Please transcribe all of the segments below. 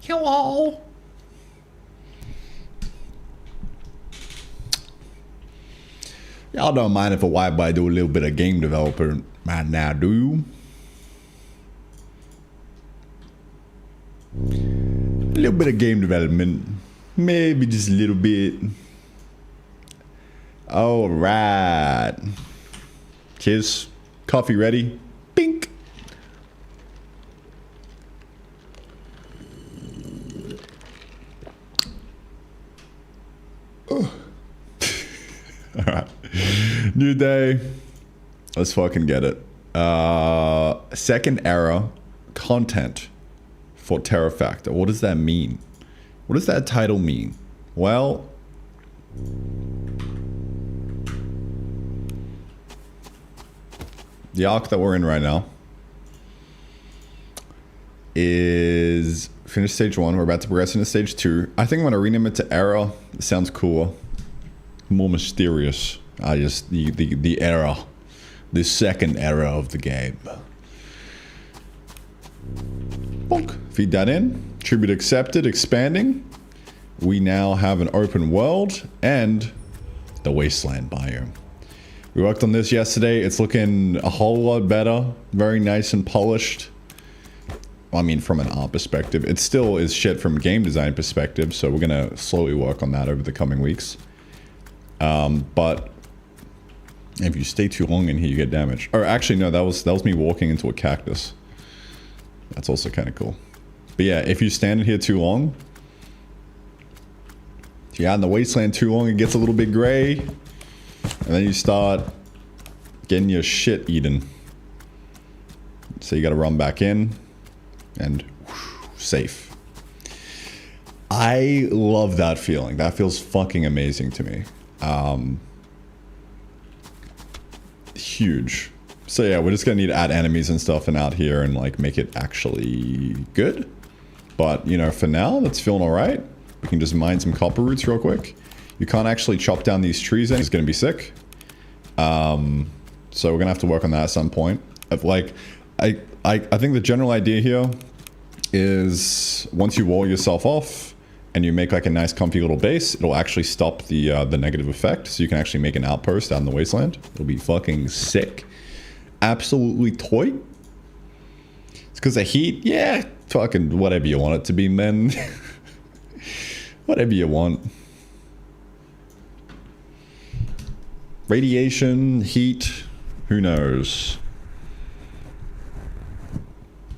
Hello. Y'all don't mind if a white boy do a little bit of game developer right now, do you? A little bit of game development. Maybe just a little bit. All right. Cheers. Coffee ready. Pink. Oh. All right. New day. Let's fucking get it. Second era content for Terrafactor. What does that mean? What does that title mean? Well, the arc that we're in right now is finished stage 1. We're about to progress into stage 2. I think I'm gonna rename it to Era. It sounds cooler, more mysterious. The era, the second era of the game. Bonk. Feed that in. Tribute accepted. Expanding. We now have an open world and the Wasteland biome. We worked on this yesterday. It's looking a whole lot better. Very nice and polished. Well, I mean, from an art perspective. It still is shit from a game design perspective, so we're gonna slowly work on that over the coming weeks. But if you stay too long in here, you get damaged. Or actually, no, that was me walking into a cactus. That's also kind of cool. But yeah, if you stand in here too long, if you're out in the wasteland too long, it gets a little bit gray. And then you start getting your shit eaten. So you gotta run back in and whoosh, safe. I love that feeling. That feels fucking amazing to me. Huge. So yeah, we're just gonna need to add enemies and stuff and out here and like make it actually good. But you know, for now, that's feeling alright. We can just mine some copper roots real quick. You can't actually chop down these trees and it's gonna be sick. So we're gonna have to work on that at some point. I think the general idea here is once you wall yourself off and you make like a nice comfy little base, it'll actually stop the negative effect. So you can actually make an outpost out in the wasteland. It'll be fucking sick. Absolutely toy. It's because of heat? Yeah, fucking whatever you want it to be, man. Whatever you want. Radiation, heat, who knows?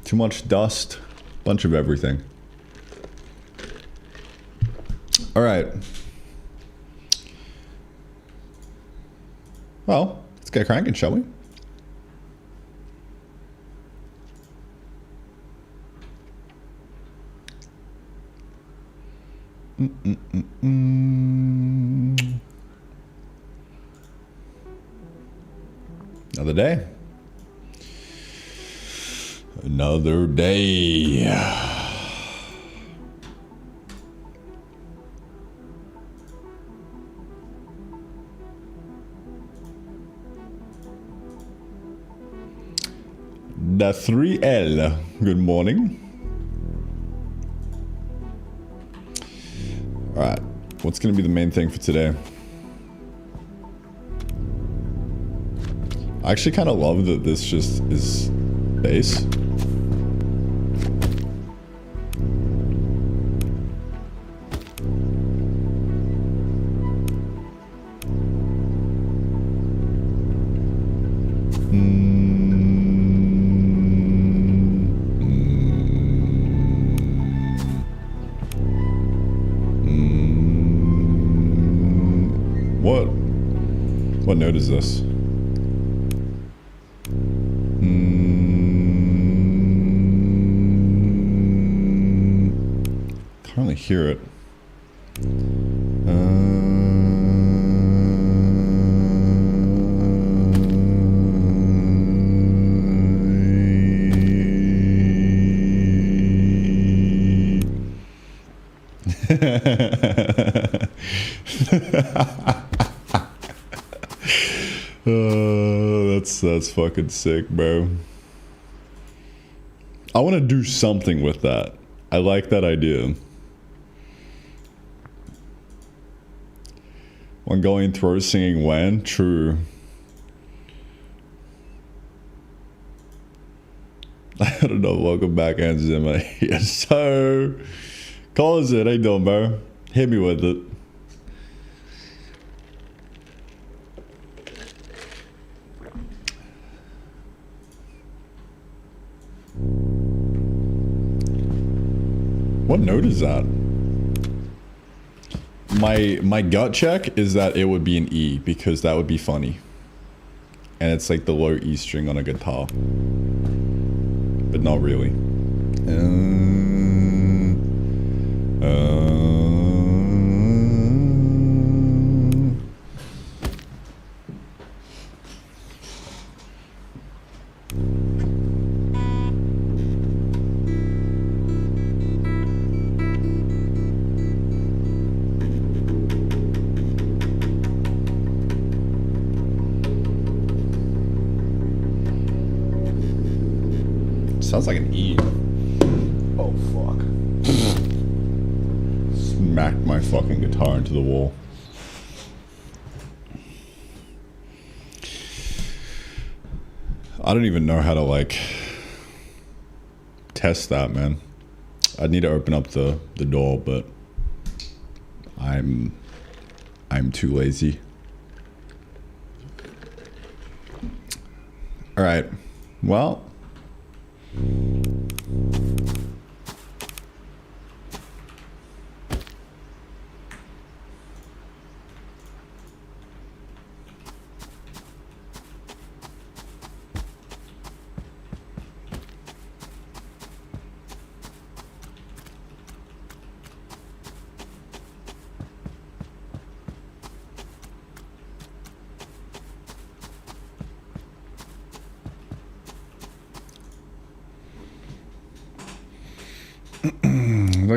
Too much dust, bunch of everything. All right. Well, let's get cranking, shall we? Another day. Another day. The 3L. Good morning. Alright. What's going to be the main thing for today? I actually kind of love that this just is base. What node is this? Can't really hear it. That's fucking sick, bro. I want to do something with that. I like that idea. When going through singing when? True. I don't know. Welcome back, Anzima. Yes, sir. Call us in. How you doing, bro? Hit me with it. What note is that? My gut check is that it would be an E because that would be funny. And it's like the low E string on a guitar. But not really. Sounds like an E. Oh, fuck. Smacked my fucking guitar into the wall. I don't even know how to, like, test that, man. I need to open up the door, but I'm too lazy. All right. Well,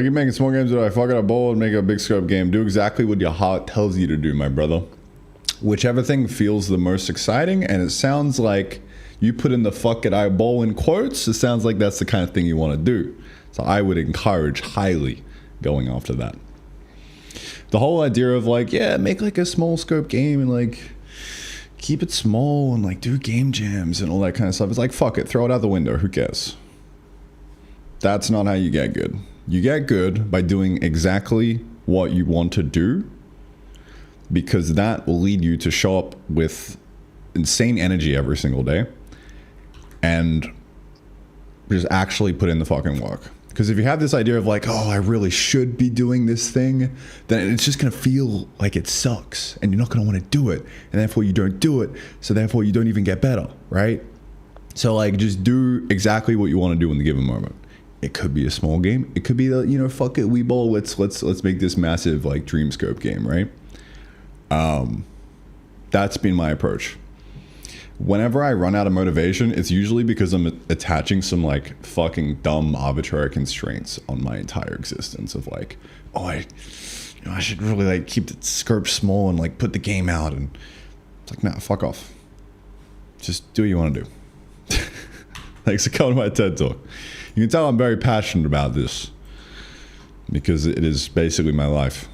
like you're making small games, but I fuck it up bold and make a big scope game. Do exactly what your heart tells you to do, my brother. Whichever thing feels the most exciting, and it sounds like you put in the fuck it I bowl in quotes. It sounds like that's the kind of thing you want to do. So I would encourage highly going after that. The whole idea of like, yeah, make like a small scope game and like keep it small and like do game jams and all that kind of stuff. It's like, fuck it, throw it out the window. Who cares? That's not how you get good. You get good by doing exactly what you want to do, because that will lead you to show up with insane energy every single day and just actually put in the fucking work. Because if you have this idea of like, oh, I really should be doing this thing, then it's just going to feel like it sucks and you're not going to want to do it. And therefore you don't do it. So therefore you don't even get better, right? So like just do exactly what you want to do in the given moment. It could be a small game. It could be the, you know, fuck it, we bowl. Let's make this massive like dream scope game, right? That's been my approach. Whenever I run out of motivation, it's usually because I'm attaching some like fucking dumb arbitrary constraints on my entire existence of like, oh, I should really like keep the scope small and like put the game out, and it's like, nah, fuck off. Just do what you want to do. Thanks for coming to my TED Talk. You can tell I'm very passionate about this because it is basically my life.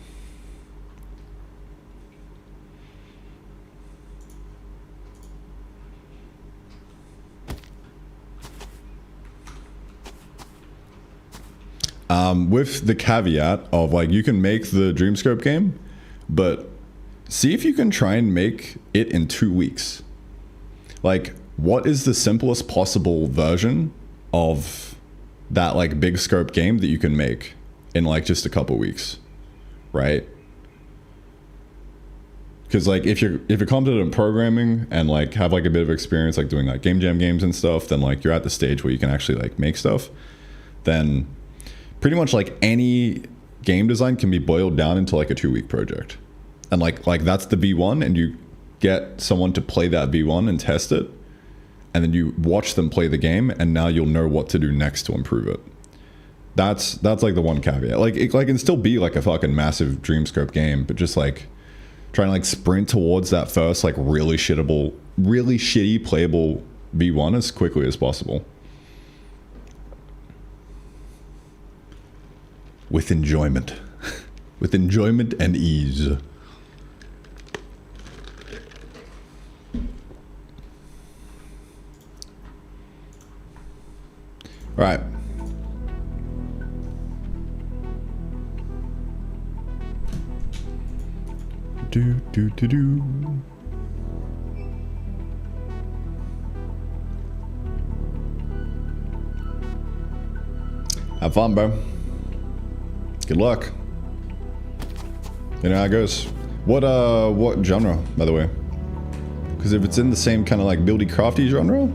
With the caveat of like, you can make the Dreamscope game, but see if you can try and make it in 2 weeks. Like, what is the simplest possible version of that like big scope game that you can make in like just a couple weeks, right? Because like if you're competent in programming and like have like a bit of experience like doing like game jam games and stuff, then like you're at the stage where you can actually like make stuff. Then pretty much like any game design can be boiled down into like a 2-week project, and like that's the V1, and you get someone to play that V1 and test it, and then you watch them play the game, and now you'll know what to do next to improve it. That's like the one caveat. Like it can still be like a fucking massive Dreamscope game, but just like trying to like sprint towards that first like really shitty playable V1 as quickly as possible. with enjoyment. With enjoyment and ease. Right. Do. Have fun, bro. Good luck. You know how it goes. What genre, by the way? Because if it's in the same kind of like buildy crafty genre,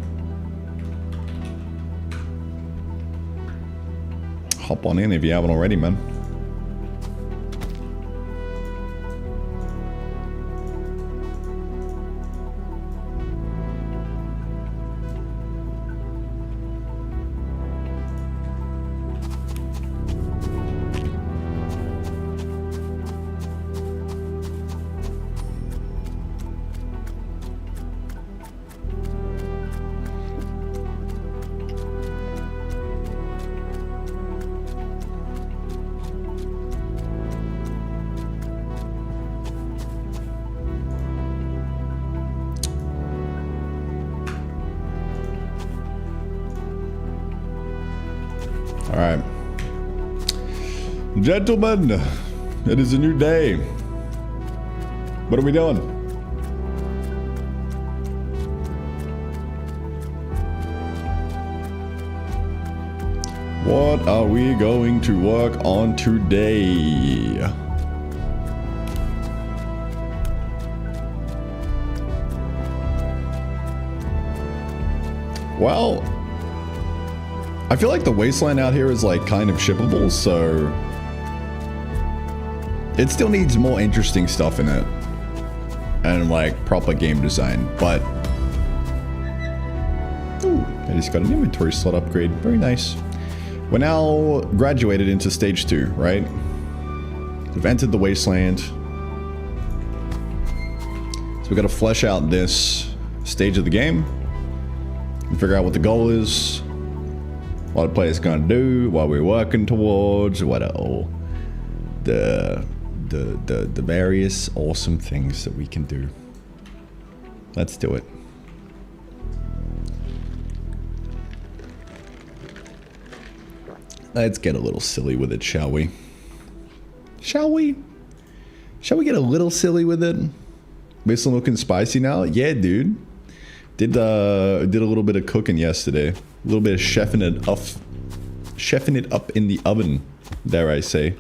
hop on in if you haven't already, man. All right. Gentlemen, it is a new day. What are we doing? What are we going to work on today? Well, I feel like the Wasteland out here is like kind of shippable, so it still needs more interesting stuff in it and like proper game design, but ooh, I just got an inventory slot upgrade. Very nice. We're now graduated into stage 2, right? We've entered the Wasteland. So we got to flesh out this stage of the game and figure out what the goal is, what the player's gonna do, what we're working towards, what are all the various awesome things that we can do. Let's do it. Let's get a little silly with it, shall we? Shall we? Shall we get a little silly with it? Wasteland looking spicy now? Yeah, dude. Did a little bit of cooking yesterday. A little bit of chefing it up in the oven, dare I say.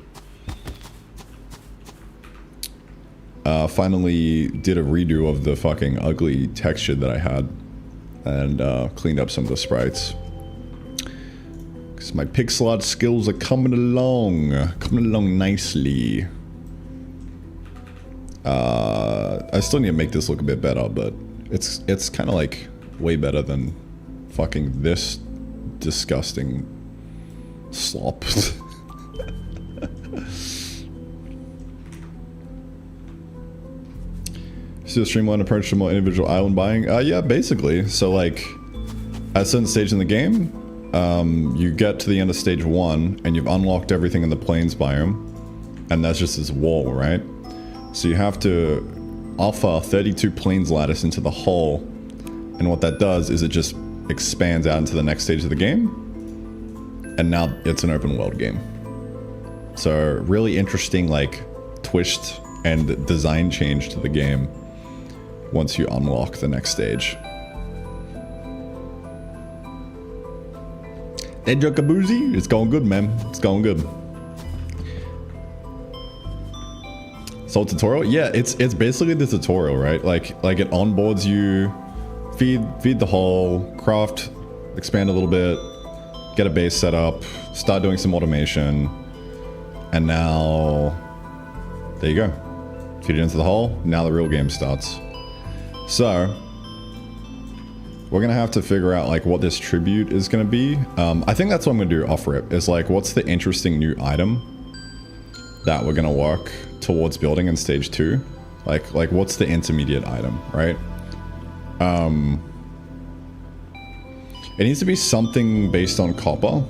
Finally did a redo of the fucking ugly texture that I had, and cleaned up some of the sprites. Cause my pixel art skills are coming along nicely. I still need to make this look a bit better, but it's kind of like way better than fucking this disgusting slop. See a streamlined approach to more individual island buying? Yeah, basically. So like, at a certain stage in the game, you get to the end of stage 1 and you've unlocked everything in the plains biome, and that's just this wall, right? So you have to offer 32 plains lattice into the hull, and what that does is it just expands out into the next stage of the game, and now it's an open world game. So really interesting like twist and design change to the game once you unlock the next stage. Hey Jokaboozy, it's going good, man. It's going good. So tutorial? Yeah, it's basically the tutorial, right? Like it onboards you, feed the hull, craft, expand a little bit, get a base set up, start doing some automation, and now there you go. Feed it into the hull. Now the real game starts. So we're gonna have to figure out like what this tribute is gonna be. I think that's what I'm gonna do off rip, is like what's the interesting new item that we're gonna work towards building in stage 2. Like what's the intermediate item, right? It needs to be something based on copper.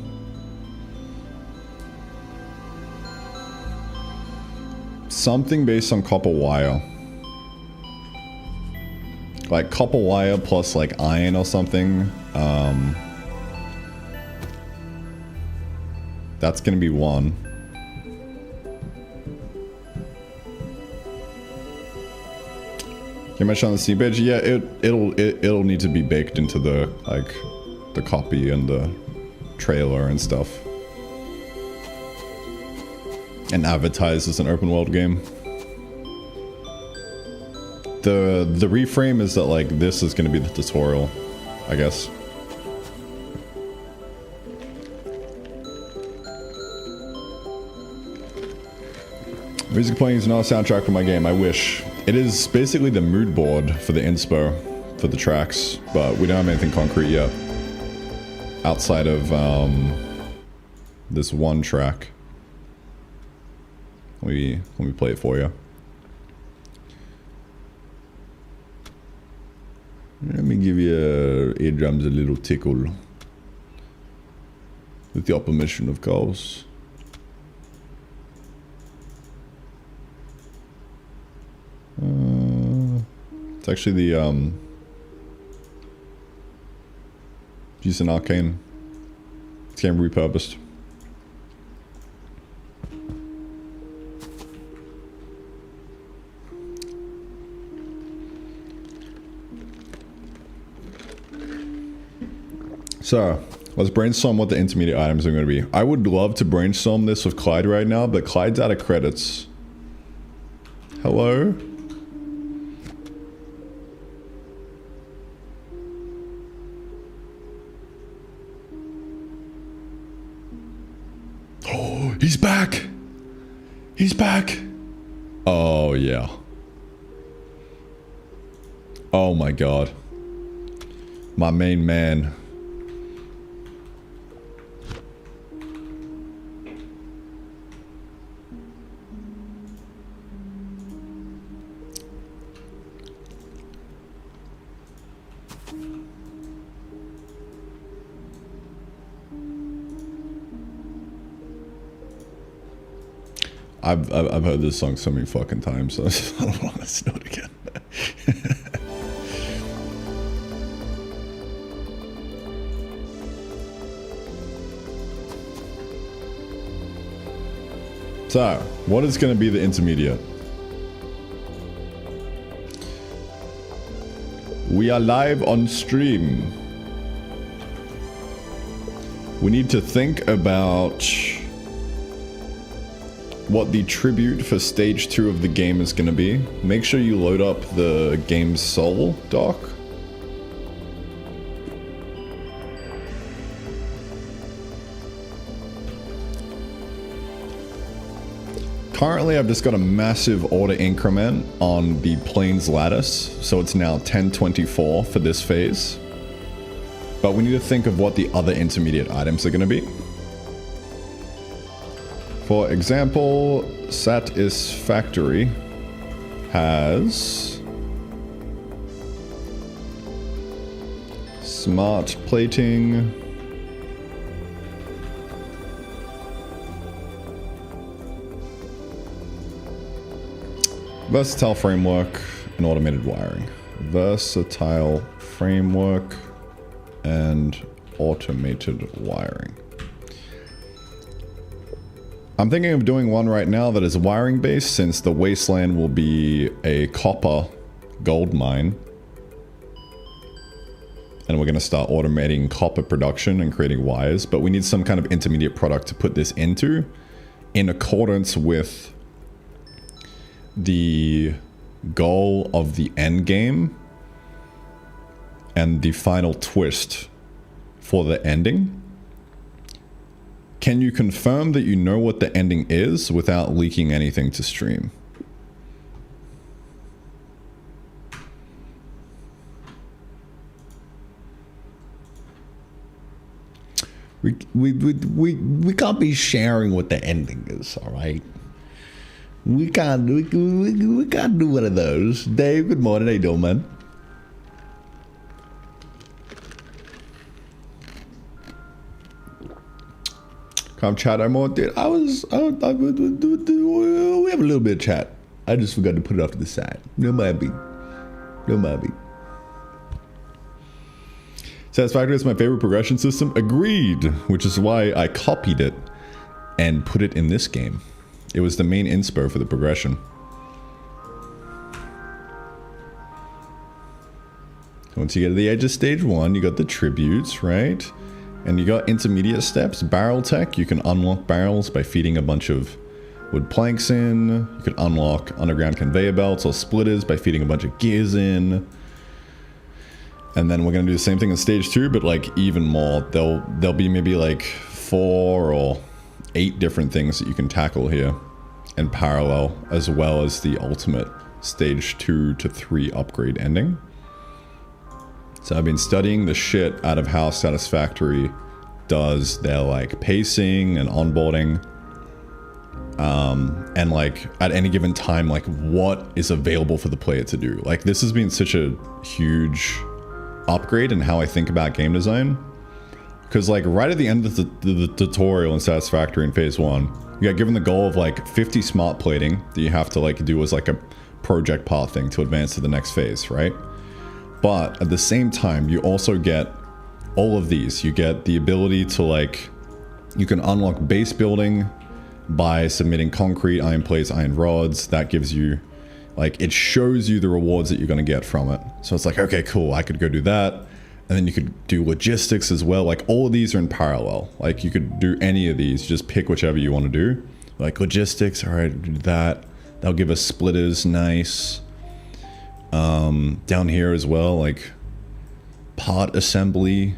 something based on copper wire. Like copper wire plus like iron or something. That's gonna be one. Can I mention on the seabed? Yeah, it'll need to be baked into the like the copy and the trailer and stuff. And advertised as an open world game. The reframe is that like this is gonna be the tutorial, I guess. Music playing is not a soundtrack for my game, I wish. It is basically the mood board for the inspo, for the tracks, but we don't have anything concrete yet. Outside of this one track. Let me play it for you. Let me give your eardrums a little tickle. With your permission, of course. It's actually the Jason Arcane. It's game repurposed. So, let's brainstorm what the intermediate items are going to be. I would love to brainstorm this with Clyde right now, but Clyde's out of credits. Hello? Oh, he's back! He's back! Oh, yeah. Oh my god. My main man. I've heard this song so many fucking times, so I don't want to listen to it again. So, what is going to be the intermediate? We are live on stream. We need to think about what the tribute for stage 2 of the game is going to be. Make sure you load up the game's soul doc. Currently, I've just got a massive order increment on the planes lattice, so it's now 1024 for this phase. But we need to think of what the other intermediate items are going to be. For example, Satisfactory has smart plating, versatile framework, and automated wiring. Versatile framework and automated wiring. I'm thinking of doing one right now that is wiring based, since the Wasteland will be a copper gold mine. And we're going to start automating copper production and creating wires, but we need some kind of intermediate product to put this into in accordance with the goal of the end game and the final twist for the ending. Can you confirm that you know what the ending is without leaking anything to stream? We can't be sharing what the ending is, all right? We can't do one of those. Dave, good morning. How you doing, man? Come chat more, dude. We have a little bit of chat. I just forgot to put it off to the side. No mind me. No mind me. Satisfactory is my favorite progression system. Agreed. Which is why I copied it and put it in this game. It was the main inspo for the progression. Once you get to the edge of stage 1, you got the tributes, right? And you got intermediate steps. Barrel tech, you can unlock barrels by feeding a bunch of wood planks in. You can unlock underground conveyor belts or splitters by feeding a bunch of gears in. And then we're gonna do the same thing in stage 2, but like even more. There'll be maybe like 4 or 8 different things that you can tackle here in parallel, as well as the ultimate stage 2 to 3 upgrade ending. So I've been studying the shit out of how Satisfactory does their like pacing and onboarding. And like at any given time, like what is available for the player to do. Like this has been such a huge upgrade in how I think about game design. Because like right at the end of the tutorial in Satisfactory in phase 1, you got given the goal of like 50 smart plating that you have to like do as like a project path thing to advance to the next phase, right? But at the same time, you also get all of these. You get the ability to like, you can unlock base building by submitting concrete, iron plates, iron rods. That gives you, like, it shows you the rewards that you're going to get from it. So it's like, okay, cool, I could go do that. And then you could do logistics as well. Like all of these are in parallel. Like you could do any of these, just pick whichever you want to do. Like logistics, all right, do that. That'll give us splitters, nice. Down here as well, like part assembly.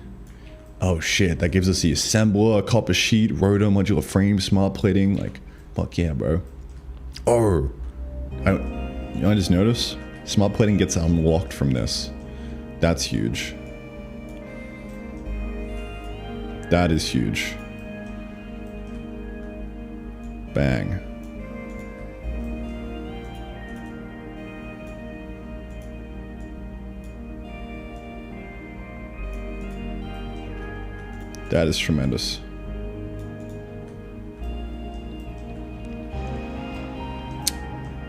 Oh shit, that gives us the assembler, copper sheet, rotor, modular frame, smart plating. Like, fuck yeah, bro. Oh, you know, I just noticed smart plating gets unlocked from this. That's huge. That is huge. Bang. That is tremendous.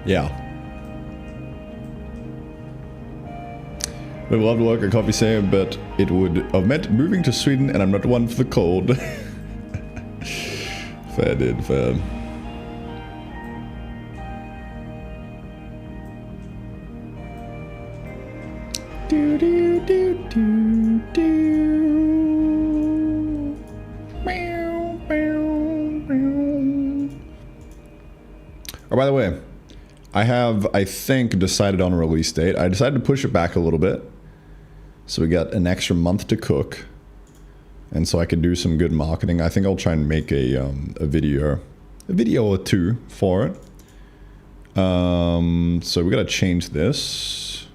Yeah. Would love to work at Coffee Sam, but it would have meant moving to Sweden, and I'm not one for the cold. Fair, dude, fair. Do do do do do. Oh, by the way, I have, I think, decided on a release date. I decided to push it back a little bit. So we got an extra month to cook. And so I could do some good marketing. I think I'll try and make a video or two for it. So we got to change this.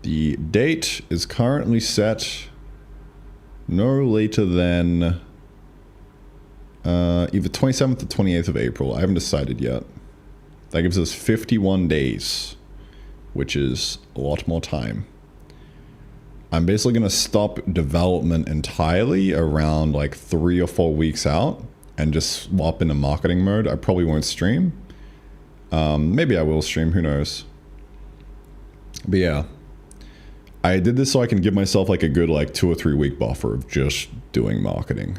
The date is currently set no later than either 27th or 28th of April. I haven't decided yet. That gives us 51 days, which is a lot more time. I'm basically going to stop development entirely around like 3 or 4 weeks out and just swap into marketing mode. I probably won't stream. Maybe I will stream, who knows. But yeah, I did this so I can give myself like a good like 2 or 3 week buffer of just doing marketing.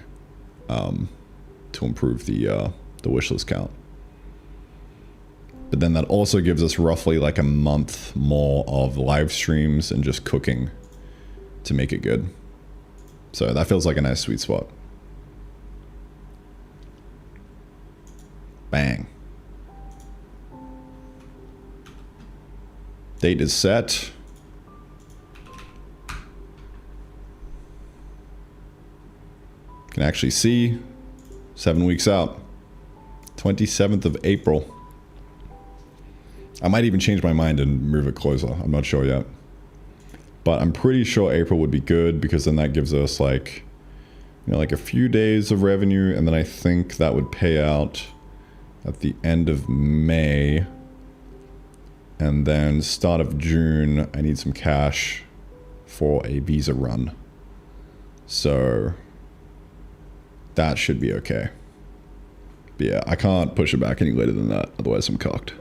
To improve the wishlist count. But then that also gives us roughly like a month more of live streams and just cooking to make it good. So that feels like a nice sweet spot. Bang. Date is set. Can actually see 7 weeks out. 27th of April. I might even change my mind and move it closer. I'm not sure yet. But I'm pretty sure April would be good because then that gives us like, you know, like a few days of revenue, and then I think that would pay out at the end of May. And then start of June, I need some cash for a visa run. So that should be okay. But yeah, I can't push it back any later than that, otherwise I'm cocked.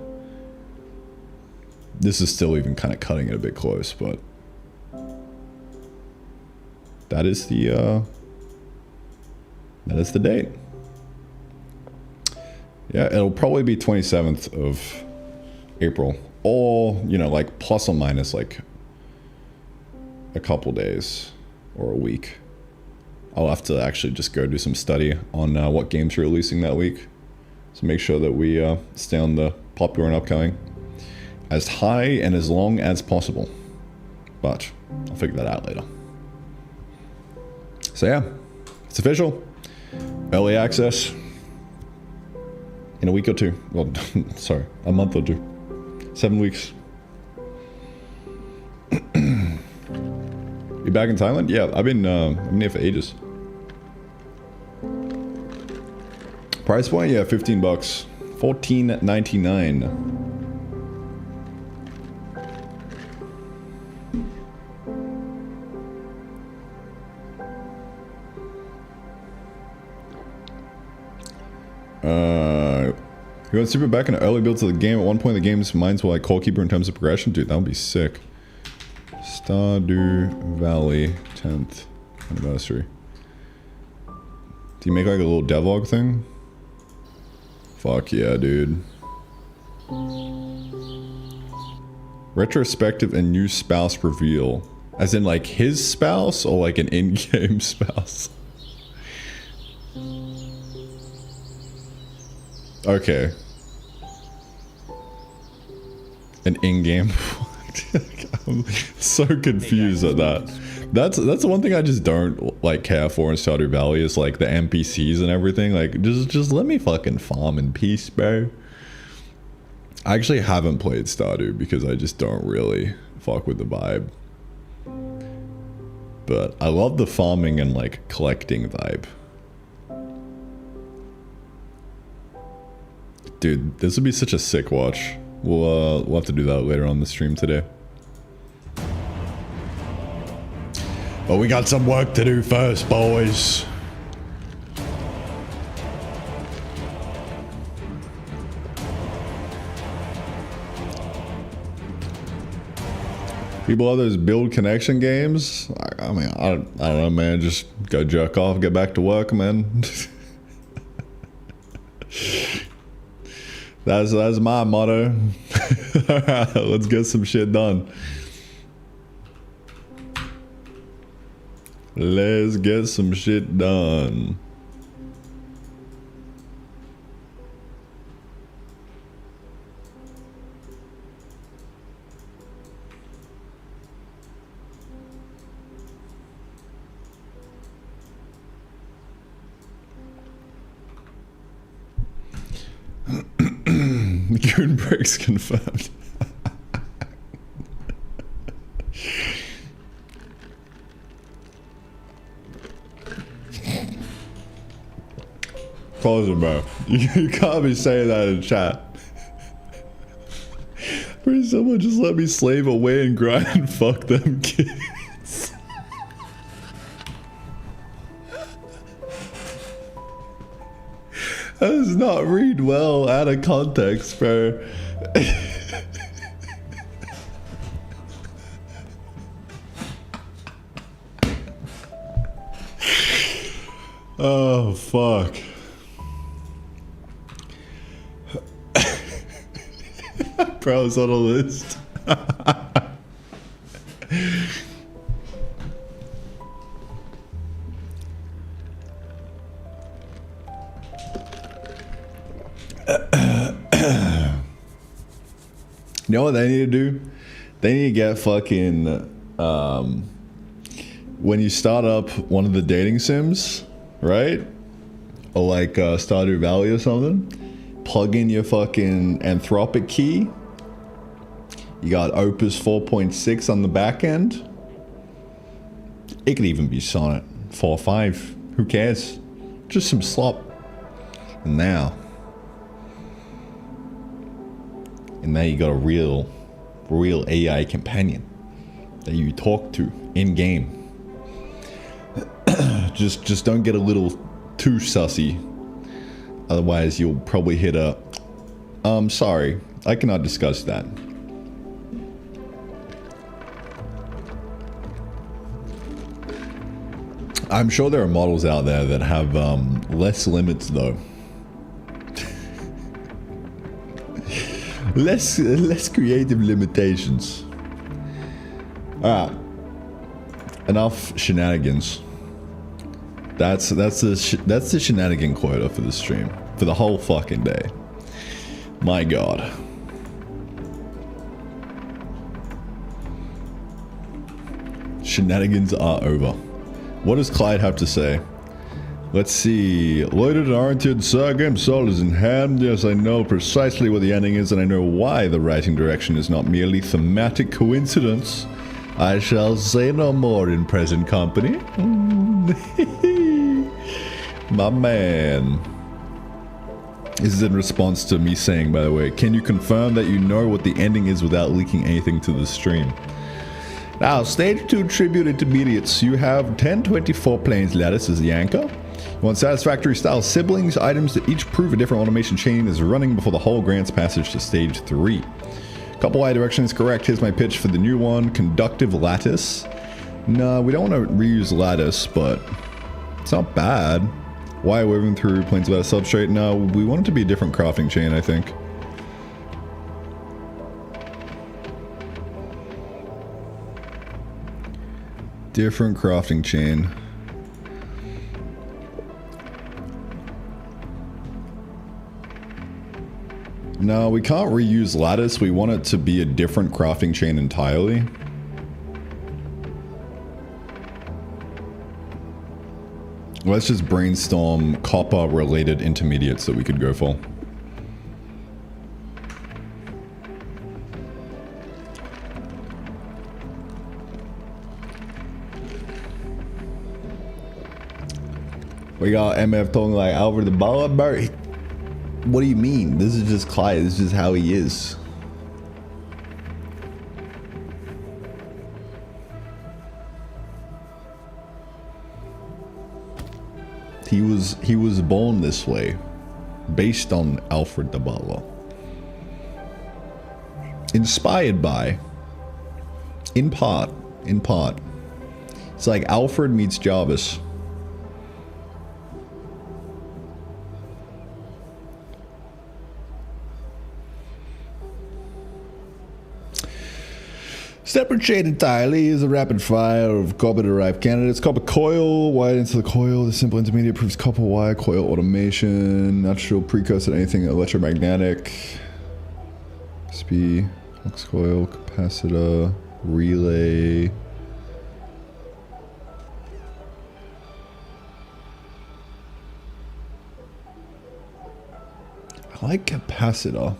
This is still even kind of cutting it a bit close, but that is the date. Yeah, it'll probably be 27th of April, or, you know, like plus or minus like a couple days or a week. I'll have to actually just go do some study on what games are releasing that week. So make sure that we stay on the popular and upcoming as high and as long as possible. But I'll figure that out later. So yeah, it's official. Early access in a week or two. Well, sorry, a month or two. 7 weeks. You back in Thailand? Yeah, I've been here for ages. Price point? Yeah, 15 bucks. $14.99. You got super back in an early build to the game. At one point, the game's mines were like core keeper in terms of progression. Dude, that would be sick. Stardew Valley 10th anniversary. Do you make like a little devlog thing? Fuck yeah, dude. Retrospective and new spouse reveal. As in like his spouse or like an in-game spouse? Okay. An in-game. I'm so confused at that. That's the one thing I just don't like care for in Stardew Valley is like the NPCs and everything. Like just let me fucking farm in peace, bro. I actually haven't played Stardew because I just don't really fuck with the vibe. But I love the farming and like collecting vibe. Dude, this would be such a sick watch. We'll have to do that later on the stream today. But we got some work to do first, boys. People have those build connection games. I mean, I don't know, man. Just go jerk off, get back to work, man. That's my motto. Alright, let's get some shit done. Let's get some shit done. Goon breaks confirmed. Close it, bro. You can't be saying that in chat. Please, someone just let me slave away and grind and fuck them kids. That does not read well out of context, bro. Oh, fuck. Bro, it's on a list. You know what they need to do? They need to get fucking, when you start up one of the dating sims, right? Or like Stardew Valley or something, plug in your fucking Anthropic key. You got Opus 4.6 on the back end. It could even be Sonnet 4.5. Who cares? Just some slop. And now you got a real AI companion that you talk to in game. just don't get a little too sussy Otherwise, you'll probably hit a... sorry, I cannot discuss that. I'm sure there are models out there that have less limits, though. less creative limitations. Alright. Enough shenanigans. That's the shenanigan quota for the stream. For the whole fucking day. My god. Shenanigans are over. What does Clyde have to say? Let's see. Loaded and oriented, sir. Game soul is in hand. Yes, I know precisely what the ending is, and I know why the writing direction is not merely thematic coincidence. I shall say no more in present company. My man. This is in response to me saying, by the way, can you confirm that you know what the ending is without leaking anything to the stream? Now, stage 2 tribute intermediates. You have 1024 planes lattice as the anchor. You want satisfactory style siblings, items that each prove a different automation chain is running before the whole grants passage to stage 3. Couple Y direction is correct. Here's my pitch for the new one. Conductive lattice. No, we don't want to reuse lattice, but it's not bad. Y woven through planes without a substrate. No, we want it to be a different crafting chain, I think. Different crafting chain. No, we can't reuse lattice. We want it to be a different crafting chain entirely. Let's just brainstorm copper related intermediates that we could go for. We got MF talking like Alfred the Baller Bird. What do you mean? This is just Clyde. This is just how he is. He was born this way, based on Alfred the Baller. Inspired by, in part. It's like Alfred meets Jarvis. Separate chain entirely is a rapid fire of copper-derived candidates. Copper coil, wired into the coil. The simple intermediate proves copper wire, coil automation, natural precursor to anything electromagnetic. SP, flux coil, capacitor, relay. I like capacitor.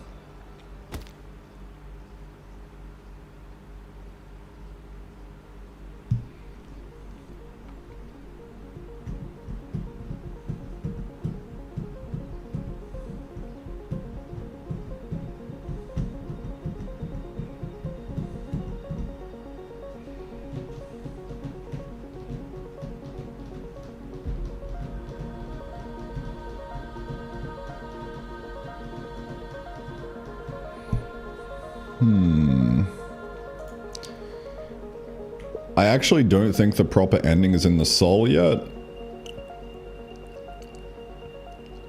I actually don't think the proper ending is in the soul yet.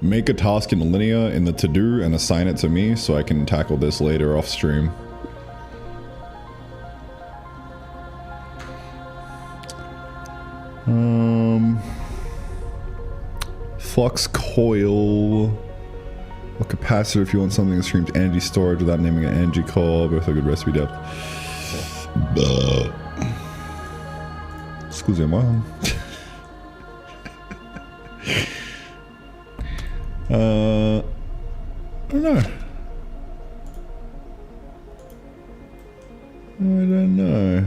Make a task in linear in the to-do and assign it to me so I can tackle this later off stream. Flux coil. Or capacitor if you want something that streams energy storage without naming an energy call, both a good recipe depth. Excusez-moi. I don't know. I don't know.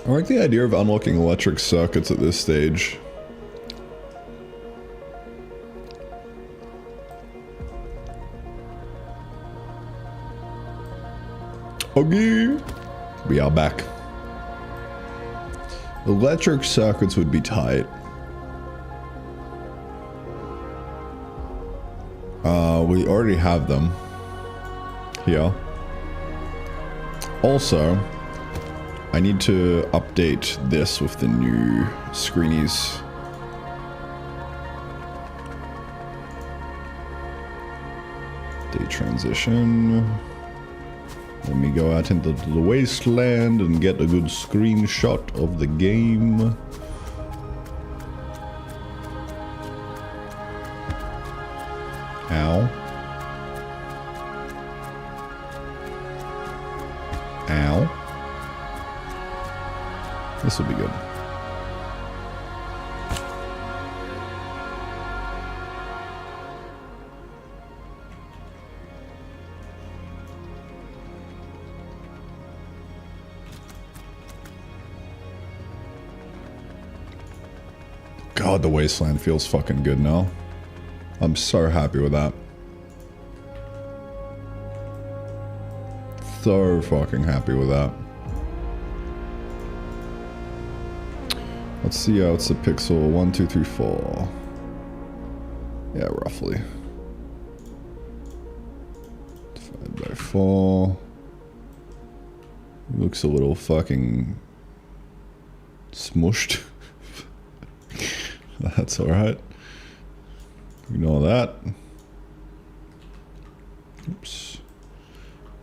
I like the idea of unlocking electric circuits at this stage. Okay. We are back. Electric circuits would be tight. We already have them here. Also, I need to update this with the new screenies. Day transition. Let me go out into the Wasteland and get a good screenshot of the game. Ow. Ow. This will be good. God, the Wasteland feels fucking good now. I'm so happy with that. So fucking happy with that. Let's see, what's the pixel? 1, 2, 3, 4. Yeah, roughly. Divided by 4. Looks a little fucking smushed. That's alright. Ignore that. Oops.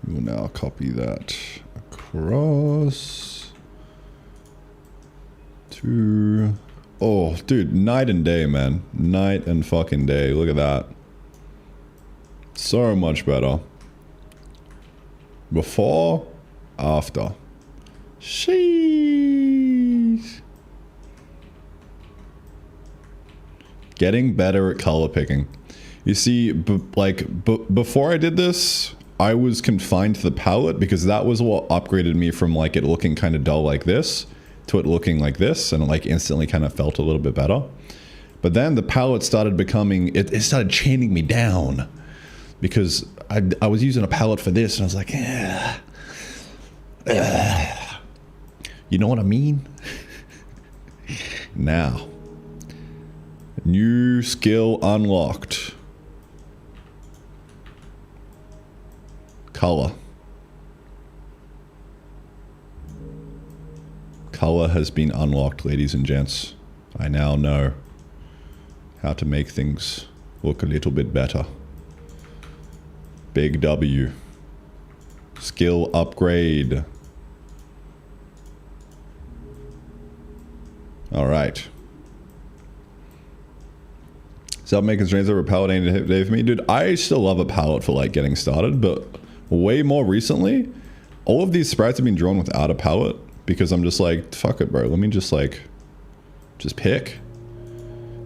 We will now copy that across to... Oh, dude, night and day, man. Night and fucking day. Look at that. So much better. Before, after. Sheesh. Getting better at color picking. You see, before I did this, I was confined to the palette because that was what upgraded me from like it looking kind of dull like this to it looking like this, and it like instantly kind of felt a little bit better. But then the palette started becoming, it started chaining me down because I was using a palette for this and I was like, you know what I mean? Now. New skill unlocked. Color. Color has been unlocked, ladies and gents. I now know how to make things look a little bit better. Big W. Skill upgrade. Alright. Stop making strains over palette ain't a day for me. Dude, I still love a palette for like getting started, but way more recently, all of these sprites have been drawn without a palette because I'm just like, fuck it, bro. Let me just like, just pick.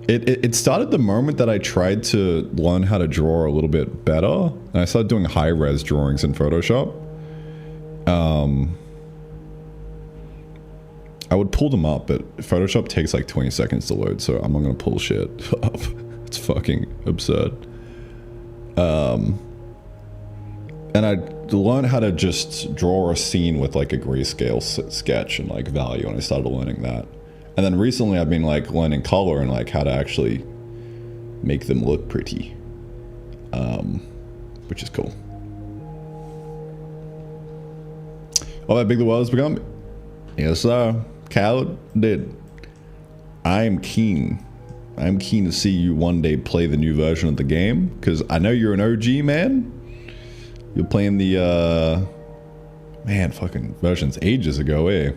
It started the moment that I tried to learn how to draw a little bit better, and I started doing high-res drawings in Photoshop. I would pull them up, but Photoshop takes like 20 seconds to load, so I'm not gonna pull shit up. It's fucking absurd. And I learned how to just draw a scene with like a grayscale sketch and like value, and I started learning that. And then recently I've been like learning color and like how to actually make them look pretty. Which is cool. Oh, that big the world has become? Yes, sir. Cal did. I am keen. I'm keen to see you one day play the new version of the game, because I know you're an OG, man. You're playing the, man, fucking versions ages ago, eh?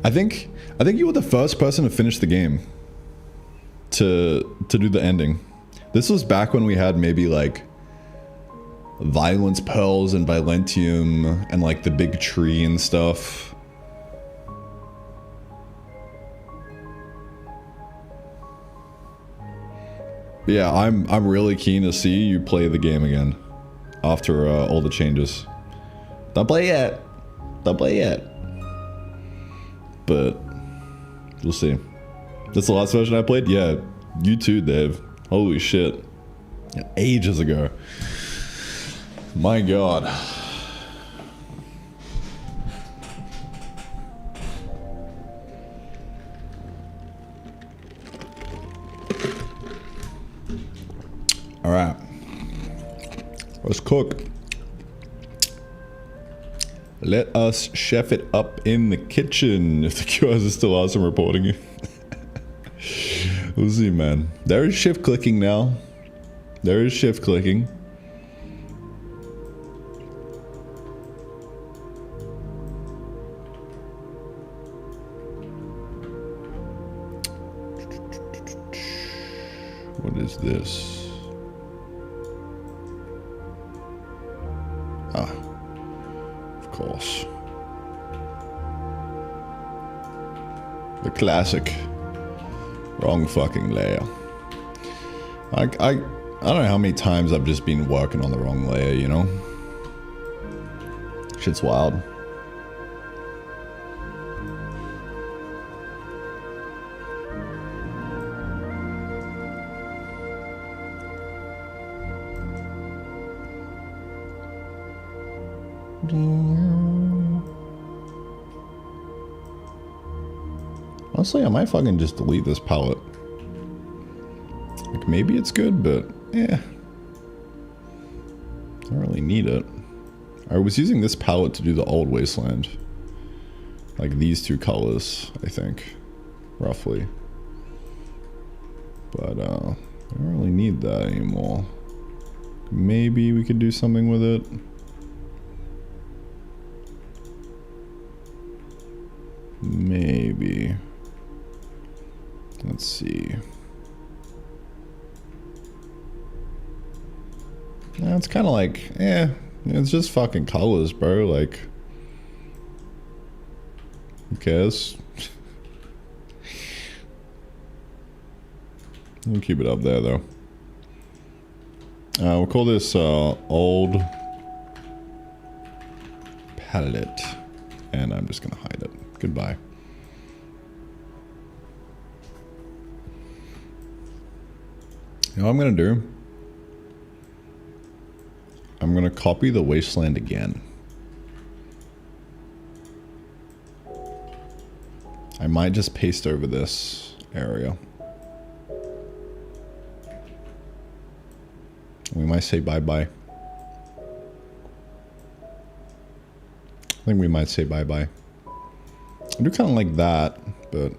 I think you were the first person to finish the game. To do the ending. This was back when we had maybe like Violence Pearls and Violentium and like the big tree and stuff. Yeah, I'm really keen to see you play the game again after all the changes. Don't play yet. Don't play yet. But we'll see. That's the last version I played? Yeah, you too, Dave. Holy shit. Ages ago. My god. All right. Let's cook. Let us chef it up in the kitchen. If the QRs are still awesome reporting you. We'll see, man. There is shift clicking now. There is shift clicking. What is this? Ah, of course. The classic. Wrong fucking layer. I don't know how many times I've just been working on the wrong layer, you know? Shit's wild. Honestly, I might fucking just delete this palette. Like, maybe it's good, but yeah. I don't really need it. I was using this palette to do the old Wasteland. Like these two colors, I think. Roughly. But, I don't really need that anymore. Maybe we could do something with it. Maybe. Let's see. Yeah, it's kind of like, it's just fucking colors, bro. Like, who cares? We'll keep it up there, though. We'll call this old palette, and I'm just gonna hide it. Goodbye. You know what I'm gonna do? I'm gonna copy the Wasteland again. I might just paste over this area. We might say bye-bye. I think we might say bye-bye. I do kind of like that, but...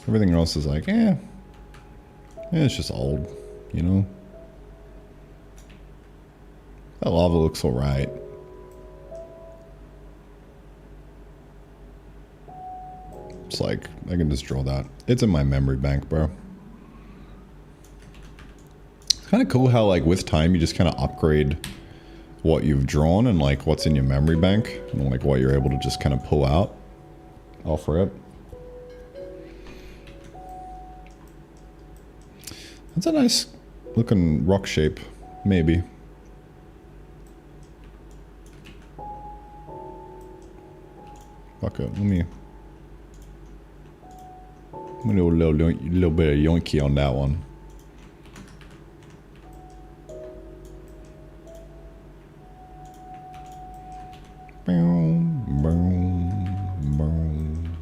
everything else is like, it's just old, you know? That lava looks alright. It's like, I can just draw that. It's in my memory bank, bro. It's kind of cool how, like, with time, you just kind of upgrade what you've drawn and, like, what's in your memory bank. And, like, what you're able to just kind of pull out off rip. That's a nice looking rock shape, maybe. Fuck it, let me do a little bit of yoinky on that one. Boom, boom, boom.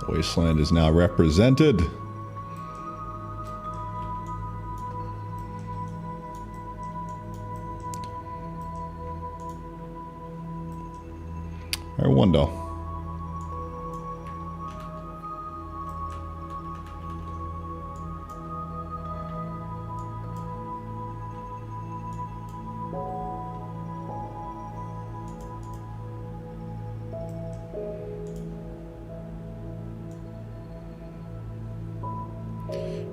Wasteland is now represented. I wonder.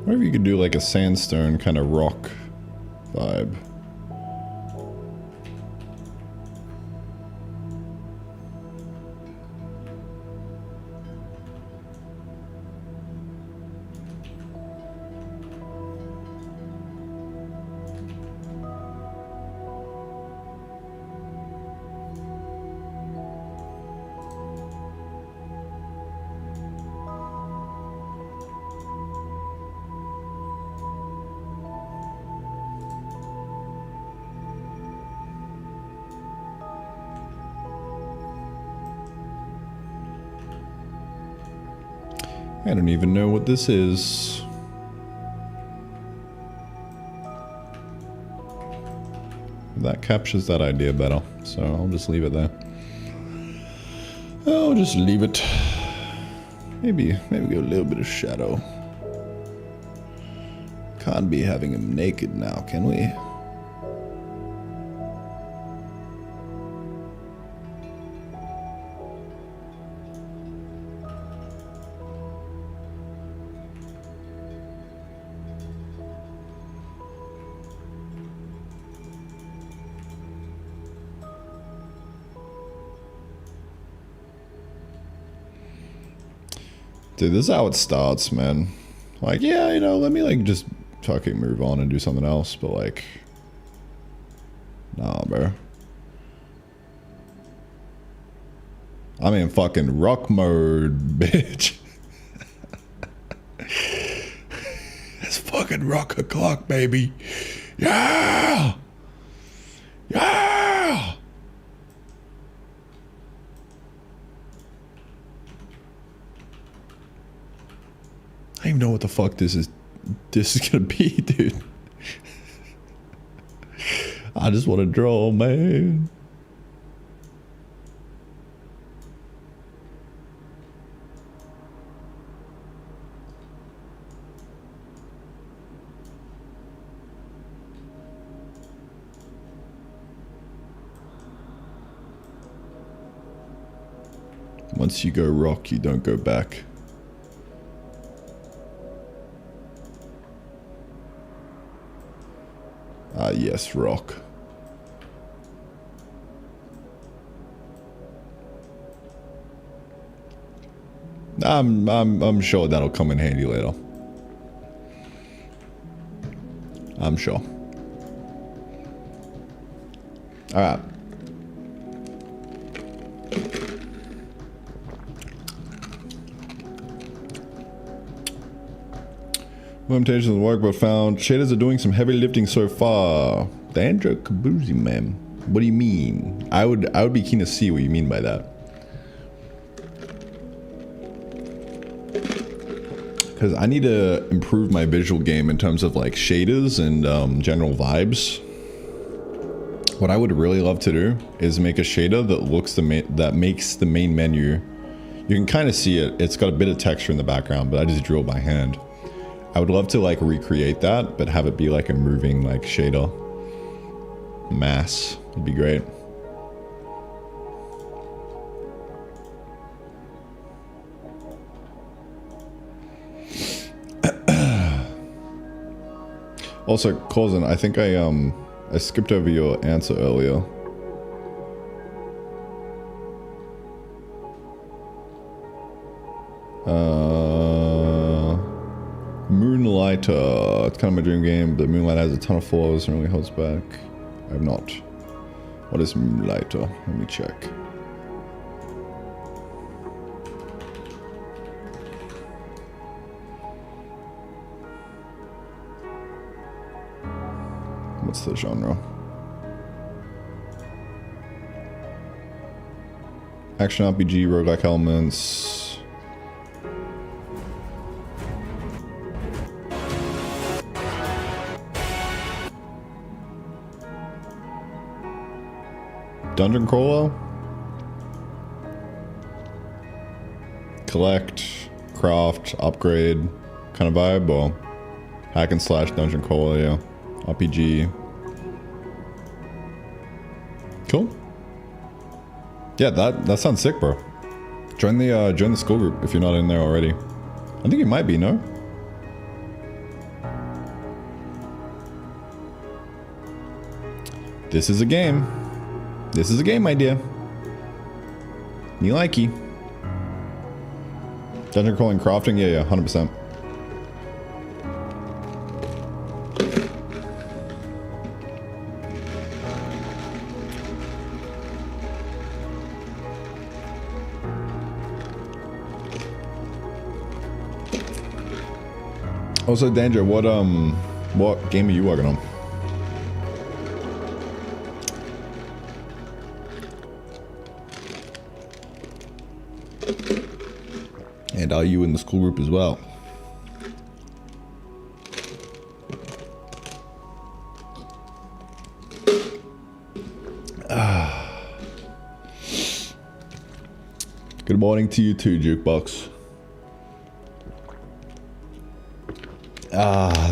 What if you could do like a sandstone kind of rock vibe? I don't even know what this is. That captures that idea better, so I'll just leave it there. I'll just leave it. Maybe go a little bit of shadow. Can't be having him naked now, can we? Dude, this is how it starts, man. Like, yeah, you know, let me like just fucking move on and do something else, but like, nah, bro. I'm in fucking rock mode, bitch. It's fucking rock o'clock, baby. Yeah! Yeah! I don't even know what the fuck this is gonna be, dude. I just want to draw, man. Once you go rock, you don't go back. Ah, yes, rock. I'm sure that'll come in handy later. I'm sure. All right. Limitations of the work, but found shaders are doing some heavy lifting so far. Dandra Kabuzi, man. What do you mean? I would be keen to see what you mean by that. Because I need to improve my visual game in terms of like shaders and general vibes. What I would really love to do is make a shader that looks that makes the main menu. You can kind of see it. It's got a bit of texture in the background, but I just drew it by hand. I would love to like recreate that, but have it be like a moving like shader mass. Would be great. Also, Cousin, I think I skipped over your answer earlier. Moonlighter. It's kind of my dream game, but Moonlighter has a ton of flaws and really holds back. I have not. What is Moonlighter? Let me check. What's the genre? Action RPG, roguelike elements. Dungeon crawler? Collect, craft, upgrade kind of vibe, or hack and slash dungeon crawler, yeah. RPG. Cool. Yeah, that sounds sick, bro. Join the school group if you're not in there already. I think you might be, no? This is a game. This is a game idea. You likey. Dungeon crawling, crafting, yeah, 100%. Also, Danger, what game are you working on? And And are you in the school group as well? Good morning to you too, Jukebox.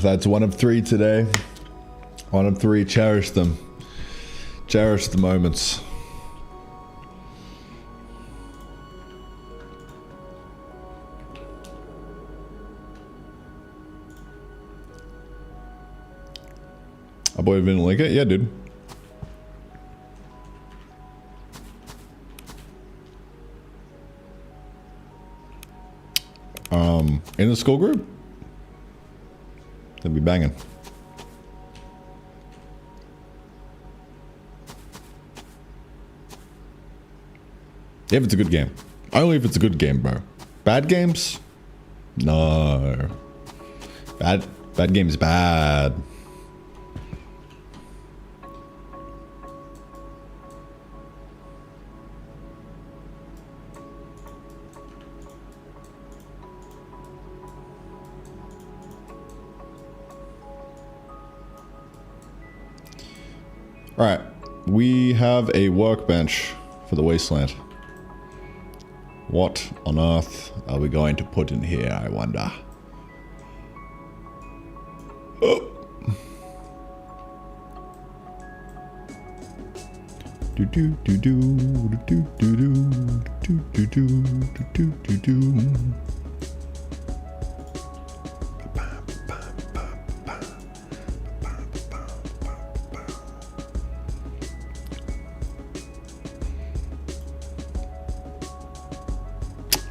That's 1 of 3 today. 1 of 3. Cherish them. Cherish the moments. A boy didn't like it? Yeah, dude. In the school group? They'll be banging. If it's a good game. Only if it's a good game, bro. Bad games? No. Bad games bad. Alright, we have a workbench for the Wasteland. What on earth are we going to put in here, I wonder? Oh. Do do do do do do do do do do do do.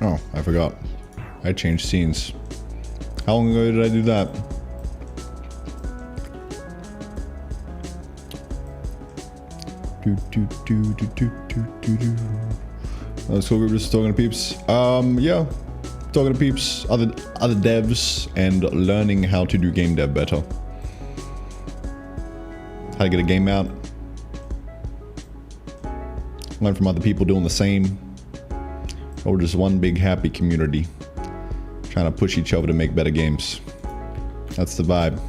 Oh, I forgot. I changed scenes. How long ago did I do that? So we were just talking to peeps. Yeah, talking to peeps, other devs, and learning how to do game dev better. How to get a game out. Learn from other people doing the same. Or just one big happy community trying to push each other to make better games. That's the vibe.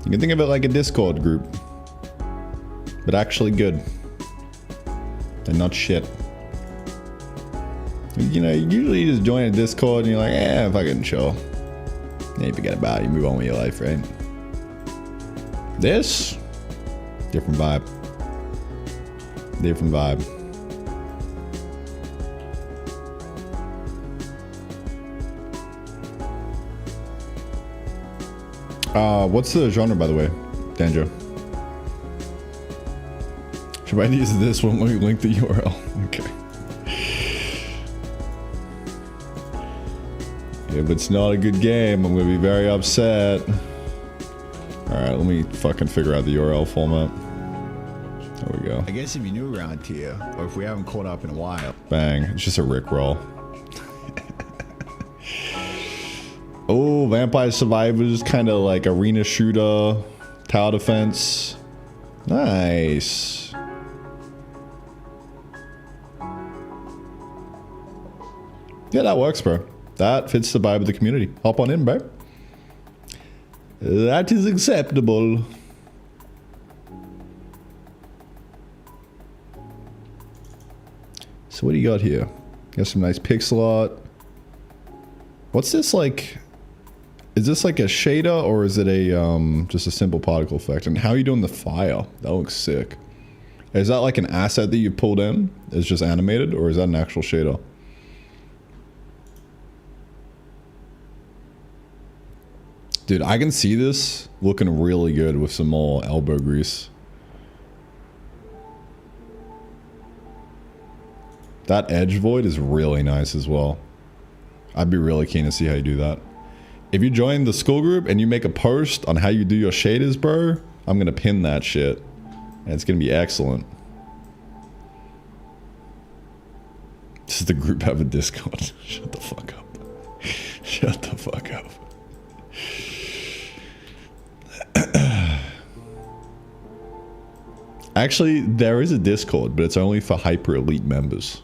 You can think of it like a Discord group, but actually good and not shit. You know, usually you just join a Discord and you're like, eh, fucking chill. Yeah, you forget about it, you move on with your life, right? This, different vibe. Different vibe. What's the genre, by the way, Danjo? Should I use this one when we link the URL? Okay. If it's not a good game, I'm gonna be very upset. Alright, let me fucking figure out the URL format. There we go. I guess if you're new around here, or if we haven't caught up in a while. Bang. It's just a Rickroll. Oh, Vampire Survivors, kind of like arena shooter, tower defense. Nice. Yeah, that works, bro. That fits the vibe of the community. Hop on in, bro. That is acceptable. So what do you got here? Got some nice pixel art. What's this like? Is this like a shader or is it a just a simple particle effect? And how are you doing the fire? That looks sick. Is that like an asset that you pulled in? It's just animated, or is that an actual shader? Dude, I can see this looking really good with some more elbow grease. That edge void is really nice as well. I'd be really keen to see how you do that. If you join the school group and you make a post on how you do your shaders, bro, I'm gonna pin that shit. And it's gonna be excellent. Does the group have a Discord? Shut the fuck up. Shut the fuck up. Actually, there is a Discord, but it's only for hyper elite members.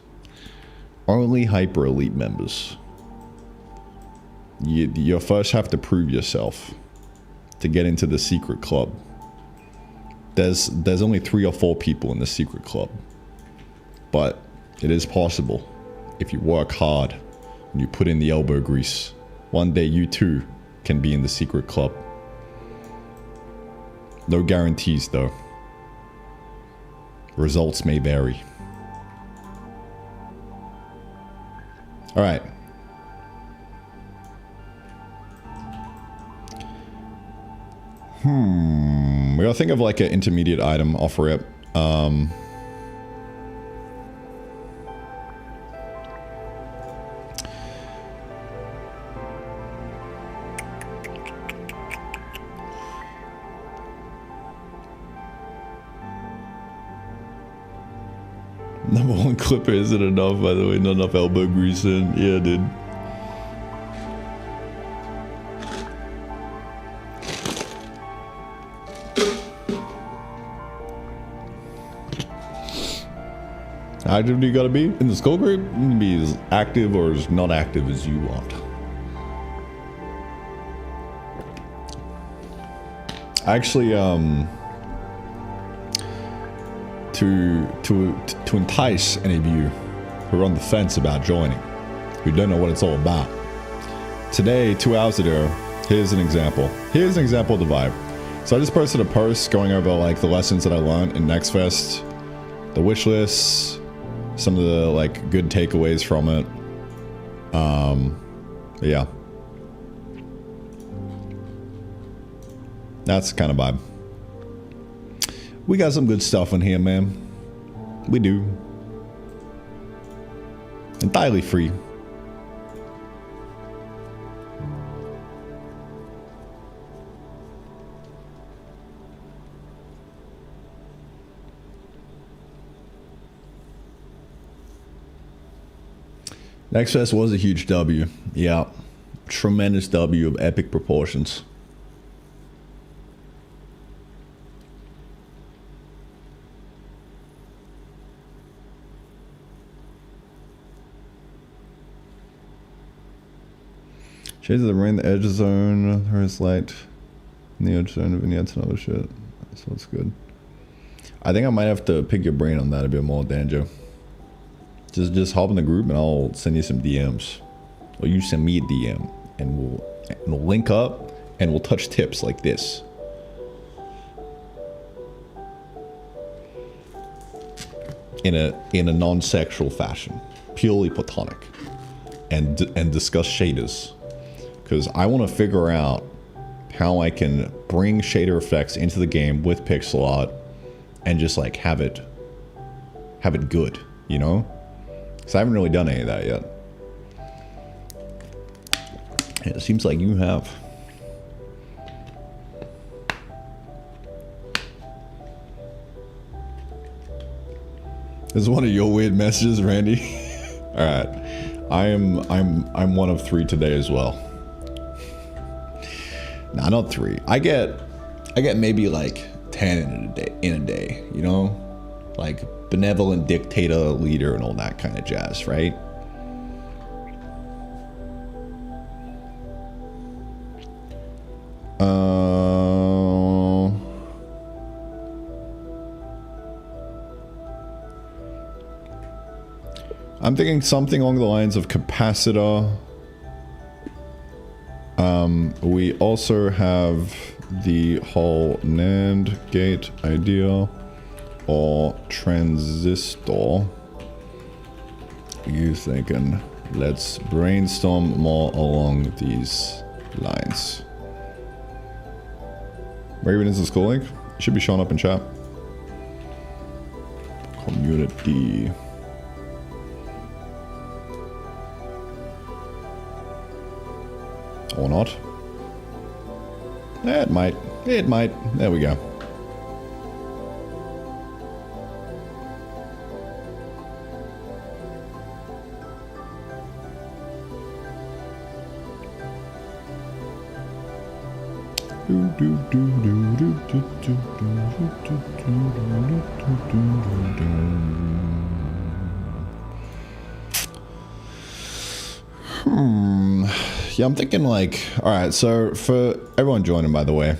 Only hyper elite members. You first have to prove yourself to get into the secret club. There's only 3 or 4 people in the secret club, but it is possible if you work hard and you put in the elbow grease. One day you too can be in the secret club. No guarantees though. Results may vary. All right. We gotta think of like an intermediate item off rip. Number 1 clipper isn't enough, by the way. Not enough elbow grease in. Yeah, dude. How active do you gotta be? In the skull group, you can be as active or as not active as you want. Actually, to entice any of you who are on the fence about joining, who don't know what it's all about, today, 2 hours ago, here's an example. Here's an example of the vibe. So I just posted a post going over like the lessons that I learned in Next Fest, the wish lists, some of the like good takeaways from it. Yeah. That's the kind of vibe. We got some good stuff in here, man. We do. Entirely free. Next Fest was a huge W. Yeah. Tremendous W of epic proportions. Shades of the rain, the edge zone, there's light, the edge zone, vignettes and other shit. So it's good. I think I might have to pick your brain on that a bit more, Danjo. Just hop in the group and I'll send you some DMs. Or you send me a DM and we'll link up and we'll touch tips like this. In a non-sexual fashion. Purely platonic. And discuss shaders. Because I want to figure out how I can bring shader effects into the game with pixel art and just like have it good, you know? Because I haven't really done any of that yet. And it seems like you have. This is one of your weird messages, Randy. All right, I'm one of 3 today as well. Nah, not 3. I get maybe like 10 in a day, you know? Like benevolent dictator, leader, and all that kind of jazz, right? I'm thinking something along the lines of capacitor. We also have the whole NAND gate idea, or transistor. You thinking? Let's brainstorm more along these lines. Raven is the school link. It should be showing up in chat. Community. Or not. It might. It might. There we go. Yeah, I'm thinking like, all right, so for everyone joining, by the way,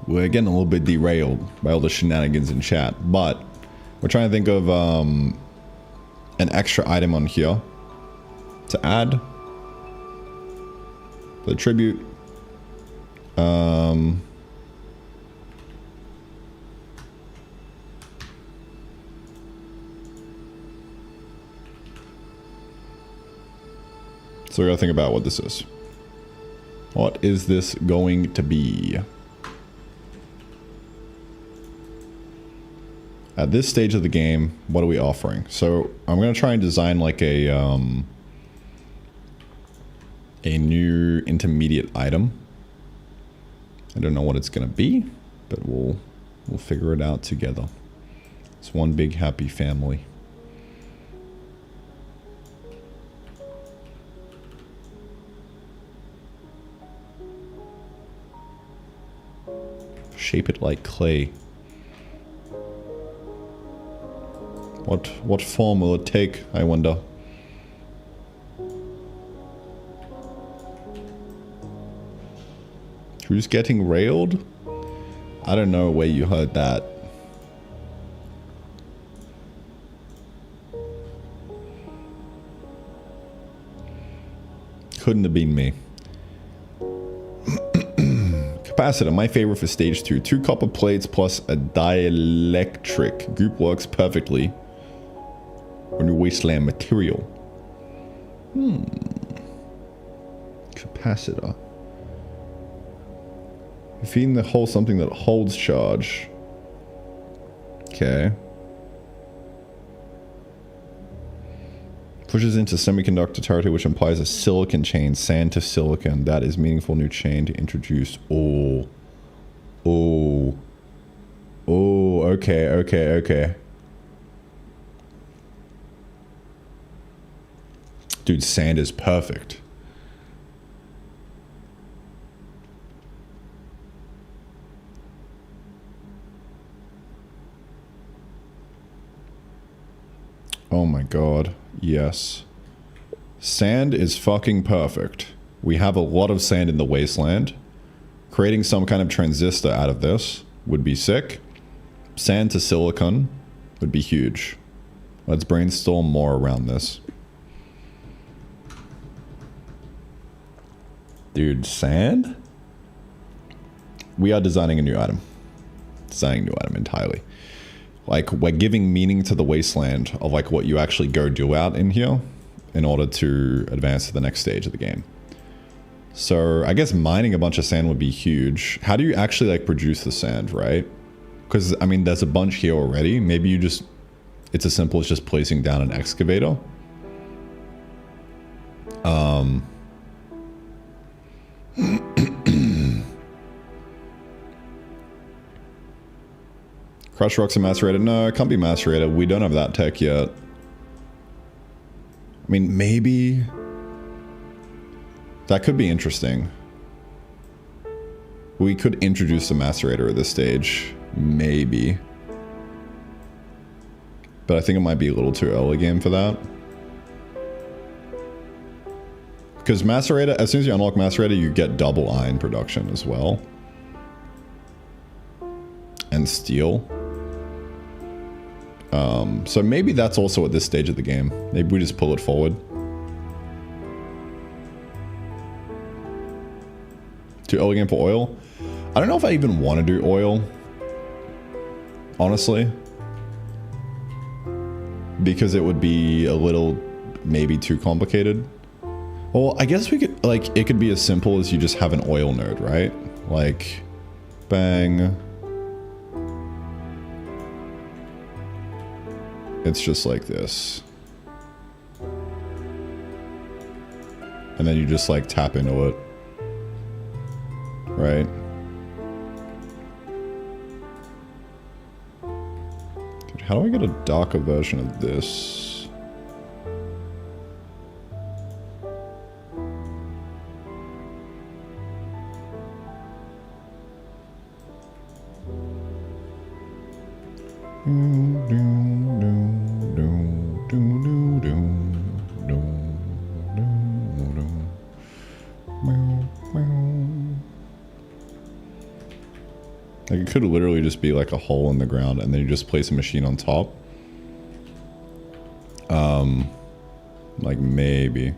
we're getting a little bit derailed by all the shenanigans in chat, but we're trying to think of an extra item on here to add for the tribute. So we gotta think about what this is. What is this going to be? At this stage of the game, what are we offering? So I'm gonna try and design like a new intermediate item. I don't know what it's gonna be, but we'll figure it out together. It's one big happy family. Shape it like clay. What form will it take, I wonder? Who's getting railed? I don't know where you heard that. Couldn't have been me. Capacitor, my favorite for stage 2. 2 copper plates plus a dielectric. Group works perfectly on your Wasteland material. Capacitor. Feeding the hole something that holds charge. Okay. Pushes into semiconductor territory, which implies a silicon chain. Sand to silicon. That is meaningful new chain to introduce. Oh. Oh. Oh, okay. Dude, sand is perfect. Oh my god. Yes. Sand is fucking perfect. We have a lot of sand in the Wasteland. Creating some kind of transistor out of this would be sick. Sand to silicon would be huge. Let's brainstorm more around this. Dude, sand? We are designing a new item. Designing a new item entirely. Like, we're giving meaning to the Wasteland of like what you actually go do out in here in order to advance to the next stage of the game. So I guess mining a bunch of sand would be huge. How do you actually like produce the sand, right? Because I mean, there's a bunch here already. Maybe you just, it's as simple as just placing down an excavator. Crush rocks and macerator. No, it can't be macerator. We don't have that tech yet. I mean, maybe that could be interesting. We could introduce the macerator at this stage. Maybe. But I think it might be a little too early game for that. Because macerator, as soon as you unlock macerator, you get double iron production as well. And steel. So maybe that's also at this stage of the game. Maybe we just pull it forward. Too early game for oil? I don't know if I even want to do oil. Honestly. Because it would be a little, maybe too complicated. Well, I guess we could, like, it could be as simple as you just have an oil node, right? Like, bang. It's just like this. And then you just like tap into it. Right? Dude, how do I get a darker version of this? could literally just be like a hole in the ground and then you just place a machine on top. Like maybe.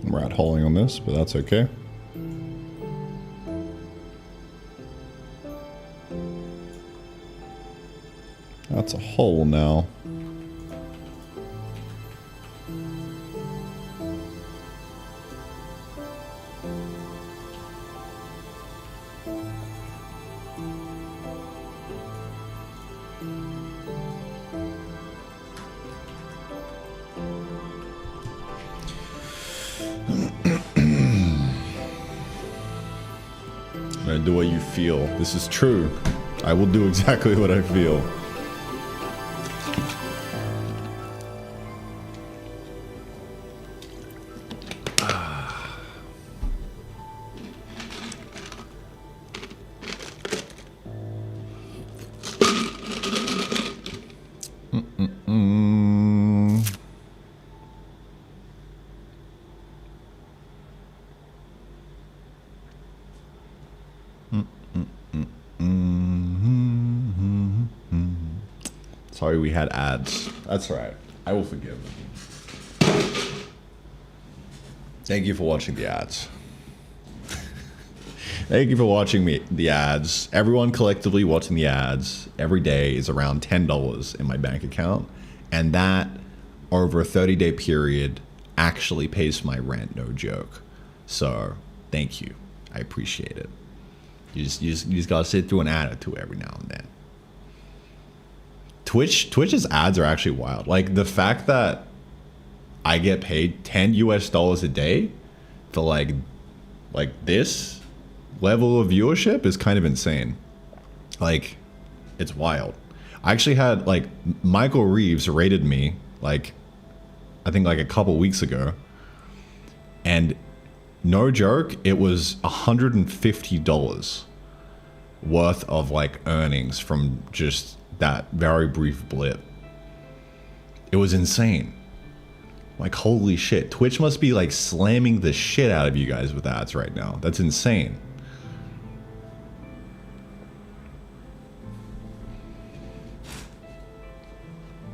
I'm rat holing on this, but that's okay. That's a hole now. Do what you feel. This is true. I will do exactly what I feel. Sorry we had ads. That's right. I will forgive. Thank you for watching the ads. Thank you for watching the ads. Everyone collectively watching the ads every day is around $10 in my bank account. And that, over a 30-day period, actually pays my rent, no joke. So, thank you. I appreciate it. You just gotta sit through an ad or two every now and then. Twitch's ads are actually wild. Like the fact that I get paid $10 US a day for like this level of viewership is kind of insane. Like, it's wild. I actually had like Michael Reeves rated me like I think like a couple weeks ago, and no joke, it was $150 worth of like earnings from just that very brief blip. It was insane. Like, holy shit. Twitch must be like slamming the shit out of you guys with ads right now. That's insane.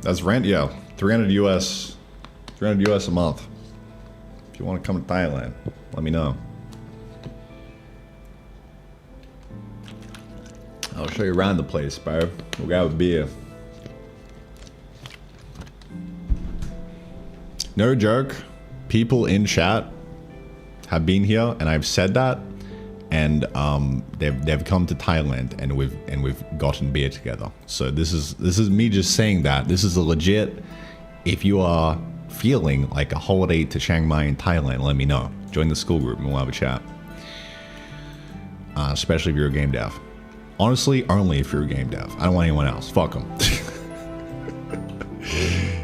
That's rent, yeah. 300 US a month. If you want to come to Thailand, let me know. I'll show you around the place, bro. We'll grab a beer. No joke. People in chat have been here, and I've said that, and they've come to Thailand, and we've gotten beer together. So this is me just saying that. This is a legit. If you are feeling like a holiday to Chiang Mai in Thailand, let me know. Join the school group, and we'll have a chat. Especially if you're a game dev. Honestly, only if you're a game dev. I don't want anyone else. Fuck them.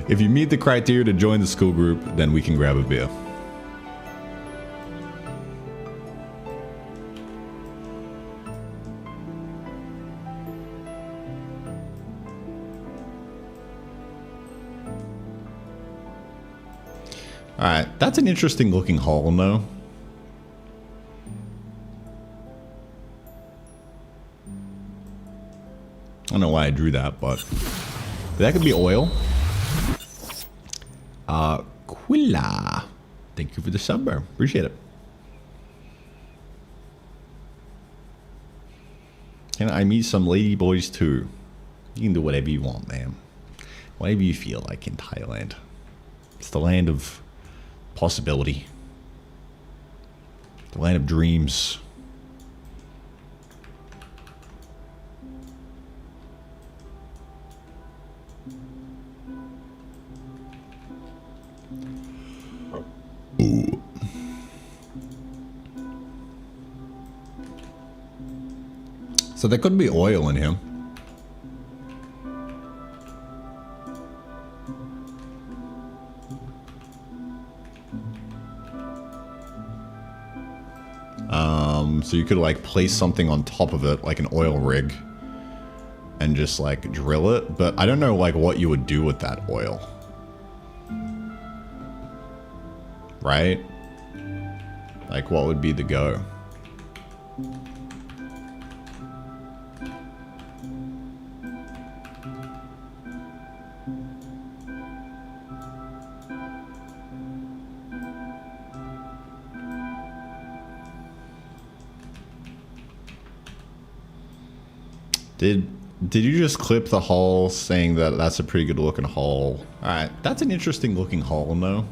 If you meet the criteria to join the school group, then we can grab a beer. Alright, that's an interesting looking hole, though. I don't know why I drew that, but that could be oil. Quilla. Thank you for the sub, bro. Appreciate it. Can I meet some lady boys too? You can do whatever you want, man. Whatever you feel like in Thailand. It's the land of possibility. The land of dreams. Ooh. So there could be oil in here. So you could like place something on top of it, like an oil rig, and just like drill it. But I don't know like what you would do with that oil. Right? Like what would be the go? Did you just clip the hole saying that that's a pretty good looking hole? Alright, that's an interesting looking hole, though.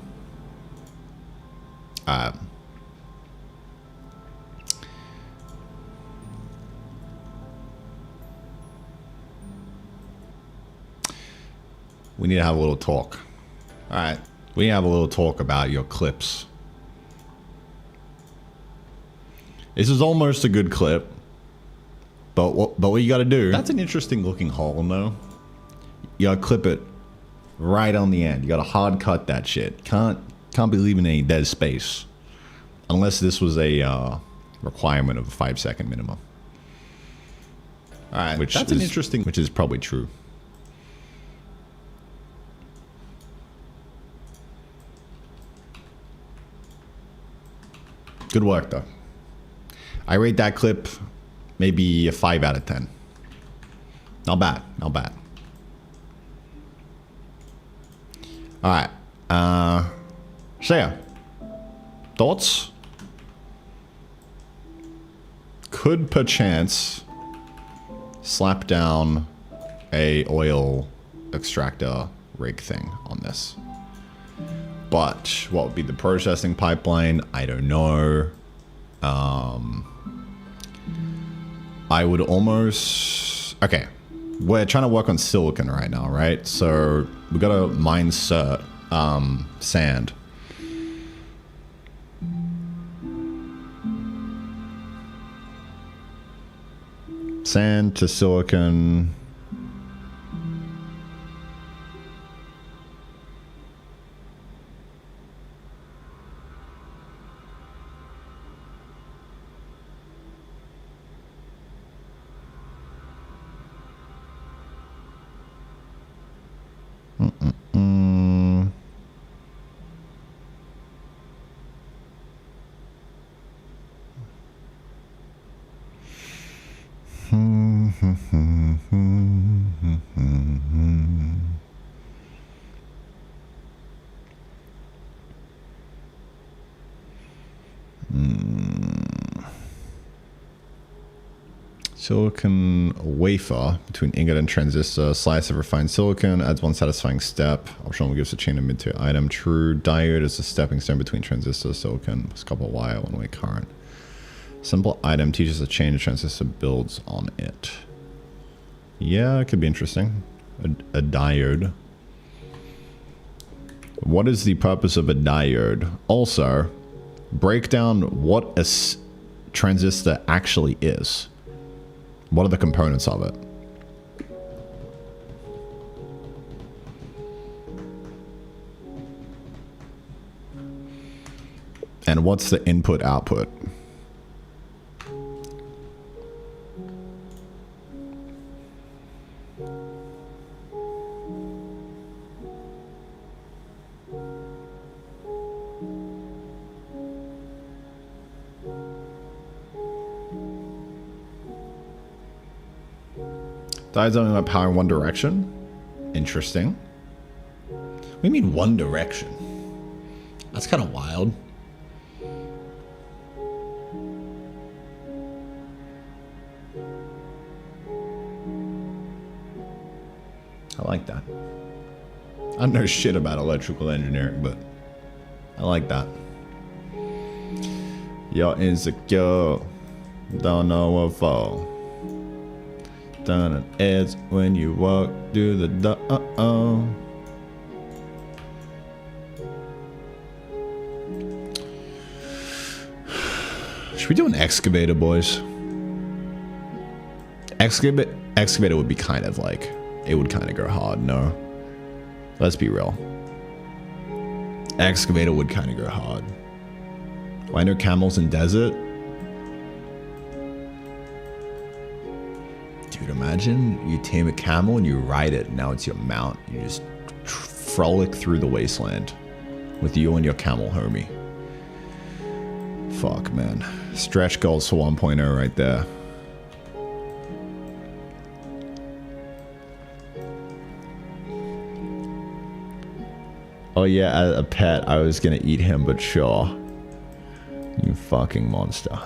We need to have a little talk. Alright, we need to have a little talk about your clips. This is almost a good clip. But what you gotta do... That's an interesting looking hole, though. You gotta clip it right on the end. You gotta hard cut that shit. Can't be leaving any dead space. Unless this was a requirement of a 5-second minimum. Alright, which is probably true. Good work, though. I rate that clip maybe a 5 out of 10. Not bad, not bad. Alright. So yeah. Thoughts? Could perchance slap down a oil extractor rig thing on this. But what would be the processing pipeline? I don't know. I would almost... Okay. We're trying to work on silicon right now, right? So we gotta mine sand. Sand to silicon. Silicon wafer between ingot and transistor. Slice of refined silicon adds one satisfying step. Optional gives a chain of mid-tier item. True. Diode is a stepping stone between transistor, silicon, plus copper wire, one-way current. Simple item teaches a chain of transistor builds on it. Yeah, it could be interesting. A diode. What is the purpose of a diode? Also, break down what a transistor actually is. What are the components of it? And what's the input output? Diodes only let power in one direction? Interesting. What do you mean one direction? That's kind of wild. I like that. I know shit about electrical engineering, but I like that. You're insecure, don't know what for. Down an edge when you walk through the door. Should we do an excavator, boys? Excavator would be kind of like, it would kind of go hard, no? Let's be real. Excavator would kind of go hard. Why no camels in desert? Dude, imagine you tame a camel and you ride it, and now it's your mount. You just frolic through the wasteland with you and your camel homie. Fuck, man. Stretch goals for 1.0 right there. Oh yeah, as a pet, I was gonna eat him, but sure. You fucking monster.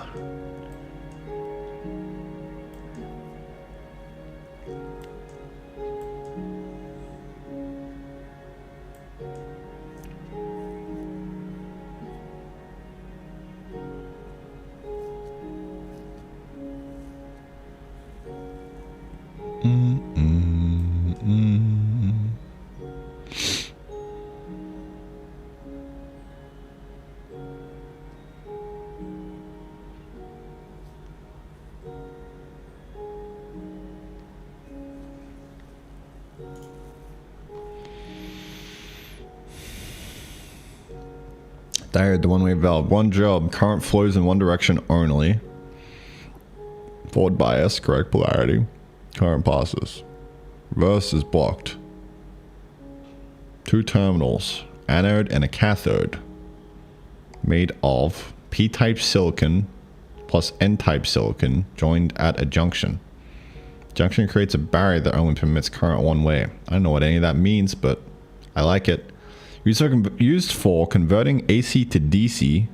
Diode, the one-way valve. One job. Current flows in one direction only. Forward bias, correct polarity. Current passes. Reverse is blocked. Two terminals. Anode and a cathode. Made of P-type silicon plus N-type silicon joined at a junction. Junction creates a barrier that only permits current one way. I don't know what any of that means, but I like it. Used for converting AC to DC.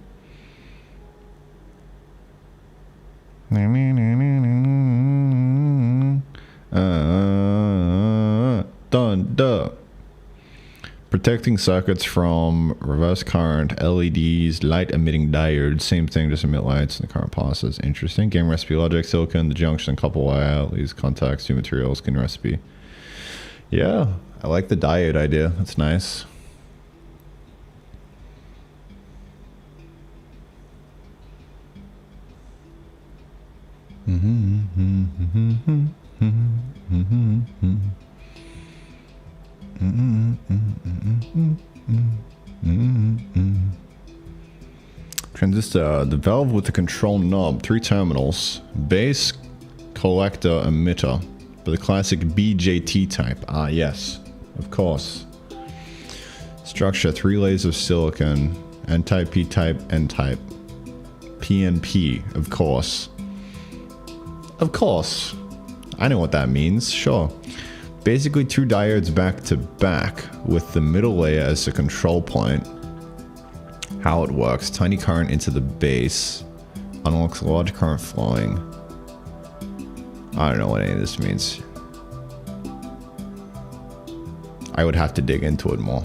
Duh. Protecting circuits from reverse current, LEDs, light emitting diodes. Same thing, just emit lights and the current passes. Interesting. Game recipe logic, silicon, the junction, couple wire, these contacts, two materials, skin recipe. Yeah, I like the diode idea. That's nice. Transistor, the valve with the control knob, 3 terminals, base, collector, emitter, for the classic BJT type. Ah, yes, of course. Structure, 3 layers of silicon, N-type, P-type, N-type, PNP, of course. Of course. I know what that means, sure. Basically 2 diodes back to back with the middle layer as the control point. How it works, tiny current into the base, unlocks large current flowing. I don't know what any of this means. I would have to dig into it more.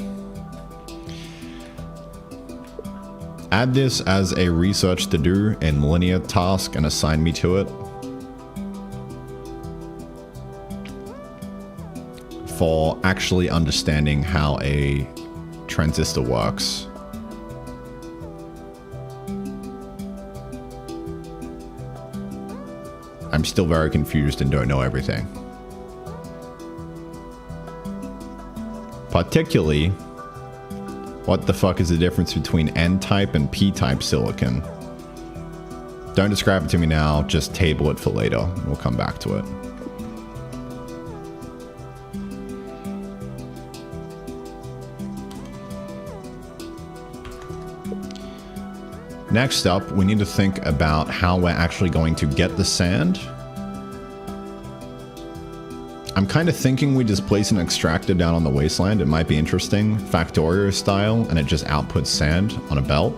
Add this as a research to do in linear task and assign me to it. For actually understanding how a transistor works. I'm still very confused and don't know everything. Particularly, what the fuck is the difference between N-type and P-type silicon? Don't describe it to me now, just table it for later. We'll come back to it. Next up, we need to think about how we're actually going to get the sand. I'm kind of thinking we just place an extractor down on the wasteland. It might be interesting, Factorio style, and it just outputs sand on a belt.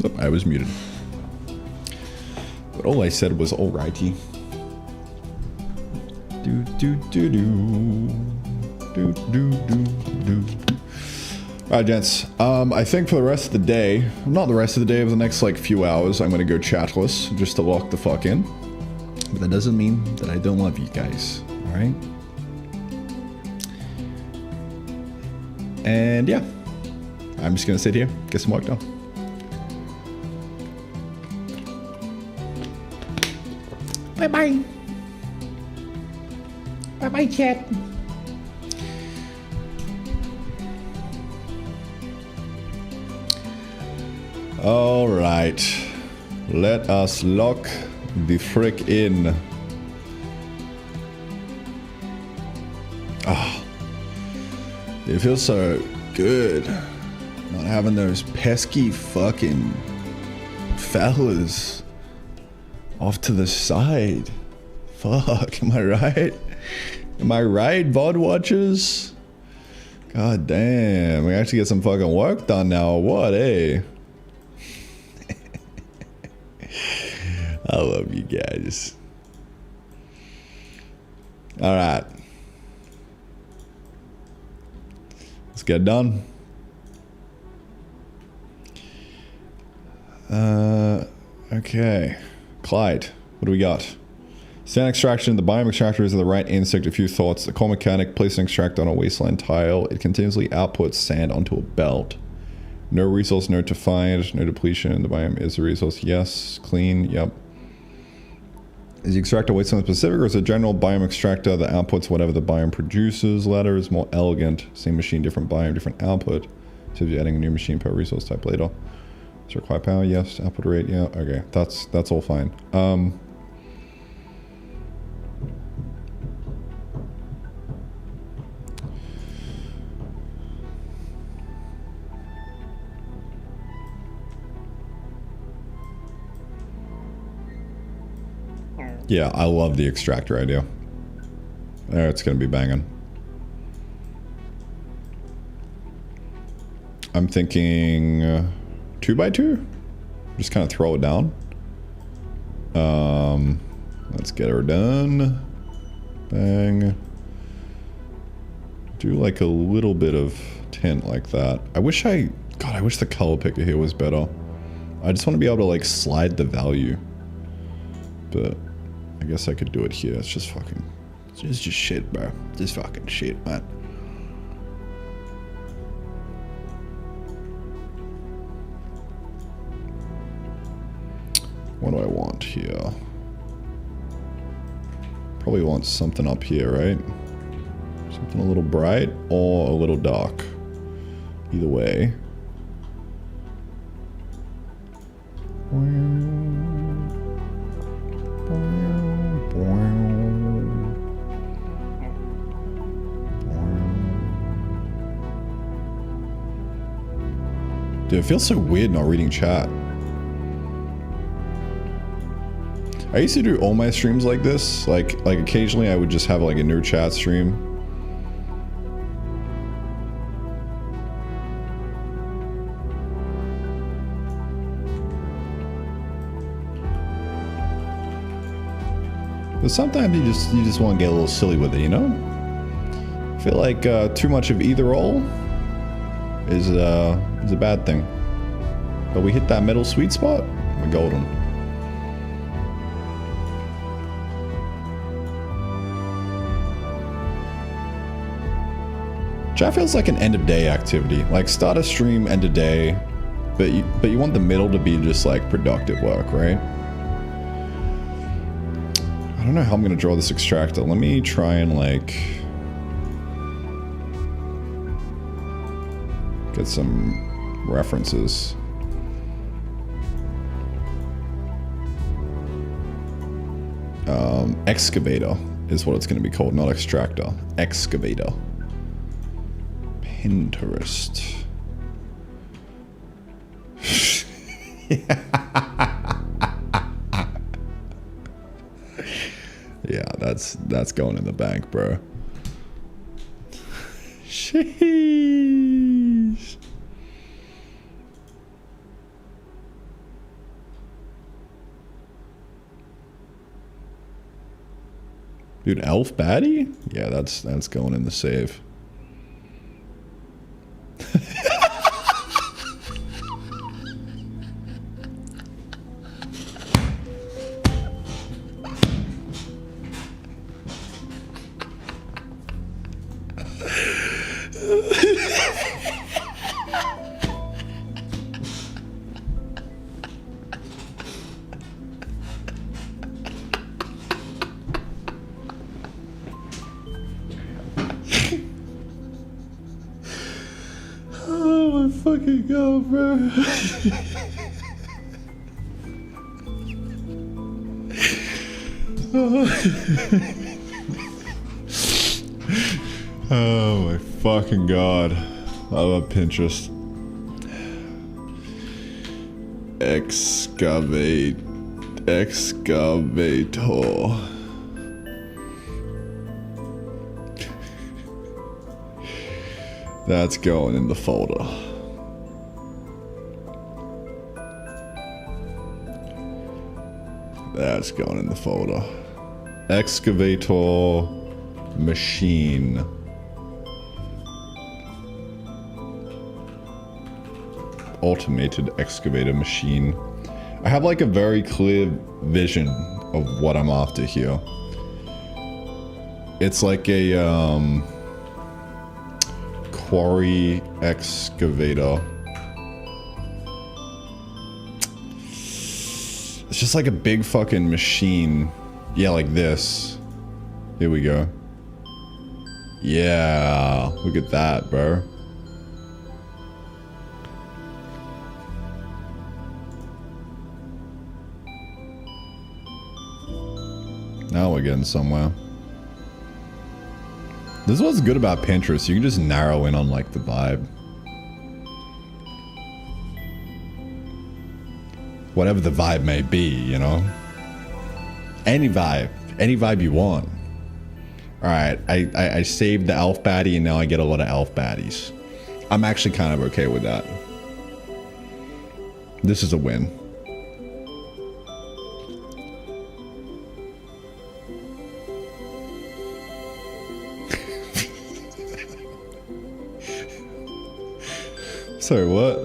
Oh, I was muted. But all I said was alrighty. Do do do do do do do do. Alright, gents. I think for the rest of the day, not the rest of the day, but the next like few hours, I'm gonna go chatless just to lock the fuck in. But that doesn't mean that I don't love you guys. Alright? And yeah, I'm just gonna sit here, get some work done. Bye bye. Bye bye, chat. All right, let us lock the frick in. Ah, it feels so good not having those pesky fucking fellas off to the side. Fuck, am I right? Am I right, VOD watchers? God damn, we actually get some fucking work done now, or what, eh? I love you guys. Alright. Let's get it done. Okay. Clyde, what do we got? Sand extraction. The biome extractor is in the right insect. A few thoughts. The core mechanic. Place an extractor on a wasteland tile. It continuously outputs sand onto a belt. No resource node to find. No depletion. The biome is a resource. Yes. Clean. Yep. Is the extractor wasteland specific, or is it a general biome extractor that outputs whatever the biome produces? Latter is more elegant. Same machine, different biome, different output. So if you're adding a new machine per resource type later. Does it require power? Yes. Output rate? Yeah. Okay. That's all fine. Yeah, I love the extractor idea. There, it's gonna be banging. I'm thinking 2x2. Just kind of throw it down. Let's get her done. Bang. Do like a little bit of tint like that. I wish the color picker here was better. I just want to be able to like slide the value. But I guess I could do it here. It's just fucking... It's just shit, bro. Just fucking shit, man. What do I want here? Probably want something up here, right? Something a little bright or a little dark. Either way. Dude, it feels so weird not reading chat. I used to do all my streams like this. Like occasionally I would just have like a no chat stream. But sometimes you just want to get a little silly with it, you know? I feel like too much of either or is a bad thing. But we hit that middle sweet spot, we're golden. Chat feels like an end of day activity. Like start a stream, end of day, but you want the middle to be just like productive work, right? I don't know how I'm gonna draw this extractor. Let me try and like get some references. Excavator is what it's gonna be called, not extractor. Excavator. Pinterest. Yeah, that's going in the bank, bro. Sheesh. Dude, elf baddie? Yeah, that's going in the save. Oh my fucking god, bro. Oh my fucking god. I love Pinterest. Excavator. That's going in the folder. That's going in the folder. Excavator machine. Automated excavator machine. I have like a very clear vision of what I'm after here. It's like a quarry excavator. It's just like a big fucking machine. Yeah, like this. Here we go. Yeah, look at that, bro. Now we're getting somewhere. This is what's good about Pinterest. You can just narrow in on like the vibe. Whatever the vibe may be, you know? Any vibe you want. Alright, I saved the elf baddie and now I get a lot of elf baddies. I'm actually kind of okay with that. This is a win. Sorry, what?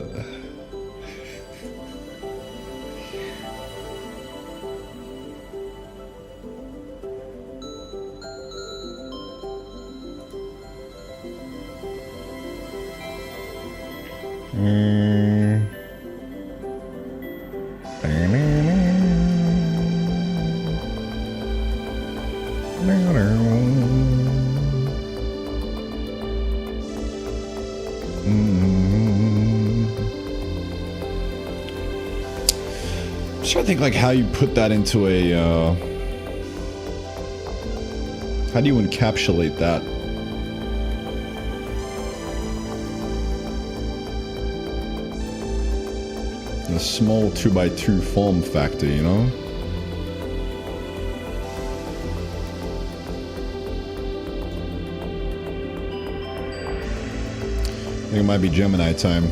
I'm trying to think like how you put that into a how do you encapsulate that? In a small 2x2 form factor, you know? I think it might be Gemini time.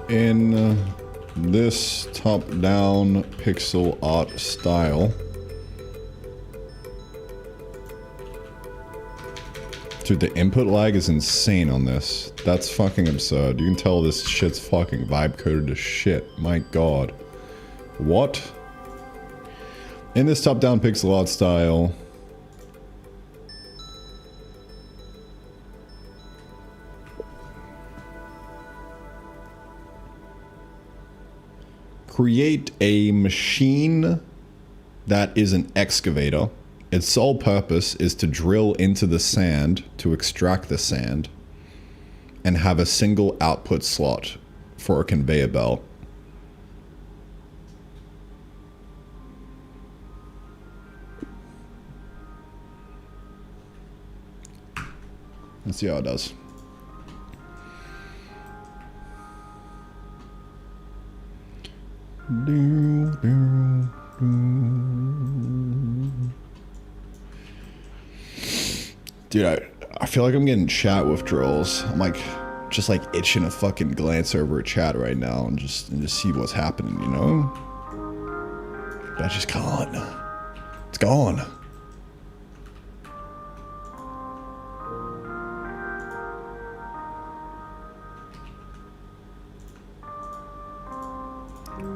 In this top-down pixel art style, dude, the input lag is insane on this. That's fucking absurd. You can tell this shit's fucking vibe coded to shit. My god. What? In this top-down pixel art style, create a machine that is an excavator. Its sole purpose is to drill into the sand to extract the sand. and have a single output slot for a conveyor belt. Let's see how it does. Dude, I feel like I'm getting chat withdrawals. I'm like, just like itching to fucking glance over a chat right now and just see what's happening, you know? But I just can't. It's gone.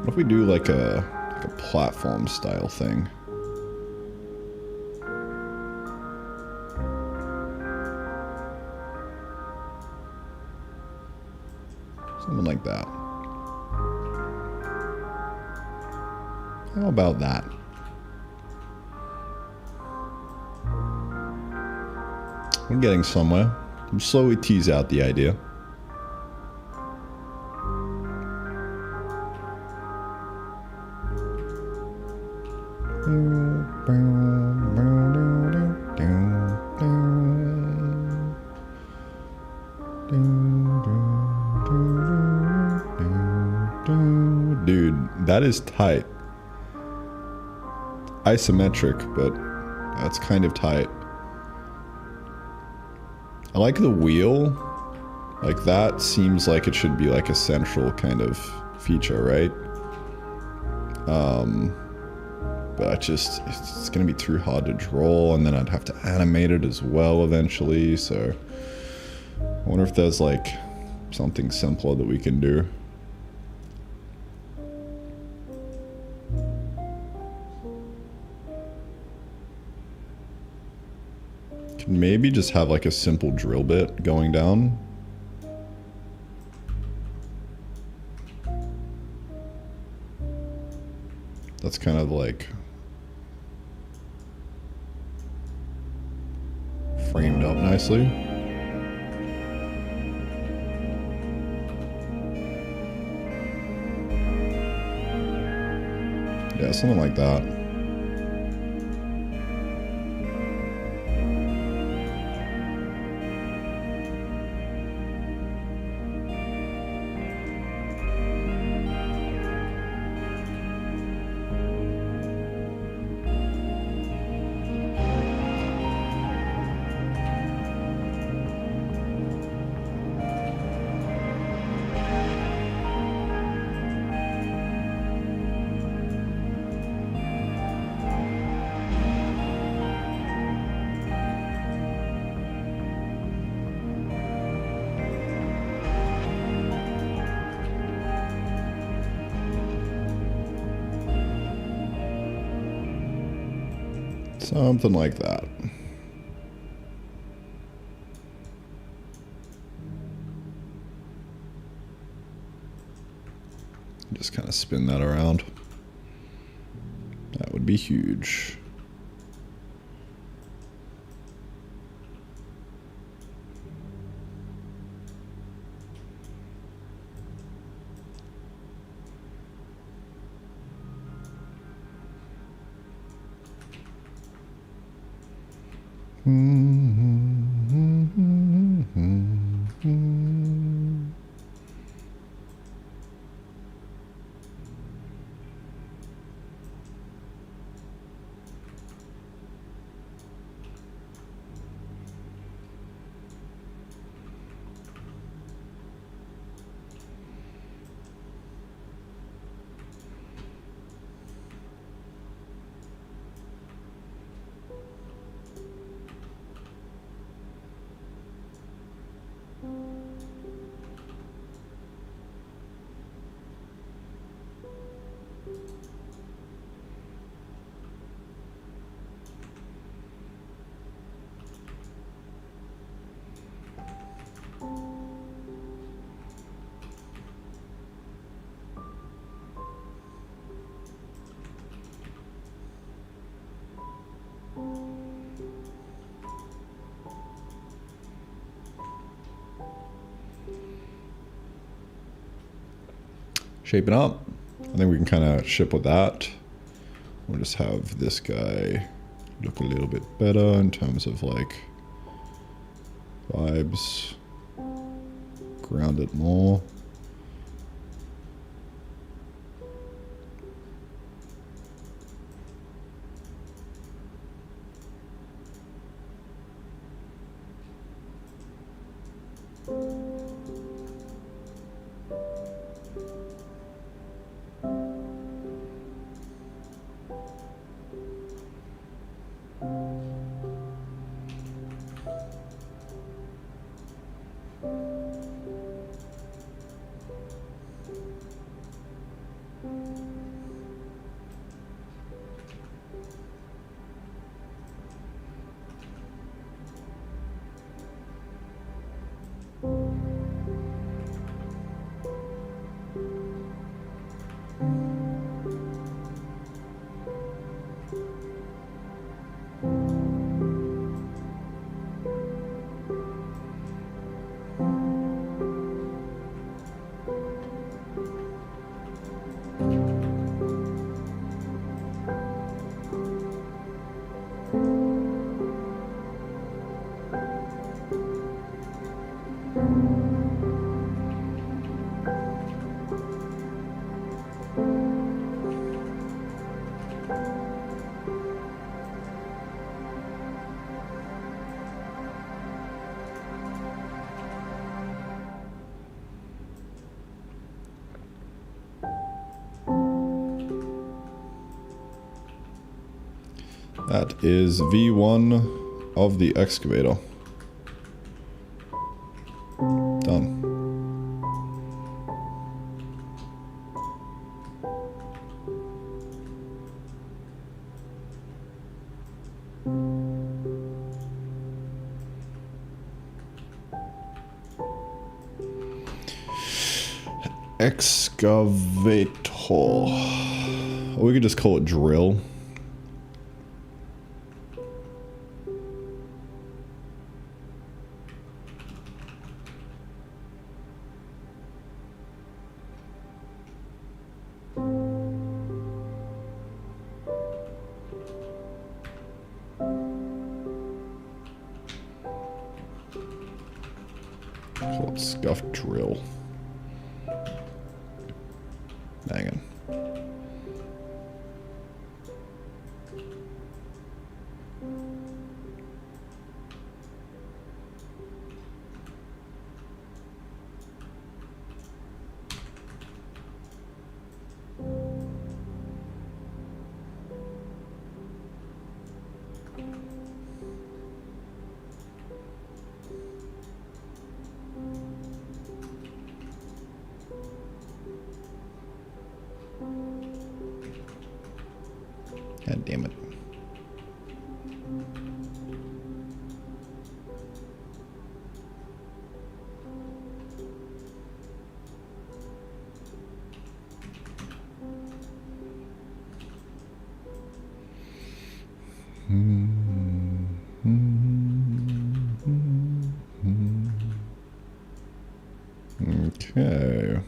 What if we do like a platform style thing? Something like that. How about that? We're getting somewhere. I'm slowly tease out the idea. Dude, that is tight. Isometric, but that's kind of tight. I like the wheel. Like that seems like it should be like a central kind of feature, right? But it's gonna be too hard to draw, and then I'd have to animate it as well eventually, so I wonder if there's like something simpler that we can do. Can maybe just have like a simple drill bit going down. That's kind of like framed up nicely. Yeah, something like that. Something like that. Just kind of spin that around. That would be huge. shaping up. I think we can kind of ship with that. We'll just have this guy look a little bit better in terms of like vibes. Ground it more. That is V1 of the excavator. Done. Excavator. Or we could just call it drill. Call it scuff drill. Banging. God damn it. Okay.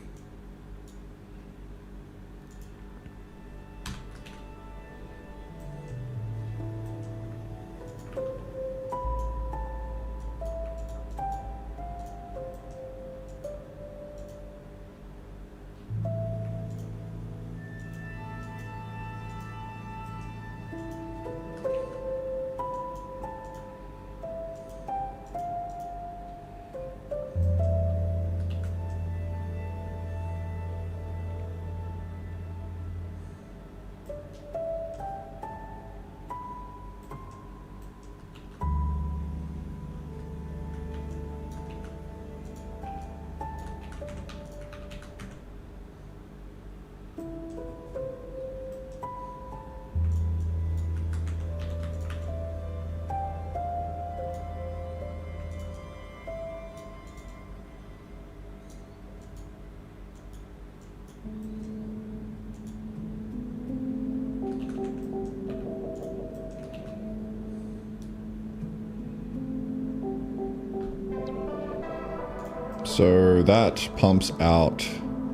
So that pumps out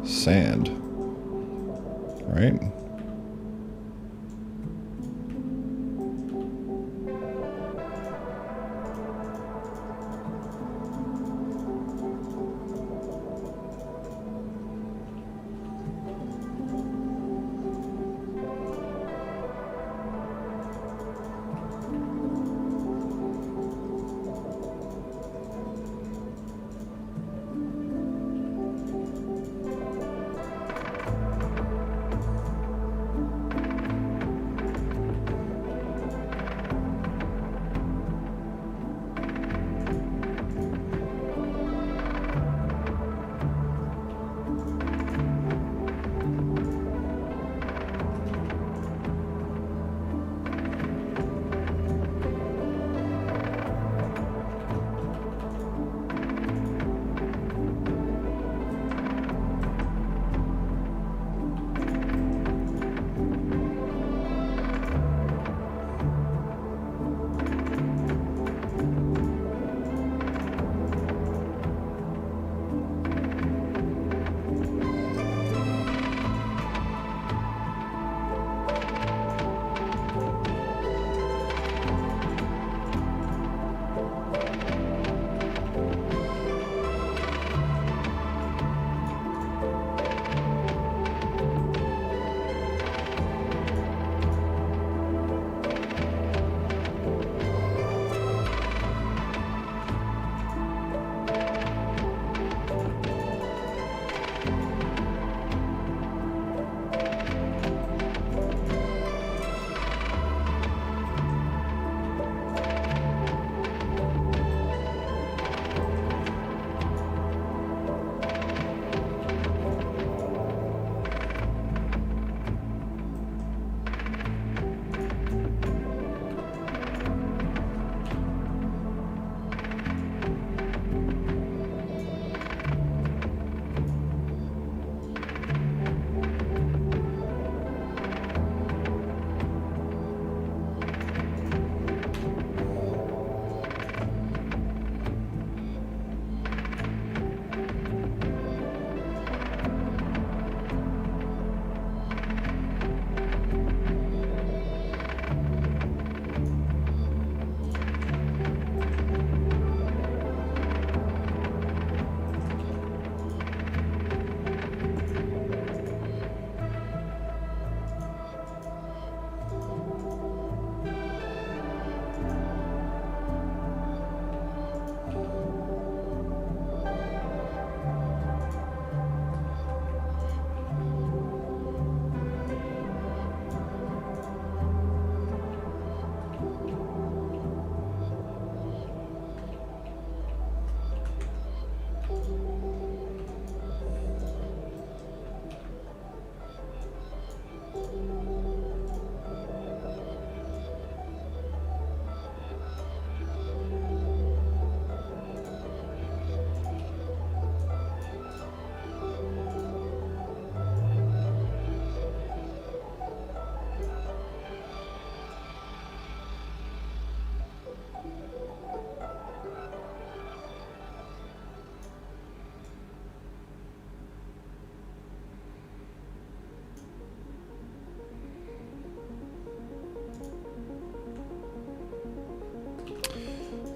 sand. right?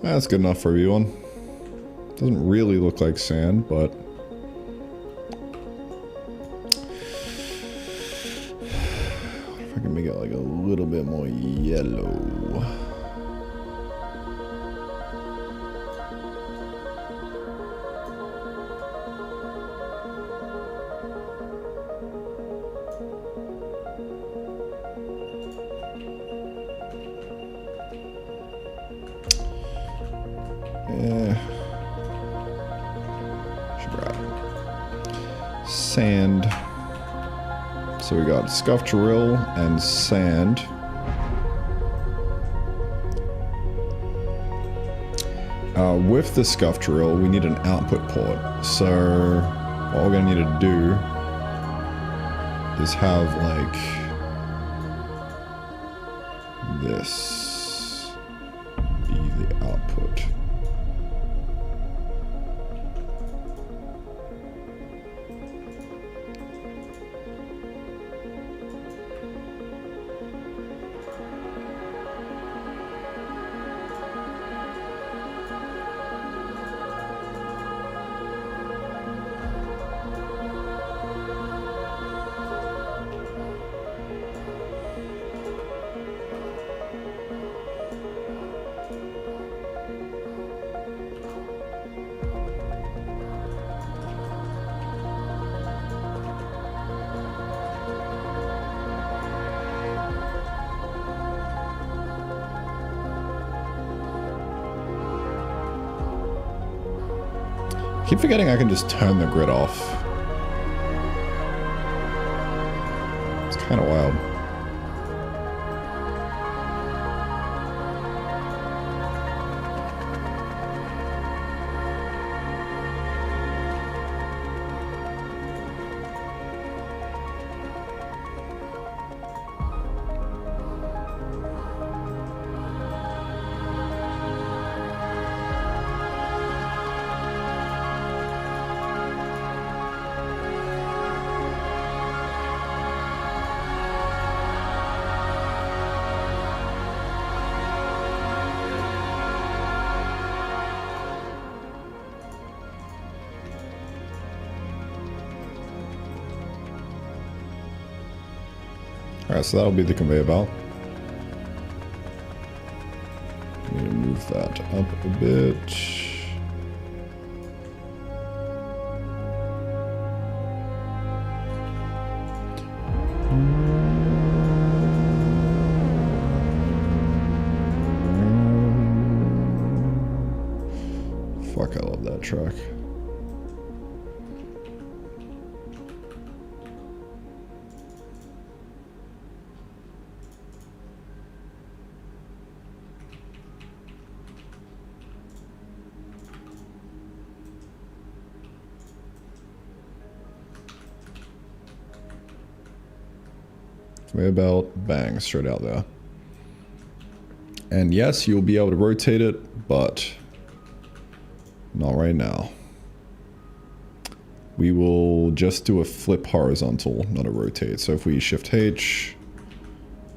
That's good enough for everyone. Doesn't really look like sand, but if I can make it like a little bit more yellow. Sand. So we got scuff drill and sand. With the scuff drill, we need an output port. So what we're gonna need to do is have like this be the output. Keep forgetting I can just turn the grid off. It's kind of wild. Alright, so that'll be the conveyor belt. Need to move that up a bit. Fuck, I love that track. Conveyor belt, bang, straight out there. And yes, you'll be able to rotate it, but not right now. We will just do a flip horizontal, not a rotate. So if we shift H,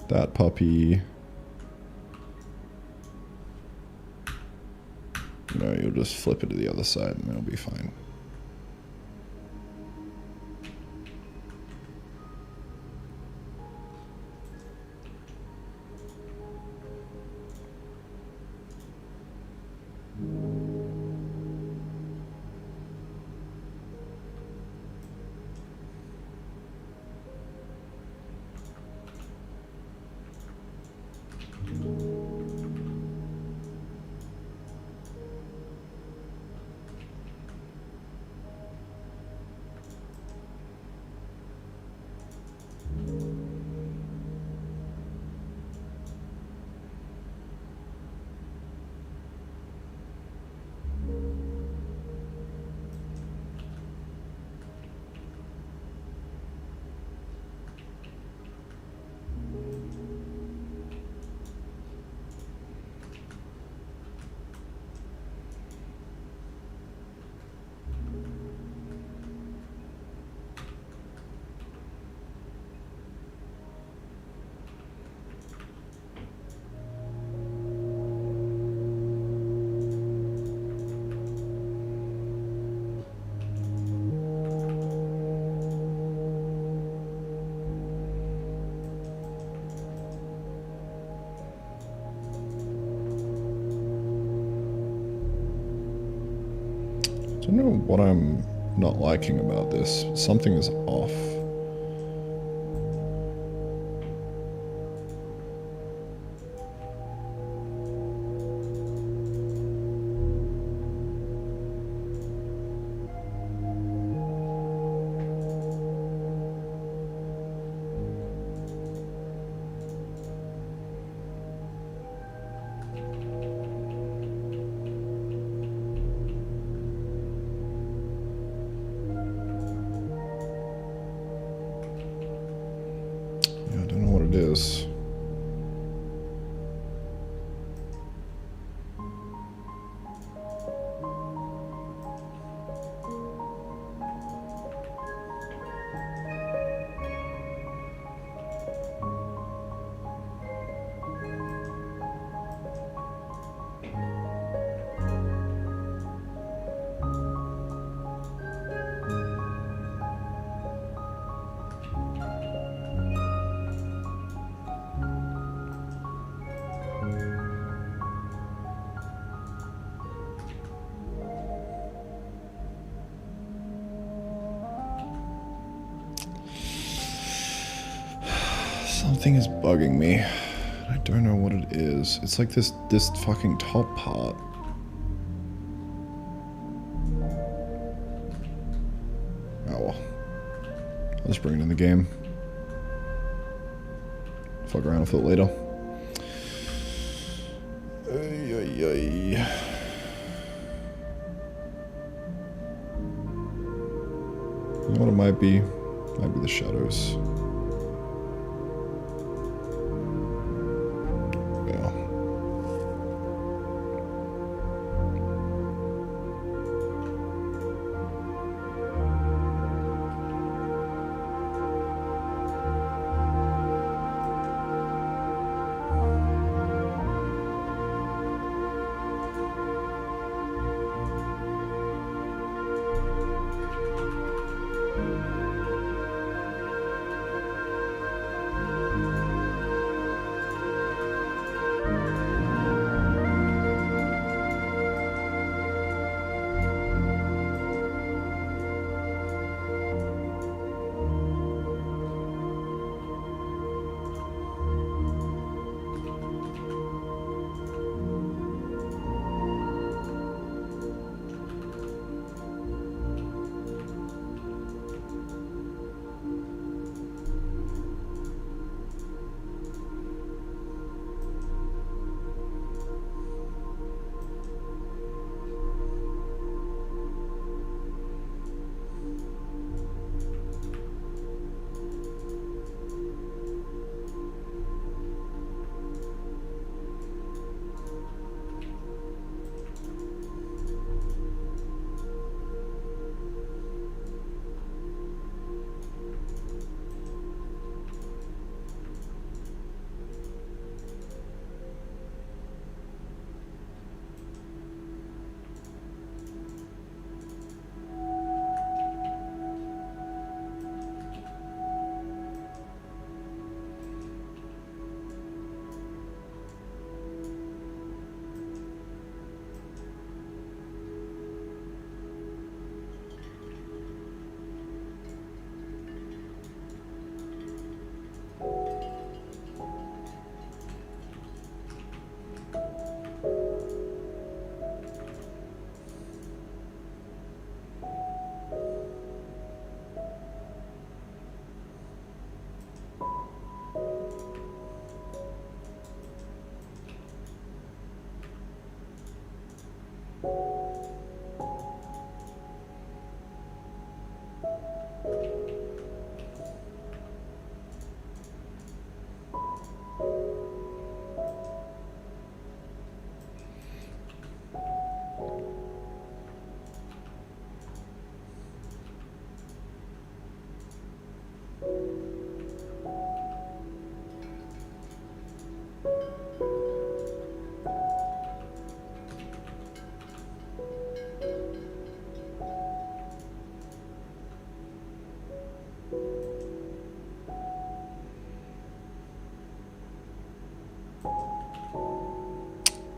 that puppy, no, you'll just flip it to the other side and it'll be fine. I don't know what I'm not liking about this. Something is off. Is. Something is bugging me. I don't know what it is. It's like this fucking top part. I'll just bring it in the game. Fuck around with it later. Ay, ay, ay. You know what it might be? Might be the shadows. Yeah.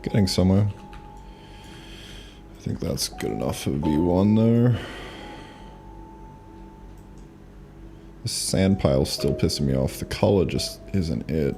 Getting somewhere. I think that's good enough for V1 there. The sand pile's still pissing me off. The color just isn't it.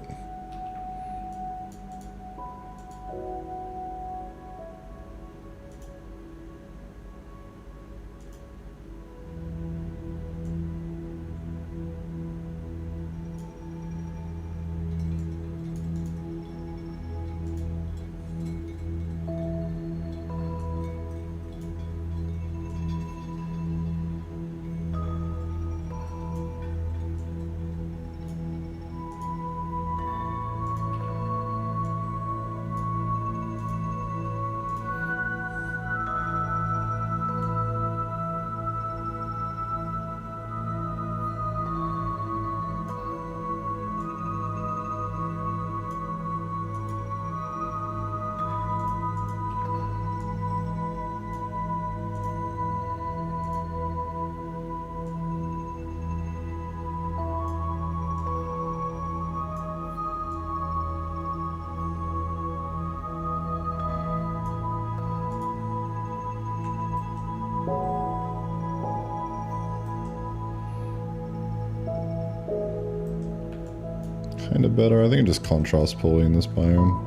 Kind of better. I think it just contrast poorly in this biome.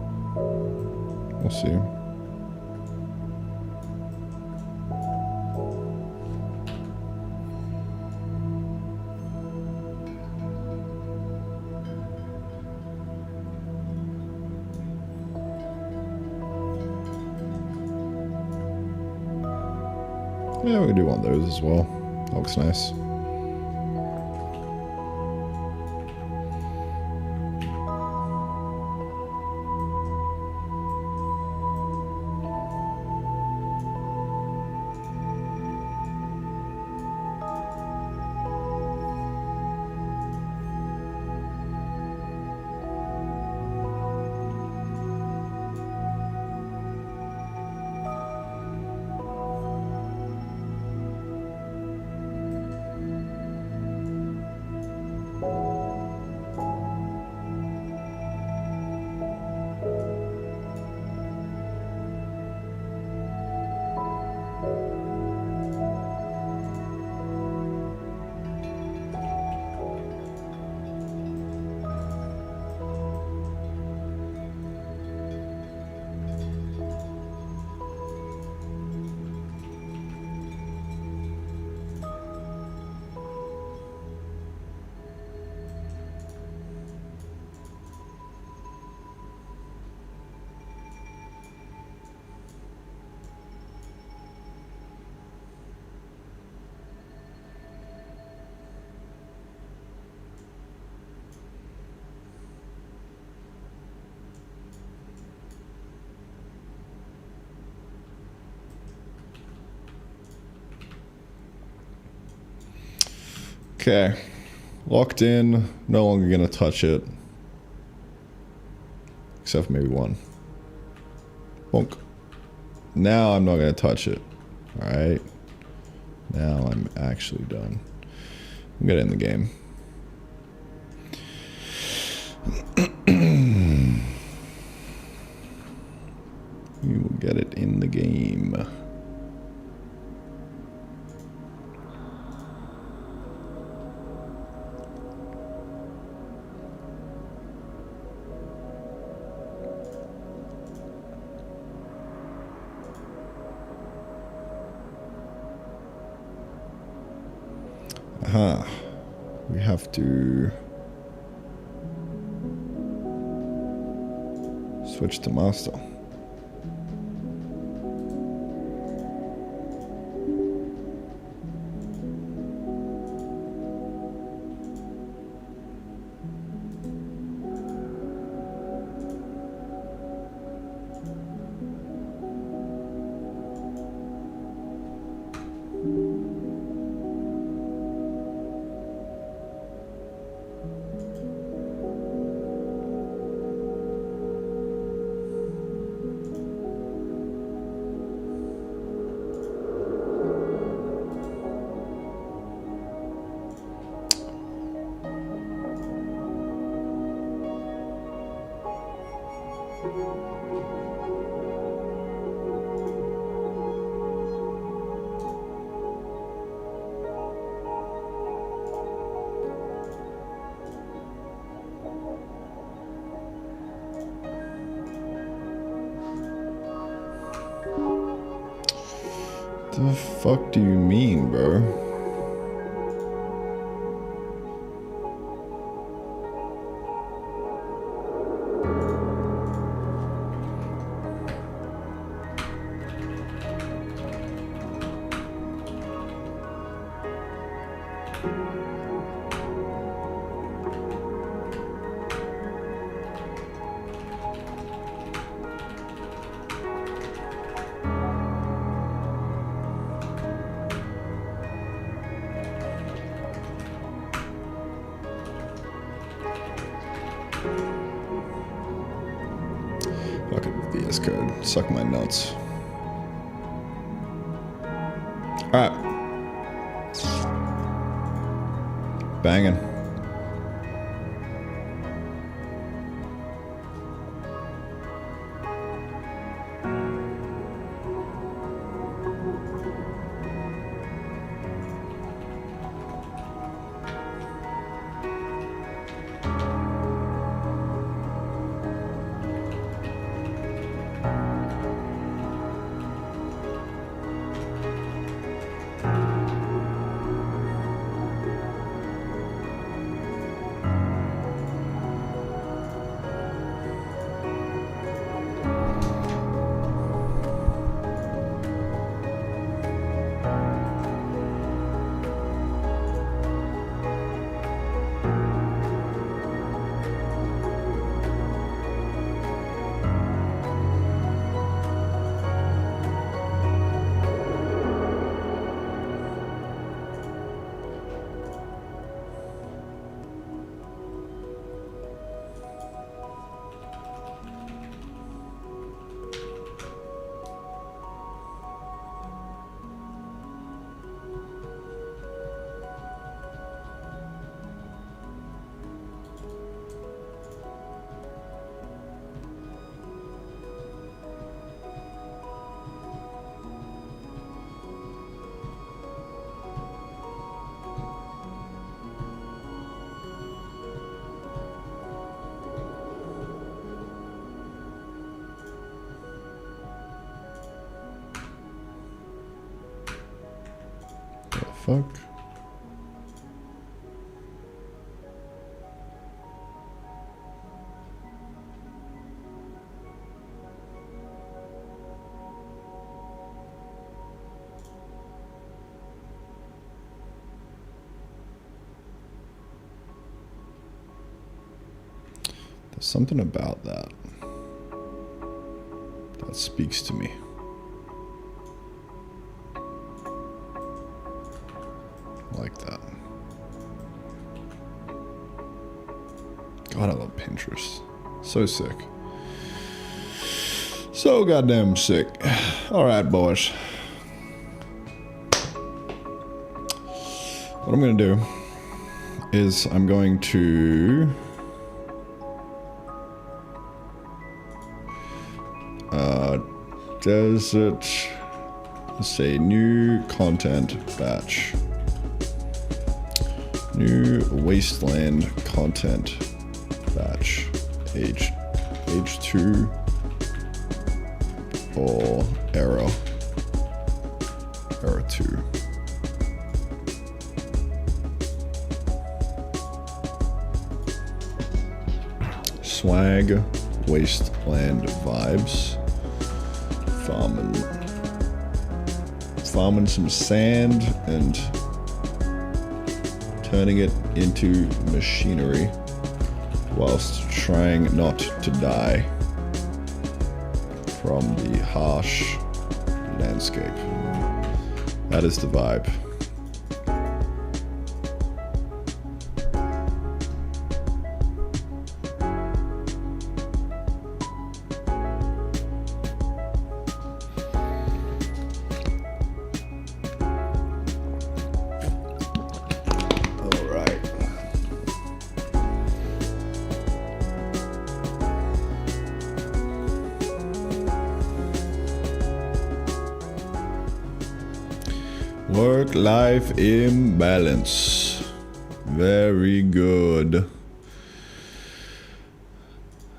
We'll see. Yeah, we can do one of those as well. That looks nice. Okay. Locked in. No longer going to touch it. Except for maybe one. Bonk. Now I'm not going to touch it. Alright. Now I'm actually done. I'm getting in the game. We will get it in the game. We have to switch to master. The fuck do you mean, bro? Fucking VS Code. Suck my nuts. Alright. Banging. fuck? There's something about that that speaks to me. Like that. God, I love Pinterest. So sick. So goddamn sick. All right, boys. What I'm going to do is I'm going to does it say new content batch? New Wasteland content batch. H2 or error 2. Swag Wasteland vibes. Farming some sand and turning it into machinery whilst trying not to die from the harsh landscape. That is the vibe. Work-life imbalance. Very good.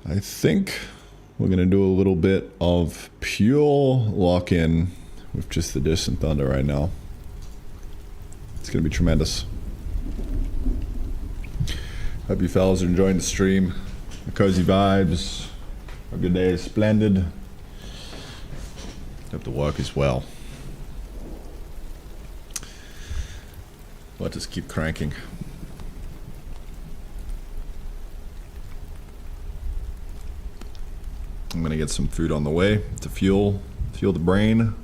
I think we're going to do a little bit of pure lock-in with just the Distant Thunder right now. It's going to be tremendous. Hope you fellas are enjoying the stream. The cozy vibes. Our good day is splendid. Hope the work is well. Let us keep cranking. I'm gonna get some food on the way to fuel the brain. And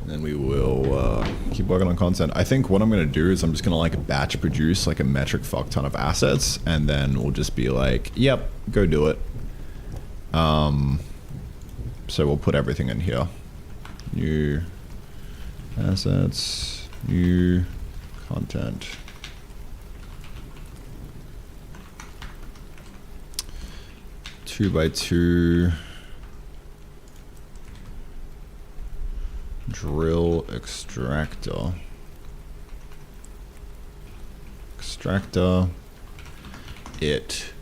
then we will keep working on content. I think what I'm gonna do is I'm just gonna like batch produce like a metric fuck ton of assets, and then we'll just be like, yep, go do it. So we'll put everything in here. New assets, new content. Two by two drill extractor. It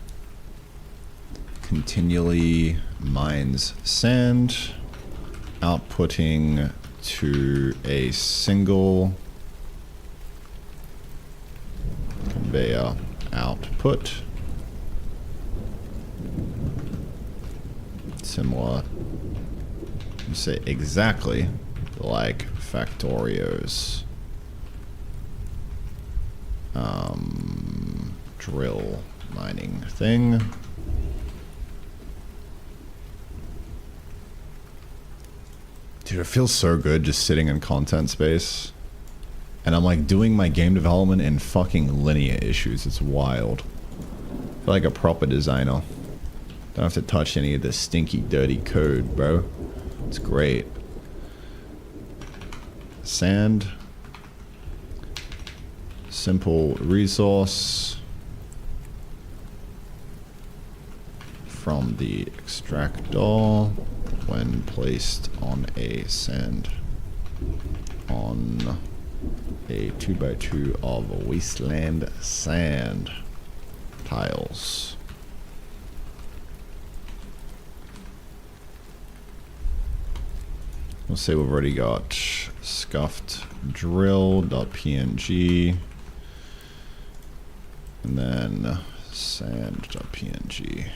continually mines sand, outputting to a single conveyor output. Similar, say exactly like Factorio's drill mining thing. Dude, it feels so good just sitting in content space. And I'm like doing my game development in fucking linear issues. It's wild. I feel like a proper designer. Don't have to touch any of this stinky, dirty code, bro. It's great. Sand. Simple resource. From the extractor. When placed on a sand. On a 2x2 of Wasteland sand tiles. We'll say we've already got scuffed drill.png and then sand.png.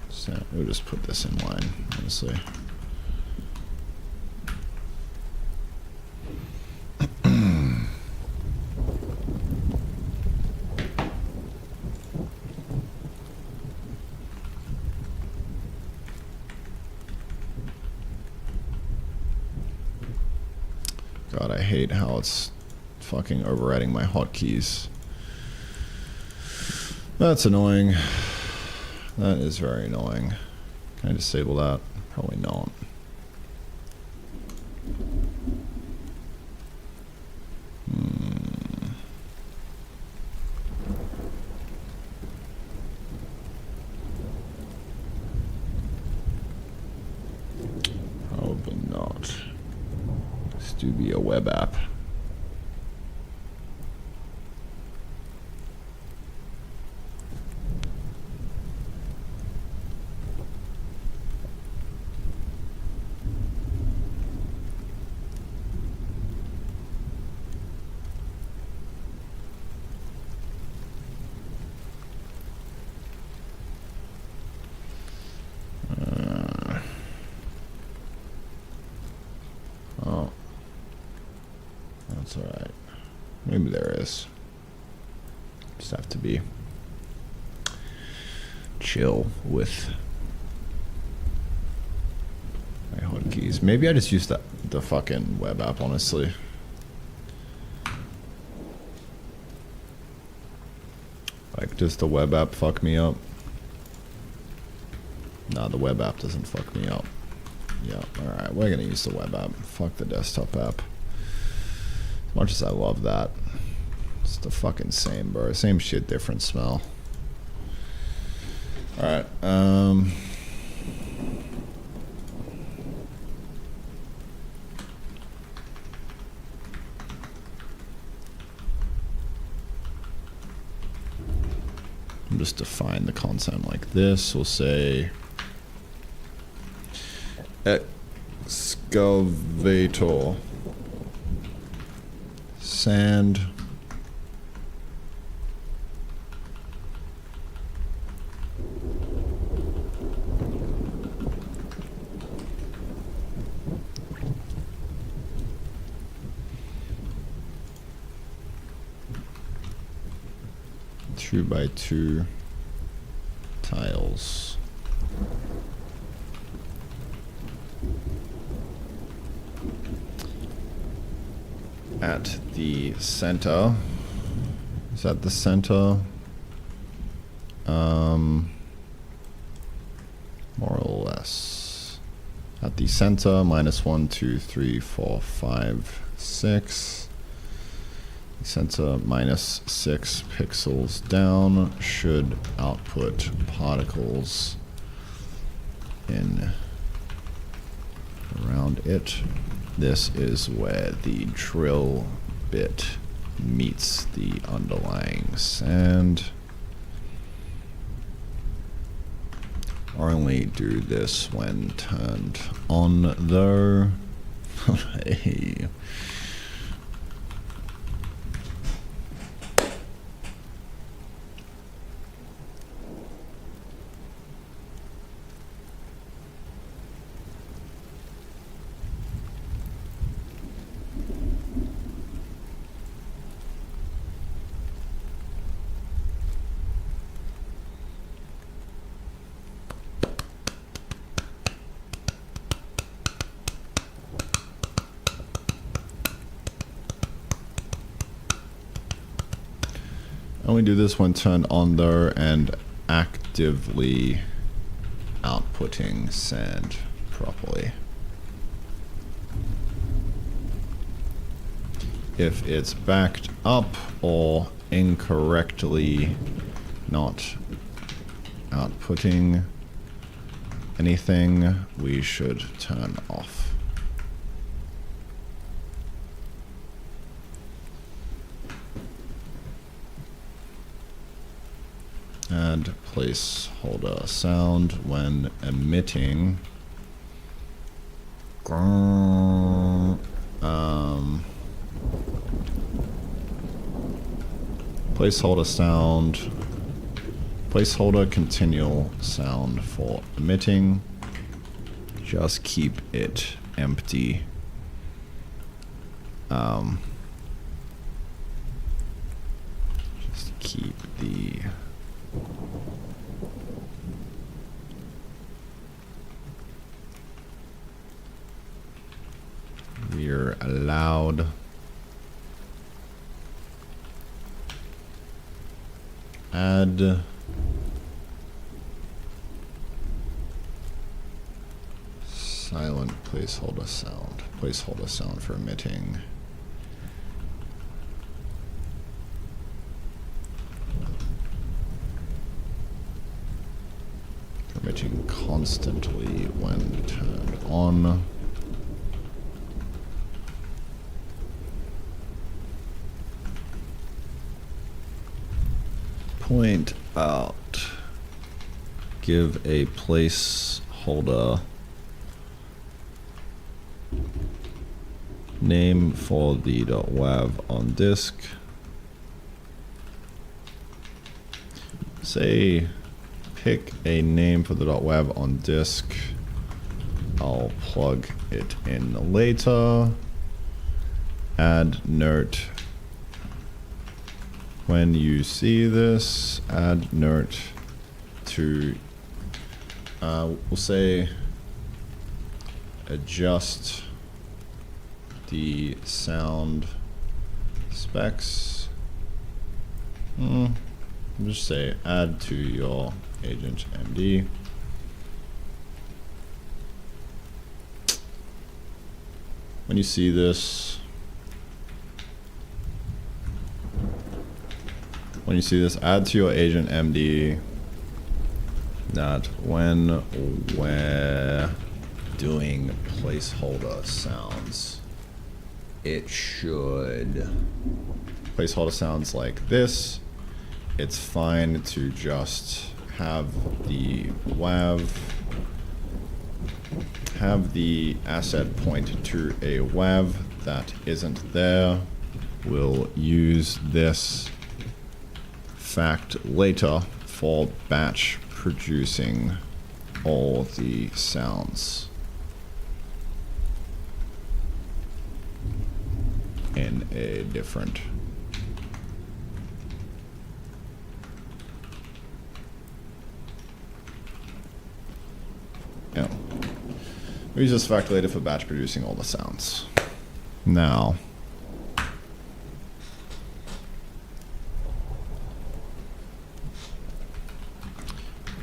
So we'll just put this in line, honestly. God, I hate how it's fucking overriding my hotkeys. That's annoying. That is very annoying. Can I disable that? Probably not. Probably not. This do be a web app. Oh, that's all right. Maybe there is. Just have to be chill with my hotkeys. Maybe I just use the fucking web app, honestly. Like, does the web app fuck me up? No, the web app doesn't fuck me up. Yeah, alright, we're gonna use the web app. Fuck the desktop app. As much as I love that. It's the fucking same, bro. Same shit, different smell. Alright, just define the content like this. We'll say excavator sand two by two tiles. At the center. Is that the center? More or less. At the center, minus 1, 2, 3, 4, 5, 6. The center minus 6 pixels down should output particles in around it. This is where the drill bit meets the underlying sand. Only do this when turned on though. Hey. Only do this when turned on though and actively outputting sand properly. If it's backed up or incorrectly not outputting anything, we should turn off. Add placeholder sound when emitting. Placeholder sound. Placeholder continual sound for emitting. Just keep it empty. Just keep the we're allowed add silent placeholder sound for emitting. Emitting constantly when turned on. Point out. Give a placeholder name for the .wav on disk. Say pick a name for the .wav on disk. I'll plug it in later. Add note. When you see this, add note to, we'll say adjust the sound specs. Just say add to your agent MD. When you see this, add to your agent MD that when we're doing placeholder sounds, it should placeholder sounds like this. It's fine to just have the WAV, have the asset point to a WAV that isn't there. We'll use this fact later for batch producing all the sounds in a different we use this fact later for batch producing all the sounds. Now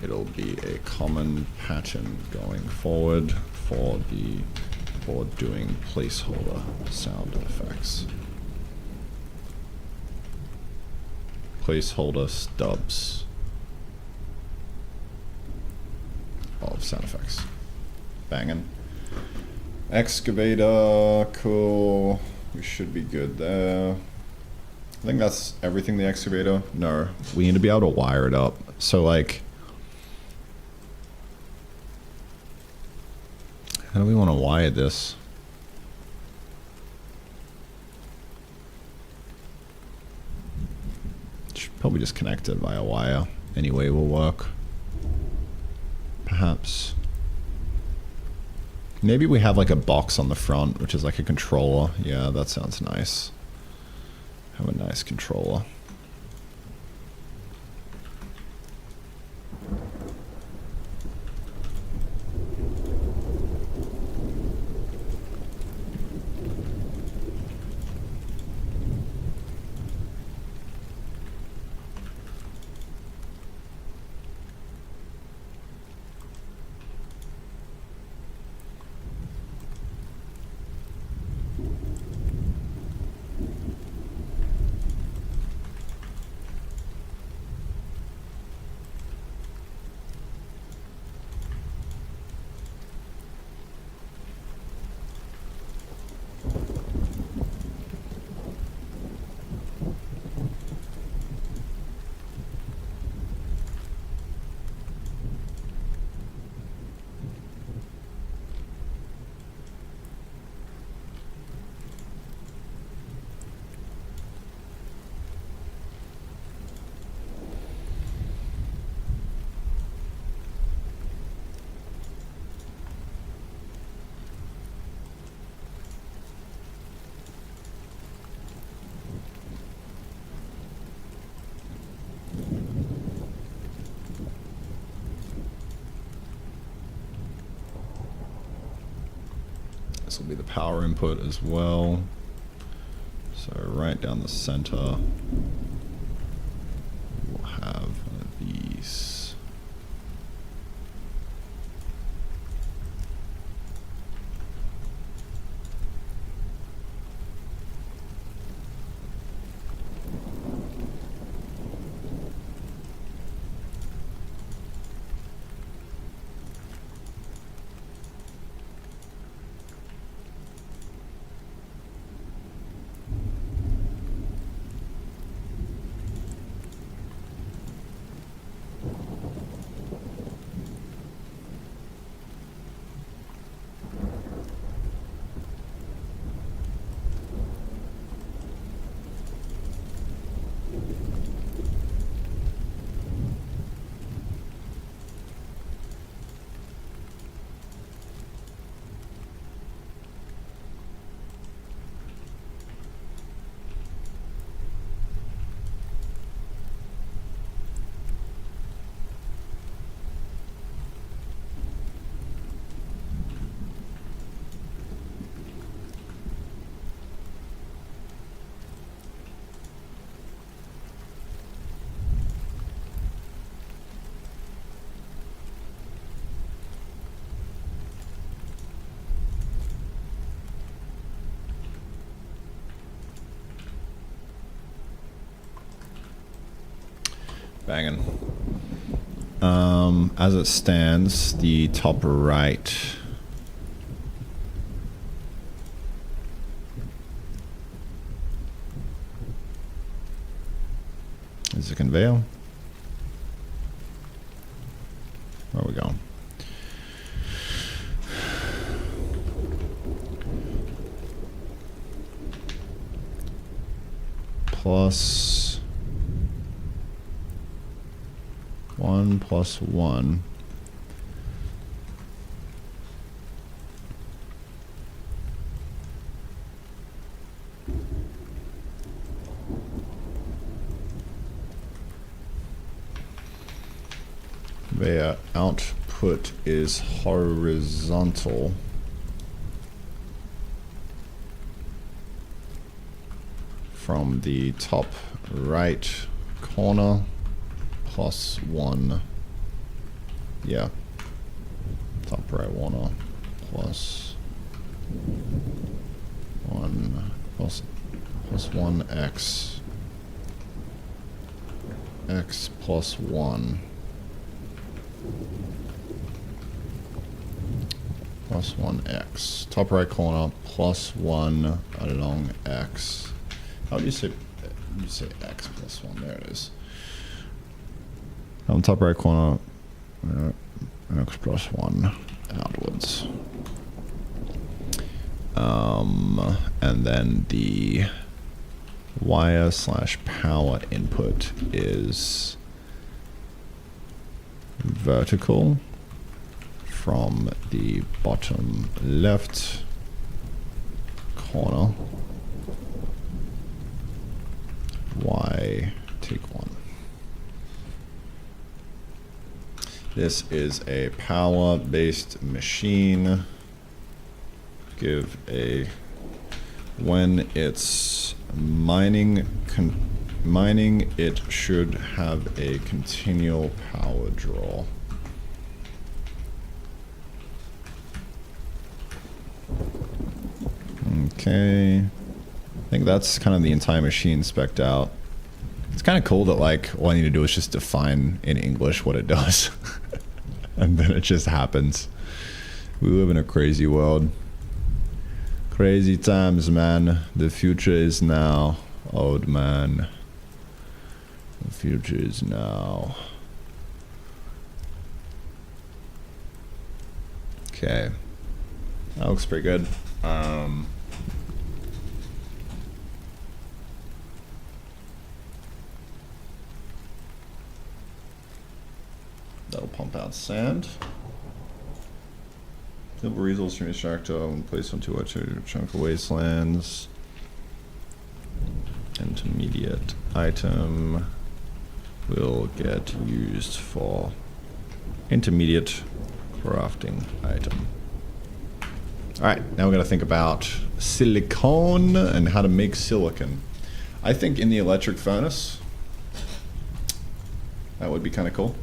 it'll be a common pattern going forward for doing placeholder sound effects. Placeholder stubs of sound effects. Banging. Excavator, cool. We should be good there. I think that's everything the excavator. No, we need to be able to wire it up. So like, how do we want to wire this? Should probably just connect it via wire. Anyway, will work. Perhaps. Maybe we have like a box on the front, which is like a controller. Yeah, that sounds nice. Have a nice controller. This will be the power input as well. So right down the center, we'll have one of these. Banging. As it stands, the top right is a conveyor. Where are we going? Plus 1 plus 1. Their output is horizontal. From the top right corner. Plus 1. Yeah. Top right corner. Plus 1. Plus 1x. X plus 1. Plus 1x. Top right corner. Plus 1 along x. How do you say? You say x plus 1. There it is. On top right corner, x plus 1 outwards. And then the wire / power input is vertical from the bottom left corner. Y take 1. This is a power-based machine. Give a when it's mining, it should have a continual power draw. Okay, I think that's kind of the entire machine spec'd out. It's kind of cool that like all I need to do is just define in English what it does. And then it just happens. We live in a crazy world. Crazy times, man. The future is now, old man. The future is now. Okay. That looks pretty good. That'll pump out sand. Simple results from extractor and place onto a chunk of wastelands. Intermediate item will get used for intermediate crafting item. All right, now we got to think about silicone and how to make silicon. I think in the electric furnace, that would be kind of cool.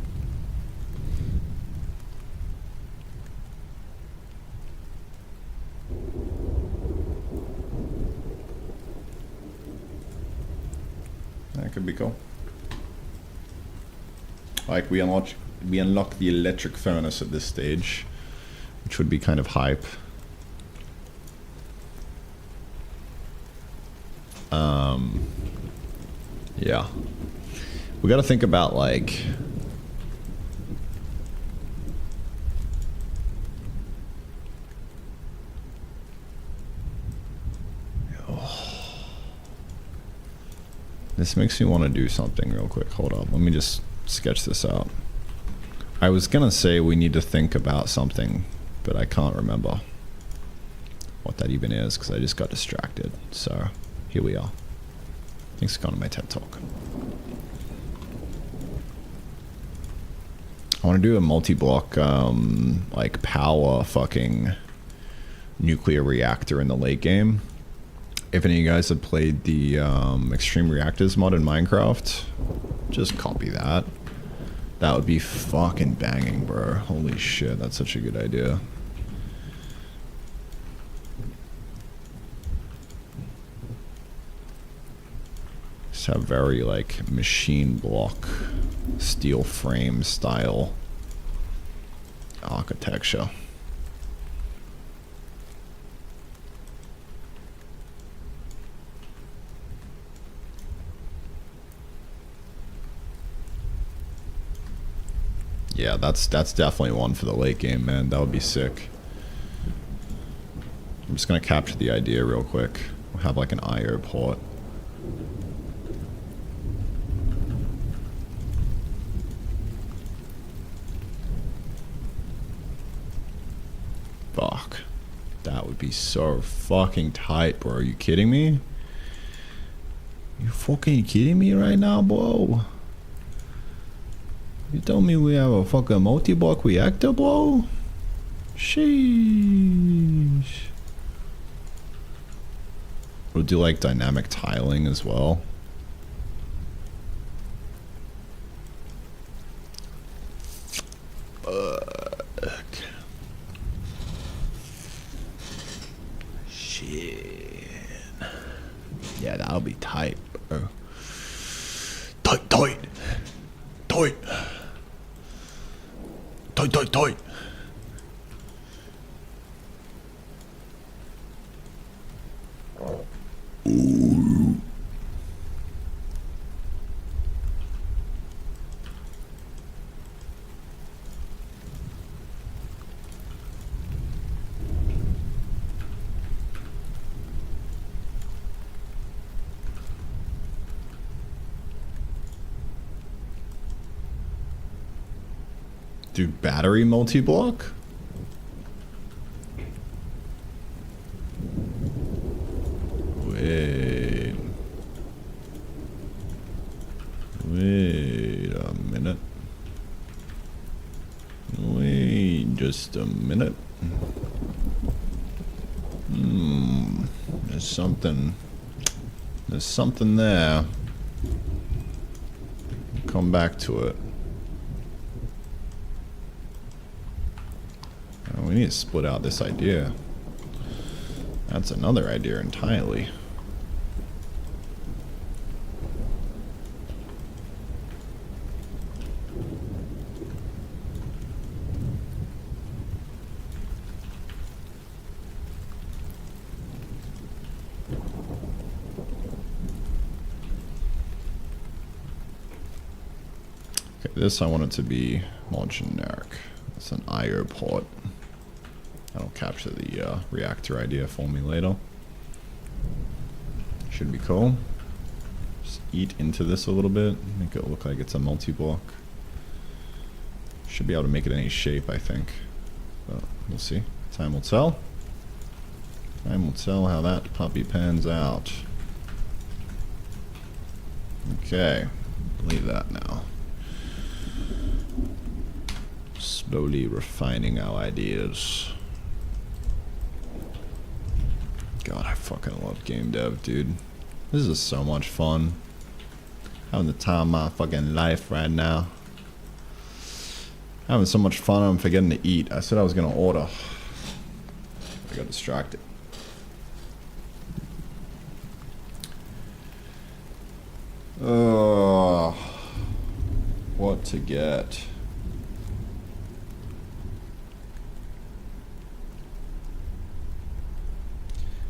That could be cool. Like we unlock the electric furnace at this stage, which would be kind of hype. Yeah. We got to think about like this makes me want to do something real quick. Hold up. Let me just sketch this out. I was going to say we need to think about something, but I can't remember what that even is because I just got distracted. So here we are. Thanks for coming to my TED Talk. I want to do a multi-block, like power fucking nuclear reactor in the late game. If any of you guys have played the Extreme Reactors mod in Minecraft, just copy that. That would be fucking banging, bro. Holy shit, that's such a good idea. Just have very like machine block, steel frame style architecture. Yeah, that's definitely one for the late game, man. That would be sick. I'm just gonna capture the idea real quick. We'll have like an IO port. Fuck. That would be so fucking tight, bro. Are you kidding me? You fucking kidding me right now, bro? You tell me we have a fucking multi-block reactor, bro? Sheesh. We'll do like dynamic tiling as well. Shit. Yeah, that'll be tight, bro. Tight. Tight. Ooh. Do battery multi-block? Wait a minute. Wait just a minute. There's something there. Come back to it. We need to split out this idea. That's another idea entirely. Okay, this I want it to be more generic. It's an IO port. That'll capture the reactor idea for me later. Should be cool. Just eat into this a little bit. Make it look like it's a multi-block. Should be able to make it any shape, I think. But we'll see. Time will tell. Time will tell how that puppy pans out. Okay. Leave that now. Slowly refining our ideas. God, I fucking love game dev, dude. This is so much fun. Having the time of my fucking life right now. Having so much fun, I'm forgetting to eat. I said I was gonna order. I got distracted. What to get?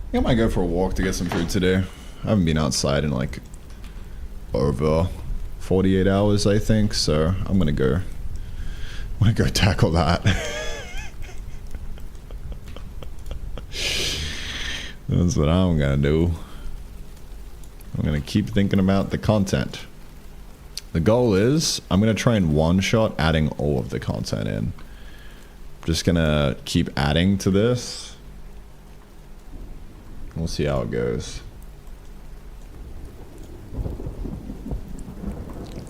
I think I might go for a walk to get some food today. I haven't been outside in like over 48 hours, I think, so I'm gonna go tackle that. That's what I'm gonna do. I'm gonna keep thinking about the content. The goal is I'm gonna try and one-shot adding all of the content in. I'm just gonna keep adding to this. We'll see how it goes.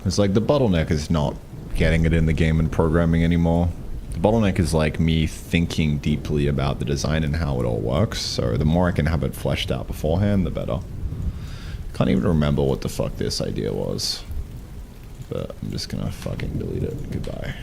It's like the bottleneck is not getting it in the game and programming anymore. The bottleneck is like me thinking deeply about the design and how it all works. So the more I can have it fleshed out beforehand, the better. Can't even remember what the fuck this idea was. But I'm just gonna fucking delete it. Goodbye.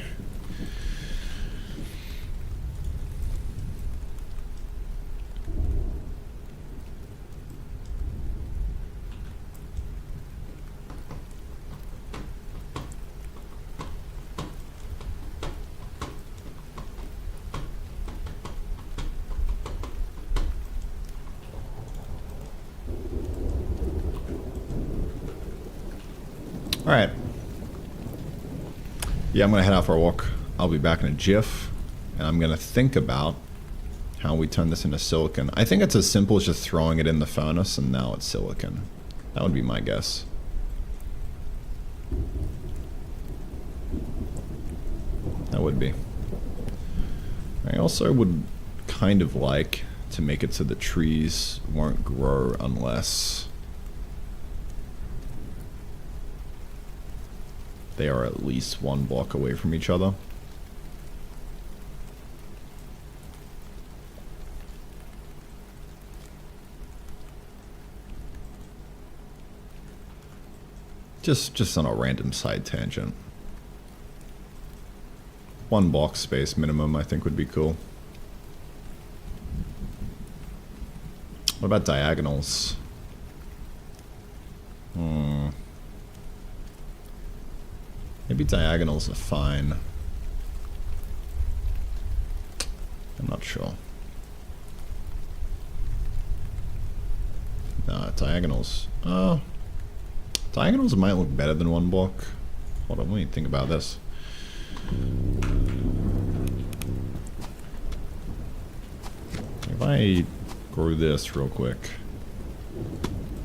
Alright. Yeah, I'm going to head out for a walk. I'll be back in a jiff. And I'm going to think about how we turn this into silicon. I think it's as simple as just throwing it in the furnace and now it's silicon. That would be my guess. That would be. I also would kind of like to make it so the trees won't grow unless they are at least one block away from each other. Just on a random side tangent. One block space minimum I think would be cool. What about diagonals? Maybe diagonals are fine. I'm not sure. Nah, diagonals. Diagonals might look better than one block. Hold on, let me think about this. If I grow this real quick,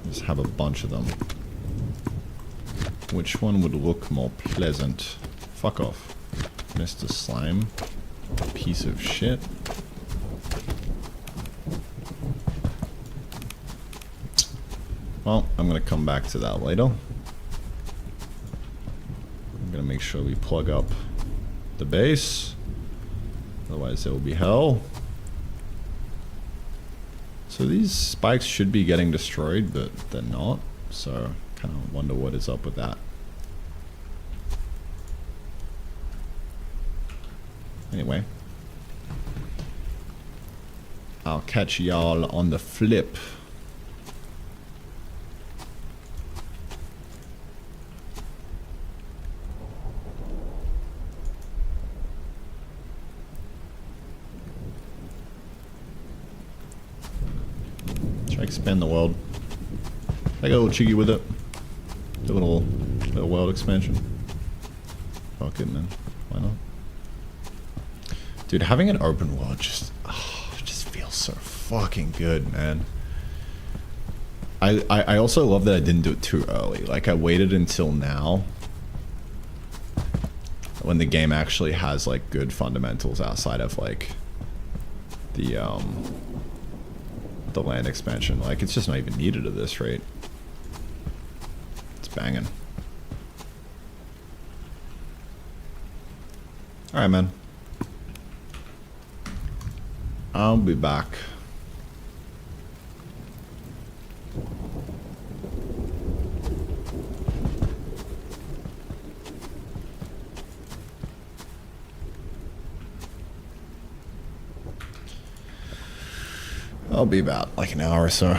just have a bunch of them. Which one would look more pleasant? Fuck off, Mr. Slime. Piece of shit. Well, I'm gonna come back to that later. I'm gonna make sure we plug up the base. Otherwise it will be hell. So these spikes should be getting destroyed, but they're not. So kind of wonder what is up with that. Anyway, I'll catch y'all on the flip. Try to expand the world. I got a little cheeky with it. A little world expansion. Fuck it, man. Why not? Dude, having an open world just feels so fucking good, man. I also love that I didn't do it too early. Like, I waited until now when the game actually has, like, good fundamentals outside of, like, the land expansion. Like, it's just not even needed at this rate. It's banging. Alright, man. I'll be back. I'll be about like an hour or so.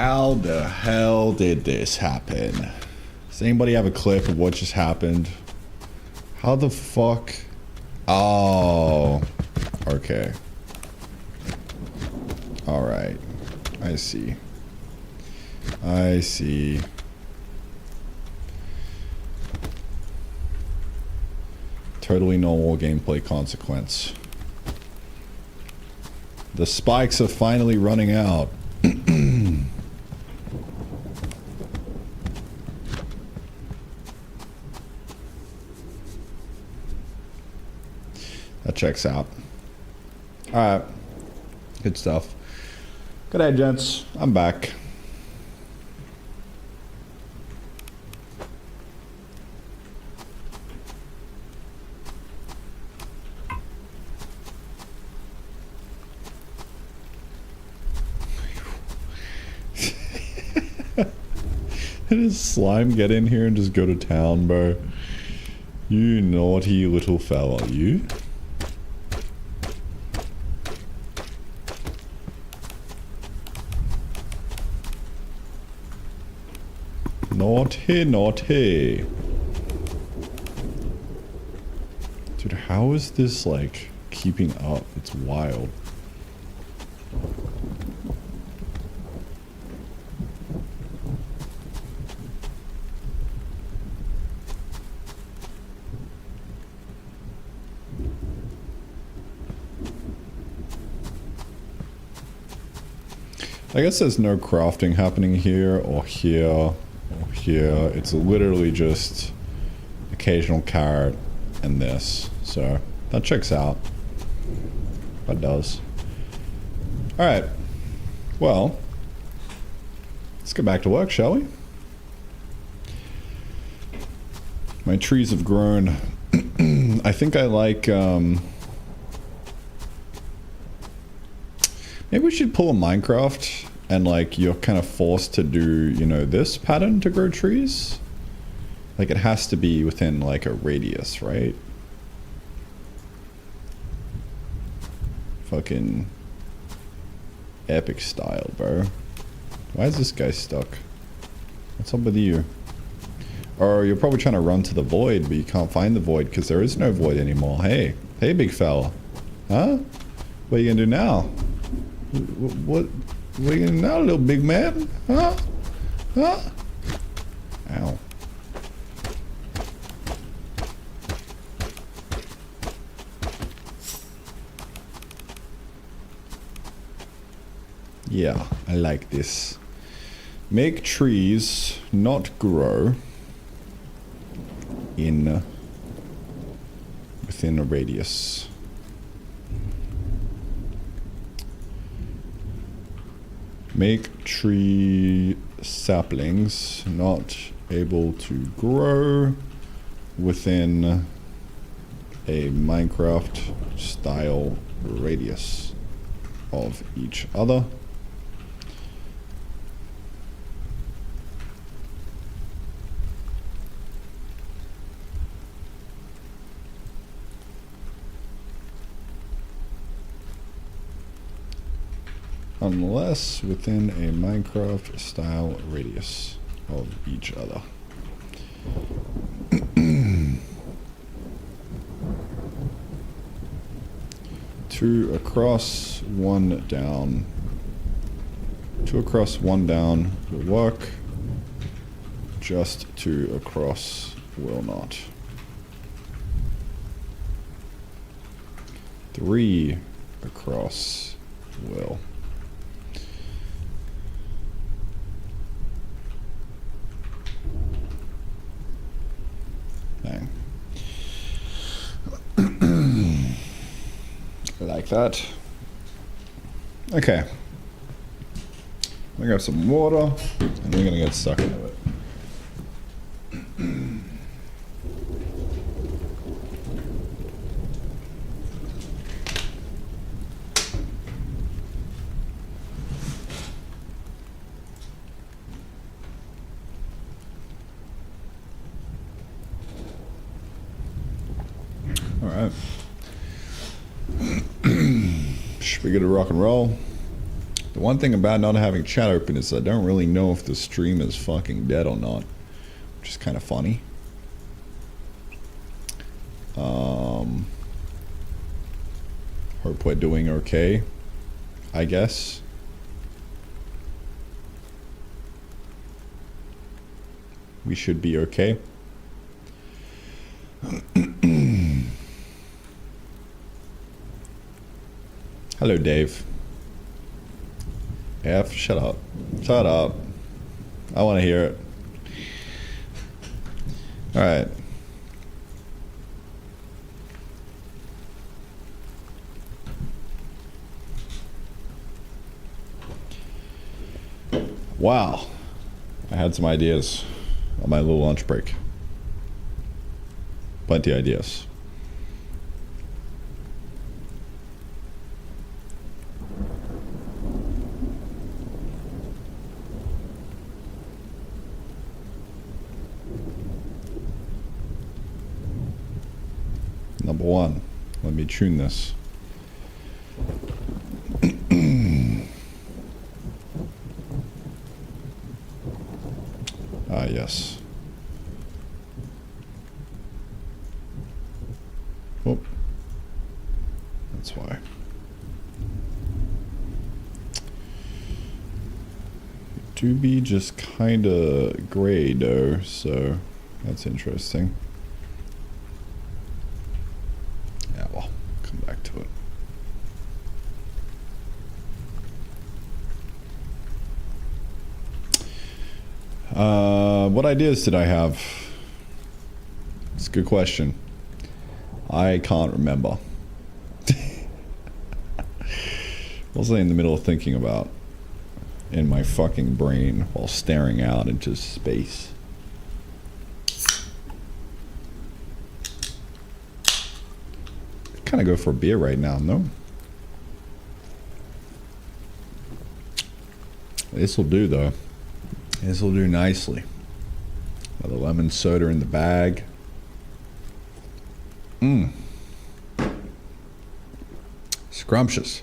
How the hell did this happen? Does anybody have a clip of what just happened? How the fuck? Oh, okay. All right. I see. I see. Totally normal gameplay consequence. The spikes are finally running out. That checks out. Alright. Good stuff. Good day, gents. I'm back. Does slime get in here and just go to town, bro? You naughty little fella, you. Naughty, naughty. Dude, how is this, like, keeping up? It's wild. I guess there's no crafting happening here or here or here. It's literally just occasional carrot and this. So that checks out. That does. Alright. Well, let's get back to work, shall we? My trees have grown. I think I like... maybe we should pull a Minecraft and like you're kind of forced to do, you know, this pattern to grow trees. Like it has to be within like a radius, right? Fucking epic style, bro. Why is this guy stuck? What's up with you? Or you're probably trying to run to the void, but you can't find the void because there is no void anymore. Hey, hey big fella. Huh? What are you gonna do now? What are you gonna do now, little big man? Huh? Huh? Ow. Yeah, I like this. Make trees not grow in within a radius. Make tree saplings not able to grow within a Minecraft style radius of each other. Unless within a Minecraft style radius of each other. Two across, one down. Two across, one down will work. Just two across will not. Three across will. Bang. Like that. Okay. We got some water, and we're gonna get stuck into it. All right. Should we get a rock and roll? The one thing about not having chat open is I don't really know if the stream is fucking dead or not, which is kind of funny. Hope we're doing okay, I guess. We should be okay. Hello, Dave. F, shut up. Shut up. I want to hear it. All right. Wow. I had some ideas on my little lunch break. Plenty of ideas. Number one, let me tune this. Ah, yes. Oh, that's why. Do be just kind of gray though, so that's interesting. Yeah, well, come back to it. What ideas did I have? It's a good question. I can't remember. What was I in the middle of thinking about in my fucking brain while staring out into space? Kind of go for a beer right now, no? This will do though. This will do nicely. Another lemon soda in the bag. Mmm. Scrumptious.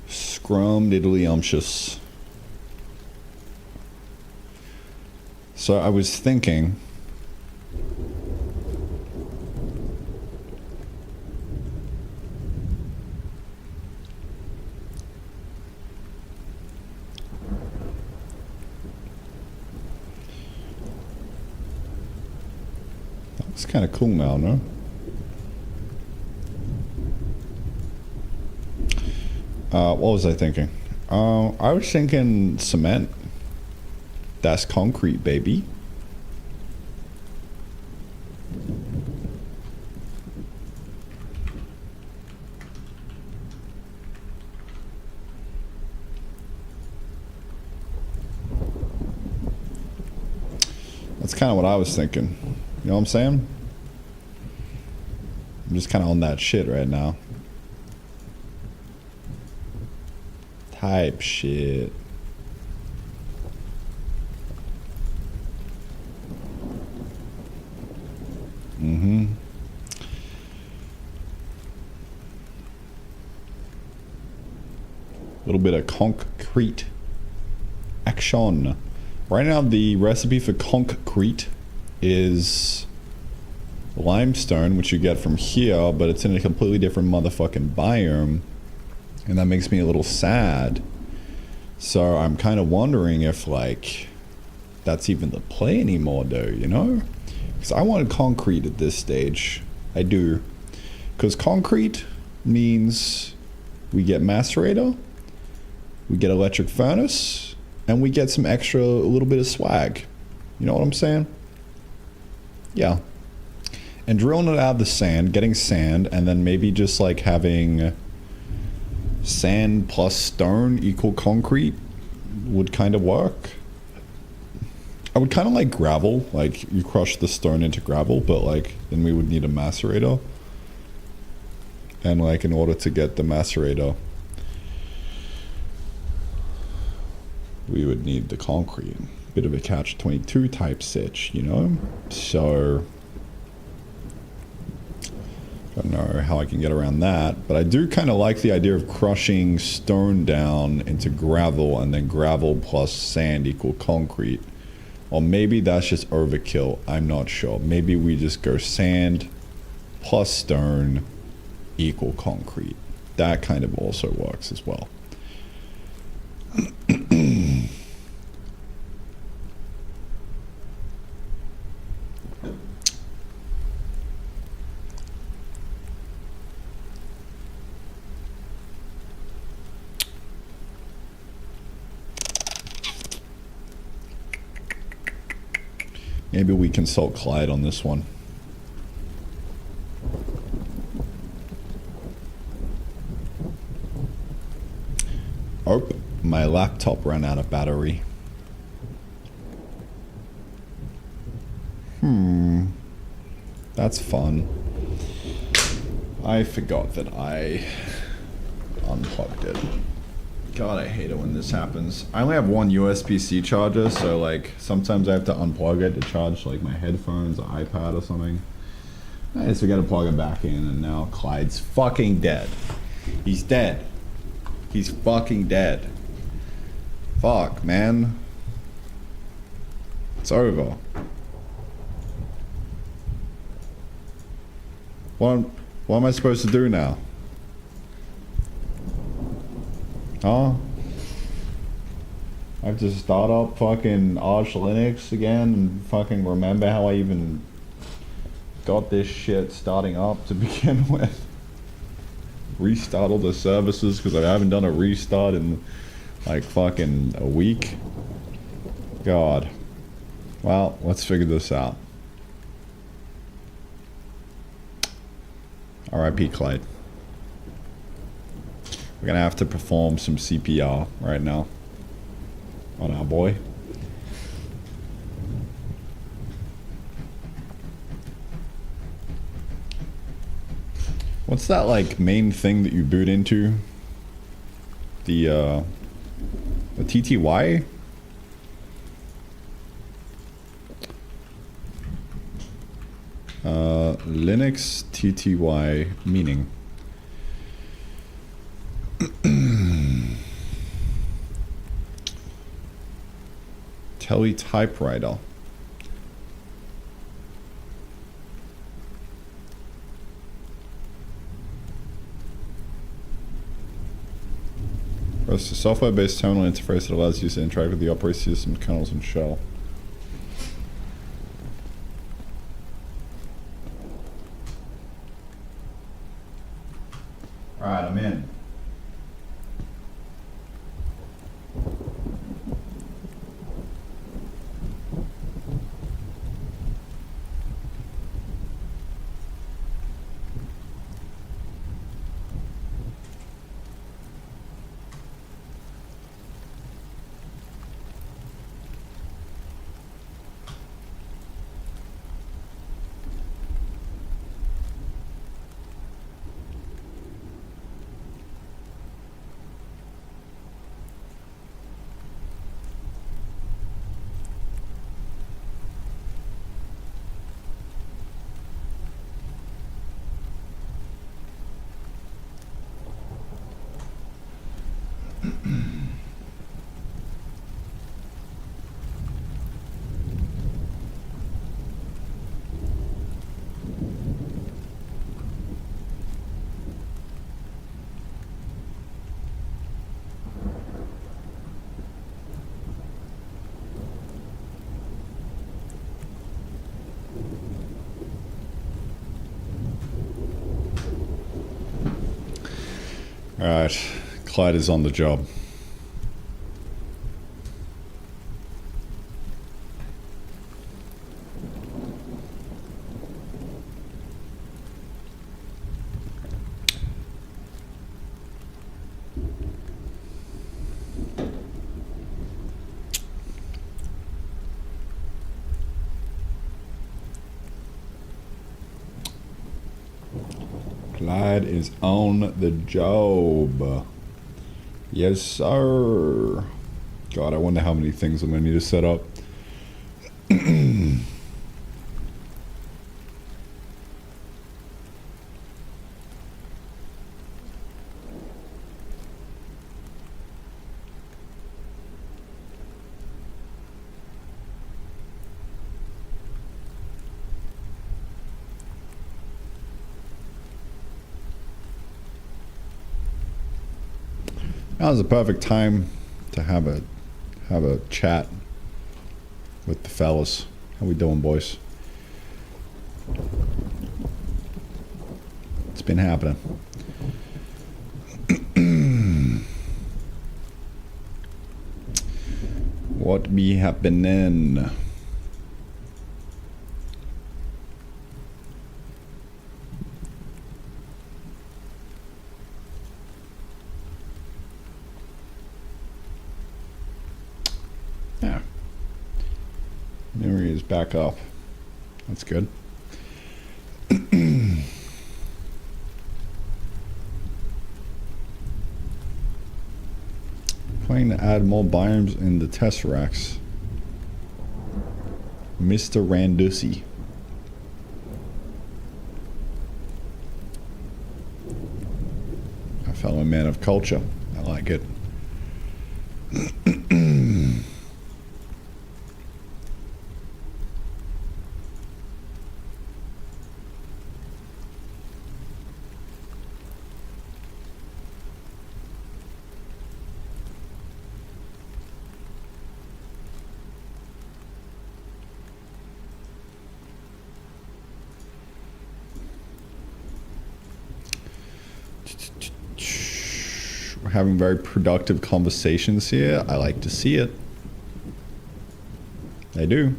Scrum-diddly-umptious. So I was thinking, that's kind of cool now, no? What was I thinking? I was thinking cement. That's concrete, baby. That's kind of what I was thinking. You know what I'm saying? I'm just kind of on that shit right now. Type shit. Mm-hmm. A little bit of concrete action. Right now the recipe for concrete is limestone, which you get from here, but it's in a completely different motherfucking biome. And that makes me a little sad. So I'm kind of wondering if, like, that's even the play anymore, though, you know? Because I wanted concrete at this stage. I do. Because concrete means we get macerator, we get electric furnace, and we get some extra, a little bit of swag. You know what I'm saying? Yeah. And drilling it out of the sand, getting sand, and then maybe just, like, having sand plus stone equal concrete would kind of work. I would kind of like gravel, like you crush the stone into gravel, but like then we would need a macerator, and like in order to get the macerator we would need the concrete. Bit of a catch-22 type sitch, you know? So, I don't know how I can get around that, but I do kind of like the idea of crushing stone down into gravel and then gravel plus sand equal concrete. Or maybe that's just overkill, I'm not sure. Maybe we just go sand plus stone equal concrete. That kind of also works as well. Maybe we consult Clyde on this one. Oh, my laptop ran out of battery. That's fun. I forgot that I unplugged it. God, I hate it when this happens. I only have one USB-C charger, so like sometimes I have to unplug it to charge like my headphones or iPad or something. I just forget to plug it back in, and now Clyde's fucking dead. He's dead. He's fucking dead. Fuck, man. It's over. What am I supposed to do now? Huh? I have to start up fucking Arch Linux again and fucking remember how I even got this shit starting up to begin with. Restart all the services because I haven't done a restart in like fucking a week. God. Well, let's figure this out. R.I.P. Clyde. We're gonna have to perform some CPR right now on our boy. What's that like main thing that you boot into? The TTY? Linux TTY meaning. Tele typewriter. It's a software-based terminal interface that allows users to interact with the operating system, kernels, and shell. Alright, I'm in. Alright, Clyde is on the job. Clyde is on the job. Yes, sir. God, I wonder how many things I'm going to need to set up. Now's the perfect time to have a chat with the fellas. How we doing, boys? It's been happening. What be happening? Yeah. Memory is back up. That's good. Planning to add more biomes in the Tesseracts. Mr. Randucci. A fellow man of culture. I like it. We're having very productive conversations here. I like to see it. I do.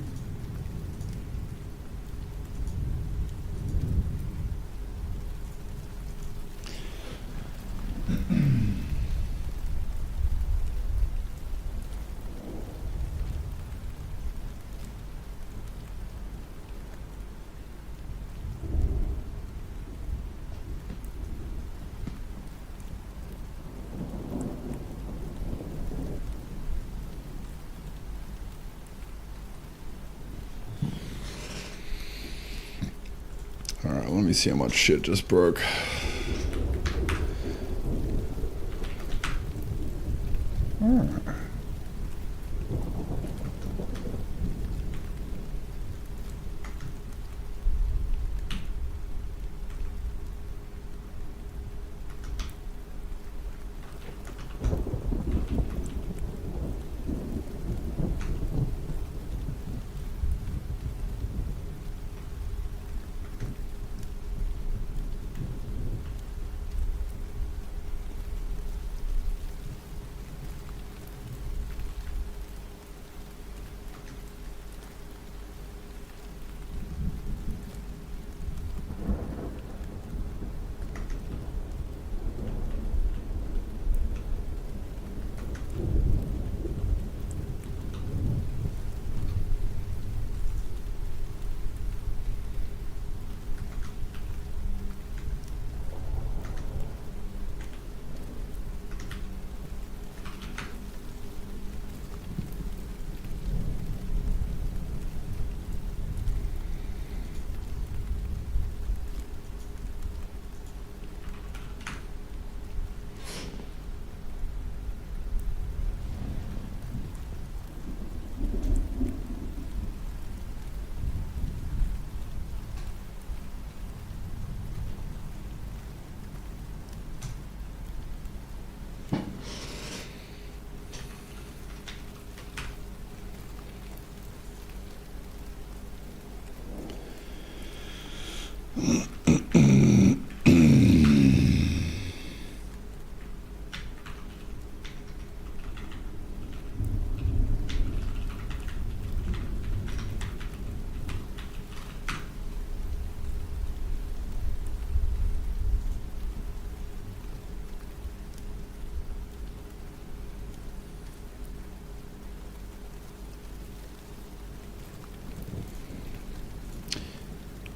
Alright, let me see how much shit just broke. Alright.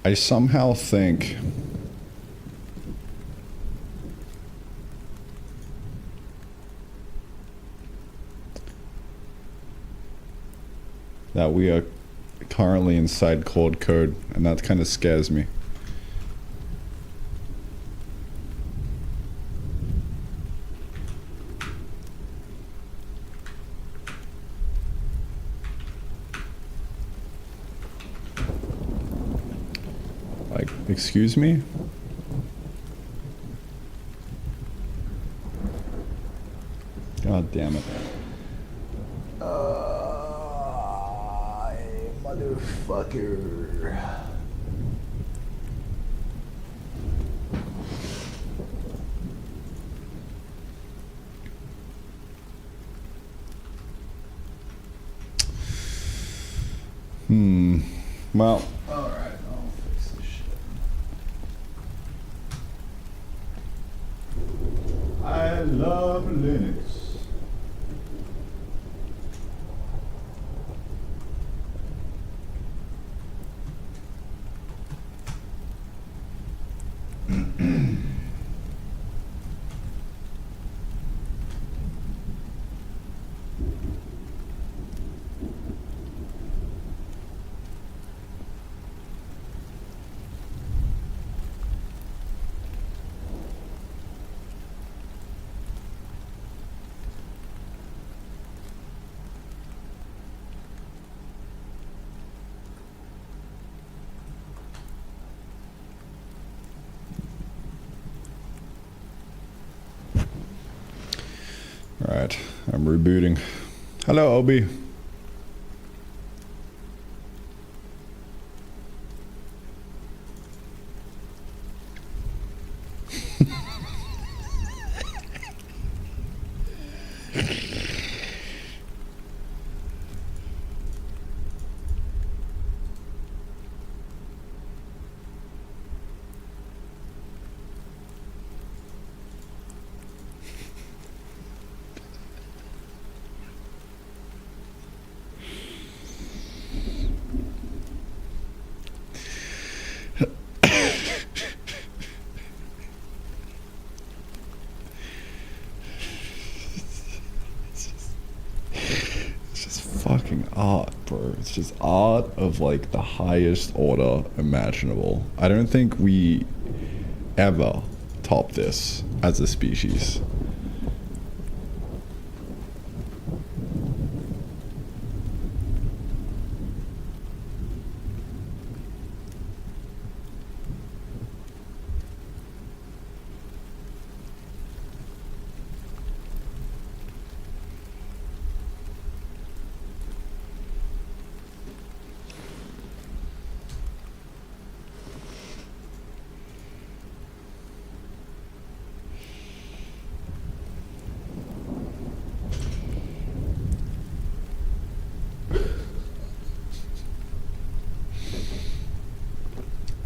I somehow think that we are currently inside Claude code, and that kind of scares me. Like, excuse me? God damn it. Motherfucker. Well, alright, I'll fix this shit. I love Linux. Alright, I'm rebooting. Hello, Obi. Fucking art, bro. It's just art of like the highest order imaginable. I don't think we ever top this as a species.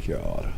God.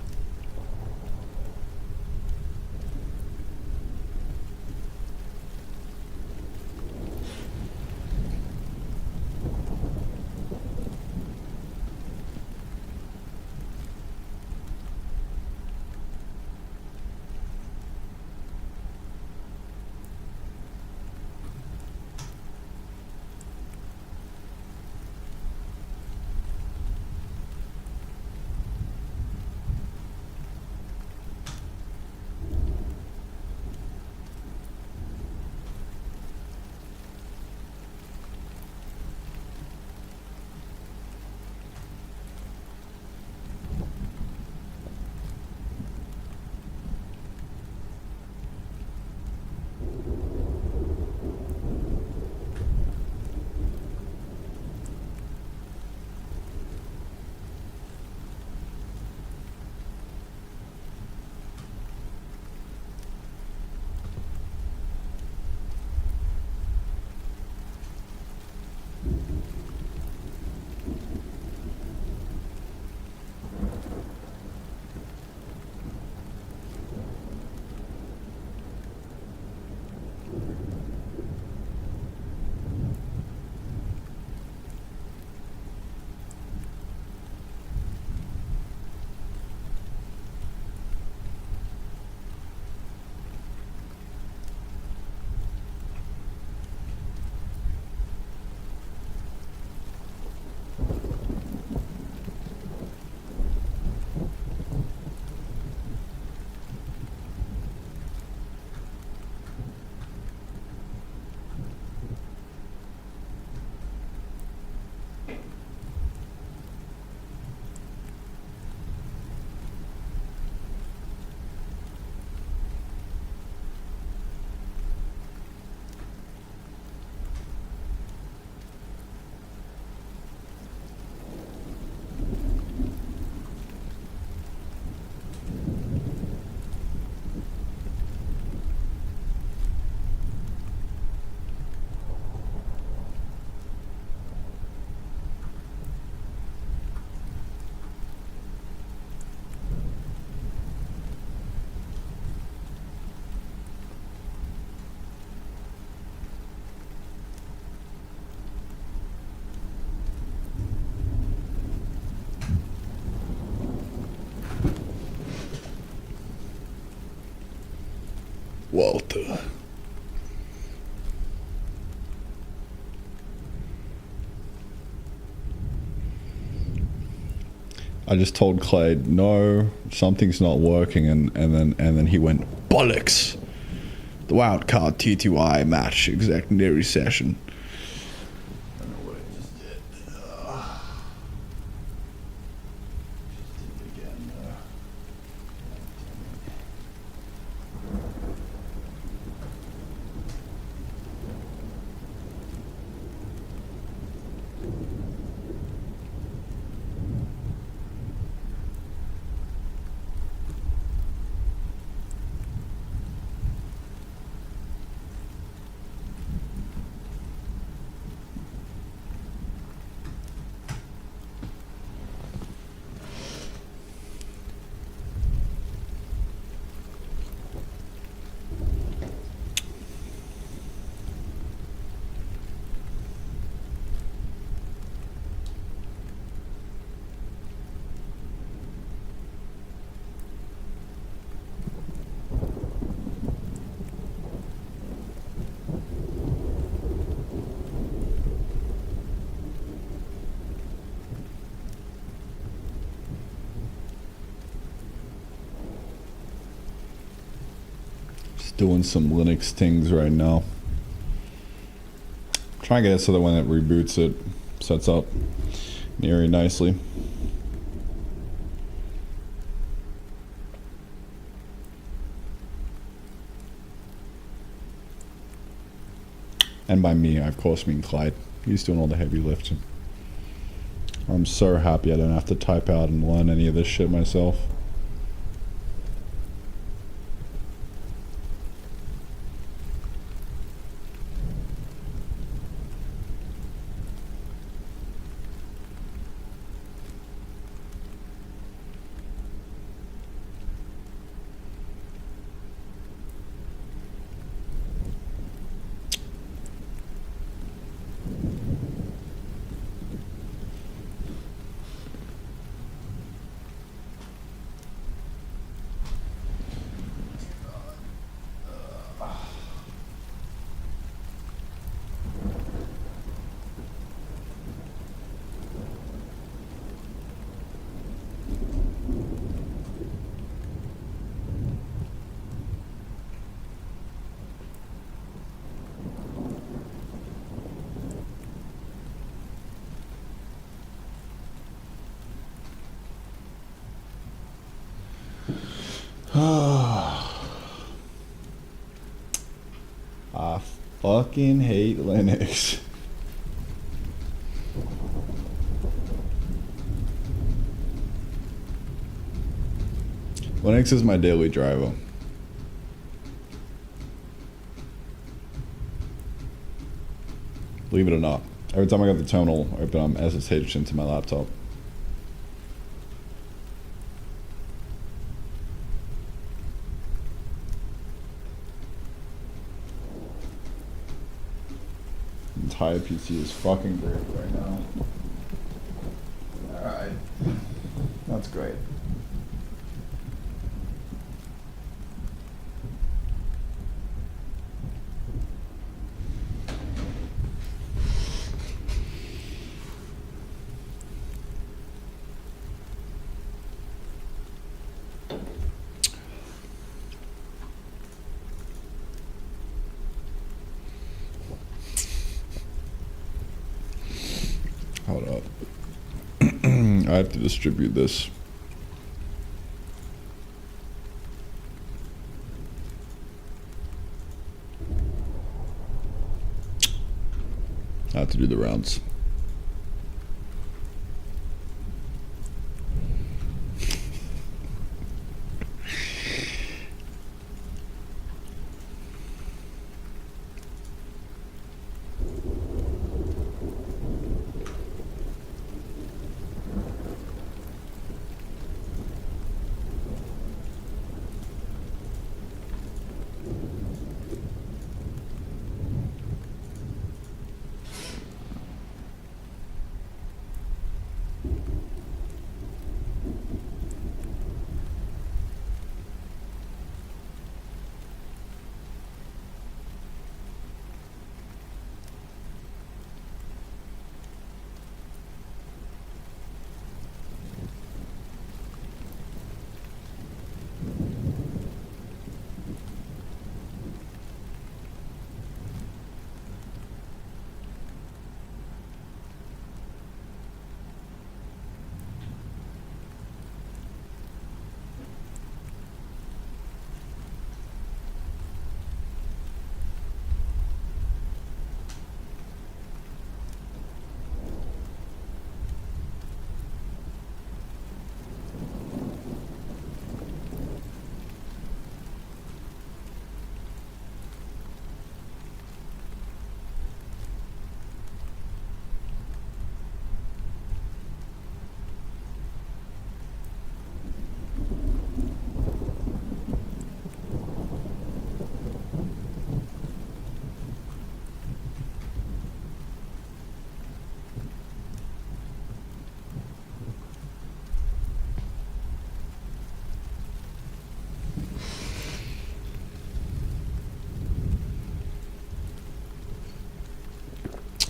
Walter. I just told Clay, no, something's not working, and then he went, bollocks. The wildcard TTY match executive session. I don't know what I just did. Just did it again. Doing some Linux things right now. Trying to get it so that when it reboots, it sets up very nicely. And by me, I of course mean Clyde. He's doing all the heavy lifting. I'm so happy I don't have to type out and learn any of this shit myself. I fucking hate Linux. Linux is my daily driver. Believe it or not. Every time I got the terminal open, I'm SSH into my laptop. Entire PC is fucking great right now. Alright. That's great. Hold up. I have to distribute this. I have to do the rounds.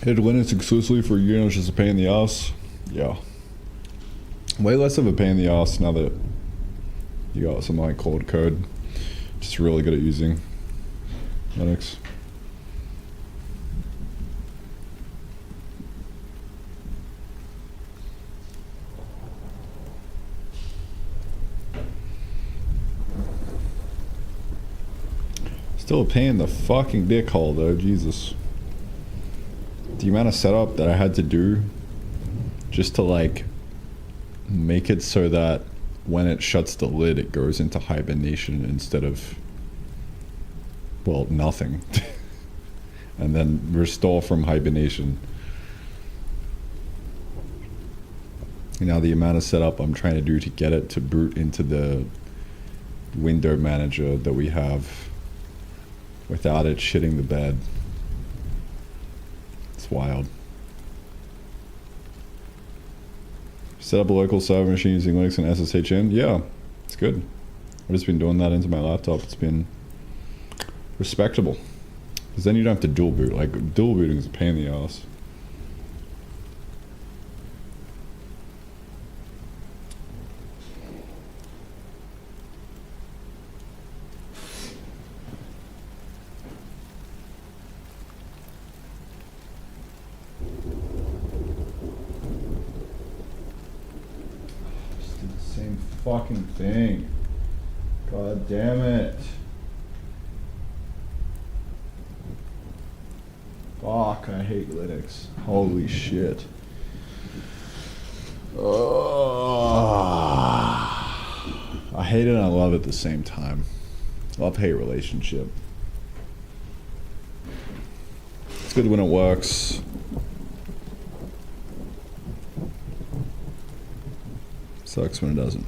Hit Linux exclusively for you know, it's just a pain in the ass. Yeah. Way less of a pain in the ass now that you got something like cold code. Just really good at using Linux. Still a pain in the fucking dick hole though, Jesus. The amount of setup that I had to do just to like make it so that when it shuts the lid it goes into hibernation instead of, well, nothing. And then restore from hibernation. And now the amount of setup I'm trying to do to get it to boot into the window manager that we have without it shitting the bed. It's wild. Set up a local server machine using Linux and SSHN. Yeah, it's good. I've just been doing that into my laptop. It's been respectable. Because then you don't have to dual boot. Like, dual booting is a pain in the ass. Fucking thing. God damn it. Fuck, I hate Linux. Holy shit. I hate it and I love it at the same time. Love-hate relationship. It's good when it works. Sucks when it doesn't.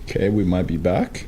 Okay, we might be back.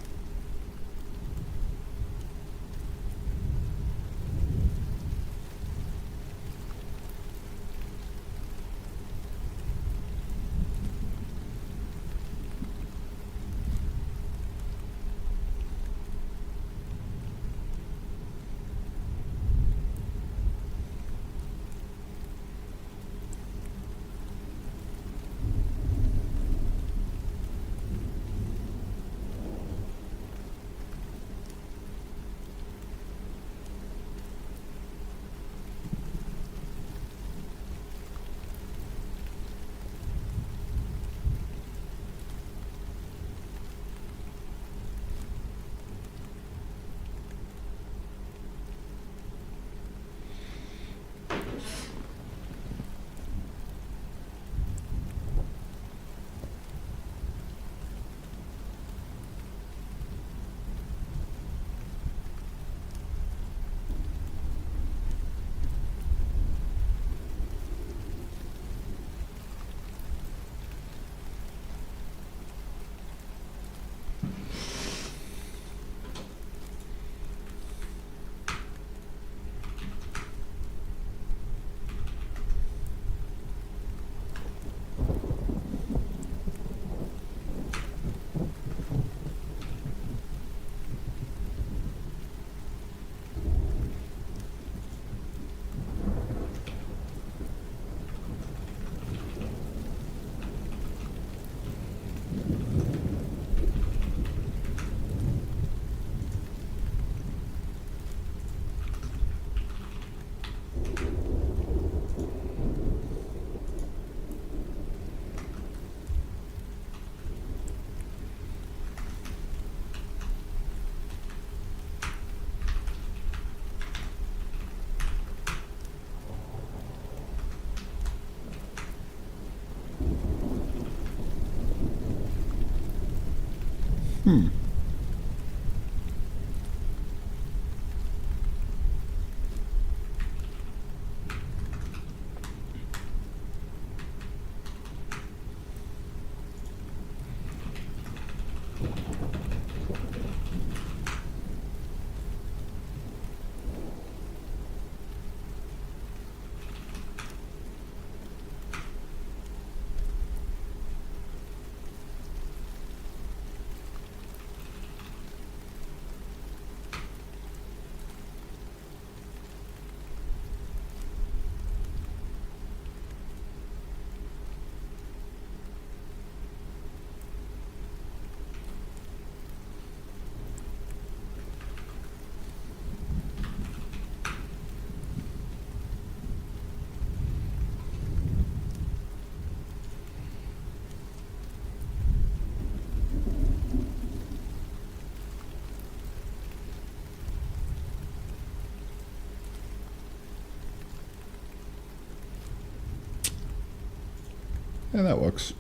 Yeah, that works.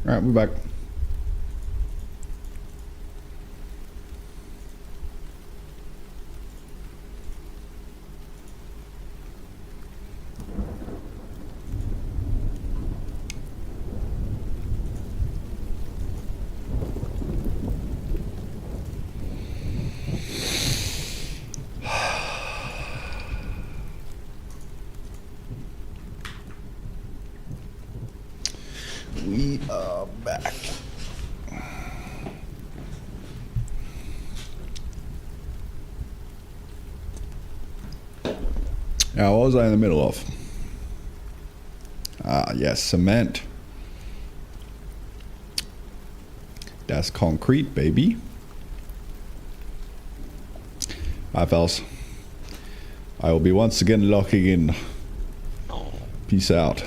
All right, we're back. We are back. Now, what was I in the middle of? Ah, yes, cement. That's concrete, baby. Hi, fellas. I will be once again locking in. Peace out.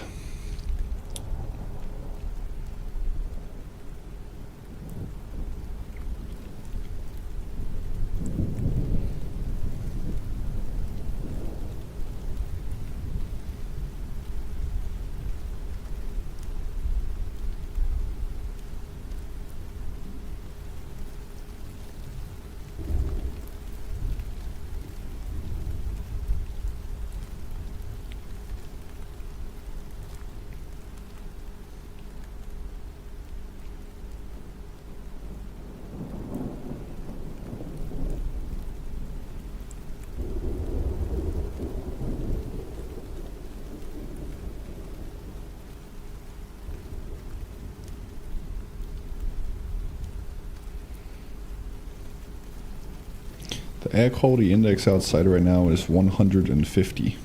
The air quality index outside right now is 150.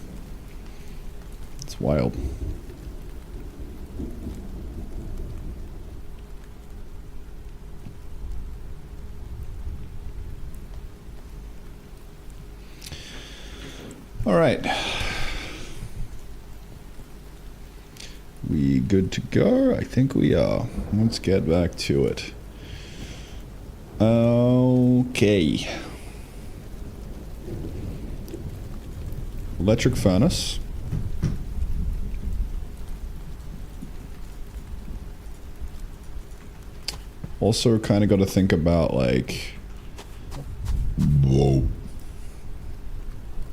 It's wild. All right. We good to go? I think we are. Let's get back to it. Okay. Electric furnace. Also kind of got to think about like, whoa,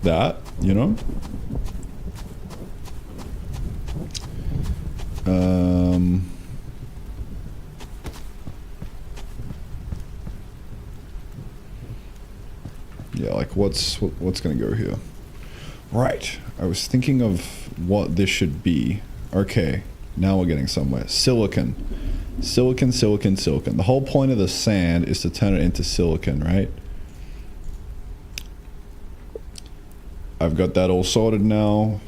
that, you know? Yeah, like what's gonna go here? Right, I was thinking of what this should be. Okay, now we're getting somewhere. Silicon. Silicon, silicon, silicon. The whole point of the sand is to turn it into silicon, right? I've got that all sorted now.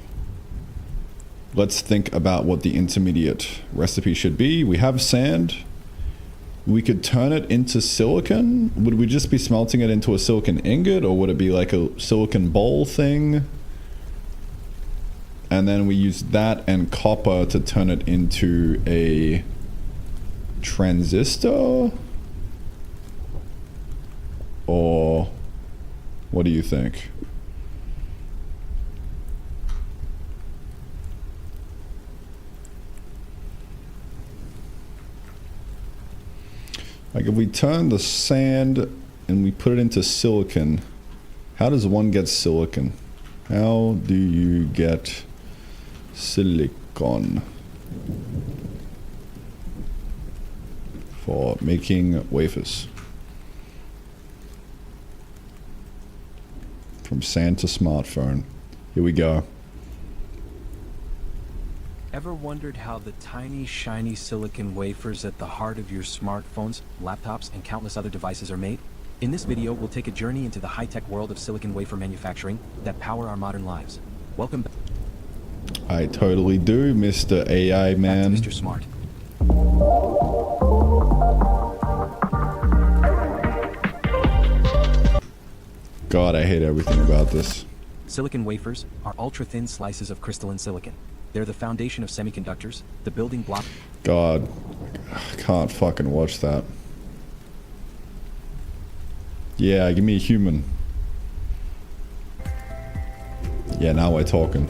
Let's think about what the intermediate recipe should be. We have sand. We could turn it into silicon. Would we just be smelting it into a silicon ingot, or would it be like a silicon bowl thing? And then we use that and copper to turn it into a transistor? Or what do you think? Like if we turn the sand and we put it into silicon, how does one get silicon? How do you get silicon for making wafers? From sand to smartphone. Here we go. Ever wondered how the tiny, shiny silicon wafers at the heart of your smartphones, laptops, and countless other devices are made? In this video, we'll take a journey into the high-tech world of silicon wafer manufacturing that power our modern lives. Welcome back. I totally do, Mr. AI man. Back to Mr. Smart. God, I hate everything about this. Silicon wafers are ultra-thin slices of crystalline silicon. They're the foundation of semiconductors, the building block. God, I can't fucking watch that. Yeah, give me a human. Yeah, now we're talking.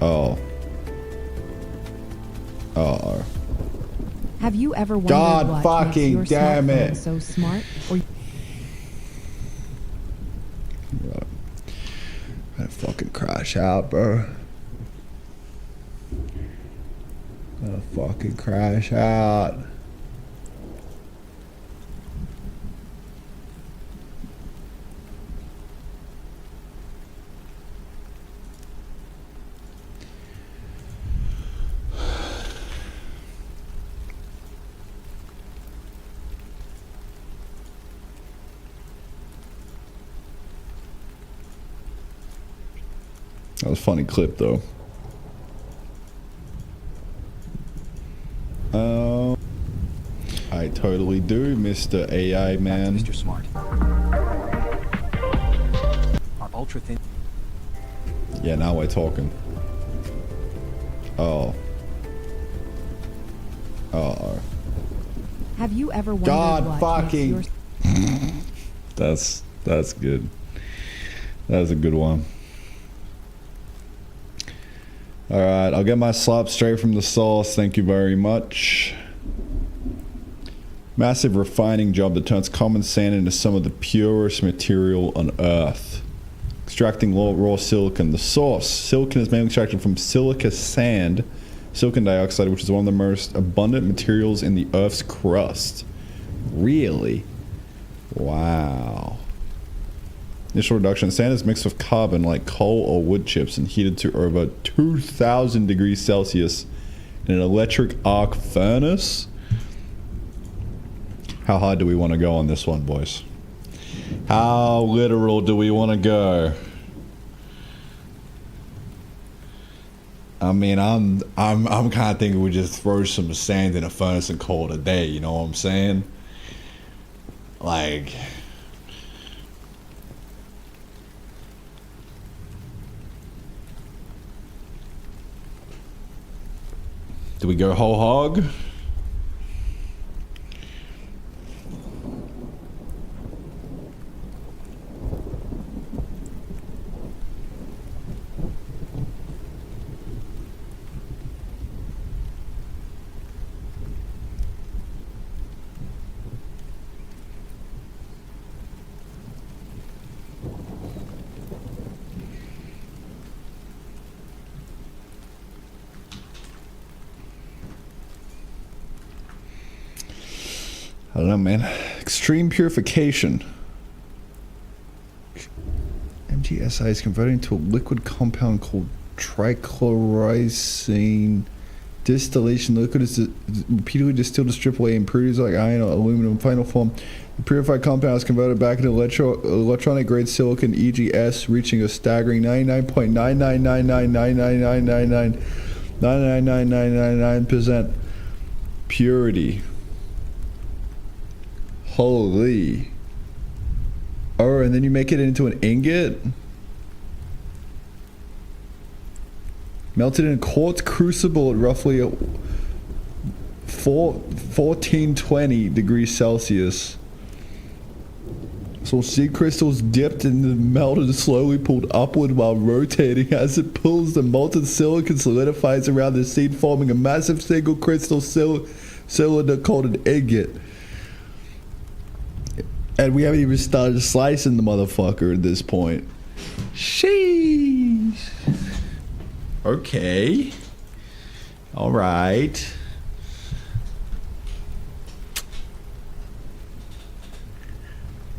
Oh. Uh-oh. Have you ever wondered God what fucking makes your damn smartphone it. so smart? Or I fucking crash out, bro. Gonna fucking crash out. That was a funny clip, though. I totally do, Mr. AI man. Back to Mr. Smart. Are ultra-thin. Yeah, now we're talking. Oh. Uh-oh. have you ever wondered God what fucking. makes your That's good. That was a good one. Alright, I'll get my slop straight from the source. Thank you very much. Massive refining job that turns common sand into some of the purest material on Earth. Extracting raw silicon. The source. Silicon is mainly extracted from silica sand, silicon dioxide, which is one of the most abundant materials in the Earth's crust. Really? Wow. Initial reduction. Sand is mixed with carbon like coal or wood chips and heated to over 2,000 degrees Celsius in an electric arc furnace. How hard do we want to go on this one, boys? How literal do we want to go? I mean, I'm kind of thinking we just throw some sand in a furnace and call it a day. You know what I'm saying? Like. Do we go whole hog? I don't know, man. Extreme purification. MgSi is converted into a liquid compound called trichlorysine. Distillation. Liquid is repeatedly distilled to strip away impurities like iron or aluminum. Final form. The purified compound is converted back into electronic grade silicon, e.g. S, reaching a staggering 99.9999999999999% purity. Holy. Oh, and then you make it into an ingot? Melted in a quartz crucible at roughly 1420 degrees Celsius. So seed crystals dipped and then melted and slowly pulled upward while rotating. As it pulls, the molten silicon solidifies around the seed, forming a massive single crystal cylinder called an ingot. And we haven't even started slicing the motherfucker at this point. Sheesh. Okay. Alright.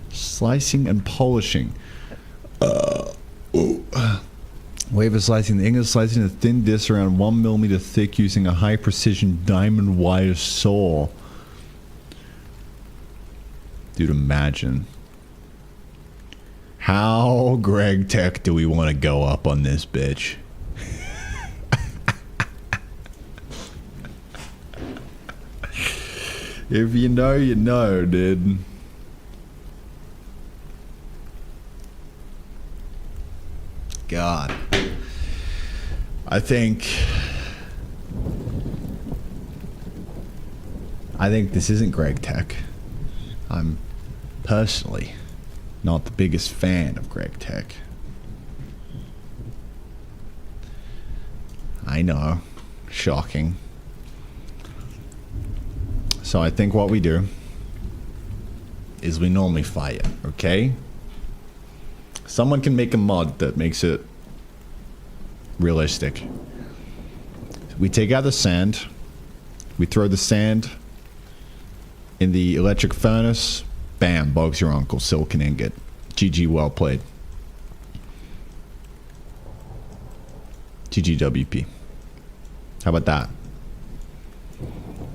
Slicing and polishing. Wafer slicing. The ingot slicing a thin disc around 1 millimeter thick using a high precision diamond wire saw. Dude, imagine. How Greg Tech do we want to go up on this bitch? If you know, you know, dude. God. I think this isn't Greg Tech. I'm personally not the biggest fan of Greg Tech. I know. Shocking. So I think what we do is we normally fight, okay? Someone can make a mod that makes it realistic. We take out the sand. We throw the sand in the electric furnace. Bam, Bog's your uncle, silicon ingot. GG, well played. GGWP. How about that?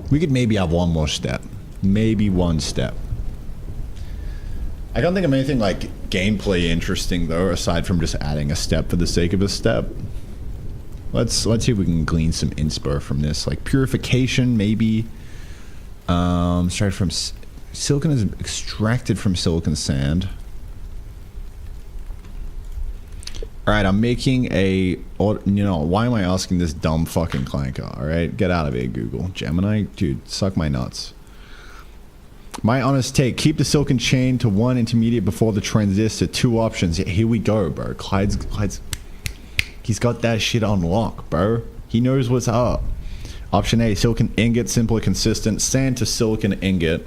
We could maybe have one more step. Maybe one step. I don't think of anything like gameplay interesting though, aside from just adding a step for the sake of a step. Let's see if we can glean some inspo from this. Like purification, maybe. Started from silicon is extracted from silicon sand. Alright, I'm making a... You know, why am I asking this dumb fucking clanker? Alright, get out of here, Google. Gemini? Dude, suck my nuts. My honest take, keep the silicon chain to 1 intermediate before the transistor. 2 options. Here we go, bro. Clyde's... He's got that shit on lock, bro. He knows what's up. Option A, silicon ingot, simple, consistent. Sand to silicon ingot.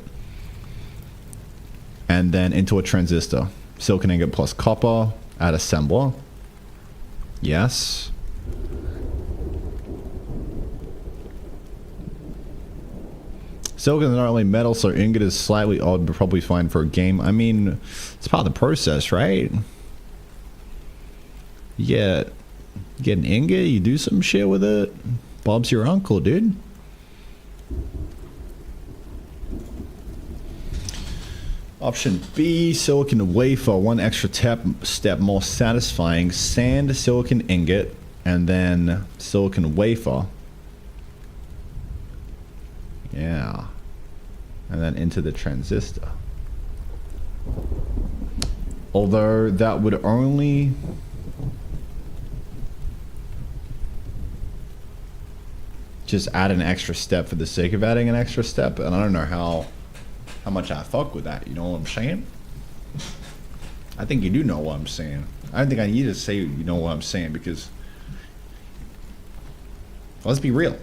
And then into a transistor. Silicon ingot plus copper. Add assembler. Yes. Silicon is not only metal, so ingot is slightly odd, but probably fine for a game. I mean, it's part of the process, right? You get an ingot, you do some shit with it. Bob's your uncle, dude. Option B, silicon wafer, 1 extra step more satisfying. Sand, silicon ingot, and then silicon wafer. Yeah. And then into the transistor. Although that would only... just add an extra step for the sake of adding an extra step, and I don't know how much I fuck with that, you know what I'm saying? I think you do know what I'm saying. I don't think I need to say you know what I'm saying, because let's be real.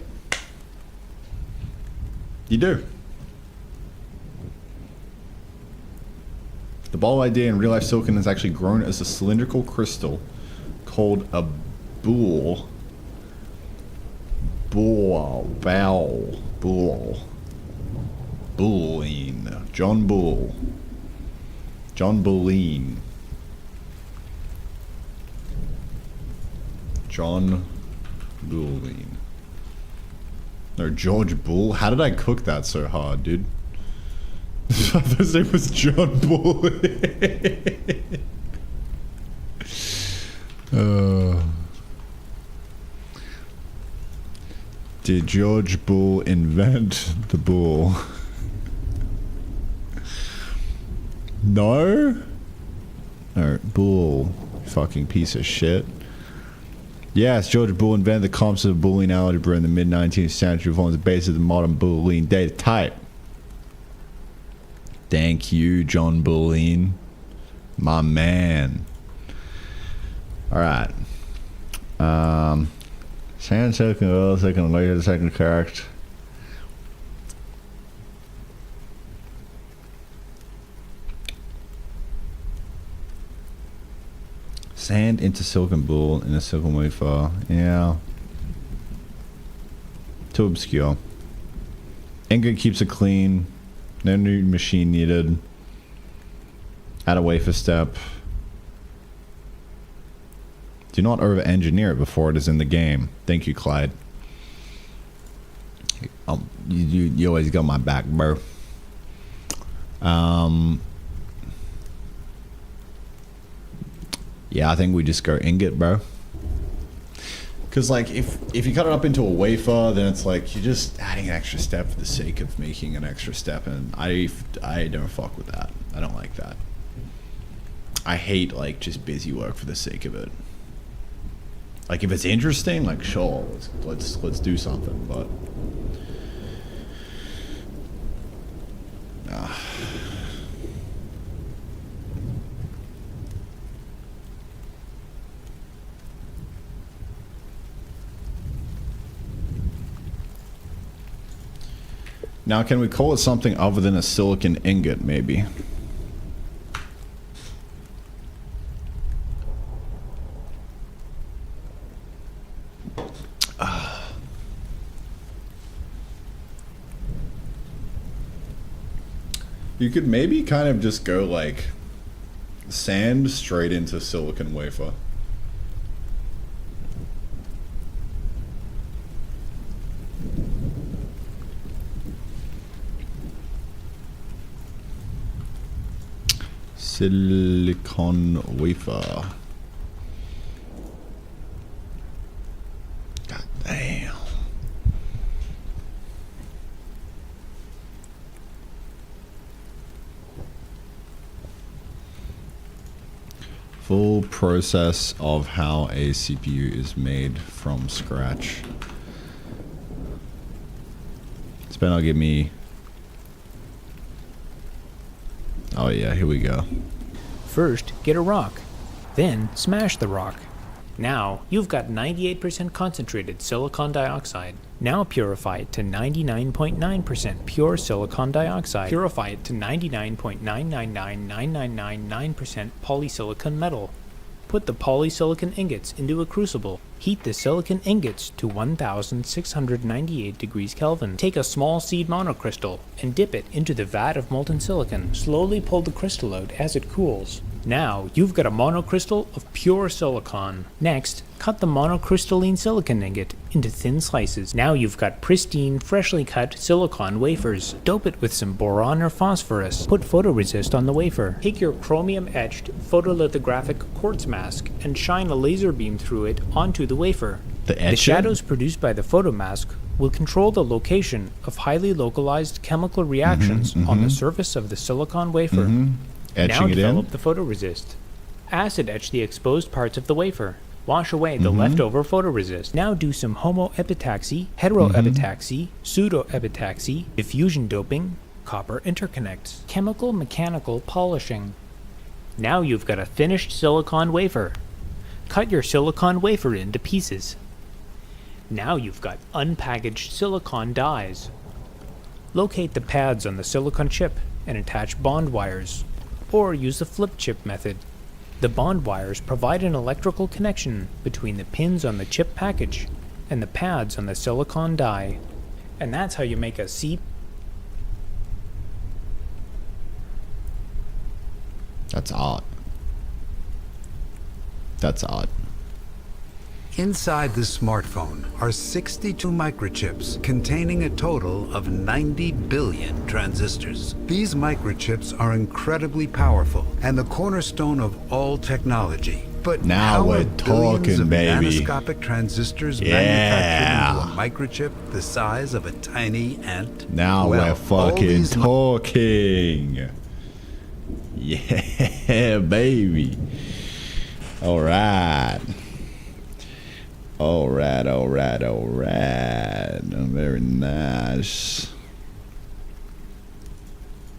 You do. The ball idea in real life silicon is actually grown as a cylindrical crystal called a boule. Boolean. John Boole. John Boolean. John Boolean. No, George Bull. How did I cook that so hard, dude? His name was John Bull. Did George Bull invent the bull? No? No, Bull. Fucking piece of shit. Yes, George Bull invented the concept of Boolean algebra in the mid-19th century, forms the basis of the modern Boolean data type. Thank you, John Boolean. My man. Alright. Sand, silicon, oil, silicon, laser, second correct. Sand into silicon ball in a silicon wafer. Yeah. Too obscure. Ingot keeps it clean. No new machine needed. Add a wafer step. Do not over-engineer it before it is in the game. Thank you, Clyde. You always got my back, bro. Yeah, I think we just go ingot, bro. Because, like, if you cut it up into a wafer, then it's like you're just adding an extra step for the sake of making an extra step, and I don't fuck with that. I don't like that. I hate, like, just busy work for the sake of it. Like, if it's interesting, like, sure, let's do something, but now, can we call it something other than a silicon ingot, maybe? You could maybe kind of just go like sand straight into silicon wafer. Silicon wafer. God damn. Full process of how a CPU is made from scratch. It's better give me. Oh yeah, here we go. First, get a rock. Then, smash the rock. Now, you've got 98% concentrated silicon dioxide. Now purify it to 99.9% pure silicon dioxide. Purify it to 99.9999999% polysilicon metal. Put the polysilicon ingots into a crucible. Heat the silicon ingots to 1698 degrees Kelvin. Take a small seed monocrystal and dip it into the vat of molten silicon. Slowly pull the crystal out as it cools. Now, you've got a monocrystal of pure silicon. Next, cut the monocrystalline silicon ingot into thin slices. Now you've got pristine, freshly cut silicon wafers. Dope it with some boron or phosphorus. Put photoresist on the wafer. Take your chromium-etched photolithographic quartz mask and shine a laser beam through it onto the wafer. The shadows produced by the photomask will control the location of highly localized chemical reactions on the surface of the silicon wafer. Now develop the photoresist. Acid etch the exposed parts of the wafer. Wash away the leftover photoresist. Now do some homoepitaxy, heteroepitaxy, pseudoepitaxy, diffusion doping, copper interconnects, chemical mechanical polishing. Now you've got a finished silicon wafer. Cut your silicon wafer into pieces. Now you've got unpackaged silicon dies. Locate the pads on the silicon chip and attach bond wires, or use the flip chip method. The bond wires provide an electrical connection between the pins on the chip package and the pads on the silicon die. And that's how you make a That's odd. That's odd. Inside the smartphone are 62 microchips containing a total of 90 billion transistors. These microchips are incredibly powerful and the cornerstone of all technology. But now how we're are billions talking, of baby. nanoscopic transistors manufactured into a microchip the size of a tiny ant? Now we're fucking talking. Yeah, baby. All right. All right. Very nice.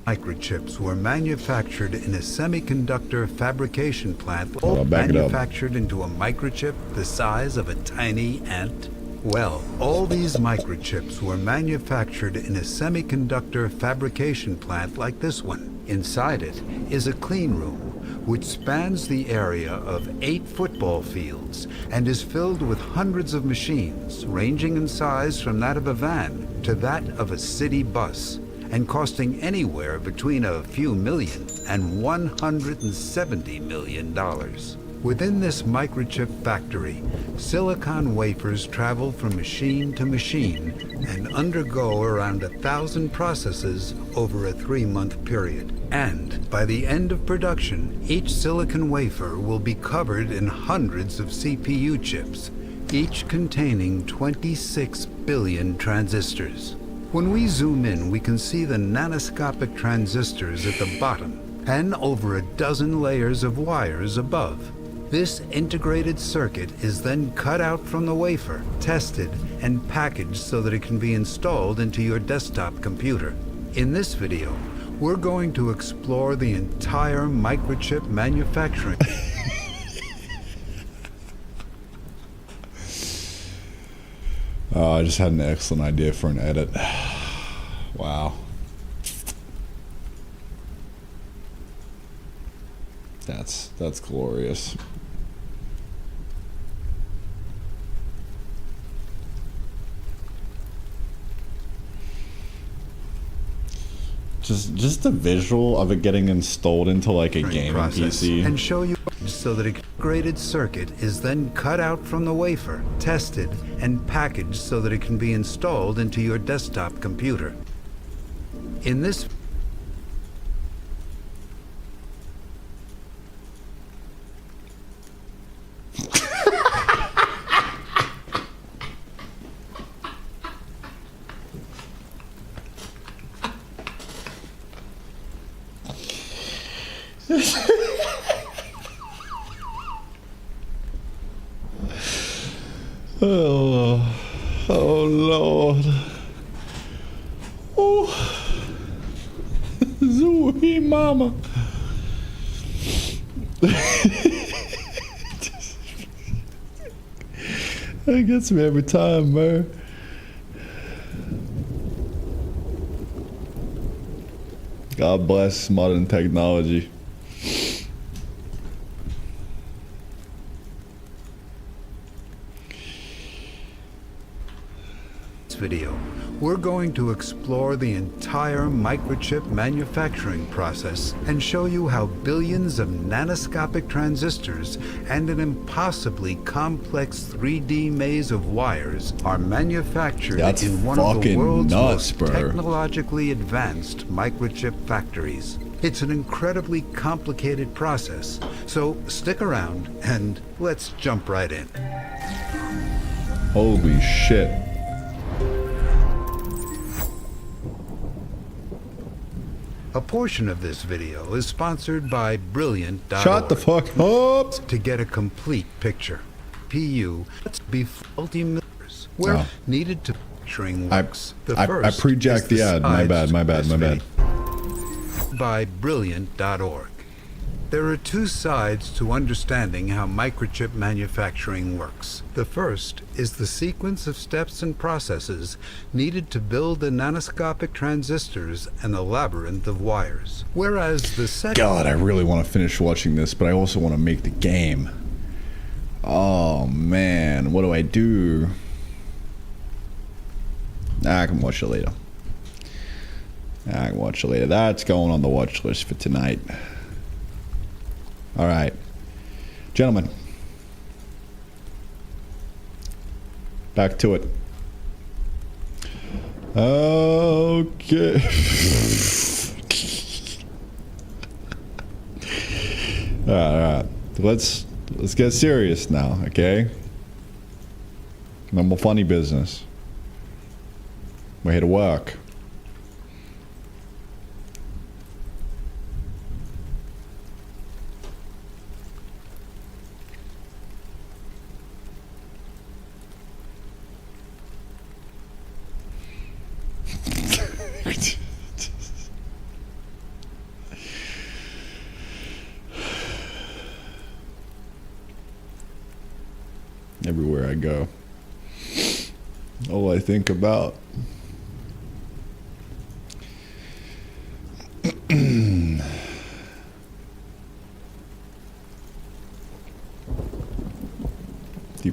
Microchips were manufactured in a semiconductor fabrication plant, manufactured into a microchip the size of a tiny ant. Well, all these microchips were manufactured in a semiconductor fabrication plant like this one. Inside it is a clean room, which spans the area of 8 football fields and is filled with hundreds of machines, ranging in size from that of a van to that of a city bus, and costing anywhere between a few million and $170 million. Within this microchip factory, silicon wafers travel from machine to machine and undergo around 1,000 processes over a 3-month period. And by the end of production, each silicon wafer will be covered in hundreds of CPU chips, each containing 26 billion transistors. When we zoom in, we can see the nanoscopic transistors at the bottom and over a dozen layers of wires above. This integrated circuit is then cut out from the wafer, tested, and packaged so that it can be installed into your desktop computer. In this video, we're going to explore the entire microchip manufacturing. Oh, I just had an excellent idea for an edit. Wow. That's glorious. Just the visual of it getting installed into like a gaming PC. And show you so that a integrated circuit is then cut out from the wafer, tested, and packaged so that it can be installed into your desktop computer. In this Oh Lord. Oh. Zooey mama. That gets me every time, man. God bless modern technology. video, we're going to explore the entire microchip manufacturing process and show you how billions of nanoscopic transistors and an impossibly complex 3D maze of wires are manufactured in one of the world's most technologically advanced microchip factories. It's an incredibly complicated process, so stick around and let's jump right in. Holy shit. A portion of this video is sponsored by Brilliant.org. Shut the fuck up! To get a complete picture, PU be faulty mirrors where needed to picturing works. I pre-jacked the ad. My bad. By Brilliant.org. There are two sides to understanding how microchip manufacturing works. The first is the sequence of steps and processes needed to build the nanoscopic transistors and the labyrinth of wires. Whereas the second... God, I really want to finish watching this, but I also want to make the game. Oh, man. What do I do? I can watch it later. That's going on the watch list for tonight. All right, gentlemen, back to it. Okay. All right. Let's get serious now, okay? Normal funny business. We're here to work. Everywhere I go, all I think about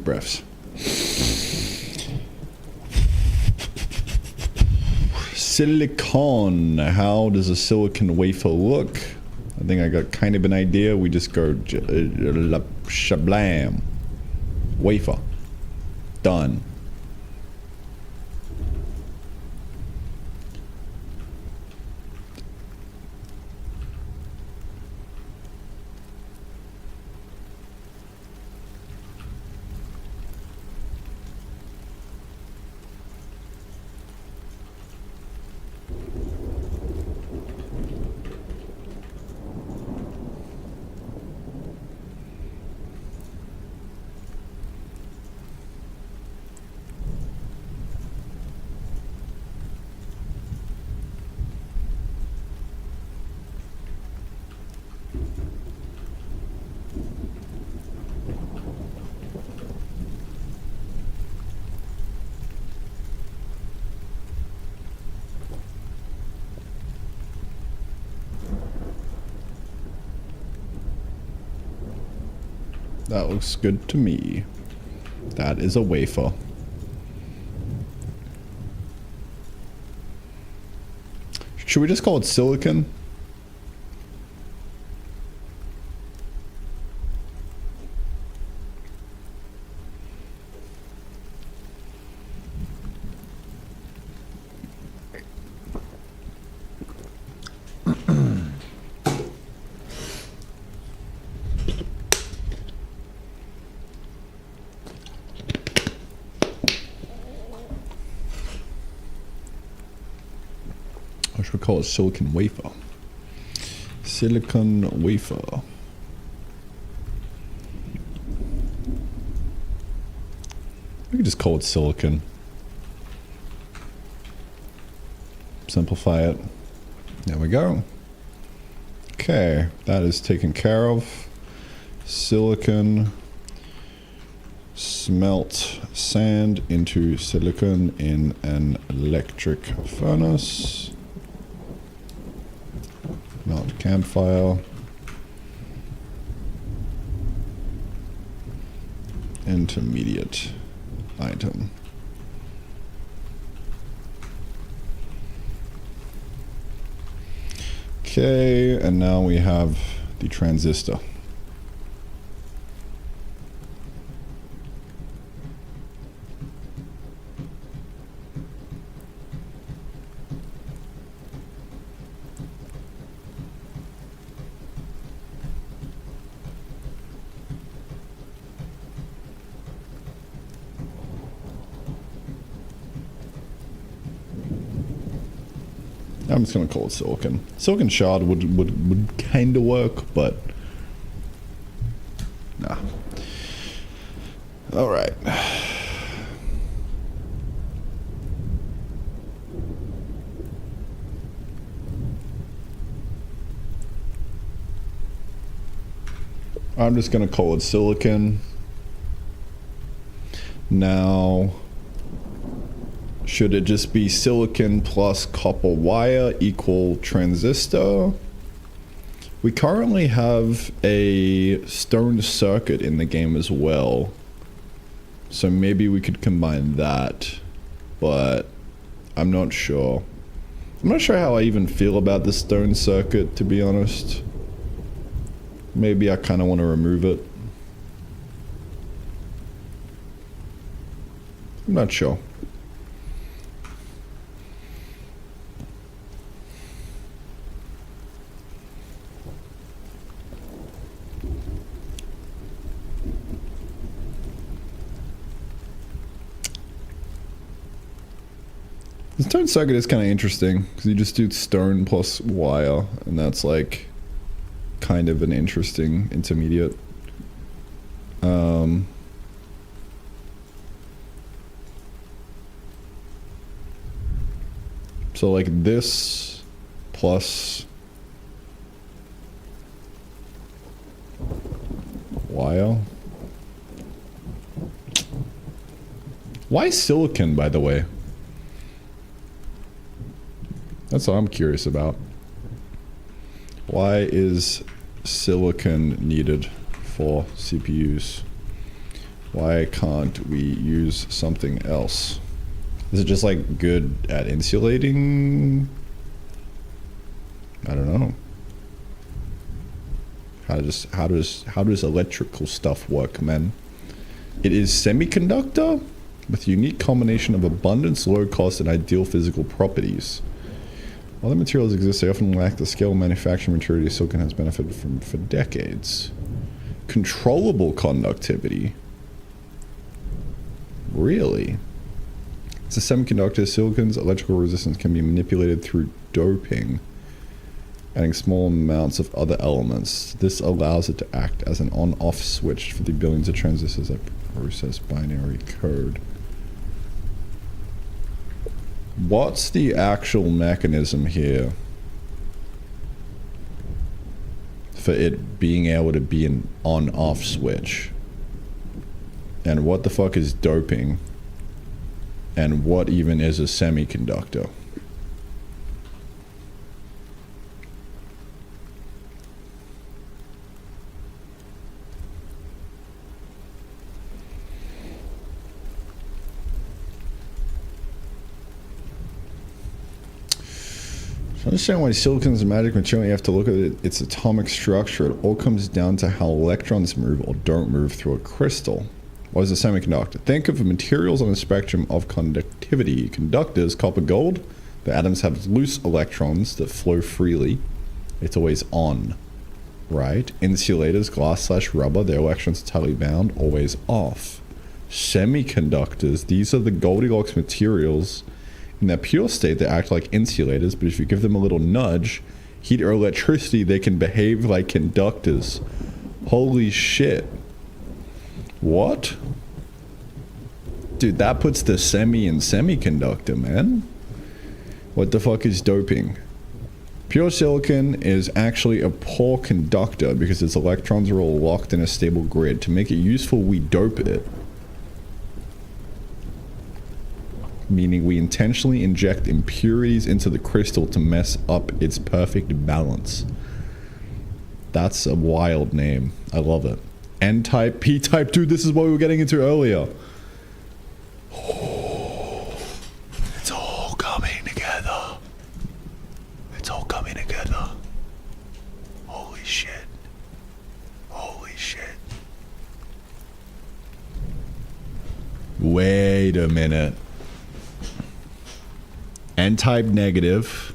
breaths. Silicon. How does a silicon wafer look? I think I got kind of an idea. We just go shablam. Wafer. Done. That looks good to me. That is a wafer. Should we just call it silicon? Or should we call it silicon wafer? Silicon wafer. We could just call it silicon. Simplify it. There we go. Okay, that is taken care of. Silicon. Smelt sand into silicon in an electric furnace. Melt campfire. Intermediate item. Okay, and now we have the transistor. I'm just gonna call it silicon. Silicon shard would kind of work, but nah. All right. I'm just gonna call it silicon. Now, should it just be silicon plus copper wire equal transistor? We currently have a stone circuit in the game as well. So maybe we could combine that, but I'm not sure. I'm not sure how I even feel about the stone circuit, to be honest. Maybe I kind of want to remove it. I'm not sure. The stone circuit is kind of interesting because you just do stone plus wire, and that's like kind of an interesting intermediate. So like this plus wire. Why silicon, by the way? That's what I'm curious about. Why is silicon needed for CPUs? Why can't we use something else? Is it just like good at insulating? I don't know. How does electrical stuff work, man? It is semiconductor with a unique combination of abundance, low cost, and ideal physical properties. While the materials exist, they often lack the scale and manufacturing maturity silicon has benefited from for decades. Controllable conductivity. Really? It's a semiconductor. Silicon's electrical resistance can be manipulated through doping, adding small amounts of other elements. This allows it to act as an on-off switch for the billions of transistors that process binary code. What's the actual mechanism here for it being able to be an on-off switch? And what the fuck is doping? And what even is a semiconductor? To understand why silicon is a magic material, you have to look at its atomic structure. It all comes down to how electrons move or don't move through a crystal. What is a semiconductor? Think of materials on a spectrum of conductivity. Conductors, copper, gold. The atoms have loose electrons that flow freely. It's always on, right? Insulators, glass/rubber, their electrons are tightly bound, always off. Semiconductors, these are the Goldilocks materials. In their pure state, they act like insulators, but if you give them a little nudge, heat or electricity, they can behave like conductors. Holy shit. What? Dude, that puts the semi in semiconductor, man. What the fuck is doping? Pure silicon is actually a poor conductor because its electrons are all locked in a stable grid. To make it useful, we dope it. Meaning we intentionally inject impurities into the crystal to mess up its perfect balance. That's a wild name. I love it. N-type, P-type, dude, this is what we were getting into earlier. It's all coming together. It's all coming together. Holy shit. Holy shit. Wait a minute. N-type negative.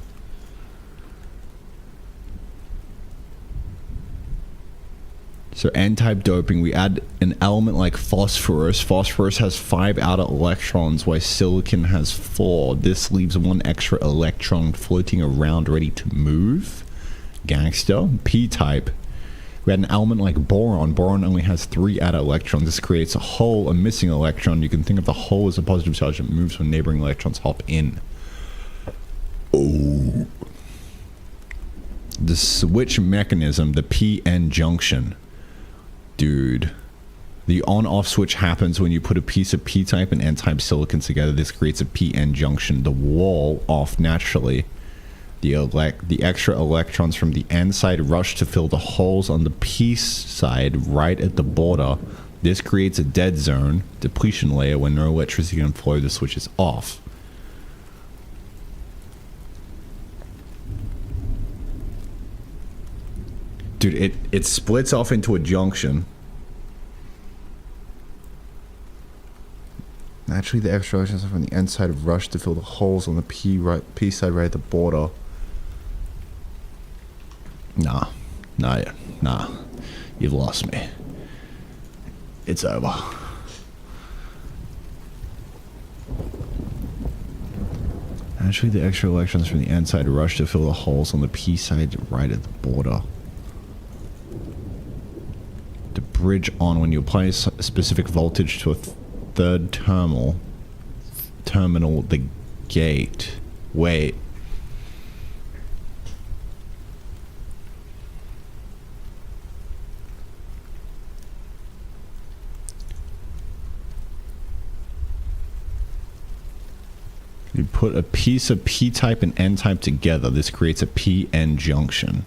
So N-type doping, we add an element like phosphorus. Phosphorus has 5 outer electrons, while silicon has 4. This leaves 1 extra electron floating around ready to move. Gangster. P-type. We add an element like boron. Boron only has 3 outer electrons. This creates a hole, a missing electron. You can think of the hole as a positive charge that moves when neighboring electrons hop in. Oh. The switch mechanism, the PN junction. Dude. The on-off switch happens when you put a piece of P-type and N-type silicon together. This creates a PN junction. The wall off naturally. The extra electrons from the N side rush to fill the holes on the P side right at the border. This creates a dead zone, depletion layer. When no electricity can flow, the switch is off. Dude, it splits off into a junction. Naturally, the extra electrons from the N side rush to fill the holes on the P side right at the border. Nah. You've lost me. It's over. Naturally, the extra electrons from the N side rush to fill the holes on the P side right at the border. To bridge on, when you apply a specific voltage to a third terminal, the gate. Wait. You put a piece of P-type and N-type together. This creates a PN junction.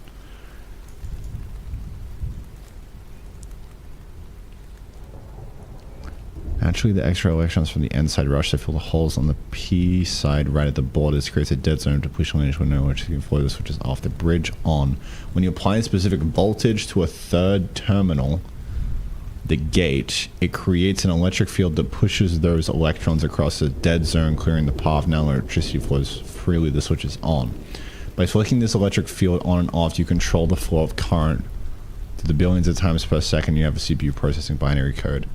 Eventually, the extra electrons from the N side rush to fill the holes on the P side right at the border. This creates a dead zone to push on the window, which you can flow the switches off the bridge on. When you apply a specific voltage to a third terminal, the gate, it creates an electric field that pushes those electrons across the dead zone, clearing the path. Now electricity flows freely, the switch is on. By flicking this electric field on and off, you control the flow of current to the billions of times per second you have a CPU processing binary code.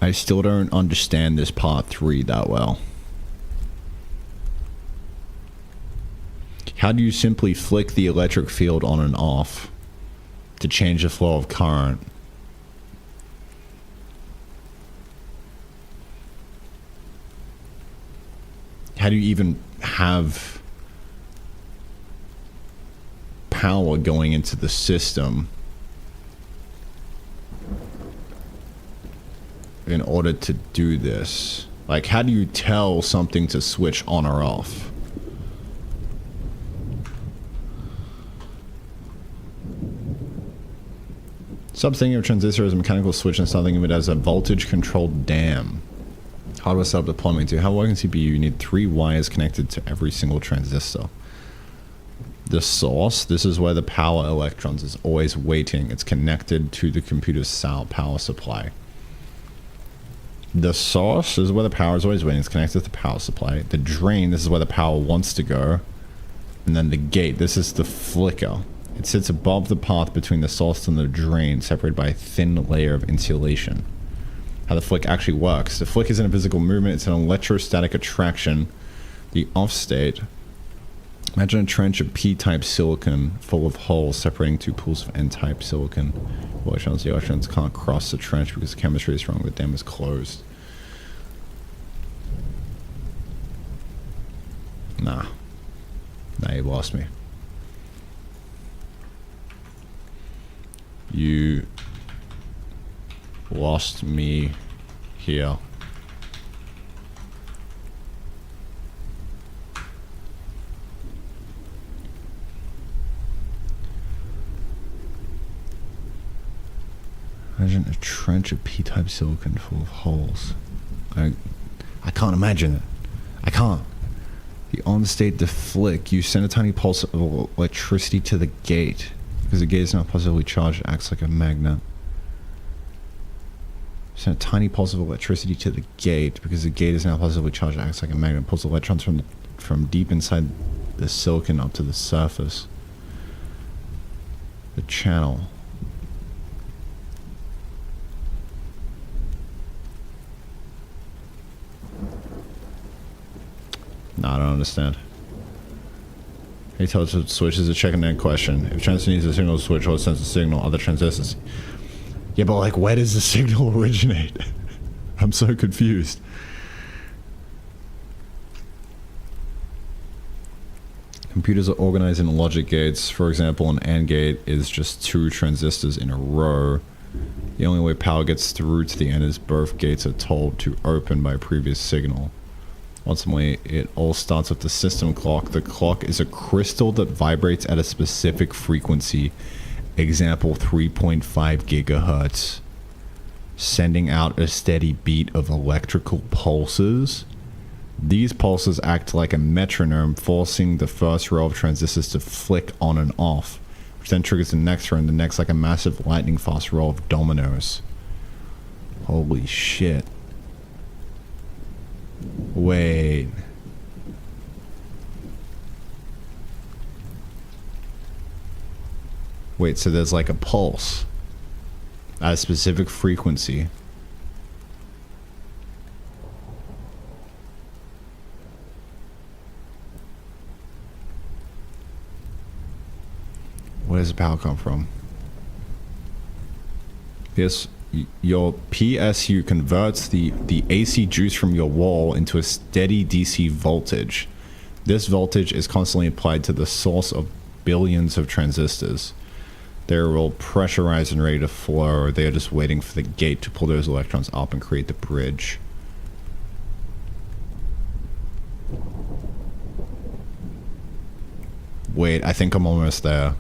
I still don't understand this part 3 that well. How do you simply flick the electric field on and off to change the flow of current? How do you even have power going into the system in order to do this? Like, how do you tell something to switch on or off? Stop thinking of transistor as a mechanical switch and start thinking of it as a voltage controlled dam. Hardware setup deployment. To have a working CPU, you need 3 wires connected to every single transistor. The source, this is where the power electrons is always waiting. It's connected to the computer's power supply. The source is where the power is always waiting. It's connected to the power supply. The drain, this is where the power wants to go. And then the gate, this is the flicker. It sits above the path between the source and the drain, separated by a thin layer of insulation. How the flick actually works. The flick isn't a physical movement, it's an electrostatic attraction. The off state. Imagine a trench of P-type silicon full of holes separating 2 pools of N-type silicon. The electrons can't cross the trench because the chemistry is wrong, the dam is closed. Nah, you lost me. You lost me here. Imagine a trench of P-type silicon full of holes. I can't imagine it. I can't. The on-state, the flick, you send a tiny pulse of electricity to the gate. Because the gate is not positively charged, it acts like a magnet. Send a tiny pulse of electricity to the gate. Because the gate is now positively charged, it acts like a magnet. It pulls electrons from deep inside the silicon up to the surface. The channel. No, I don't understand. He tells us switch is a check and then question. If transistor needs a signal to switch or sends a signal, other transistors. Yeah, but like, where does the signal originate? I'm so confused. Computers are organized in logic gates. For example, an AND gate is just 2 transistors in a row. The only way power gets through to the end is both gates are told to open by a previous signal. Ultimately, it all starts with the system clock. The clock is a crystal that vibrates at a specific frequency, example 3.5 gigahertz, sending out a steady beat of electrical pulses. These pulses act like a metronome, forcing the first row of transistors to flick on and off, which then triggers the next row and the next, like a massive lightning fast row of dominoes. Holy shit. Wait. Wait, so there's like a pulse at a specific frequency. Where does the power come from? Yes. Your PSU converts the AC juice from your wall into a steady DC voltage. This voltage is constantly applied to the source of billions of transistors. They're all pressurized and ready to flow, or they're just waiting for the gate to pull those electrons up and create the bridge. Wait, I think I'm almost there.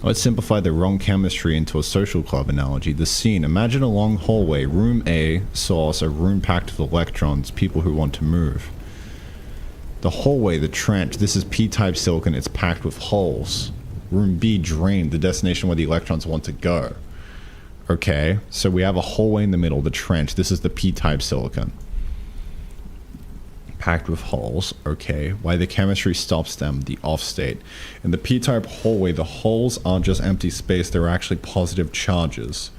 Let's simplify the wrong chemistry into a social club analogy. The scene. Imagine a long hallway. Room A, source, a room packed with electrons, people who want to move. The hallway, the trench, this is P-type silicon. It's packed with holes. Room B, drain, the destination where the electrons want to go. Okay, so we have a hallway in the middle, the trench. This is the P-type silicon. Packed with holes. Okay, why the chemistry stops them, the off state. In the P-type hallway, the holes aren't just empty space, they're actually positive charges.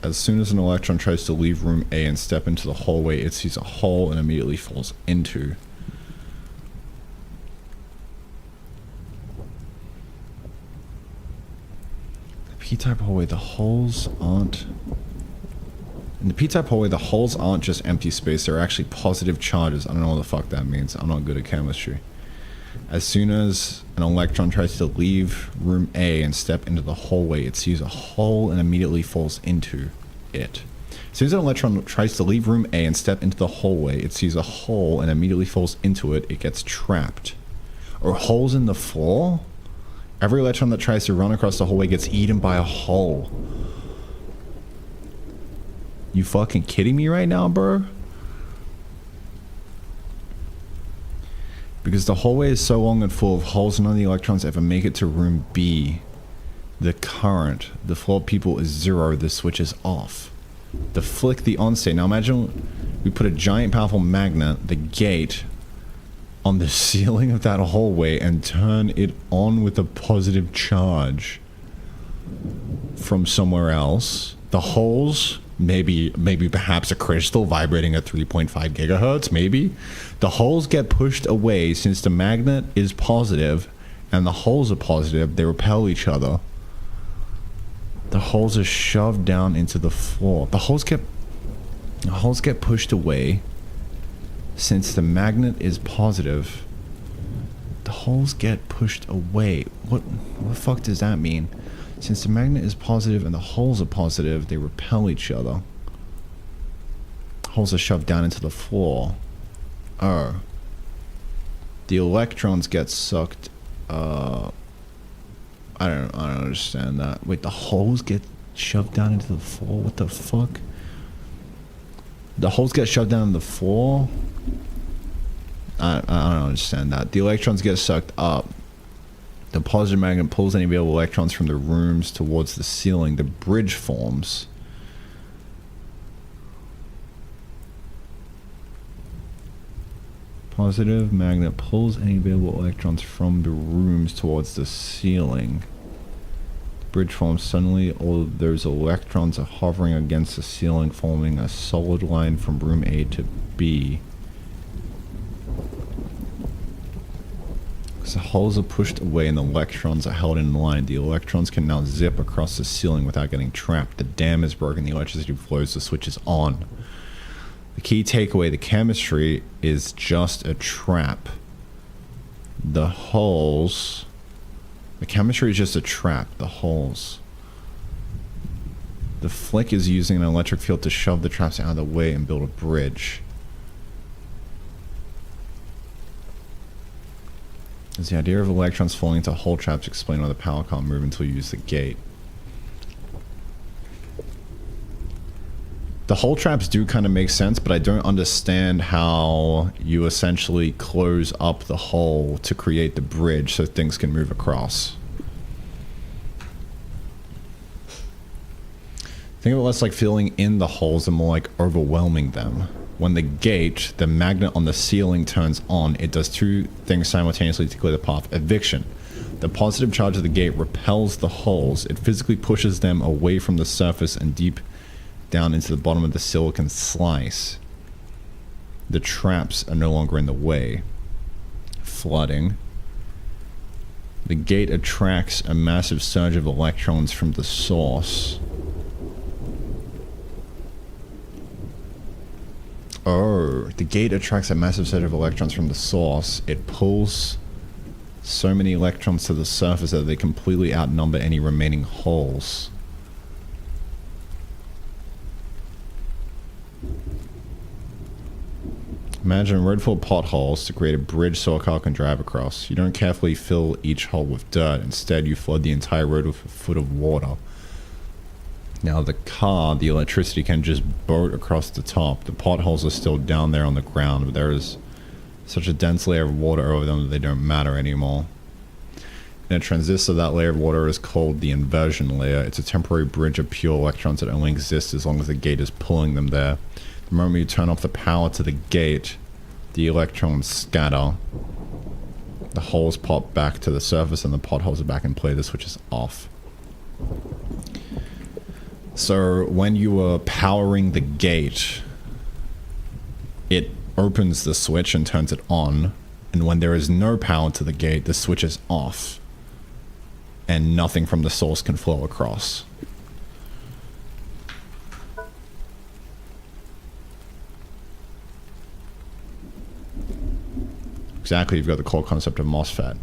As soon as an electron tries to leave room A and step into the hallway, it sees a hole and immediately falls into. P-type hallway, the holes aren't... In the P-type hallway, the holes aren't just empty space, they're actually positive charges. I don't know what the fuck that means. I'm not good at chemistry. As soon as an electron tries to leave room A and step into the hallway, it sees a hole and immediately falls into it. As soon as an electron tries to leave room A and step into the hallway, it sees a hole and immediately falls into it. It gets trapped. Or holes in the floor? Every electron that tries to run across the hallway gets eaten by a hole. You fucking kidding me right now, bro? Because the hallway is so long and full of holes, none of the electrons ever make it to room B. The current, the flow of people is 0, the switch is off. The flick, the on state. Now imagine we put a giant powerful magnet, the gate, on the ceiling of that hallway and turn it on with a positive charge from somewhere else. The holes, maybe perhaps a crystal vibrating at 3.5 gigahertz, maybe. The holes get pushed away since the magnet is positive and the holes are positive. They repel each other. The holes are shoved down into the floor. The holes get pushed away. Since the magnet is positive, the holes get pushed away. What the fuck does that mean? Since the magnet is positive and the holes are positive, they repel each other. Holes are shoved down into the floor. Oh. The electrons get sucked. I don't understand that. Wait, the holes get shoved down into the floor? What the fuck? The holes get shoved down in the floor? I don't understand that. The electrons get sucked up. The positive magnet pulls any available electrons from the rooms towards the ceiling. The bridge forms. Positive magnet pulls any available electrons from the rooms towards the ceiling. The bridge forms. Suddenly, all of those electrons are hovering against the ceiling, forming a solid line from room A to B. As the holes are pushed away and the electrons are held in line, the electrons can now zip across the ceiling without getting trapped. The dam is broken, the electricity flows, the switch is on. The key takeaway, the chemistry is just a trap. The holes... The chemistry is just a trap. The holes. The flick is using an electric field to shove the traps out of the way and build a bridge. Is the idea of electrons falling into hole traps explain why the power can't move until you use the gate? The hole traps do kind of make sense, but I don't understand how you essentially close up the hole to create the bridge so things can move across. Think of it less like filling in the holes and more like overwhelming them. When the gate, the magnet on the ceiling turns on, it does two things simultaneously to clear the path. Eviction. The positive charge of the gate repels the holes. It physically pushes them away from the surface and deep down into the bottom of the silicon slice. The traps are no longer in the way. flooding. The gate attracts a massive surge of electrons from the source. Oh, the gate attracts a massive surge of electrons from the source. It pulls so many electrons to the surface that they completely outnumber any remaining holes. Imagine a road full of potholes to create a bridge so a car can drive across. You don't carefully fill each hole with dirt. Instead, you flood the entire road with a foot of water. Now the car, the electricity can just boat across the top. The potholes are still down there on the ground, but there is such a dense layer of water over them that they don't matter anymore. In a transistor, that layer of water is called the inversion layer. It's a temporary bridge of pure electrons that only exists as long as the gate is pulling them there. The moment you turn off the power to the gate, the electrons scatter. The holes pop back to the surface and the potholes are back in play. The switch is off. So when you are powering the gate, it opens the switch and turns it on. And when there is no power to the gate, the switch is off. And nothing from the source can flow across. Exactly, you've got the core concept of MOSFET.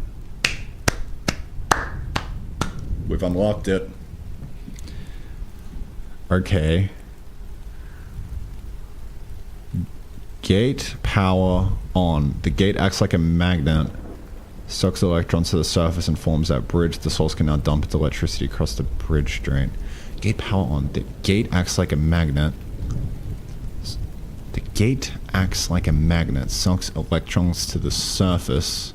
We've unlocked it. Okay. Gate power on. The gate acts like a magnet, sucks electrons to the surface and forms that bridge. The source can now dump its electricity across the bridge drain. Gate power on. The gate acts like a magnet. The gate acts like a magnet, sucks electrons to the surface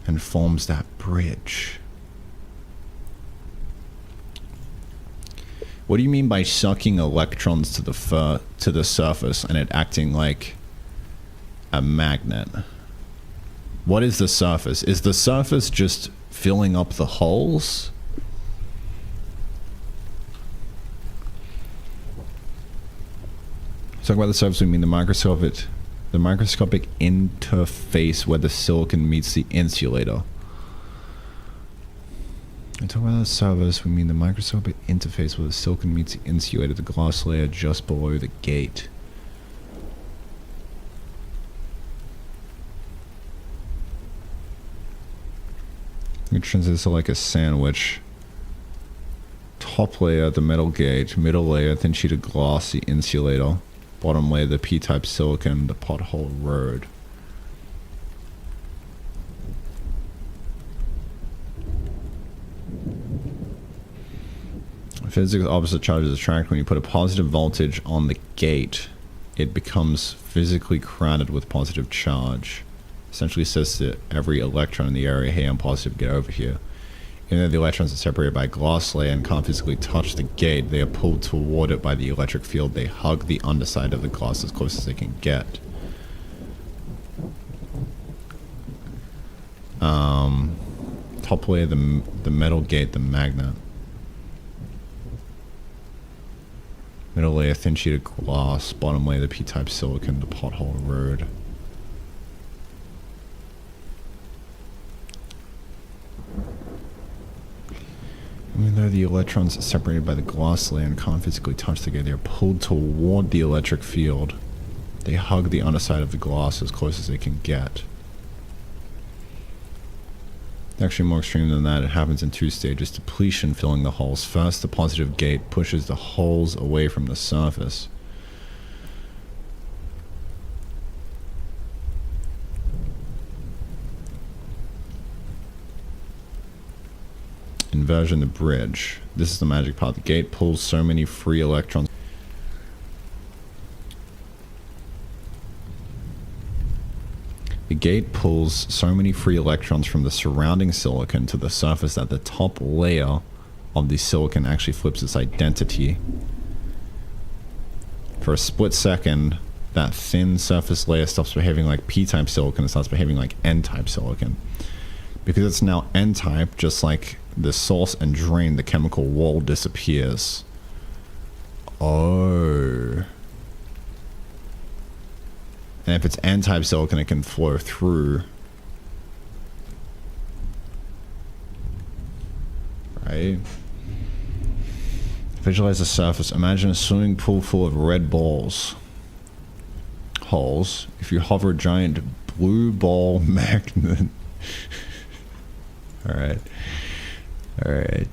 and forms that bridge. What do you mean by sucking electrons to the surface and it acting like a magnet? What is the surface? Is the surface just filling up the holes? Talking about the surface, we mean the microscopic interface where the silicon meets the insulator. And talking about the surface, we mean the microscopic interface where the silicon meets the insulator, the glass layer just below the gate. The transistor like a sandwich. Top layer, the metal gate. Middle layer, thin sheet of glass, the insulator. Bottom layer, the P-type silicon, the pothole road. Physics opposite charges attract. When you put a positive voltage on the gate, it becomes physically crowded with positive charge. Essentially says to every electron in the area, hey, I'm positive, get over here. Even though the electrons are separated by a glass layer and can't physically touch the gate, they are pulled toward it by the electric field. They hug the underside of the glass as close as they can get. Top layer, the metal gate, the magnet. Middle layer, thin sheet of glass. Bottom layer, the P-type silicon, the pothole road. Even though the electrons are separated by the glass layer and can't physically touch together, they are pulled toward the electric field. They hug the underside of the glass as close as they can get. Actually more extreme than that, it happens in two stages. Depletion filling the holes. First, the positive gate pushes the holes away from the surface. Inversion, the bridge. This is the magic part. The gate pulls so many free electrons. The gate pulls so many free electrons from the surrounding silicon to the surface that the top layer of the silicon actually flips its identity. For a split second, that thin surface layer stops behaving like P-type silicon and starts behaving like N-type silicon. Because it's now N-type, just like the source and drain, the chemical wall disappears. Oh. And if it's N-type silicon, it can flow through. Right? Visualize the surface. Imagine a swimming pool full of red balls. Holes. If you hover a giant blue ball magnet. Alright. Alright.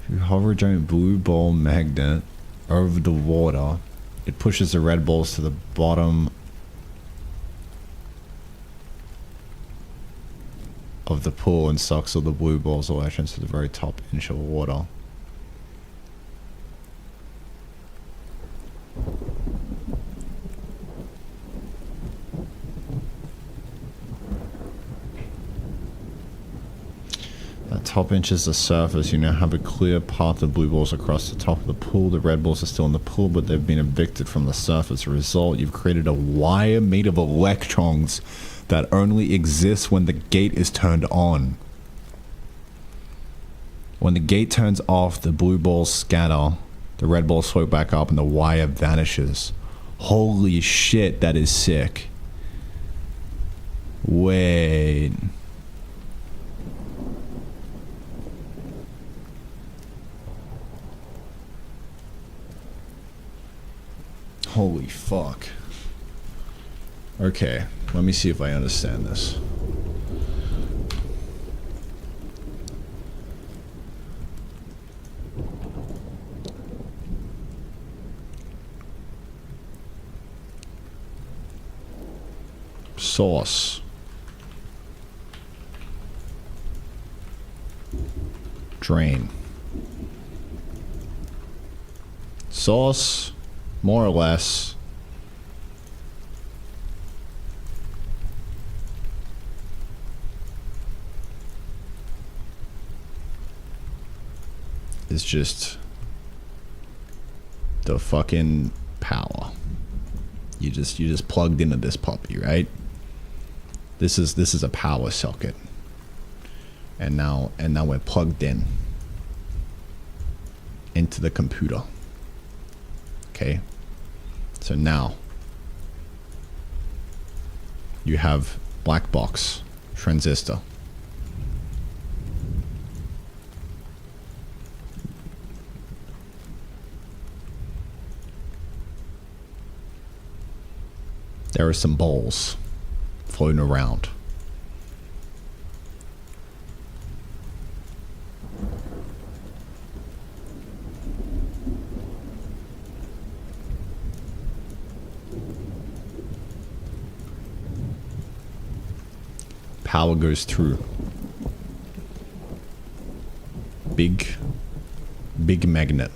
If you hover a giant blue ball magnet over the water, it pushes the red balls to the bottom of the pool and sucks all the blue balls away to the very top inch of water. That top inch is the surface. You now have a clear path of blue balls across the top of the pool. The red balls are still in the pool, but they've been evicted from the surface. As a result, you've created a wire made of electrons that only exists when the gate is turned on. When the gate turns off, the blue balls scatter, the red balls float back up, and the wire vanishes. Holy shit, that is sick. Wait. Holy fuck. Okay, let me see if I understand this. Source. Drain. Source, more or less. Is just the fucking power. You just plugged into this puppy, right? This is a power socket. And now we're plugged in into the computer. Okay? So now you have black box, transistor. There are some balls floating around. Power goes through. Big magnet.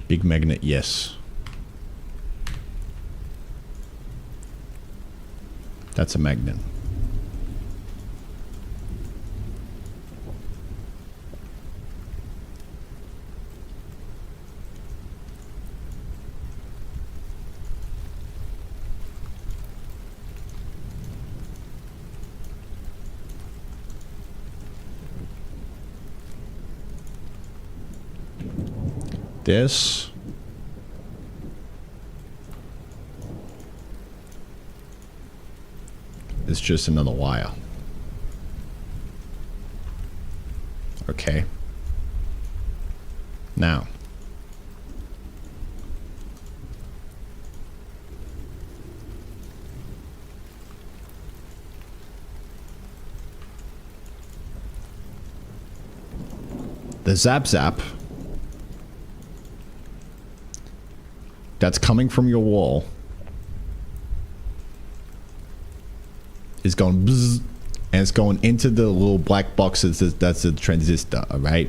Big magnet, yes. That's a magnet. This is just another wire. Okay. Now, the zap that's coming from your wall is going bzzz, and it's going into the little black box that's a transistor, all right?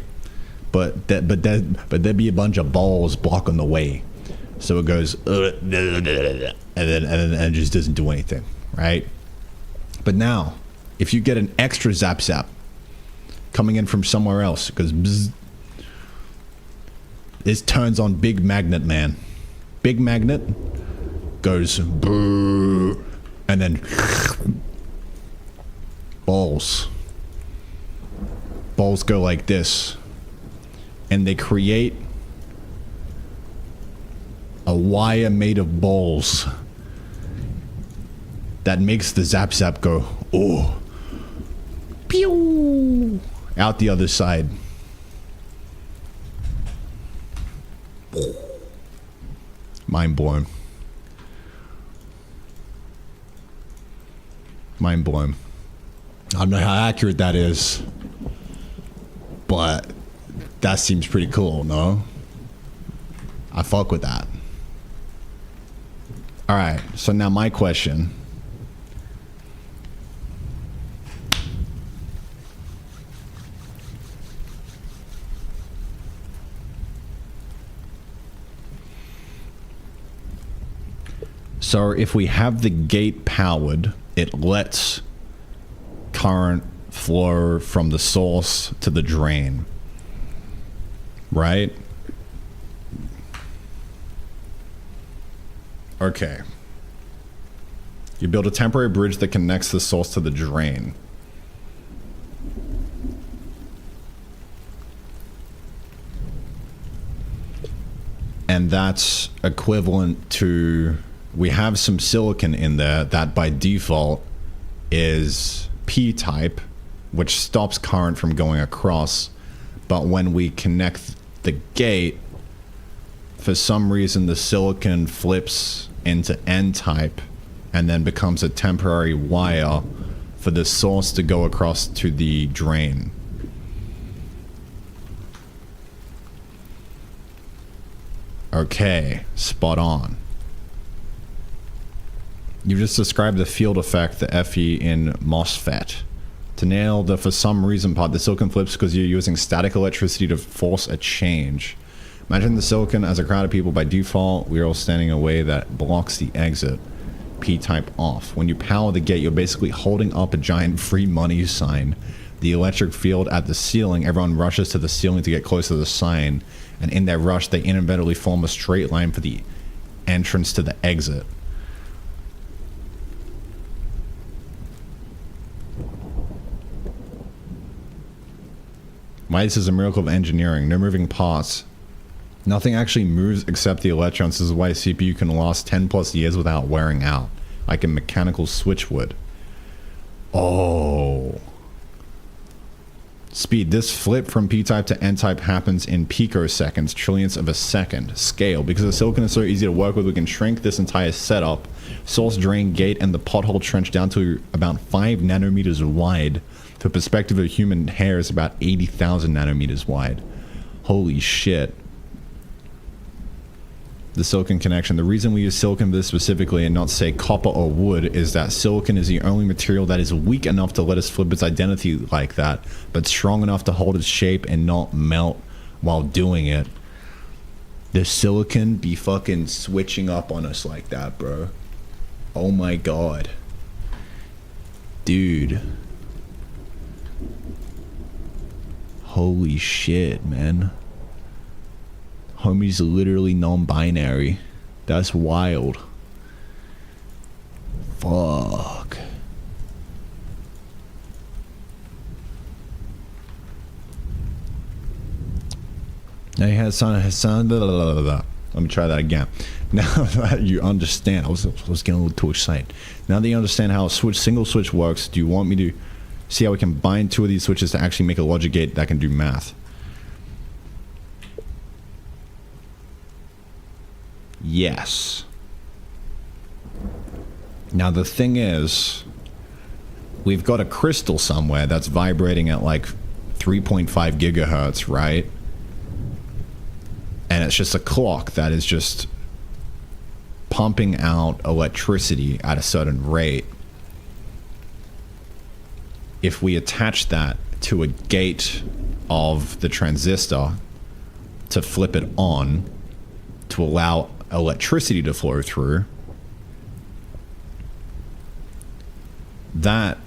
But there'd be a bunch of balls blocking the way, so it goes and then it just doesn't do anything, right? But now, if you get an extra zap coming in from somewhere else, it goes bzzz, this turns on big magnet, man. Big magnet goes brrr, and then balls go like this, and they create a wire made of balls that makes the zap zap go, oh, pew, out the other side. Mind blown. Mind blown. I don't know how accurate that is, but that seems pretty cool, no? I fuck with that. Alright, so now my question. So if we have the gate powered, it lets current flow from the source to the drain, right? Okay. You build a temporary bridge that connects the source to the drain. And that's equivalent to, we have some silicon in there that by default is P-type, which stops current from going across. But when we connect the gate, for some reason the silicon flips into N-type and then becomes a temporary wire for the source to go across to the drain. Okay, spot on. You just described the field effect, the FE in MOSFET. To nail the for some reason part, the silicon flips because you're using static electricity to force a change. Imagine the silicon as a crowd of people. By default, we're all standing in a way that blocks the exit. P-type off. When you power the gate, you're basically holding up a giant free money sign. The electric field at the ceiling, everyone rushes to the ceiling to get close to the sign, and in that rush, they inadvertently form a straight line for the entrance to the exit. Why this is a miracle of engineering. No moving parts. Nothing actually moves except the electrons. This is why a CPU can last 10 plus years without wearing out, like a mechanical switch would. Oh. Speed. This flip from P-type to N-type happens in picoseconds, trillionths of a second. Scale. Because the silicon is so easy to work with, we can shrink this entire setup, source, drain, gate, and the pothole trench down to about 5 nanometers wide. For perspective, a human hair is about 80,000 nanometers wide. Holy shit. The silicon connection. The reason we use silicon for this specifically and not say copper or wood is that silicon is the only material that is weak enough to let us flip its identity like that, but strong enough to hold its shape and not melt while doing it. The silicon be fucking switching up on us like that, bro. Oh my god. Dude. Holy shit, man. Homie's literally non-binary. That's wild. Fuck. Now he has son. Blah, blah, blah, blah. Let me try that again. Now that you understand, I was getting a little too excited. Now that you understand how a single switch works, do you want me to see how we can bind two of these switches to actually make a logic gate that can do math? Yes. Now the thing is, we've got a crystal somewhere that's vibrating at like 3.5 gigahertz, right? And it's just a clock that is just pumping out electricity at a certain rate. If we attach that to a gate of the transistor to flip it on to allow electricity to flow through, that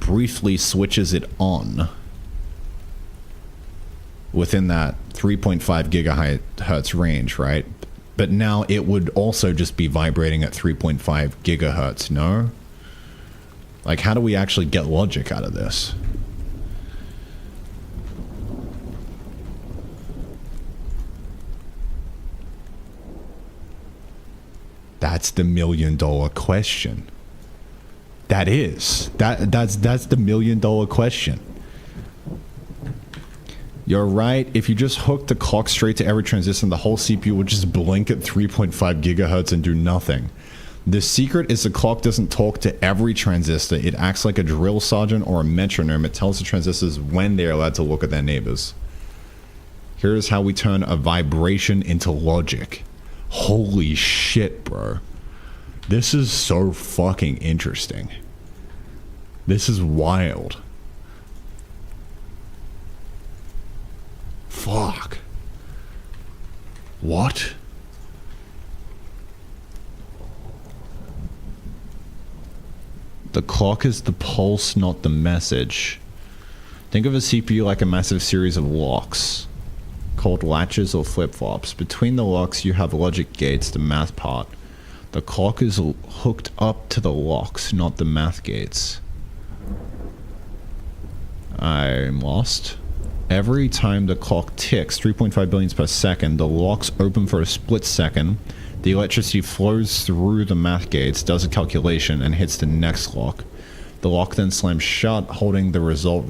briefly switches it on within that 3.5 gigahertz range, right? But now it would also just be vibrating at 3.5 gigahertz, no? Like, how do we actually get logic out of this? That's the $1 million question. That's the $1 million question. You're right. If you just hook the clock straight to every transistor, the whole CPU would just blink at 3.5 gigahertz and do nothing. The secret is the clock doesn't talk to every transistor. It acts like a drill sergeant or a metronome. It tells the transistors when they're allowed to look at their neighbors. Here's how we turn a vibration into logic. Holy shit, bro. This is so fucking interesting. This is wild. Fuck. What? The clock is the pulse, not the message. Think of a CPU like a massive series of locks, called latches or flip-flops. Between the locks, you have logic gates, the math part. The clock is hooked up to the locks, not the math gates. I'm lost. Every time the clock ticks 3.5 billions per second, the locks open for a split second. The electricity flows through the math gates, does a calculation, and hits the next lock. The lock then slams shut, holding the result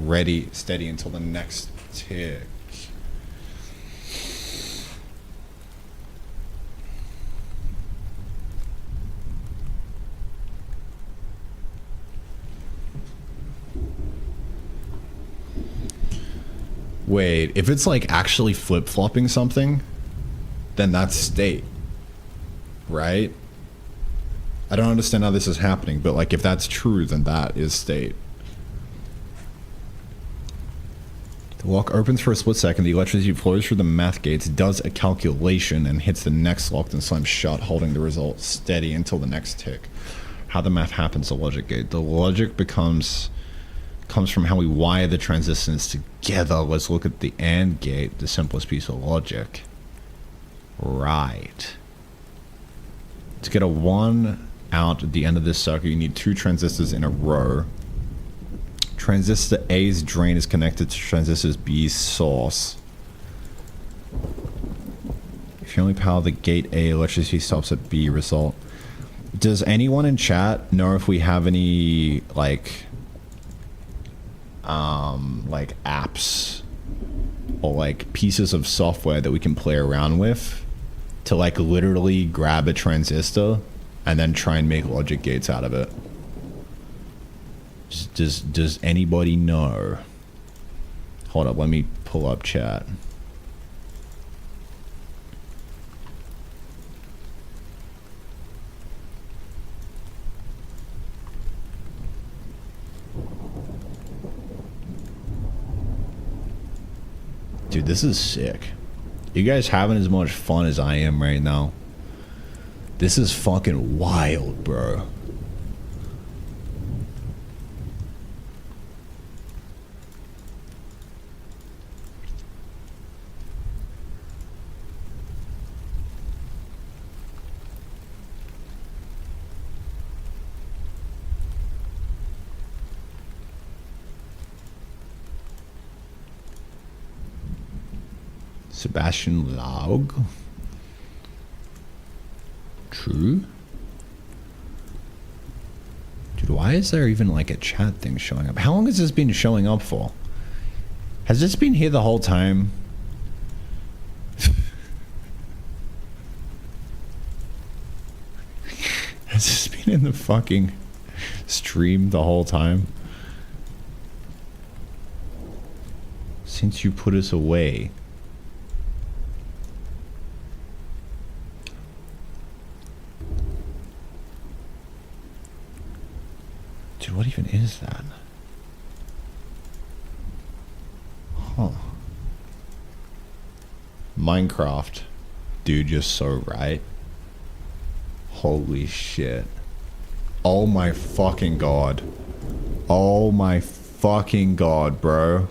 steady until the next tick. Wait, if it's like actually flip-flopping something, then that's state, right? I don't understand how this is happening, but like if that's true, then that is state. The lock opens for a split second, the electricity flows through the math gates, does a calculation, and hits the next lock, then slams shut, holding the result steady until the next tick. How the math happens, the logic gate. The logic comes from how we wire the transistors together. Let's look at the AND gate, the simplest piece of logic. Right. To get a 1 out at the end of this circuit, you need 2 transistors in a row. Transistor A's drain is connected to transistor B's source. If you only power the gate A, electricity stops at B. Result. Does anyone in chat know if we have any like apps or like pieces of software that we can play around with to like literally grab a transistor and then try and make logic gates out of it? Does anybody know? Hold up, let me pull up chat. Dude, this is sick. You guys having as much fun as I am right now? This is fucking wild, bro. Sebastian Laug. True. Dude, why is there even like a chat thing showing up? How long has this been showing up for? Has this been here the whole time? Has this been in the fucking stream the whole time? Since you put us away. Dude, what even is that? Huh. Minecraft. Dude, you're so right. Holy shit. Oh my fucking god. Oh my fucking god, bro.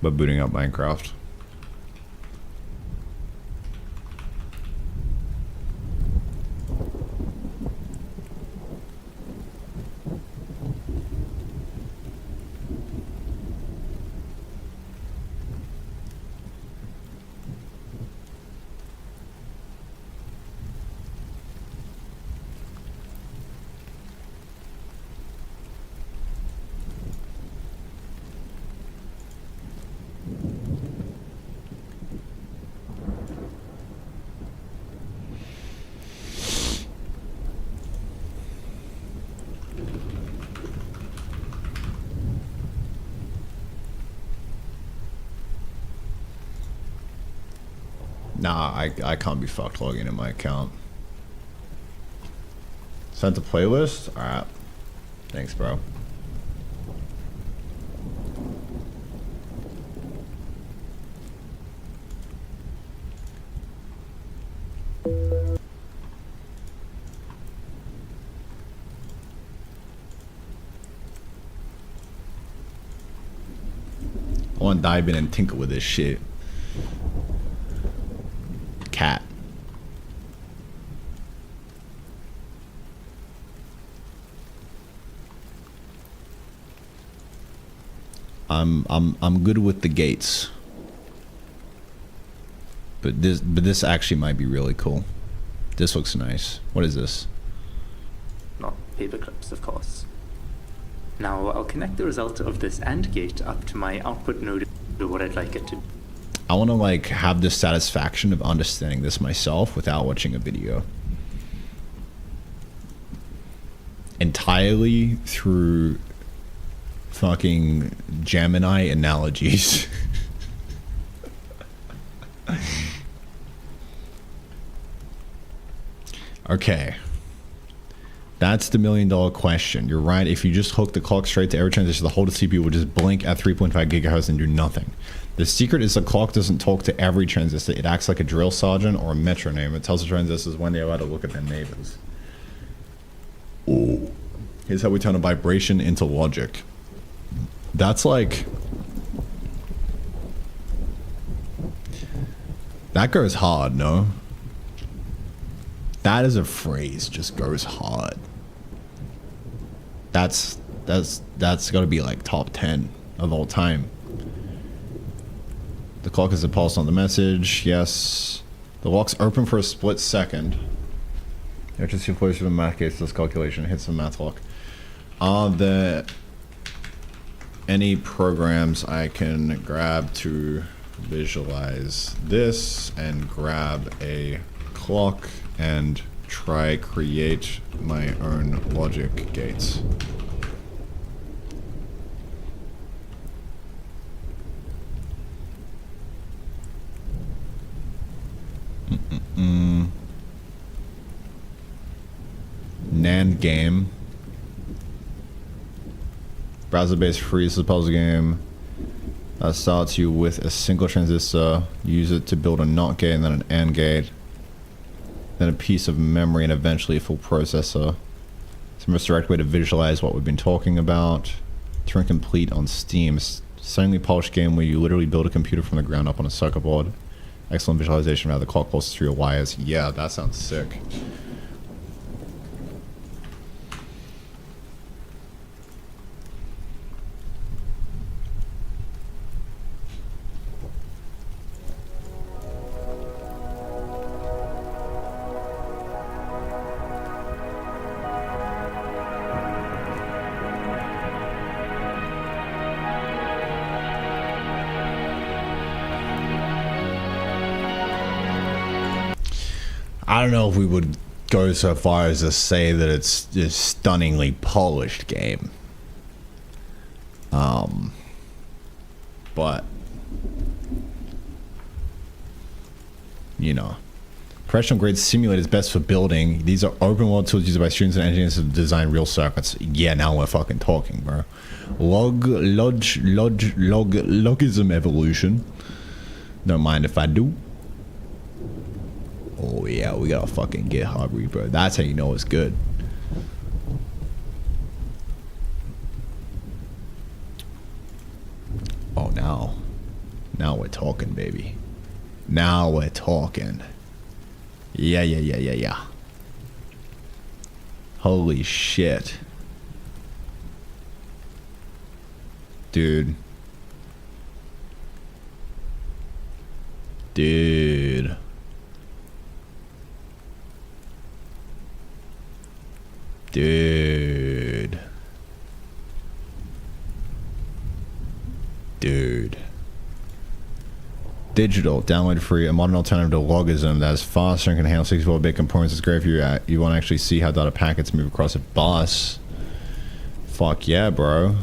But booting up Minecraft. Nah, I can't be fucked logging in my account. Sent to playlist? Alright. Thanks, bro. I want to dive in and tinker with this shit. Cat. I'm good with the gates. But this actually might be really cool. This looks nice. What is this? Not paper clips, of course. Now I'll connect the result of this AND gate up to my output node to what I'd like it to. I want to like have the satisfaction of understanding this myself without watching a video. Entirely through fucking Gemini analogies. Okay. That's the $1 million question. You're right. If you just hook the clock straight to every transistor, the whole CPU will just blink at 3.5 gigahertz and do nothing. The secret is the clock doesn't talk to every transistor. It acts like a drill sergeant or a metronome. It tells the transistors when they're allowed to look at their neighbors. Ooh. Here's how we turn a vibration into logic. That's like... That goes hard, no? That is a phrase, just goes hard. That's gotta be like top 10 of all time. The clock is a pulse on the message, yes. The lock's open for a split second. You have to see place of the math case, this calculation hits the math lock. Are there any programs I can grab to visualize this and grab a clock and try create my own logic gates? NAND game. Browser-based freeze the puzzle game. That starts you with a single transistor. Use it to build a NOT gate and then an AND gate. Then a piece of memory and eventually a full processor. It's the most direct way to visualize what we've been talking about. Turing Complete on Steam. Stunningly polished game where you literally build a computer from the ground up on a circuit board. Excellent visualization of how the clock pulses through your wires. Yeah, that sounds sick. I don't know if we would go so far as to say that it's a stunningly polished game. But you know, professional grade simulator is best for building. These are open world tools used by students and engineers to design real circuits. Yeah, now we're fucking talking, bro. Logism evolution. Don't mind if I do. Oh yeah, we got a fucking GitHub repo. That's how you know it's good. Oh, now we're talking, baby. Now we're talking. Yeah. Holy shit. Dude. Dude. Digital, download free, a modern alternative to logism that is faster and can handle 64-bit components. It's great if you want to actually see how data packets move across a bus. Fuck yeah, bro.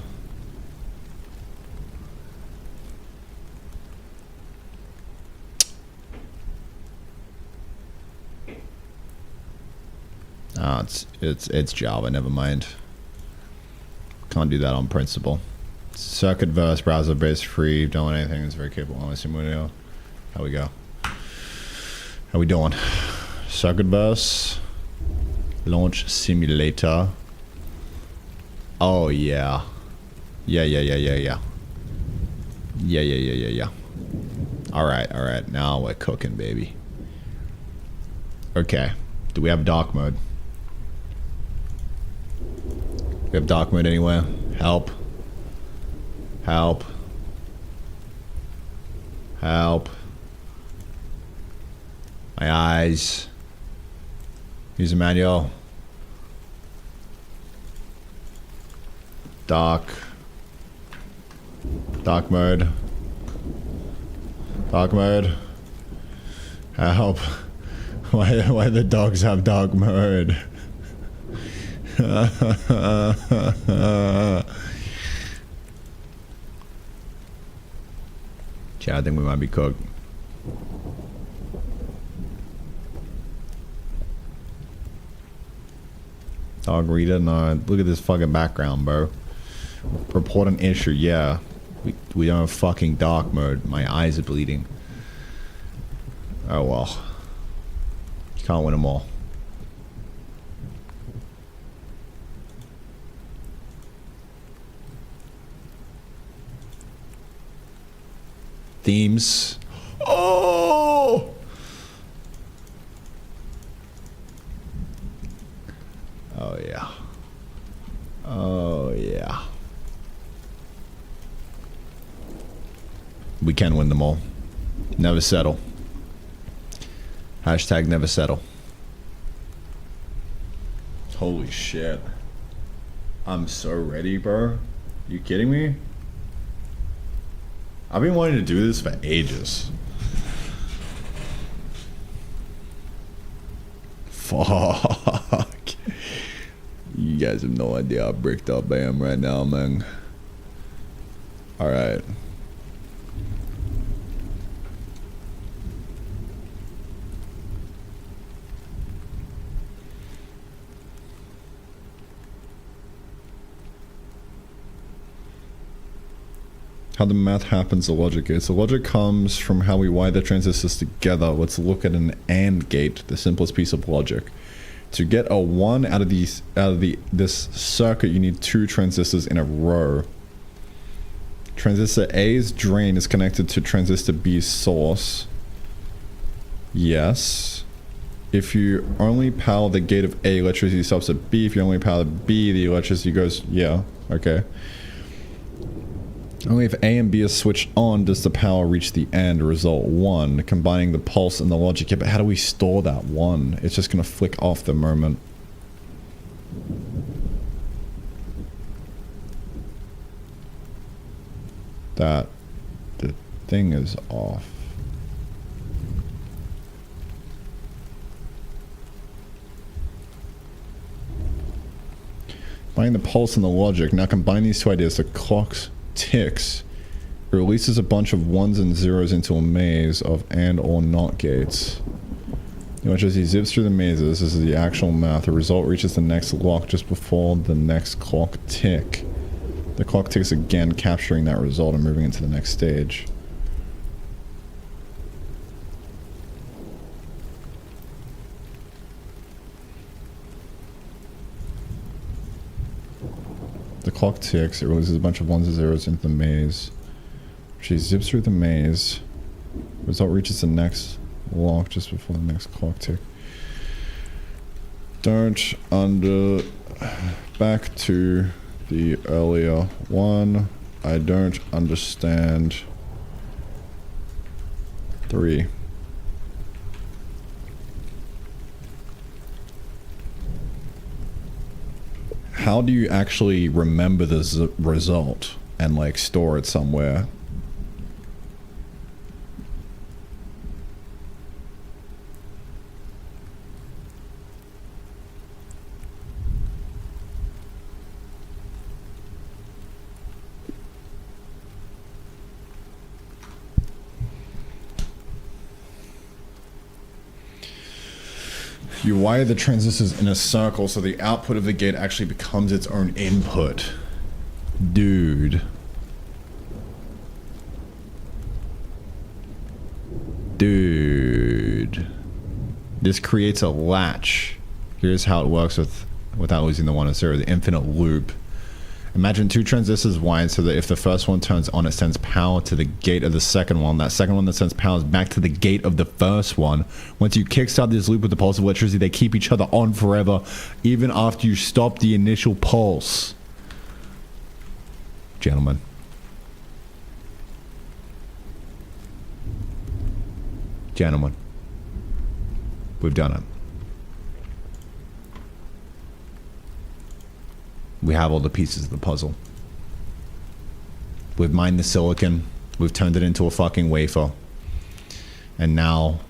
Ah, it's Java. Never mind. Can't do that on principle. Circuit verse browser based free. Don't want anything that's very capable. On simulator. How we go? How we doing? Circuit verse. Launch simulator. Oh yeah. Yeah. Alright. Now we're cooking, baby. Okay. Do we have dark mode? We have dark mode anywhere? Help. Help. My eyes. Use a manual. Dark mode. Help. Why the dogs have dark mode? Chad, I think we might be cooked. Dog reader? No, look at this fucking background, bro. Report an issue, yeah. We don't have fucking dark mode. My eyes are bleeding. Oh well. You can't win them all. Themes. Oh! Oh yeah. Oh yeah. We can win them all. Never settle. Hashtag never settle. Holy shit. I'm so ready, bro. You kidding me? I've been wanting to do this for ages. Fuck. You guys have no idea how bricked up I am right now, man. Alright. How the math happens, the logic is. The logic comes from how we wire the transistors together. Let's look at an AND gate, the simplest piece of logic. To get a 1 out of this circuit, you need 2 transistors in a row. Transistor A's drain is connected to transistor B's source. Yes. If you only power the gate of A, electricity stops at B. If you only power B, the electricity goes, yeah, okay. Only if A and B are switched on does the power reach the end, result 1. Combining the pulse and the logic. Yeah, but how do we store that 1? It's just going to flick off the moment. The thing is off. Combining the pulse and the logic. Now combine these two ideas. The clocks ticks. It releases a bunch of 1s and 0s into a maze of and or not gates. The electricity zips through the mazes. This is the actual math. The result reaches the next lock just before the next clock tick. The clock ticks again, capturing that result and moving into the next stage. The clock ticks, it releases a bunch of 1s and 0s into the maze. She zips through the maze. Result reaches the next lock just before the next clock tick. Back to the earlier one. I don't understand. 3. How do you actually remember the result and like store it somewhere? You wire the transistors in a circle so the output of the gate actually becomes its own input. Dude. Dude. This creates a latch. Here's how it works without losing the 1 and 0, the infinite loop. Imagine 2 transistors wired so that if the first one turns on, it sends power to the gate of the second one. That second one that sends power back to the gate of the first one. Once you kickstart this loop with the pulse of electricity, they keep each other on forever, even after you stop the initial pulse. Gentlemen. Gentlemen. We've done it. We have all the pieces of the puzzle. We've mined the silicon. We've turned it into a fucking wafer. And now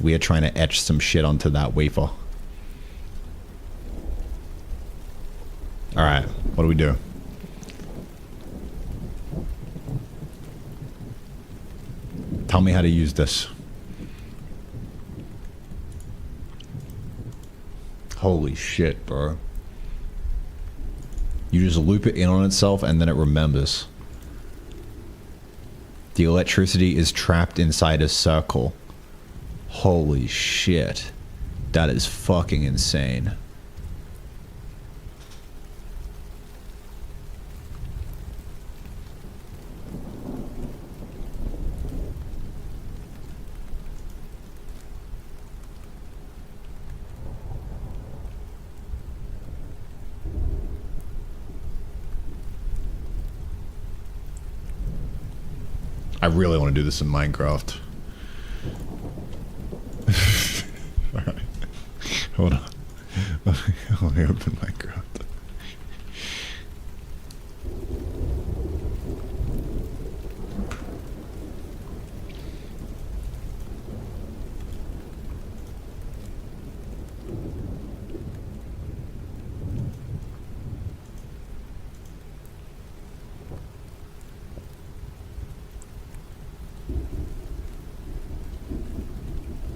we are trying to etch some shit onto that wafer. Alright, what do we do? Tell me how to use this. Holy shit, bro. You just loop it in on itself and then it remembers. The electricity is trapped inside a circle. Holy shit. That is fucking insane. I really want to do this in Minecraft. Alright. Hold on. Let me open Minecraft.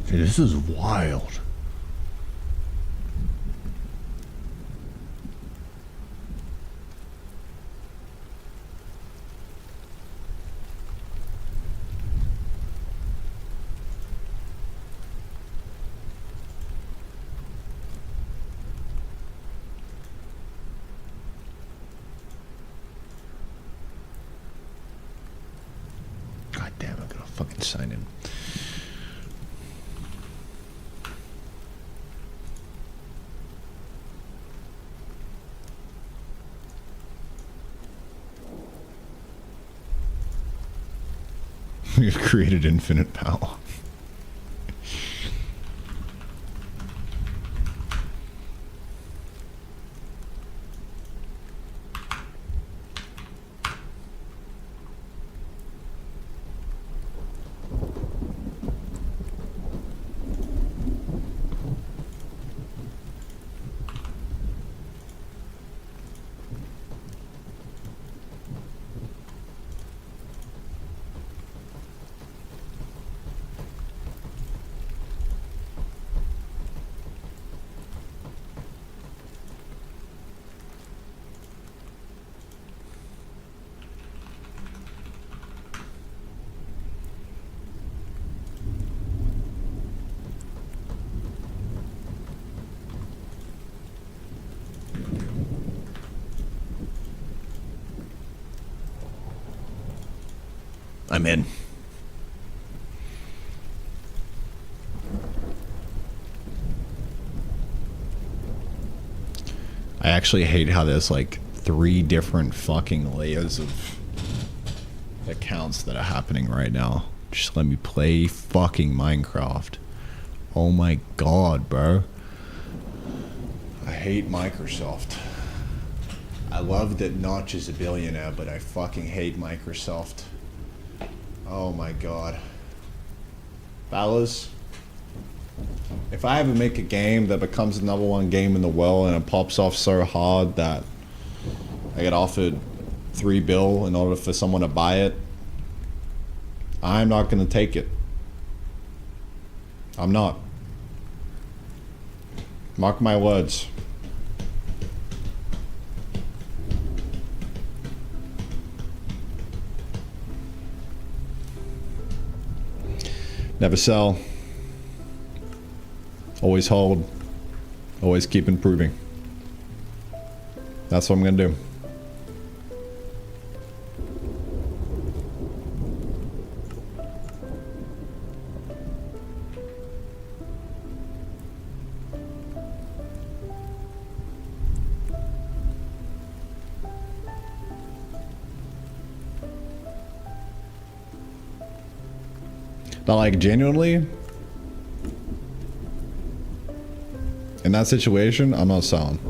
Dude, this is wild. God damn, I'm gonna fucking sign in. We've created infinite power. I'm in. I actually hate how there's like 3 different fucking layers of accounts that are happening right now. Just let me play fucking Minecraft. Oh my god, bro. I hate Microsoft. I love that Notch is a billionaire, but I fucking hate Microsoft. Oh my god. Fellas, if I ever make a game that becomes the #1 game in the world and it pops off so hard that I get offered $3 billion in order for someone to buy it, I'm not gonna take it. I'm not. Mark my words. Never sell. Always hold. Always keep improving. That's what I'm gonna do. But like genuinely, in that situation, I'm not selling.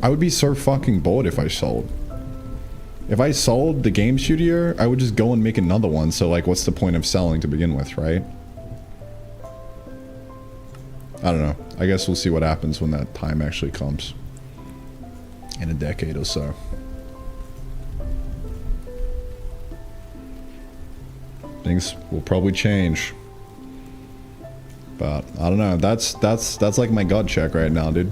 I would be so fucking bored if I sold. If I sold the game studio, I would just go and make another one. So like, what's the point of selling to begin with, right? I don't know. I guess we'll see what happens when that time actually comes. In a decade or so. Things will probably change. But I don't know. That's like my gut check right now, dude.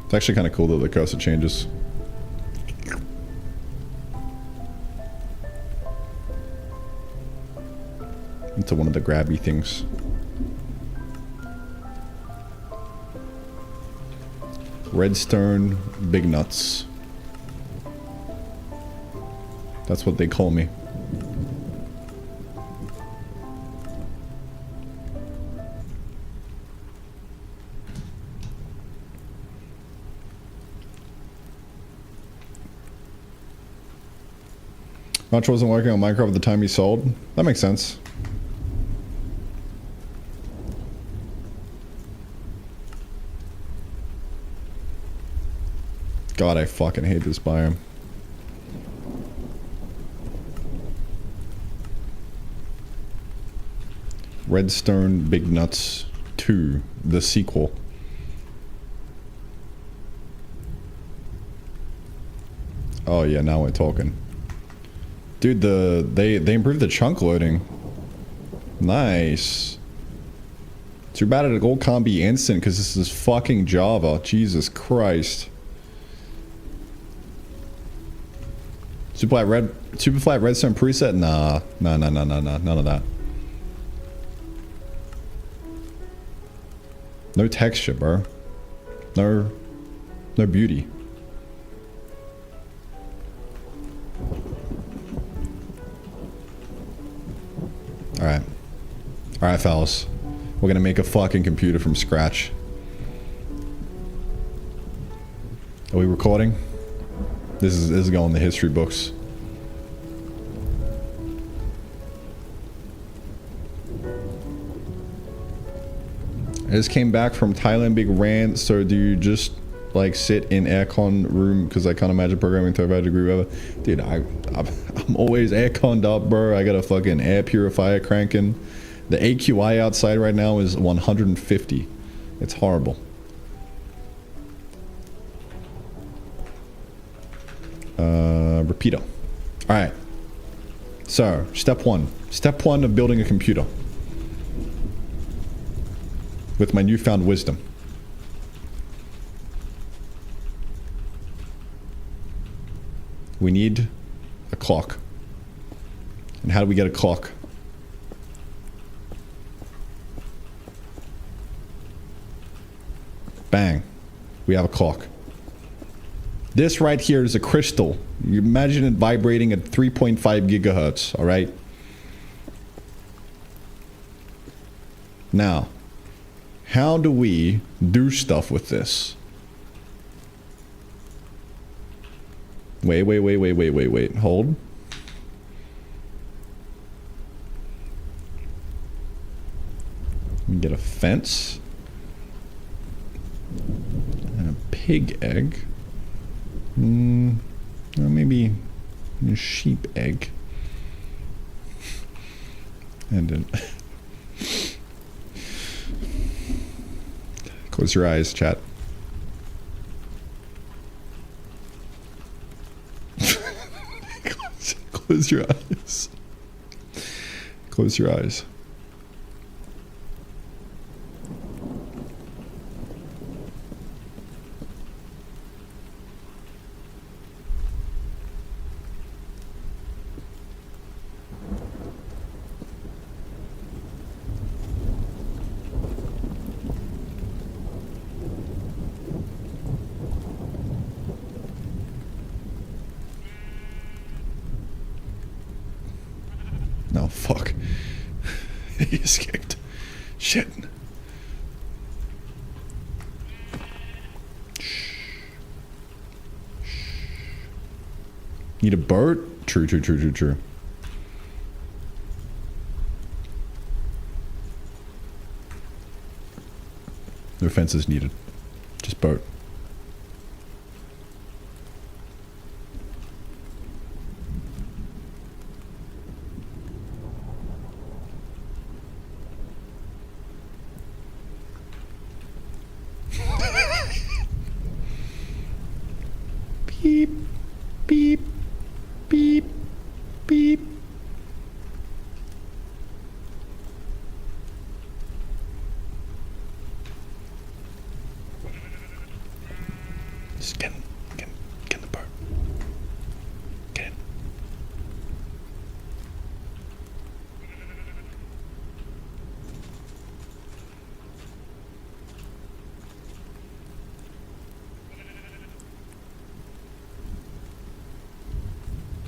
It's actually kind of cool that the cursor changes. Into one of the grabby things. Redstone Big Nuts. That's what they call me. Much wasn't working on Minecraft at the time he sold. That makes sense. God, I fucking hate this biome. Redstone Big Nuts 2, the sequel. Oh yeah, now we're talking. Dude, they improved the chunk loading. Nice. Too bad it all can't be instant because this is fucking Java. Jesus Christ. Super flat redstone preset? Nah. Nah, none of that. No texture, bro. No beauty. Alright. Alright, fellas. We're gonna make a fucking computer from scratch. Are we recording? This is going in the history books. I just came back from Thailand, big rant. So do you just like sit in aircon room? Because I can't imagine programming 35 degree weather. Dude, I'm always airconned up, bro. I got a fucking air purifier cranking. The AQI outside right now is 150. It's horrible. Repeato. Alright. So, step one. Step one of building a computer. With my newfound wisdom. We need a clock. And how do we get a clock? Bang. We have a clock. This right here is a crystal. You imagine it vibrating at 3.5 gigahertz, alright? Now, how do we do stuff with this? Wait. Hold. We get a fence. And a pig egg. Or maybe a sheep egg. And an... Close your eyes, chat. Close your eyes. Close your eyes. No, fuck. He escaped. Shit. Need a boat? True, true, true, true, true. No fences needed. Just boat. Beep, beep, beep, beep. Just get in the boat. Get in.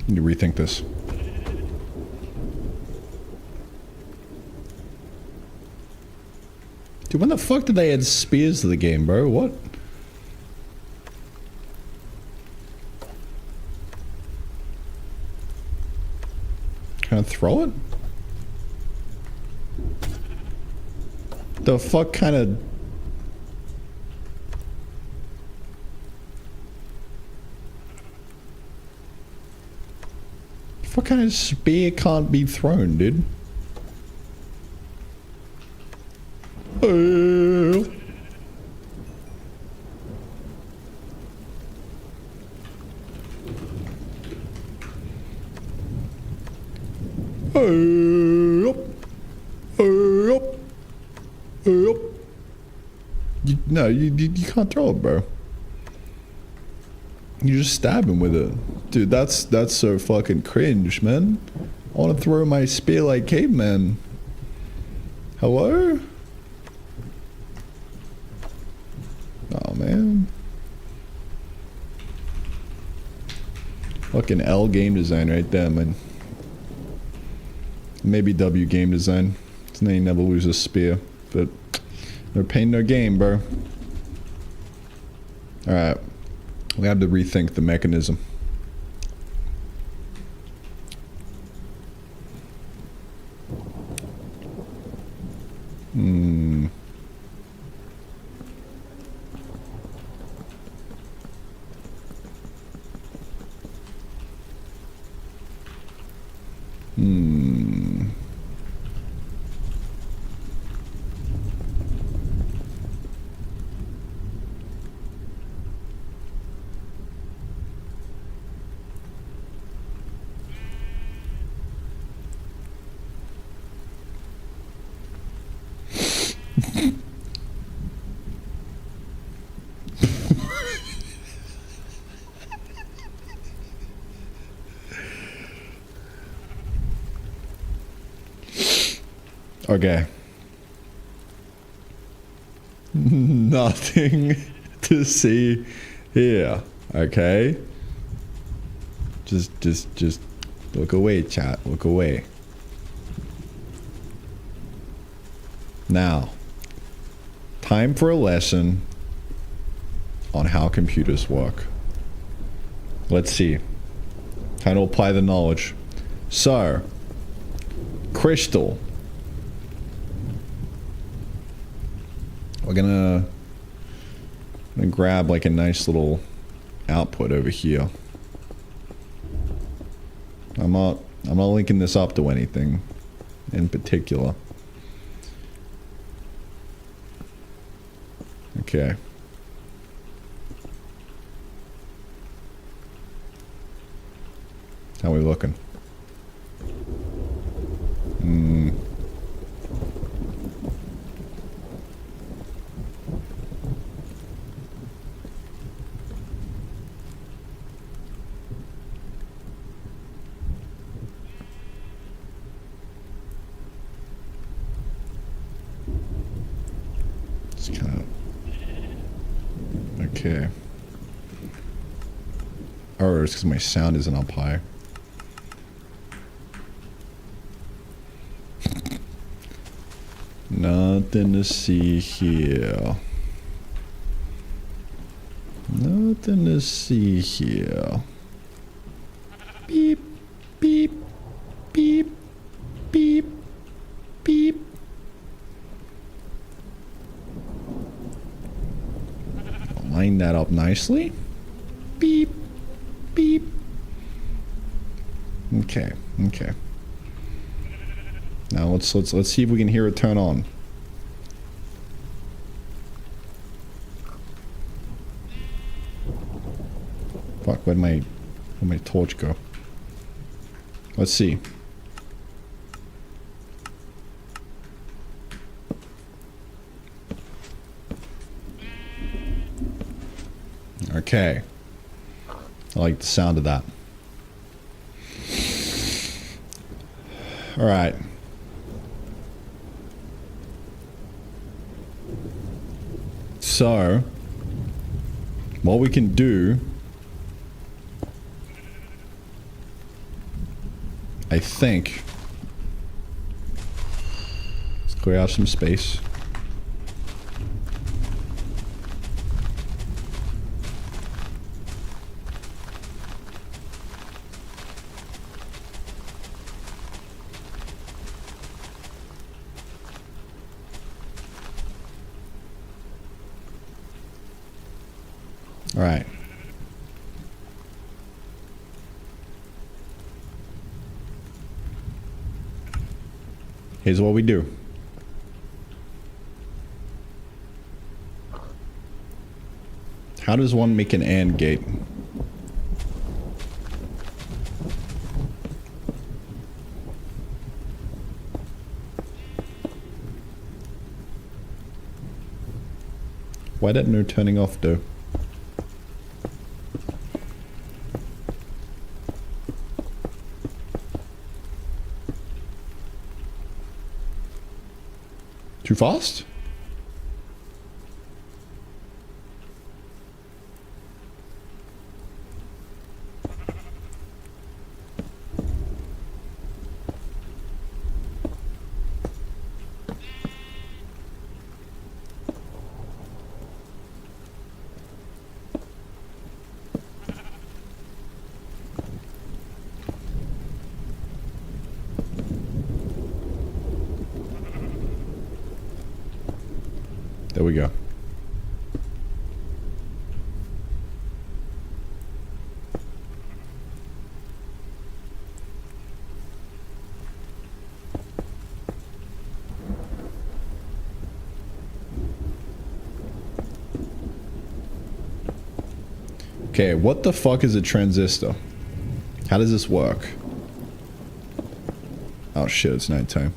Need to rethink this. Dude, when the fuck did they add spears to the game, bro? What? Can I throw it? The fuck kind of... What kind of spear can't be thrown, dude? Oh. Oh. Oh. Oh. No, you can't throw it, bro. You just stab him with it. Dude, that's so fucking cringe, man. I want to throw my spear like caveman. Hello? Oh, man. Fucking L game design right there, man. Maybe W game design. His name never loses a spear. But no pain, no gain, bro. Alright. We have to rethink the mechanism. Hmm. Hmm. Okay. Nothing to see here. Okay. Just look away, chat. Look away. Now, time for a lesson on how computers work. Let's see. Time to apply the knowledge. So, crystal. We're gonna grab like a nice little output over here. I'm not linking this up to anything in particular. Okay. How we looking? It's kind of... Okay. Oh, it's because my sound isn't up high. Nothing to see here. Nothing to see here. Beep, beep, beep, beep, beep. I'll line that up nicely. Beep, beep. Okay, okay. Now let's see if we can hear it turn on. Fuck, where'd my torch go? Let's see. Okay. I like the sound of that. All right. So, what we can do, I think, let's clear out some space. All right. Here's what we do. How does one make an AND gate? Why did no turning off do? Too fast? There we go. Okay, what the fuck is a transistor? How does this work? Oh shit, it's nighttime.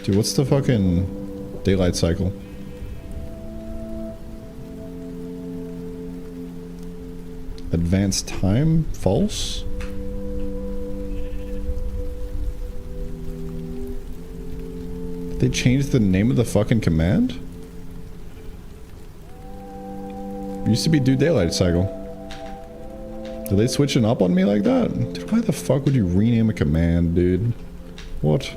Dude, what's the fucking daylight cycle? Advanced time? False? Did they change the name of the fucking command? It used to be do daylight cycle. Did they switch it up on me like that? Dude, why the fuck would you rename a command, dude? What?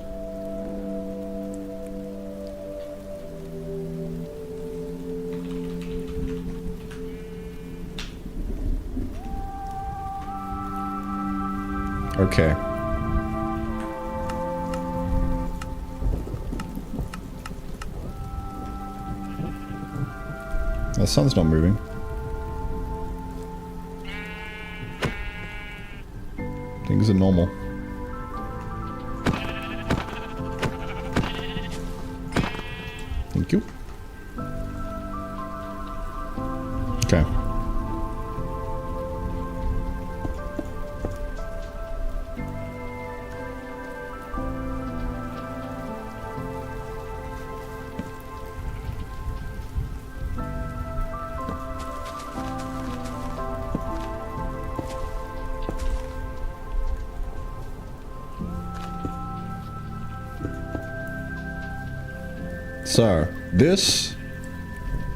Okay. The sun's not moving. Things are normal. Thank you. Okay. So, this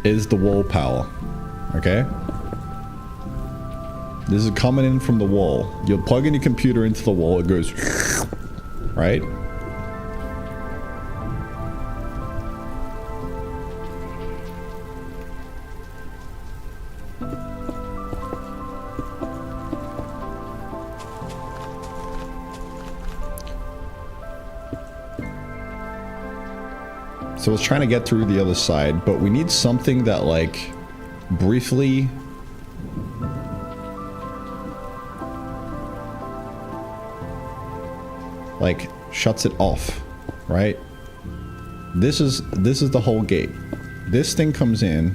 is the wall power, okay? This is coming in from the wall. You're plugging your computer into the wall, it goes, right? So I was trying to get through the other side, but we need something that, like, briefly... like, shuts it off, right? This is the whole gate. This thing comes in,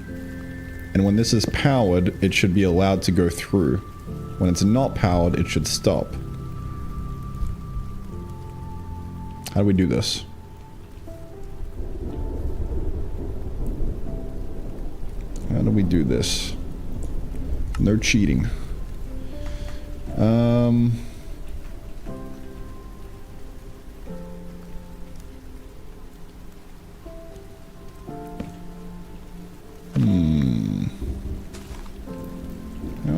and when this is powered, it should be allowed to go through. When it's not powered, it should stop. How do we do this? How do we do this? No cheating. How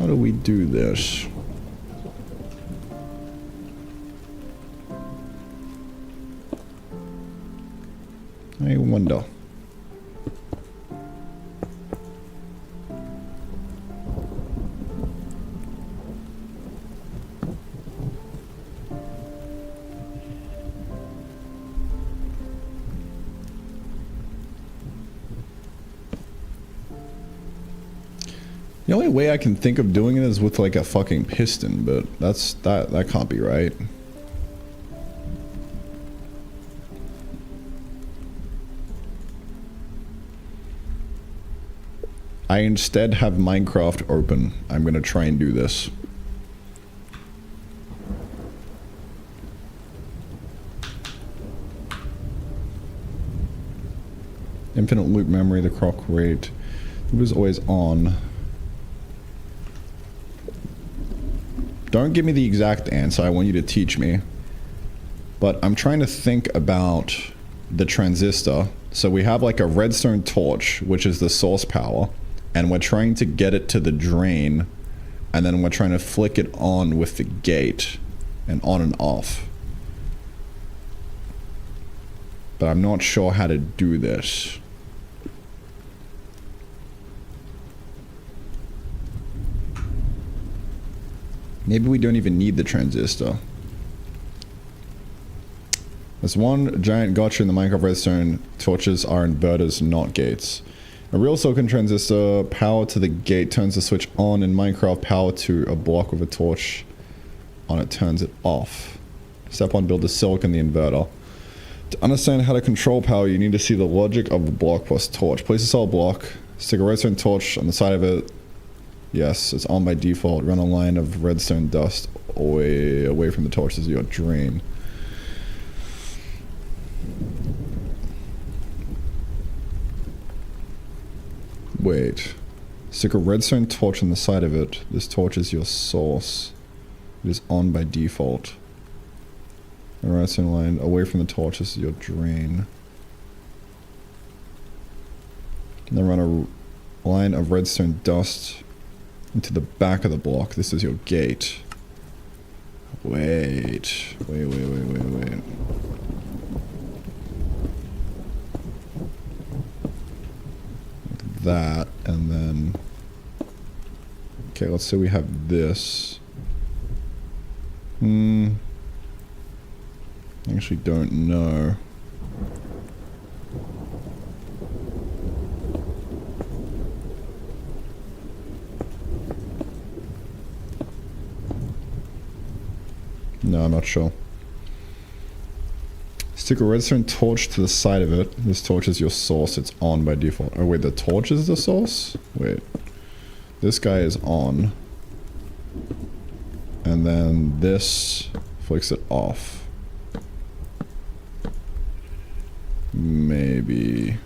do we do this? I wonder. The only way I can think of doing it is with like a fucking piston, but that can't be right. I instead have Minecraft open. I'm gonna try and do this. Infinite loop memory, the clock rate. It was always on. Don't give me the exact answer, I want you to teach me. But I'm trying to think about the transistor. So we have like a redstone torch, which is the source power, and we're trying to get it to the drain, and then we're trying to flick it on with the gate, and on and off. But I'm not sure how to do this. Maybe we don't even need the transistor. There's one giant gotcha in the Minecraft redstone. Torches are inverters, not gates. A real silicon transistor, power to the gate turns the switch on. In Minecraft, power to a block with a torch on it turns it off. Step 1, build the silicon, the inverter. To understand how to control power, you need to see the logic of the block plus torch. Place a solid block, stick a redstone torch on the side of it. Yes, it's on by default. Run a line of redstone dust away from the torch as your drain. Wait. Stick a redstone torch on the side of it. This torch is your source. It is on by default. A redstone line away from the torch is your drain. And then run a line of redstone dust into the back of the block. This is your gate. Wait. Like that, and then... Okay, let's say we have this. I actually don't know. No, I'm not sure. Stick a redstone torch to the side of it. This torch is your source. It's on by default. Oh wait, the torch is the source? Wait. This guy is on. And then this flicks it off. Maybe.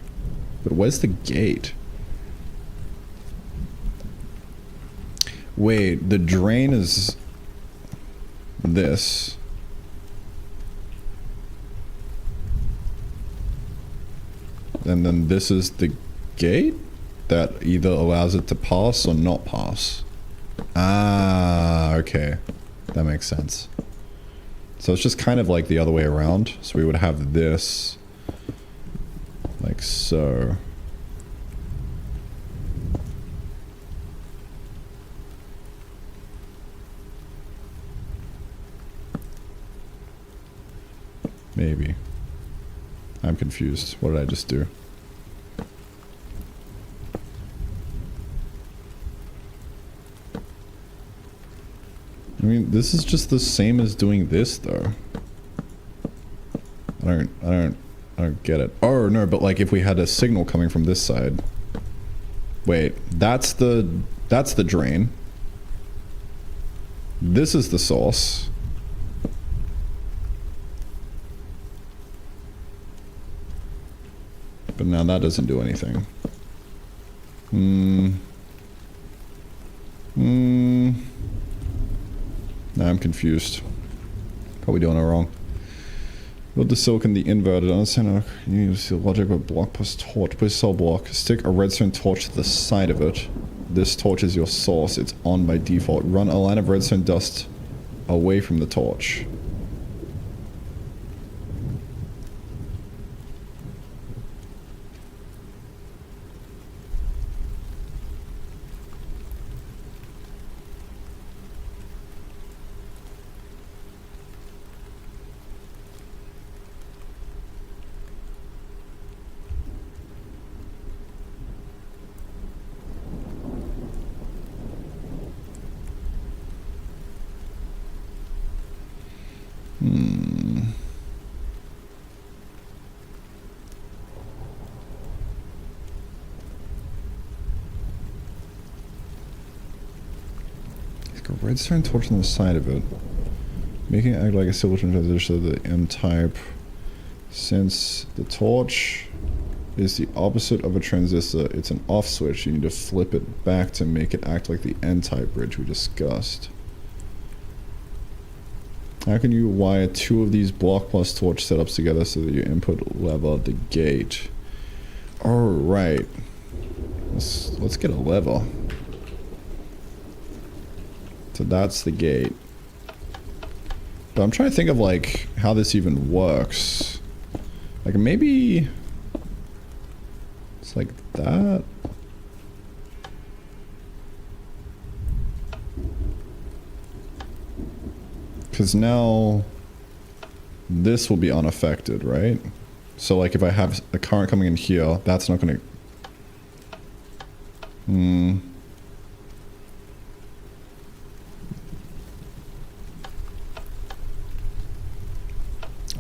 But where's the gate? Wait, the drain is this. And then this is the gate that either allows it to pass or not pass. Ah, okay. That makes sense. So it's just kind of like the other way around. So we would have this like so. Maybe. I'm confused. What did I just do? I mean, this is just the same as doing this, though. I don't get it. Oh, no, but like if we had a signal coming from this side. Wait, that's the drain. This is the source. But now that doesn't do anything. Now I'm confused. Probably doing it wrong. Build the silicon, the inverted. Understand how you use the logic of a block plus torch. Plus cell block. Stick a redstone torch to the side of it. This torch is your source. It's on by default. Run a line of redstone dust away from the torch. Redstone torch on the side of it. Making it act like a silicon transistor of the M-type. Since the torch is the opposite of a transistor, it's an off switch. You need to flip it back to make it act like the N-type bridge we discussed. How can you wire two of these block plus torch setups together so that you input lever the gate? Oh, right. Let's get a lever. So that's the gate. But I'm trying to think of like how this even works. Like maybe it's like that. Because now this will be unaffected, right? So like if I have a current coming in here, that's not going to...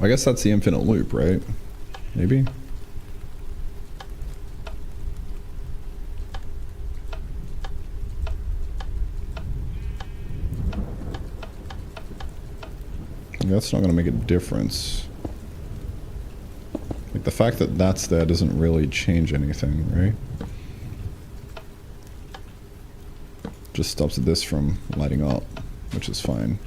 I guess that's the infinite loop, right? Maybe? That's not going to make a difference. Like the fact that that's there doesn't really change anything, right? Just stops this from lighting up, which is fine.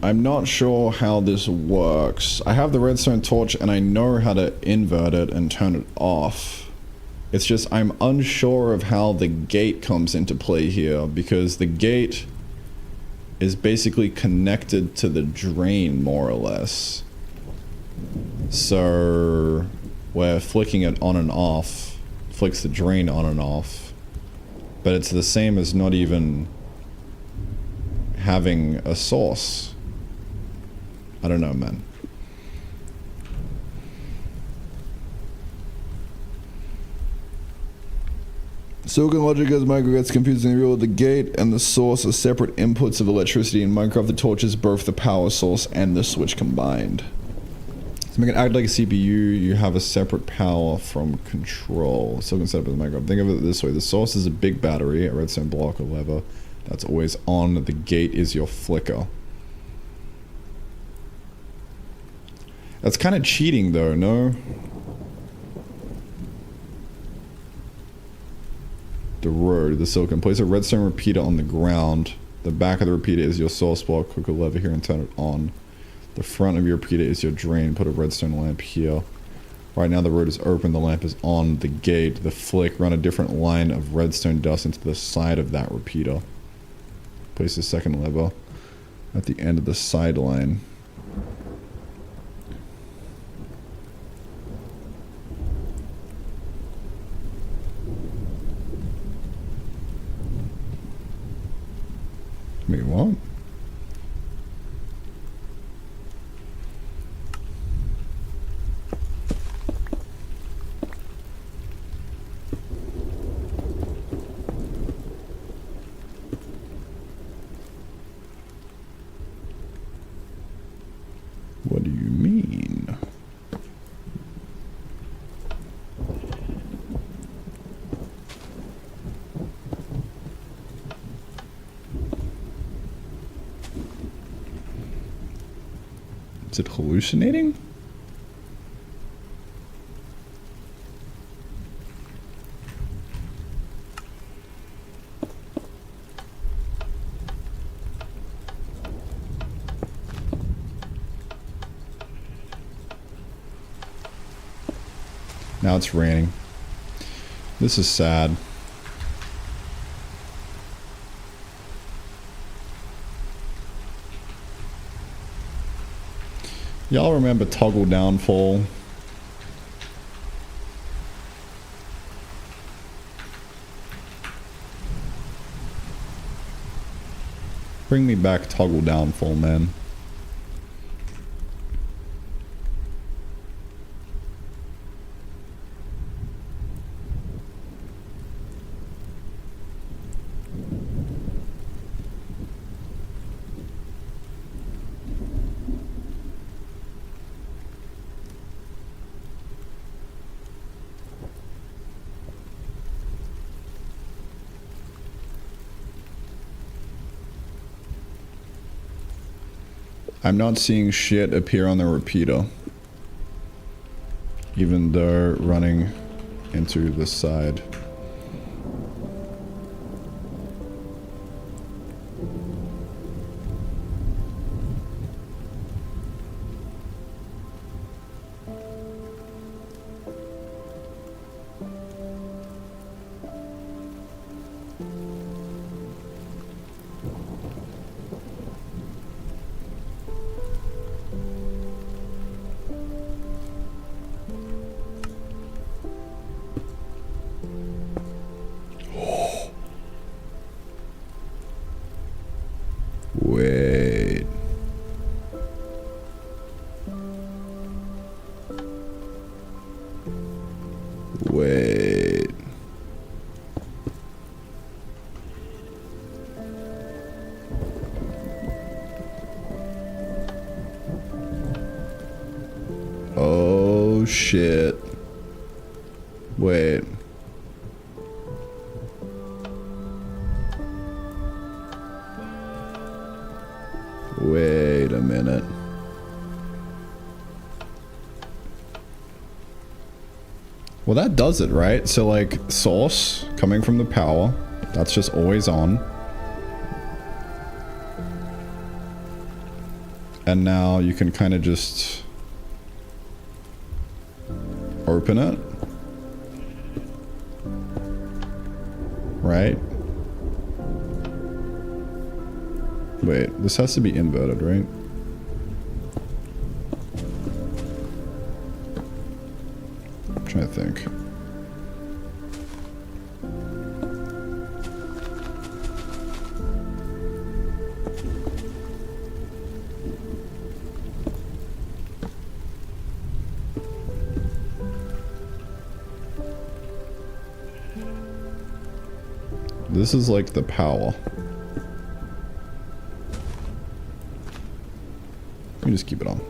I'm not sure how this works. I have the redstone torch and I know how to invert it and turn it off. It's just I'm unsure of how the gate comes into play here because the gate is basically connected to the drain more or less. So where flicking it on and off flicks the drain on and off. But it's the same as not even having a source. I don't know, man. Silicon logic as Minecraft gets confusing. The real the gate and the source are separate inputs of electricity. In Minecraft, the torch is both the power source and the switch combined. To make it act like a CPU, you have a separate power from control. Silicon setup in Minecraft. Think of it this way. The source is a big battery, a redstone block or lever that's always on. The gate is your flicker. That's kind of cheating though, no? The road, the silicon. Place a redstone repeater on the ground. The back of the repeater is your source block. Click a lever here and turn it on. The front of your repeater is your drain. Put a redstone lamp here. Right now the road is open. The lamp is on. The gate, the flick. Run a different line of redstone dust into the side of that repeater. Place the second lever at the end of the side line. Wait, what? What do you mean? Is it hallucinating? Now it's raining. This is sad. Y'all remember Toggle Downfall? Bring me back Toggle Downfall, man. I'm not seeing shit appear on the repeater, even though running into the side. Wait. Wait. Oh shit. Wait. Wait a minute. Well, that does it, right? So, like, source coming from the power, that's just always on. And now you can kind of just open it. Right? Wait, this has to be inverted, right? I'm trying to think. This is like the power. Let me just keep it on.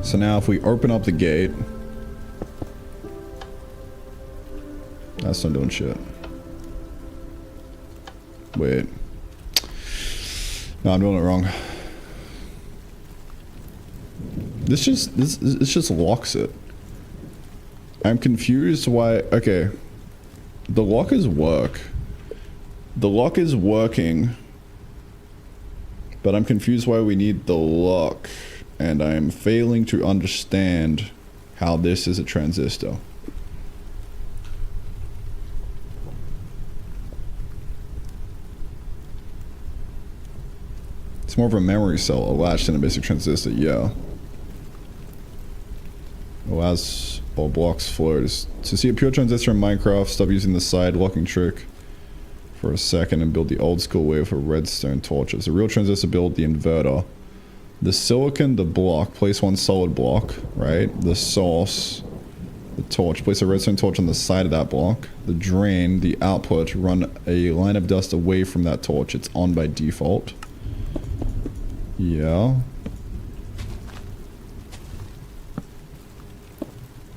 So now if we open up the gate, that's not doing shit. Wait. No, I'm doing it wrong. This just locks it. I'm confused why. Okay. The lockers work. The lock is working. But I'm confused why we need the lock. And I'm failing to understand how this is a transistor. It's more of a memory cell, a latch than a basic transistor, yeah. Allows all blocks flows. To see a pure transistor in Minecraft, stop using the side locking trick for a second and build the old school way for redstone torches. A real transistor, build the inverter. The silicon, the block, place one solid block, right? The source, the torch, place a redstone torch on the side of that block. The drain, the output, run a line of dust away from that torch. It's on by default. Yeah.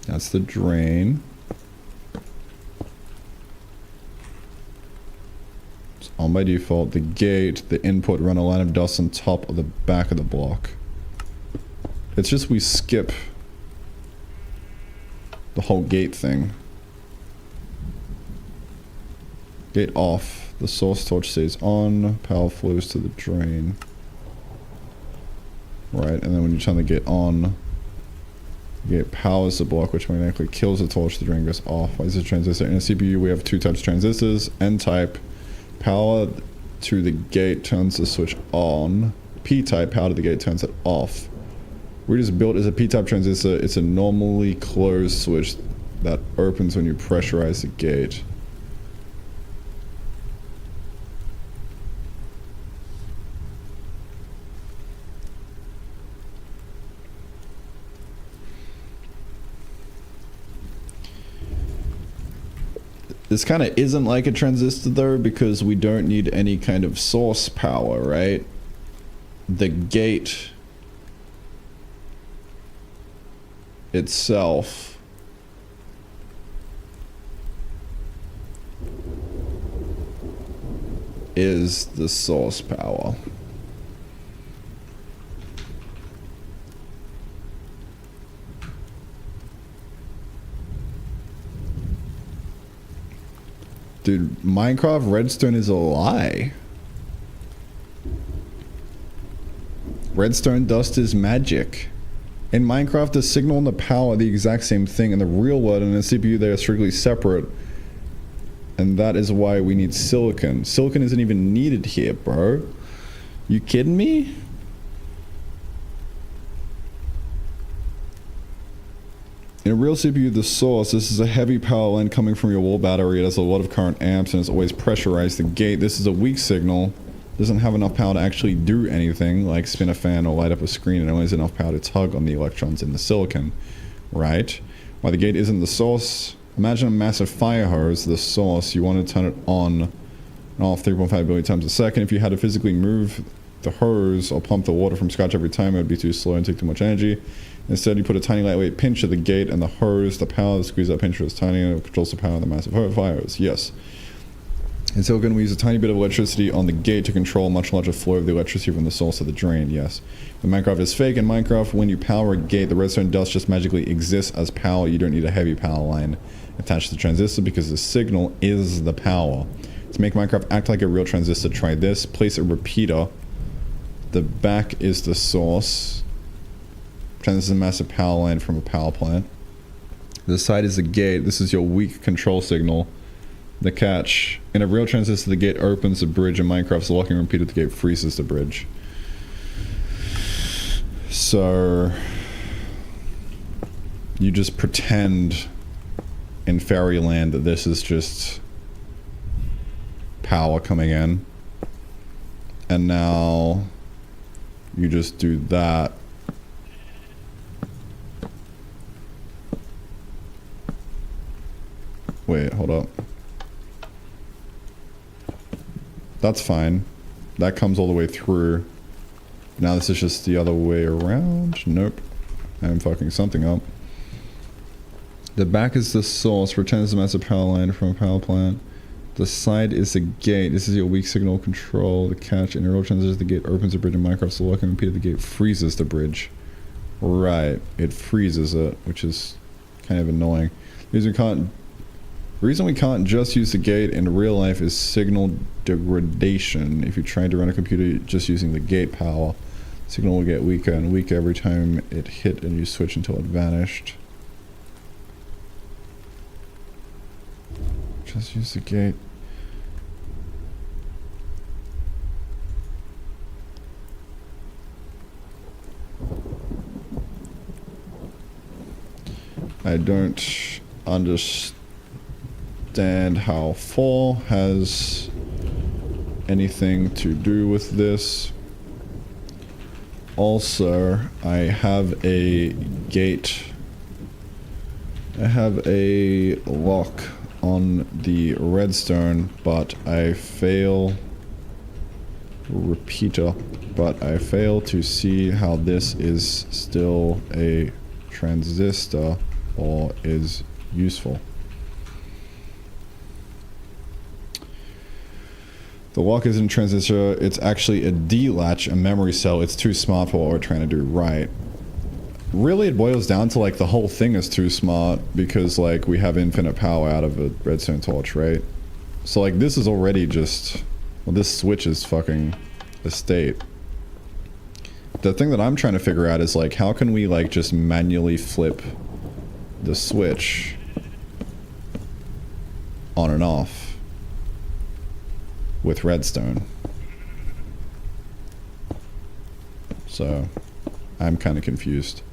That's the drain. It's on by default. The gate, the input, run a line of dust on top of the back of the block. It's just we skip the whole gate thing. Gate off. The source torch stays on. Power flows to the drain. Right, and then when you turn the gate on, the gate powers the block, which magnetically kills the torch. The drain goes off. Why is it a transistor? In a CPU, we have two types of transistors. N-type, power to the gate turns the switch on. P-type, power to the gate turns it off. We just built as a P-type transistor. It's a normally closed switch that opens when you pressurize the gate. This kind of isn't like a transistor though, because we don't need any kind of source power, right? The gate itself is the source power. Dude, Minecraft redstone is a lie. Redstone dust is magic. In Minecraft, the signal and the power are the exact same thing. In the real world, in a CPU, they are strictly separate. And that is why we need silicon. Silicon isn't even needed here, bro. You kidding me? In a real CPU, the source, this is a heavy power line coming from your wall battery. It has a lot of current amps and it's always pressurized. The gate, this is a weak signal. Doesn't have enough power to actually do anything, like spin a fan or light up a screen. It only has enough power to tug on the electrons in the silicon, right? While the gate isn't the source, imagine a massive fire hose, the source. You want to turn it on and off 3.5 billion times a second. If you had to physically move the hose or pump the water from scratch every time, it would be too slow and take too much energy. Instead, you put a tiny lightweight pinch at the gate and the hose, the power, the squeeze that pincher is tiny and it controls the power of the massive fire hose. Yes. In silicon, we use a tiny bit of electricity on the gate to control a much larger flow of the electricity from the source to the drain. Yes. But Minecraft is fake. In Minecraft, when you power a gate, the redstone dust just magically exists as power. You don't need a heavy power line attached to the transistor because the signal is the power. To make Minecraft act like a real transistor, try this. Place a repeater. The back is the source. Pretend this is a massive power line from a power plant. This side is the gate. This is your weak control signal. The catch. In a real transistor, the gate opens the bridge. In Minecraft's locking repeater, the gate freezes the bridge. So you just pretend in fairyland that this is just power coming in. And now you just do that. Wait, hold up. That's fine. That comes all the way through. Now this is just the other way around. Nope. I'm fucking something up. The back is the source. Pretend it's a massive power line from a power plant. The side is the gate. This is your weak signal control. The catch. In a row transistor, the gate opens the bridge in Minecraft. So lock and repeat. The gate freezes the bridge. Right. It freezes it, which is kind of annoying. The reason we can't just use the gate in real life is signal degradation. If you try to run a computer just using the gate power, the signal will get weaker and weaker every time it hit and you switch until it vanished. Just use the gate. I don't understand how 4 has anything to do with this. Also, I have a gate. I have a lock on the redstone, but I fail repeater, but I fail to see how this is still a transistor or is useful. The lock isn't a transistor, it's actually a D-latch, a memory cell. It's too smart for what we're trying to do right. Really, it boils down to like the whole thing is too smart because like we have infinite power out of a redstone torch, right? So like this is already just, well, this switch is fucking a state. The thing that I'm trying to figure out is like how can we like just manually flip the switch on and off with redstone. So I'm kind of confused.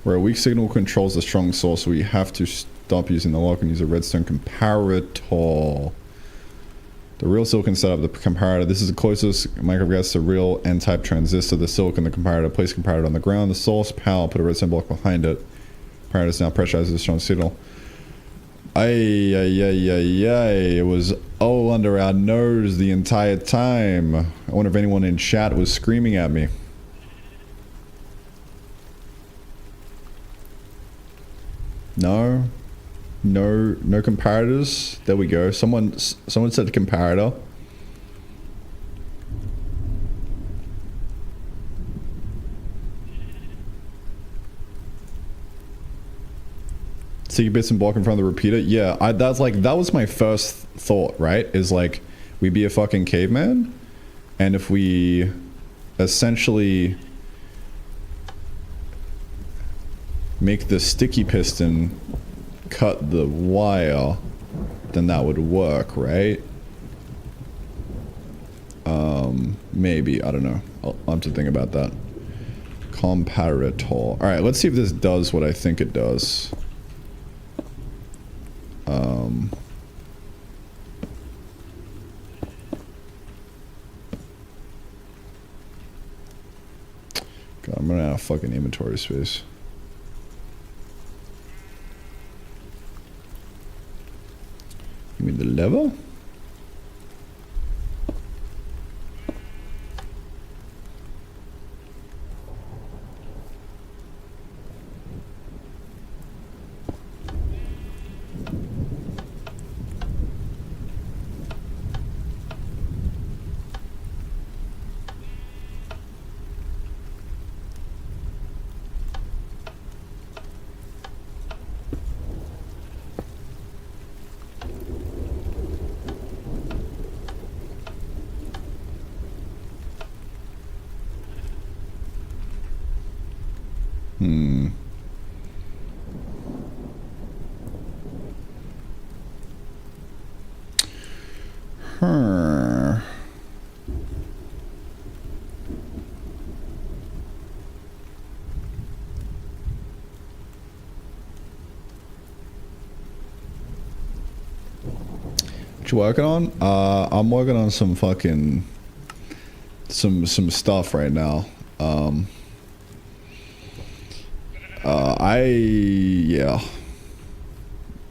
Where a weak signal controls a strong source, we have to stop using the lock and use a redstone comparator. The real silicon setup, the comparator. This is the closest Minecraft gets to real N-type transistor. The silicon, the comparator. Place comparator on the ground. The source, power. Put a redstone block behind it. Comparator is now pressurized with a strong signal. It was all under our nose the entire time. I wonder if anyone in chat was screaming at me. No comparators. There we go. Someone said comparator. Sticky bits and block in front of the repeater. Yeah, that was my first thought, right? Is like we be a fucking caveman, and if we essentially make the sticky piston cut the wire, then that would work, right? Maybe, I don't know. I'll have to think about that. Comparator. Alright, let's see if this does what I think it does. God, I'm running out of fucking inventory space. You mean the lever? What you working on? I'm working on some fucking some stuff right now.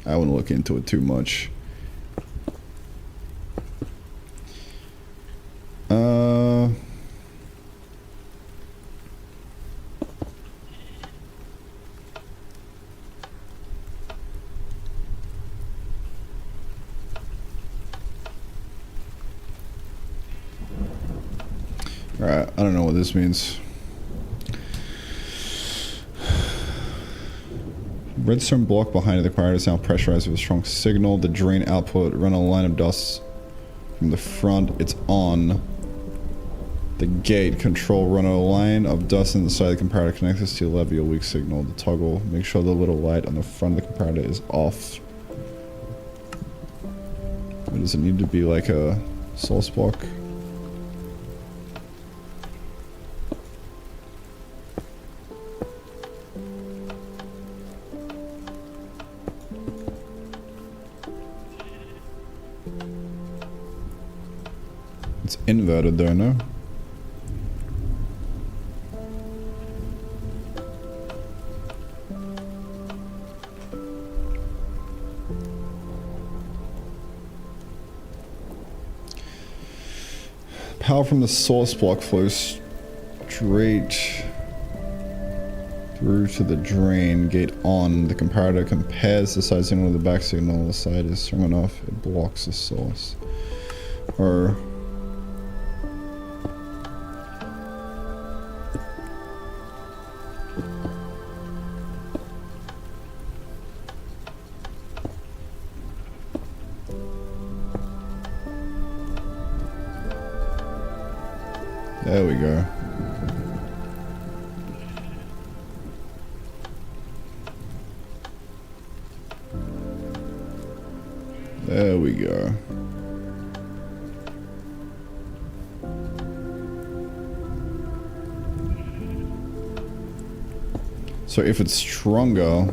I wouldn't look into it too much. Alright, I don't know what this means. Redstone block behind the comparator is now pressurized with a strong signal. The drain output, run a line of dust from the front. It's on. The gate control, run a line of dust in the side of the comparator. Connect this to your lever, your weak signal. The toggle. Make sure the little light on the front of the comparator is off. Does it need to be like a source block? It's inverted though, no? Power from the source block flows straight through to the drain. Gate on. The comparator compares the side signal with the back signal. The side is strong enough. It blocks the source. Or... there we go. There we go. So if it's stronger,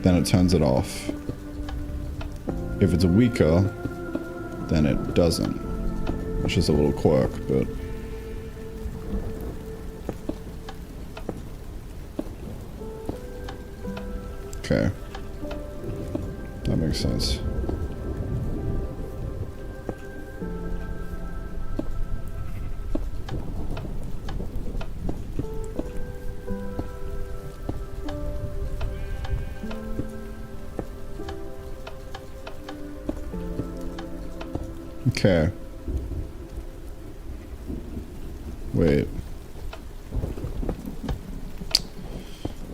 then it turns it off. If it's weaker, then it doesn't. Which is a little quirk, but... okay. That makes sense. Okay. Wait.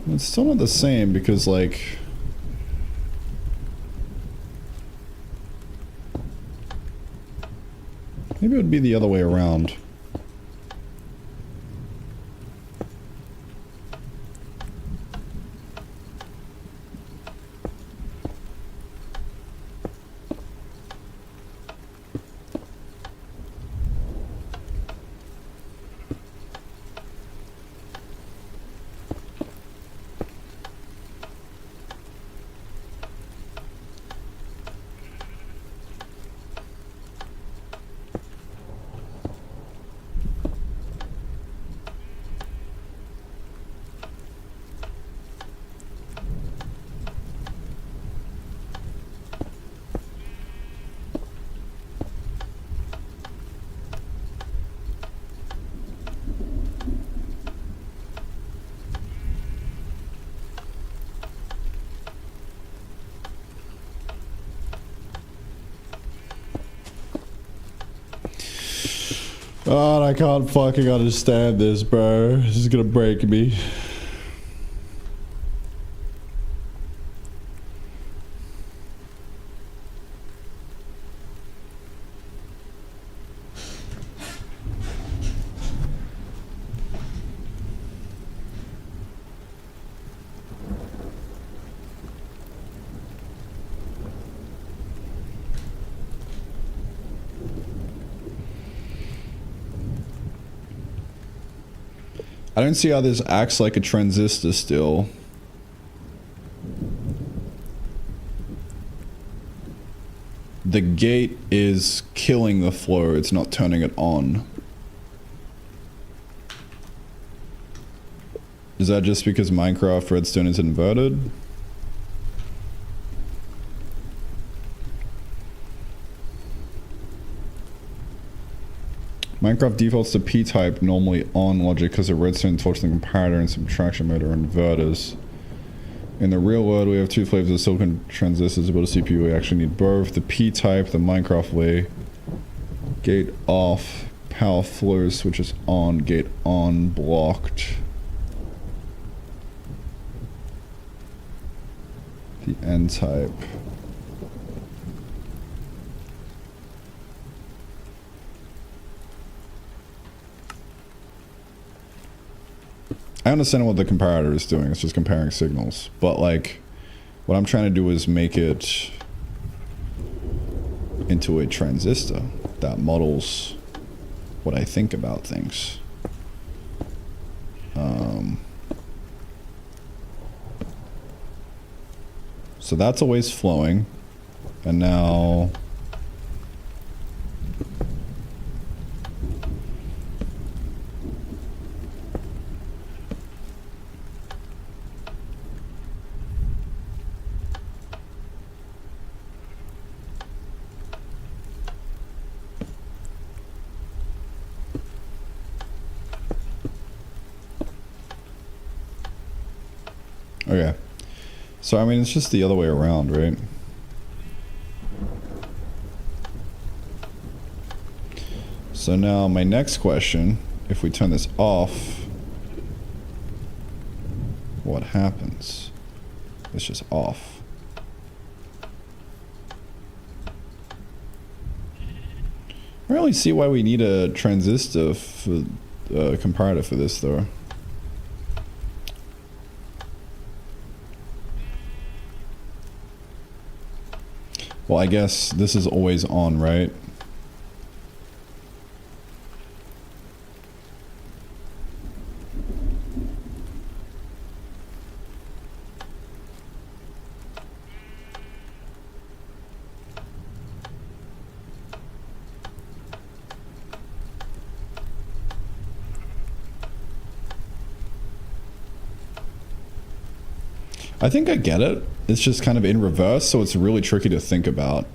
It's still not the same because, like... maybe it would be the other way around. God, I can't fucking understand this, bro. This is gonna break me. I don't see how this acts like a transistor still. The gate is killing the flow, it's not turning it on. Is that just because Minecraft Redstone is inverted? Minecraft defaults to P-type, normally on logic, because of redstone torch the comparator and subtraction mode are inverters. In the real world, we have two flavors of silicon transistors. To build a CPU, we actually need both. The P-type, the Minecraft way, Gate off. Power flow switches on. Gate on. Blocked. The N-type. I understand what the comparator is doing. It's just comparing signals. But like, what I'm trying to do is make it into a transistor that models what I think about things. So that's always flowing. And now... Okay. So, I mean, it's just the other way around, right? So now my next question, if we turn this off, what happens? It's just off. I don't really see why we need a transistor for a comparator for this, though. Well, I guess this is always on, right? I think I get it. It's just kind of in reverse, so it's really tricky to think about.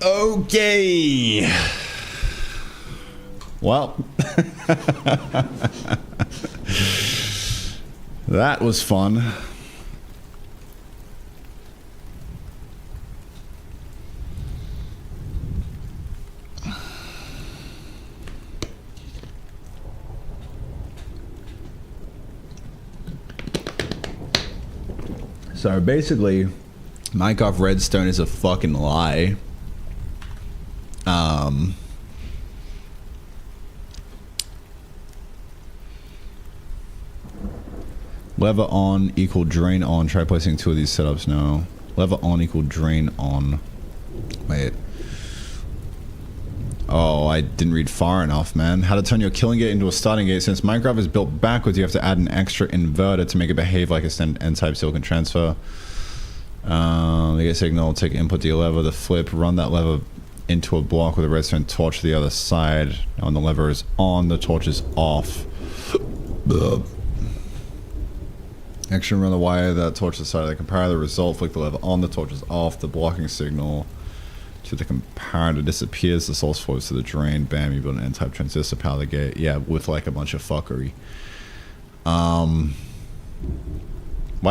Okay. Well, that was fun. So basically, Minecraft Redstone is a fucking lie. Lever on equal drain on. Try placing two of these setups now. Lever on equal drain on. Wait. Oh, I didn't read far enough, man. How to turn your killing gate into a starting gate. Since Minecraft is built backwards, you have to add an extra inverter to make it behave like a N-type silicon transfer. The gate signal, take input to your lever, the flip, run that lever into a block with a redstone torch to the other side. Now when the lever is on, the torch is off. Action run the wire that torch to the side of the comparator. The result, flick the lever on, the torch is off. The blocking signal to the comparator disappears. The source flows to the drain. Bam, you build an N-type transistor, power the gate. Yeah, with like a bunch of fuckery. Why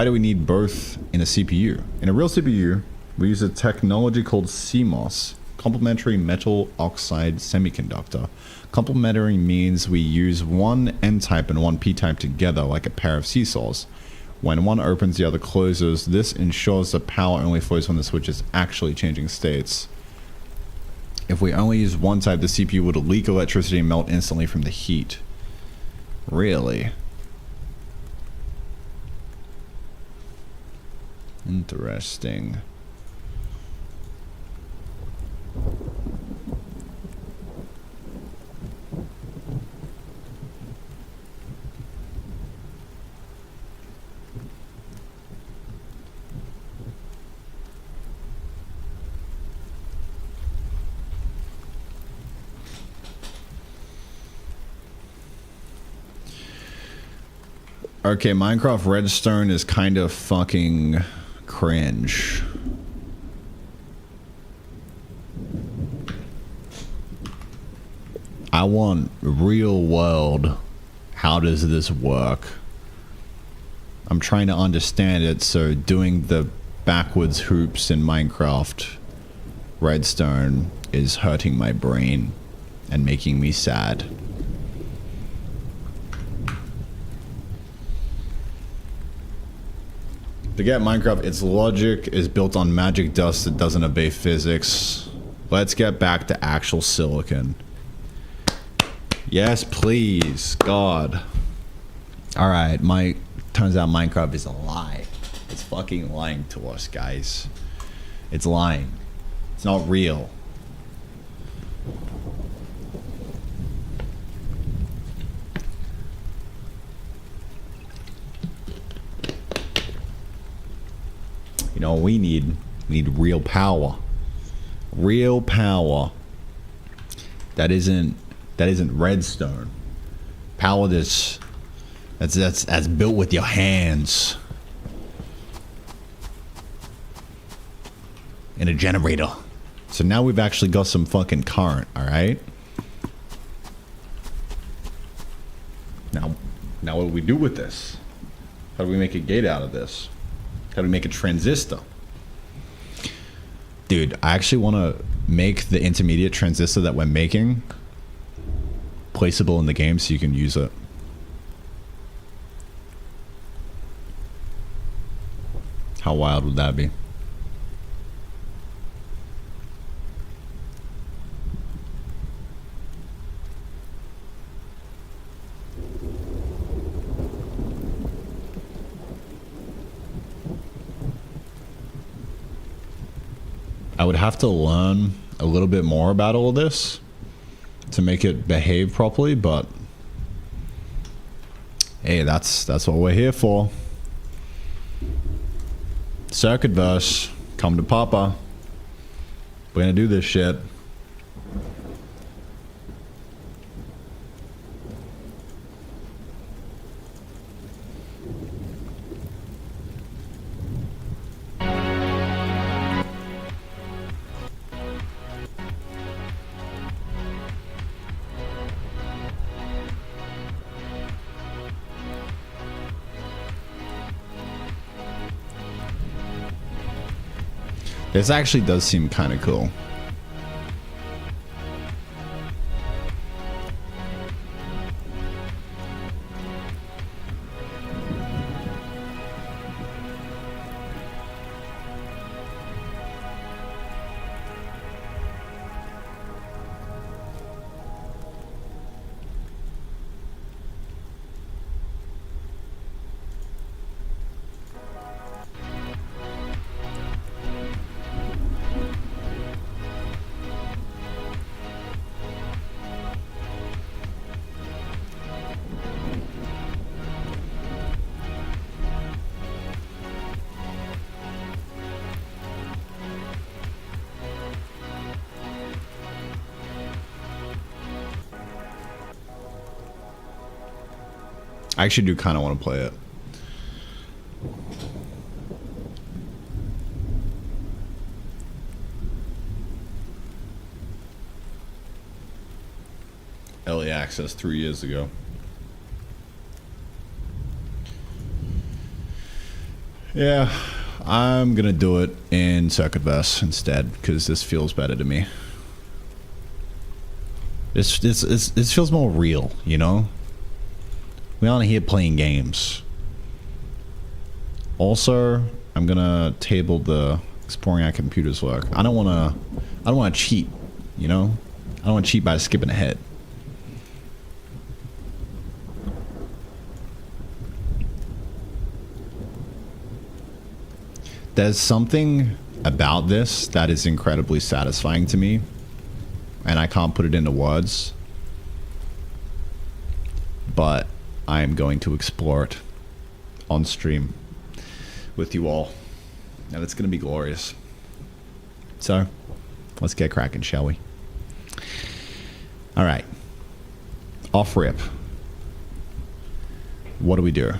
do we need both in a CPU? In a real CPU, we use a technology called CMOS. Complementary metal oxide semiconductor. Complementary means we use one N-type and one P-type together like a pair of seesaws. When one opens, the other closes. This ensures the power only flows when the switch is actually changing states. If we only use one type, the CPU would leak electricity and melt instantly from the heat. Really? Interesting. Okay, Minecraft Redstone is kind of fucking cringe. I want real world. How does this work? I'm trying to understand it, so doing the backwards hoops in Minecraft Redstone is hurting my brain and making me sad. To get Minecraft, its logic is built on magic dust that doesn't obey physics. Let's get back to actual silicon. Yes, please. God. Alright, turns out Minecraft is a lie. It's fucking lying to us, guys. It's lying. It's not real. You know, we need real power. Real power. That isn't redstone. Power that's built with your hands. In a generator. So now we've actually got some fucking current, alright? Now what do we do with this? How do we make a gate out of this? How do we make a transistor? Dude, I actually want to make the intermediate transistor that we're making placeable in the game so you can use it. How wild would that be? I would have to learn a little bit more about all of this to make it behave properly, but hey, that's what we're here for. Circuit verse, come to Papa. We're gonna do this shit. This actually does seem kind of cool. I actually do kind of want to play it. Early access 3 years ago. Yeah, I'm gonna do it in Circuitverse instead because this feels better to me. This feels more real, you know? We aren't here playing games. Also, I'm gonna table the exploring our computers work. I don't wanna cheat, you know? I don't wanna cheat by skipping ahead. There's something about this that is incredibly satisfying to me, and I can't put it into words, but I am going to explore it on stream with you all, and it's going to be glorious. So, let's get cracking, shall we? All right. Off rip. What do we do?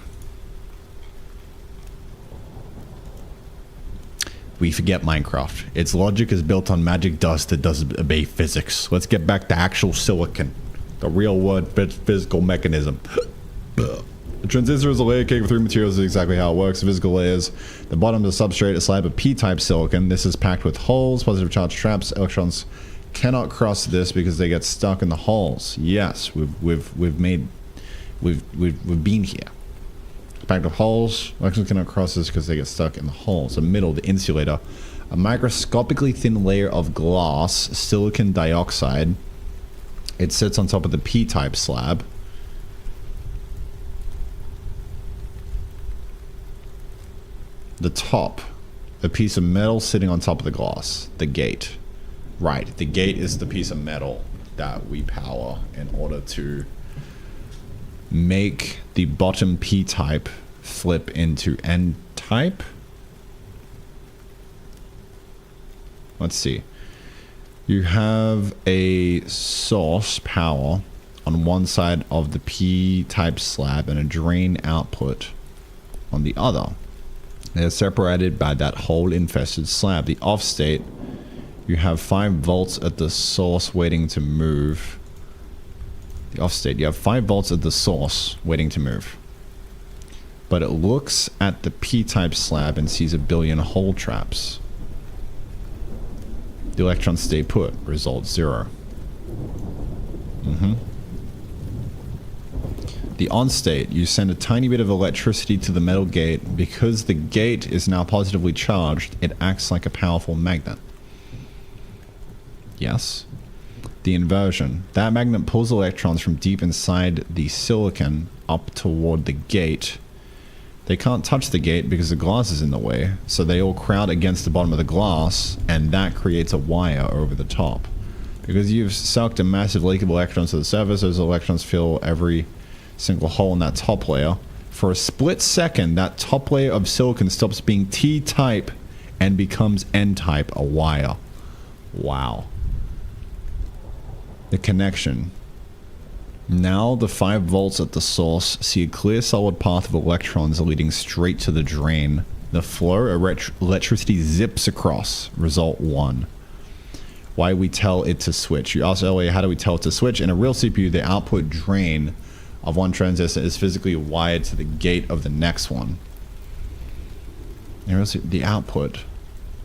we forget Minecraft. Its logic is built on magic dust that doesn't obey physics. Let's get back to actual silicon. The real world physical mechanism. The transistor is a layer cake of 3 materials. This is exactly how it works. The physical layers. The bottom of the substrate, a slab of P-type silicon. This is packed with holes, positive charge traps. Electrons cannot cross this because they get stuck in the holes. Yes, we've been here. Packed with holes. Electrons cannot cross this because they get stuck in the holes. The middle, the insulator. A microscopically thin layer of glass, silicon dioxide. It sits on top of the P-type slab. The top, a piece of metal sitting on top of the glass. The gate. Right, the gate is the piece of metal that we power in order to make the bottom P-type flip into N-type. Let's see. You have a source power on one side of the P-type slab and a drain output on the other. They're separated by that hole-infested slab. The off state, you have 5 volts at the source waiting to move. The off state, you have 5 volts at the source waiting to move. But it looks at the P-type slab and sees a billion hole traps. The electrons stay put. Result 0. The on state, you send a tiny bit of electricity to the metal gate. Because the gate is now positively charged, it acts like a powerful magnet. Yes. The inversion. That magnet pulls electrons from deep inside the silicon up toward the gate. They can't touch the gate because the glass is in the way, so they all crowd against the bottom of the glass, and that creates a wire over the top. Because you've sucked a massive leak of electrons to the surface, those electrons fill every single hole in that top layer. For a split second, that top layer of silicon stops being T-type and becomes N-type, a wire. Wow. The connection. Now the 5 volts at the source see a clear solid path of electrons leading straight to the drain. The flow of electricity zips across. Result 1. Why we tell it to switch. You asked earlier, how do we tell it to switch? In a real CPU, the output drain of one transistor is physically wired to the gate of the next one. The output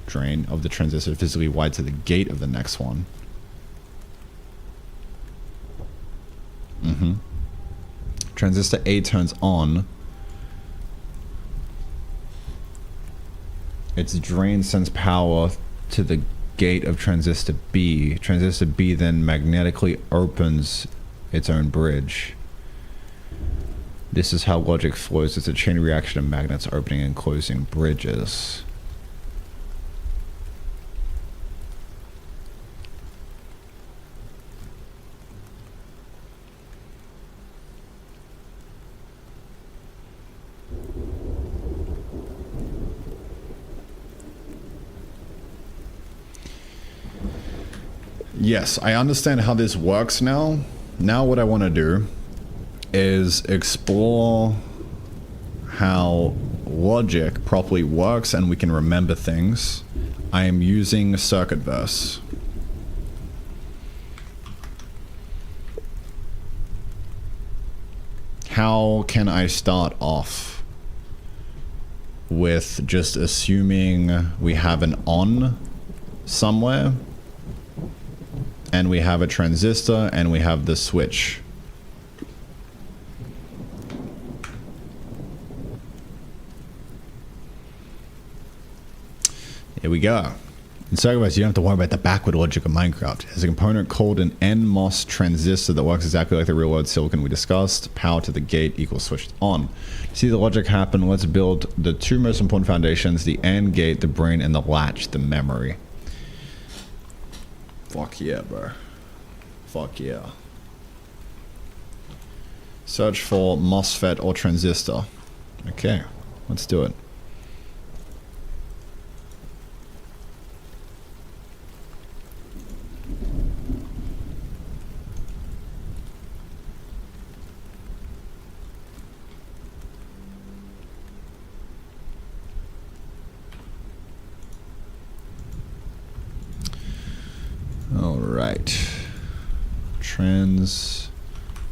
drain of the transistor is physically wired to the gate of the next one. Transistor A turns on. Its drain sends power to the gate of transistor B. Transistor B then magnetically opens its own bridge. This is how logic flows. It's a chain reaction of magnets opening and closing bridges. Yes, I understand how this works now. Now what I want to do is explore how logic properly works and we can remember things. I am using circuit verse. How can I start off with just assuming we have an on somewhere and we have a transistor and we have the switch? Here we go. In circuit verse, you don't have to worry about the backward logic of Minecraft. There's a component called an NMOS transistor that works exactly like the real world silicon we discussed. Power to the gate equals switched on. To see the logic happen, let's build the 2 most important foundations, the AND gate, the brain, and the latch, the memory. Fuck yeah, bro. Fuck yeah. Search for MOSFET or transistor. Okay, let's do it.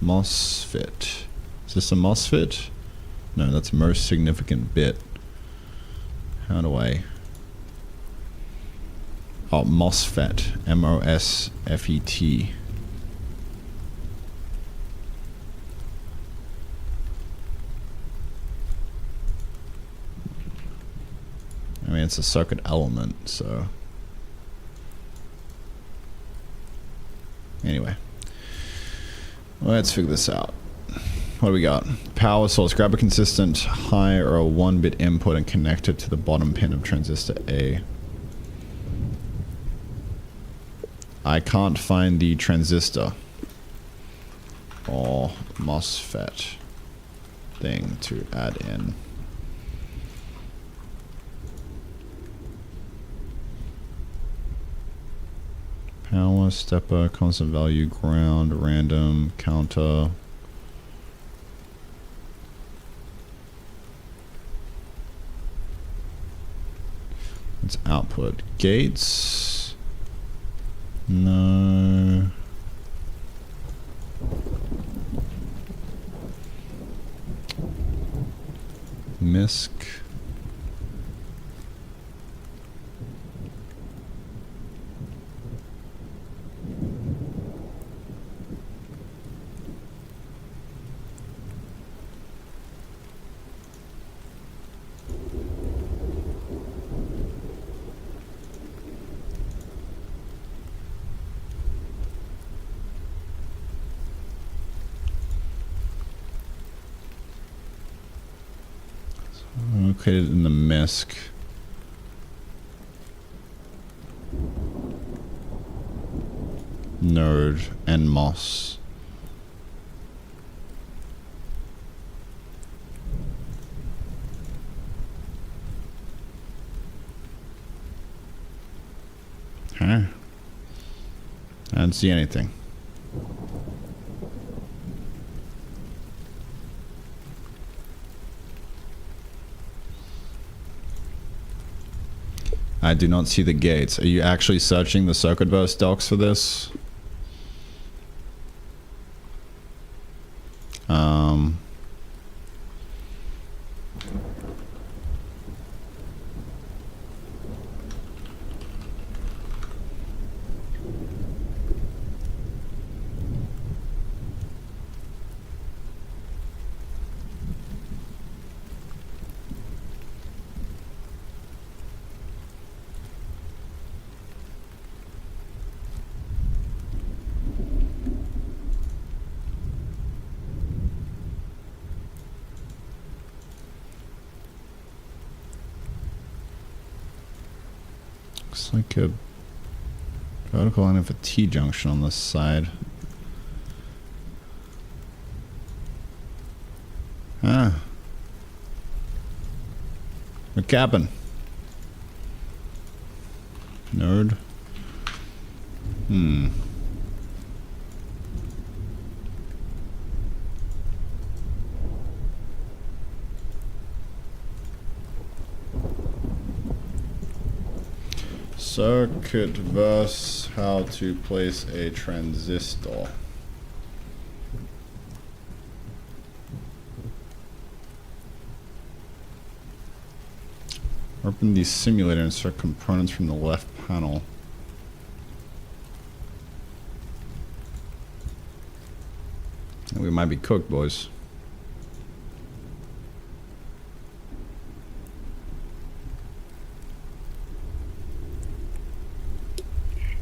MOSFET. Is this a MOSFET? No, that's most significant bit. How do I... Oh, MOSFET. M-O-S-F-E-T. I mean, it's a circuit element, so... Anyway. Let's figure this out. What do we got? Power source. Grab a consistent high or a 1-bit input and connect it to the bottom pin of transistor A. I can't find the transistor or MOSFET thing to add in. Power, stepper, constant value, ground, random, counter. It's output. Gates. No. MISC. Located in the MISC. Node and MOS. Huh? I don't see anything. I do not see the gates. Are you actually searching the circuit burst docs for this? Looks like a vertical line of a T-junction on this side. Ah. We're capping. Nerd. Circuit verse how to place a transistor. Open the simulator and insert components from the left panel. We might be cooked, boys.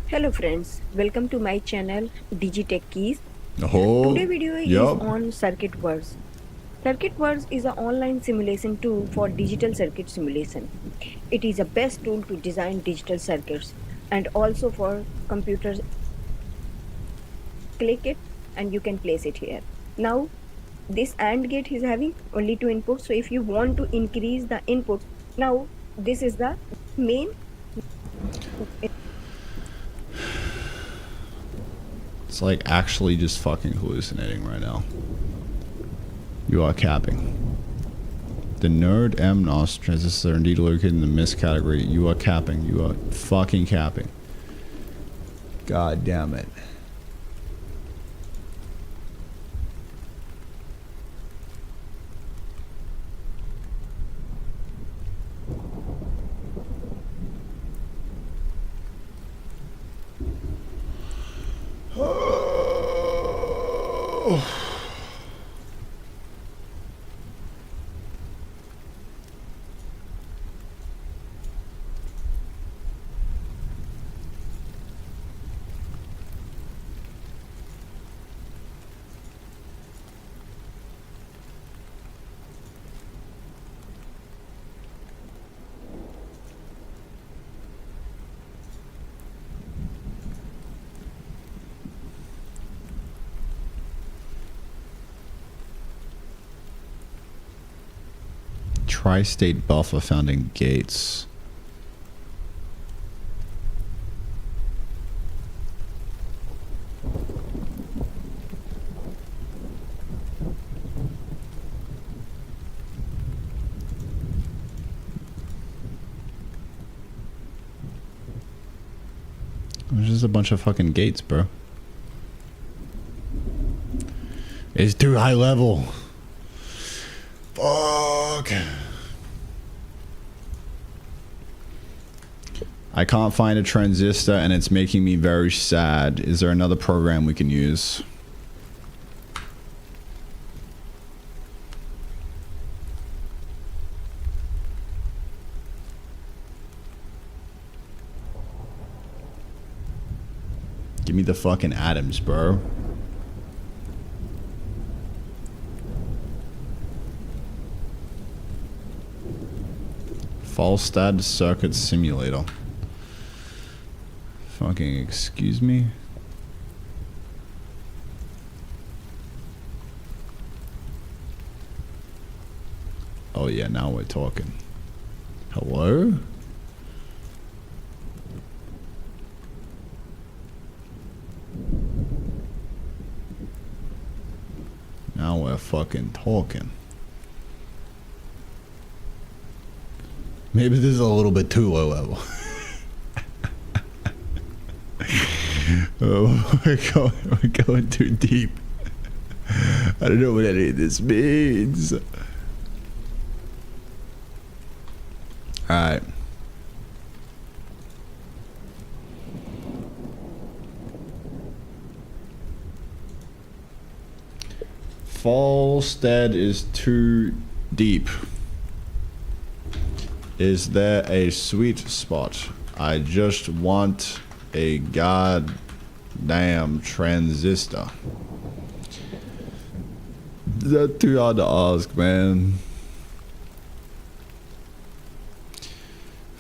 Hello friends, welcome to my channel Digitech Keys. Oh, Today video is on Circuit Verse. Circuit Verse is an online simulation tool for digital circuit simulation. It is the best tool to design digital circuits and also for computers. Click it and you can place it here. Now this AND gate is having only 2 inputs, so if you want to increase the inputs, now this is the main. It's like actually just fucking hallucinating right now. You are capping. The node MNOS transistors are indeed located in the MISC category. You are capping. You are fucking capping. God damn it. Tri-state buffer found in gates. There's just a bunch of fucking gates, bro. It's too high level. Fuck. I can't find a transistor and it's making me very sad. Is there another program we can use? Give me the fucking atoms, bro. Wasteland circuit simulator. Fucking excuse me. Oh yeah, now we're talking. Hello? Now we're fucking talking. Maybe this is a little bit too low level. Oh, we're going too deep. I don't know what any of this means. Alright. Wasteland is too deep. Is there a sweet spot? I just want a goddamn transistor. That's too hard to ask, man.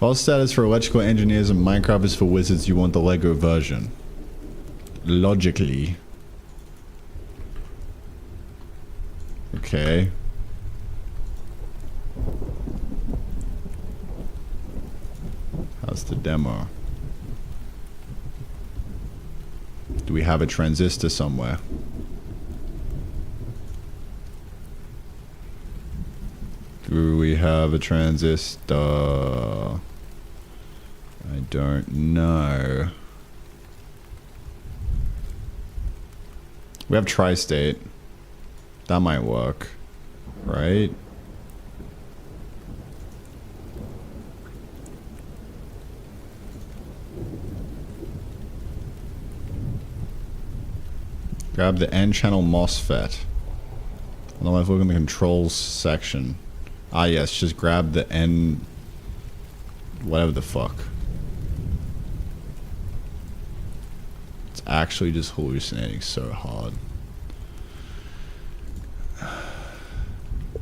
Wasteland is for electrical engineers and Minecraft is for wizards. You want the Lego version. Logically. Okay. How's the demo? Do we have a transistor somewhere? Do we have a transistor? I don't know. We have tri-state. That might work, right? Grab the N-channel MOSFET. I don't know if we look in the controls section. Ah yes, just grab the N... whatever the fuck. It's actually just hallucinating so hard.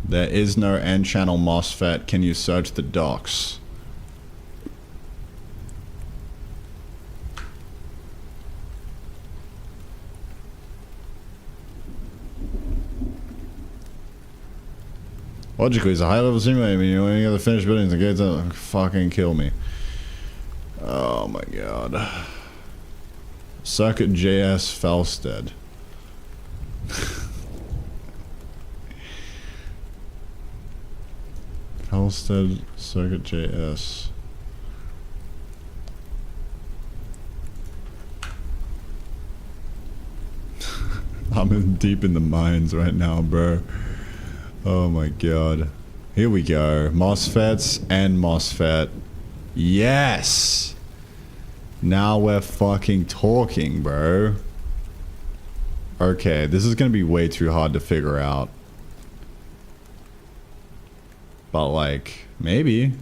There is no N-channel MOSFET. Can you search the docs? Logically, it's a high-level simulator. I mean, when you got the finished buildings, the gates don't fucking kill me. Oh my god. Circuit JS Wasteland. Wasteland Circuit JS. I'm deep in the mines right now, bro. Oh my god. Here we go. MOSFETs and MOSFET. Yes! Now we're fucking talking, bro. Okay, this is gonna be way too hard to figure out. But like, maybe.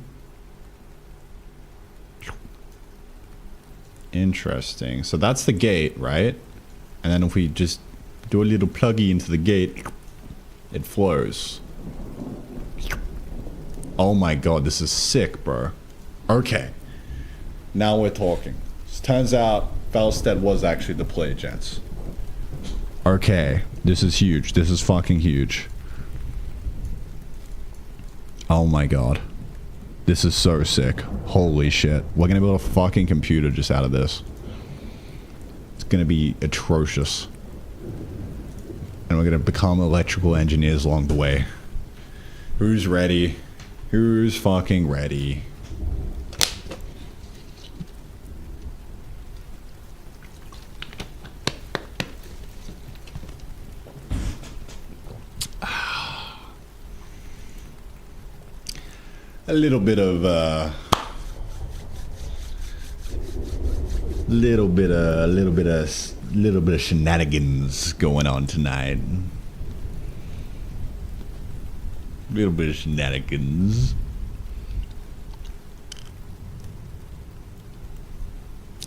Interesting. So that's the gate, right? And then if we just do a little pluggy into the gate, it flows. Oh my god, this is sick, bro. Okay. Now we're talking. Turns out Wasteland was actually the play, gents. Okay. This is huge. This is fucking huge. Oh my god. This is so sick. Holy shit. We're gonna build a fucking computer just out of this. It's gonna be atrocious. And we're gonna become electrical engineers along the way. Who's ready? Who's fucking ready? A little bit of little bit of shenanigans going on tonight. Little bit of shenanigans.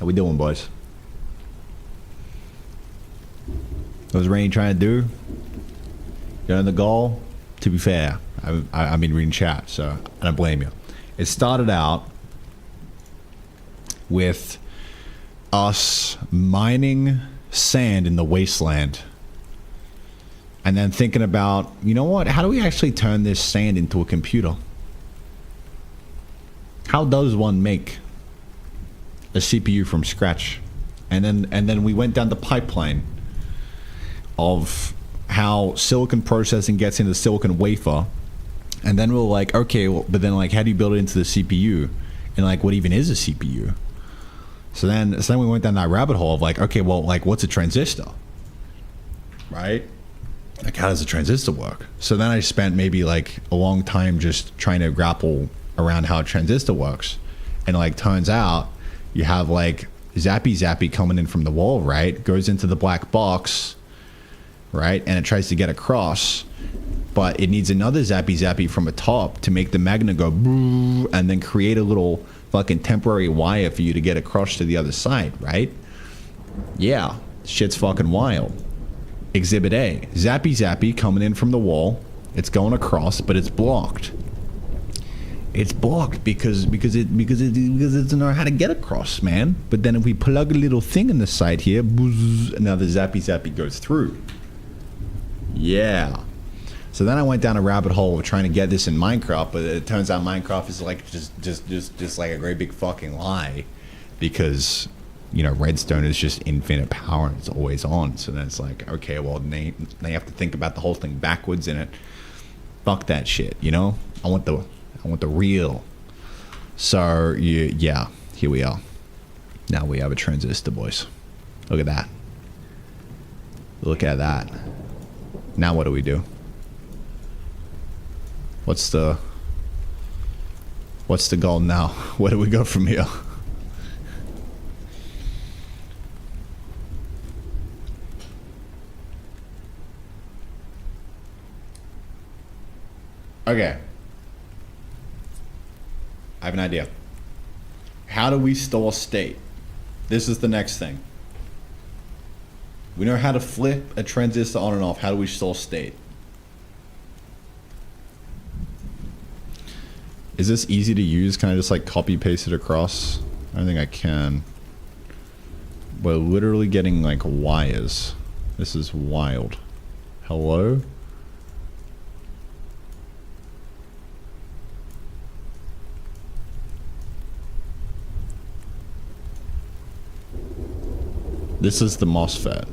How we doing, boys? What was Rainy trying to do? Getting the goal? To be fair, I've been reading chat, so I don't blame you. It started out with us mining sand in the wasteland. And then thinking about, you know what? How do we actually turn this sand into a computer? How does one make a CPU from scratch? And then we went down the pipeline of how silicon processing gets into silicon wafer. And then we're like, okay, well, but then like, how do you build it into the CPU? And like, what even is a CPU? So then we went down that rabbit hole of like, okay, well, like, what's a transistor? Right? Like, how does a transistor work? So then I spent maybe like a long time just trying to grapple around how a transistor works. And like, turns out you have like zappy coming in from the wall, right? Goes into the black box, right? And it tries to get across, but it needs another zappy from the top to make the magnet go boo, and then create a little fucking temporary wire for you to get across to the other side, right? Yeah, shit's fucking wild. Exhibit A, zappy coming in from the wall. It's going across, but it's blocked. It's blocked because it doesn't know how to get across, man. But then if we plug a little thing in the side here, buzz, now the zappy goes through. Yeah. So then I went down a rabbit hole of trying to get this in Minecraft, but it turns out Minecraft is like just like a great big fucking lie, because you know redstone is just infinite power and it's always on. So then it's like, okay, well they have to think about the whole thing backwards in it. Fuck that shit, you know. I want the real. So yeah, here we are. Now we have a transistor, boys. Look at that. Look at that. Now what do we do? What's the goal now? Where do we go from here? Okay. I have an idea. How do we store state? This is the next thing. We know how to flip a transistor on and off. How do we store state? Is this easy to use? Can I just like copy paste it across? I don't think I can. We're literally getting like wires. This is wild. Hello? This is the MOSFET.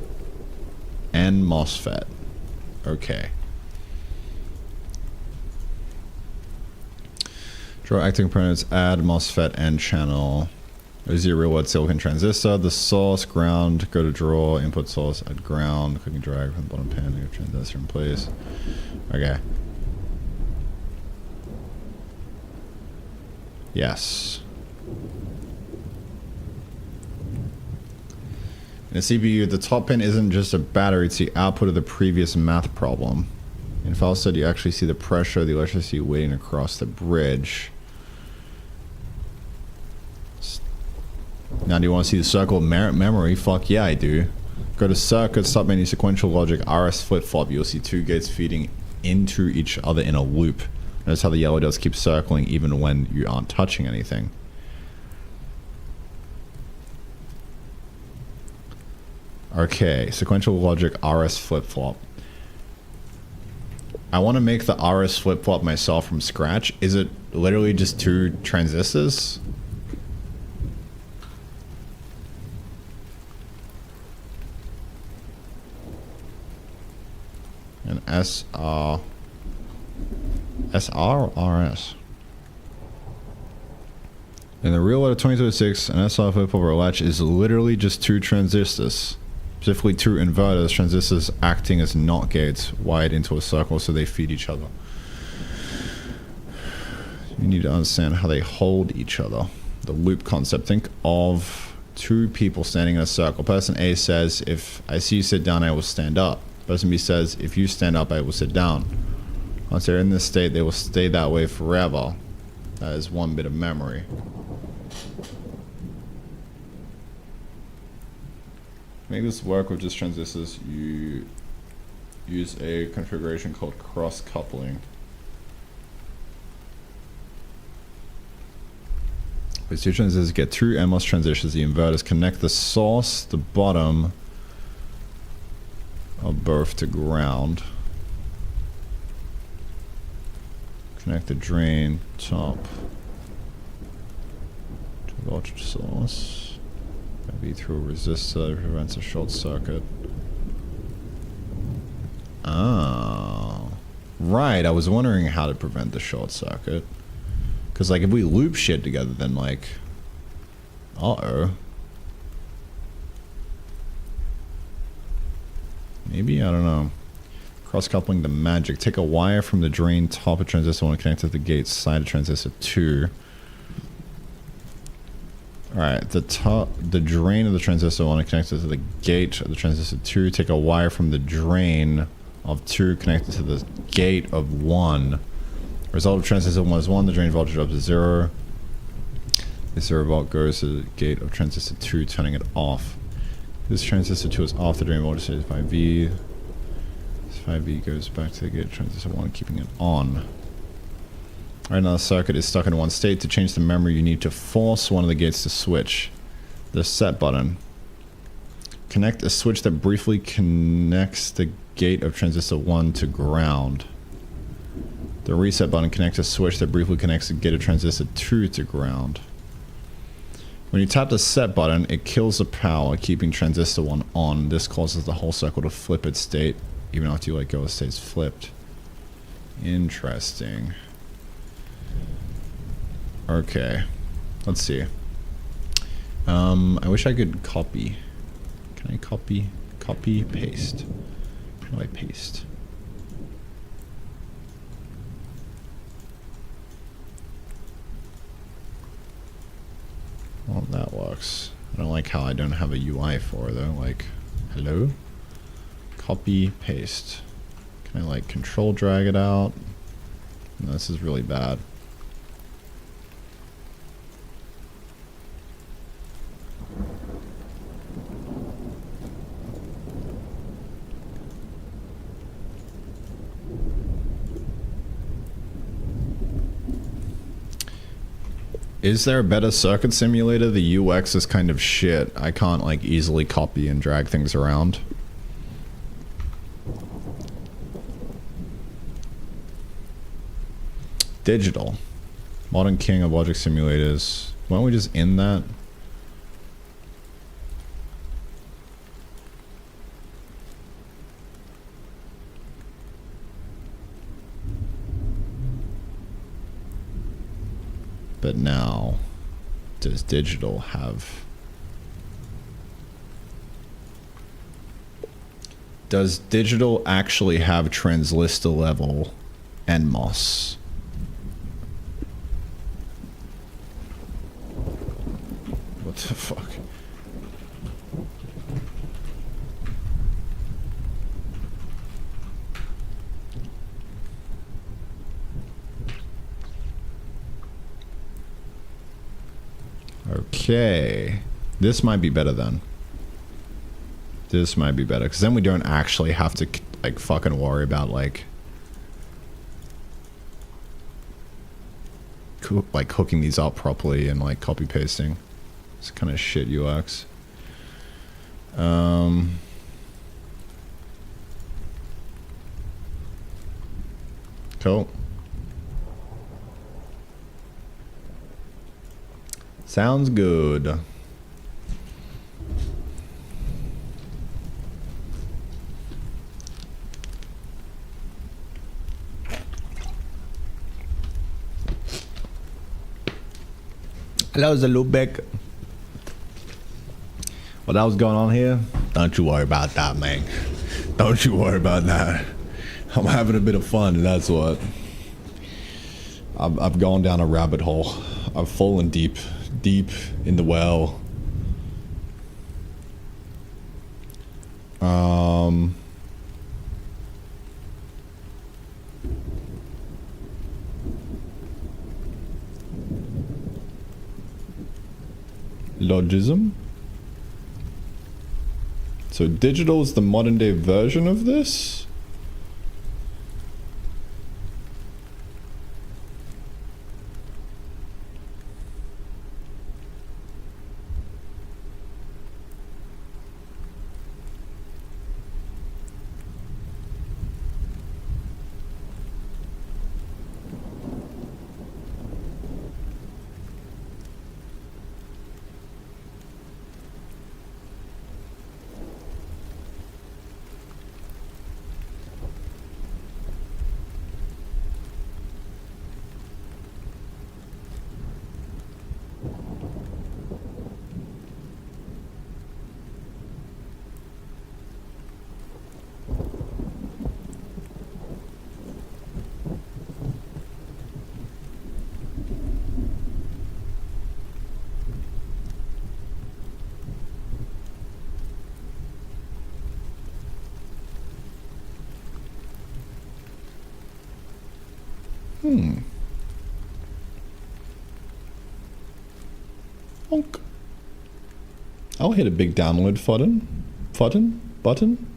And MOSFET. Okay. Draw active components, add MOSFET and channel. Is your real world silicon transistor. The source, ground, go to draw, input source, add ground, click and drag from the bottom pan, new transistor in place. Okay. Yes. In a CPU, the top pin isn't just a battery, it's the output of the previous math problem. In file state, you actually see the pressure of the electricity waiting across the bridge. Now, do you want to see the circle of memory? Fuck yeah, I do. Go to circuit, submenu, sequential logic, RS flip-flop. You'll see two gates feeding into each other in a loop. Notice how the yellow dots keep circling even when you aren't touching anything. Okay, sequential logic, RS flip-flop. I want to make the RS flip-flop myself from scratch. Is it literally just 2 transistors? An SR or RS? In the real world of 2026, an SR flip-flop or latch is literally just 2 transistors. Specifically 2 inverters, transistors acting as NOT gates wired into a circle so they feed each other. You need to understand how they hold each other. The loop concept. Think of 2 people standing in a circle. Person A says, if I see you sit down, I will stand up. Person B says, if you stand up, I will sit down. Once they're in this state, they will stay that way forever. That is 1 bit of memory. To make this work with just transistors, you use a configuration called cross-coupling. With 2 transistors, get 2 NMOS transistors. The inverters connect the source, the bottom of both to ground. Connect the drain, top to the voltage source. Be through a resistor that prevents a short circuit. Oh. Right, I was wondering how to prevent the short circuit. Because, like, if we loop shit together, then, like... Uh-oh. Maybe? I don't know. Cross-coupling the magic. Take a wire from the drain top of transistor 1 and connect it to the gate side of transistor 2. Alright, the drain of the transistor 1 connected to the gate of the transistor 2. Take a wire from the drain of 2 connected to the gate of 1. Result of transistor 1 is 1. The drain voltage drops to 0. The 0 volt goes to the gate of transistor 2, turning it off. This transistor 2 is off. The drain voltage is 5V. This 5V goes back to the gate of transistor 1, keeping it on. Alright, now the circuit is stuck in one state. To change the memory, you need to force one of the gates to switch. The set button. Connect a switch that briefly connects the gate of transistor 1 to ground. The reset button connects a switch that briefly connects the gate of transistor 2 to ground. When you tap the set button, it kills the power, keeping transistor 1 on. This causes the whole circle to flip its state. Even after you let go, it stays flipped. Interesting. Okay, let's see. I wish I could copy. Can I copy? Copy, paste. How do I paste? Well, that works. I don't like how I don't have a UI for it, though. Like, hello? Copy, paste. Can I, like, control drag it out? No, this is really bad. Is there a better circuit simulator? The UX is kind of shit. I can't like easily copy and drag things around. Digital. Modern king of logic simulators. Why don't we just end that? But now, does digital have... Does digital actually have transistor level NMOS? What the fuck? Okay, this might be better then. This might be better, because then we don't actually have to, like, fucking worry about, like hooking these up properly and, like, copy-pasting. It's kind of shit UX. Cool. Sounds good. Hello, Zalubek. What else going on here? Don't you worry about that, man. Don't you worry about that. I'm having a bit of fun, and that's what. I've gone down a rabbit hole. I've fallen deep in the well. Logism. So digital is the modern day version of this? Honk. I'll hit a big download button.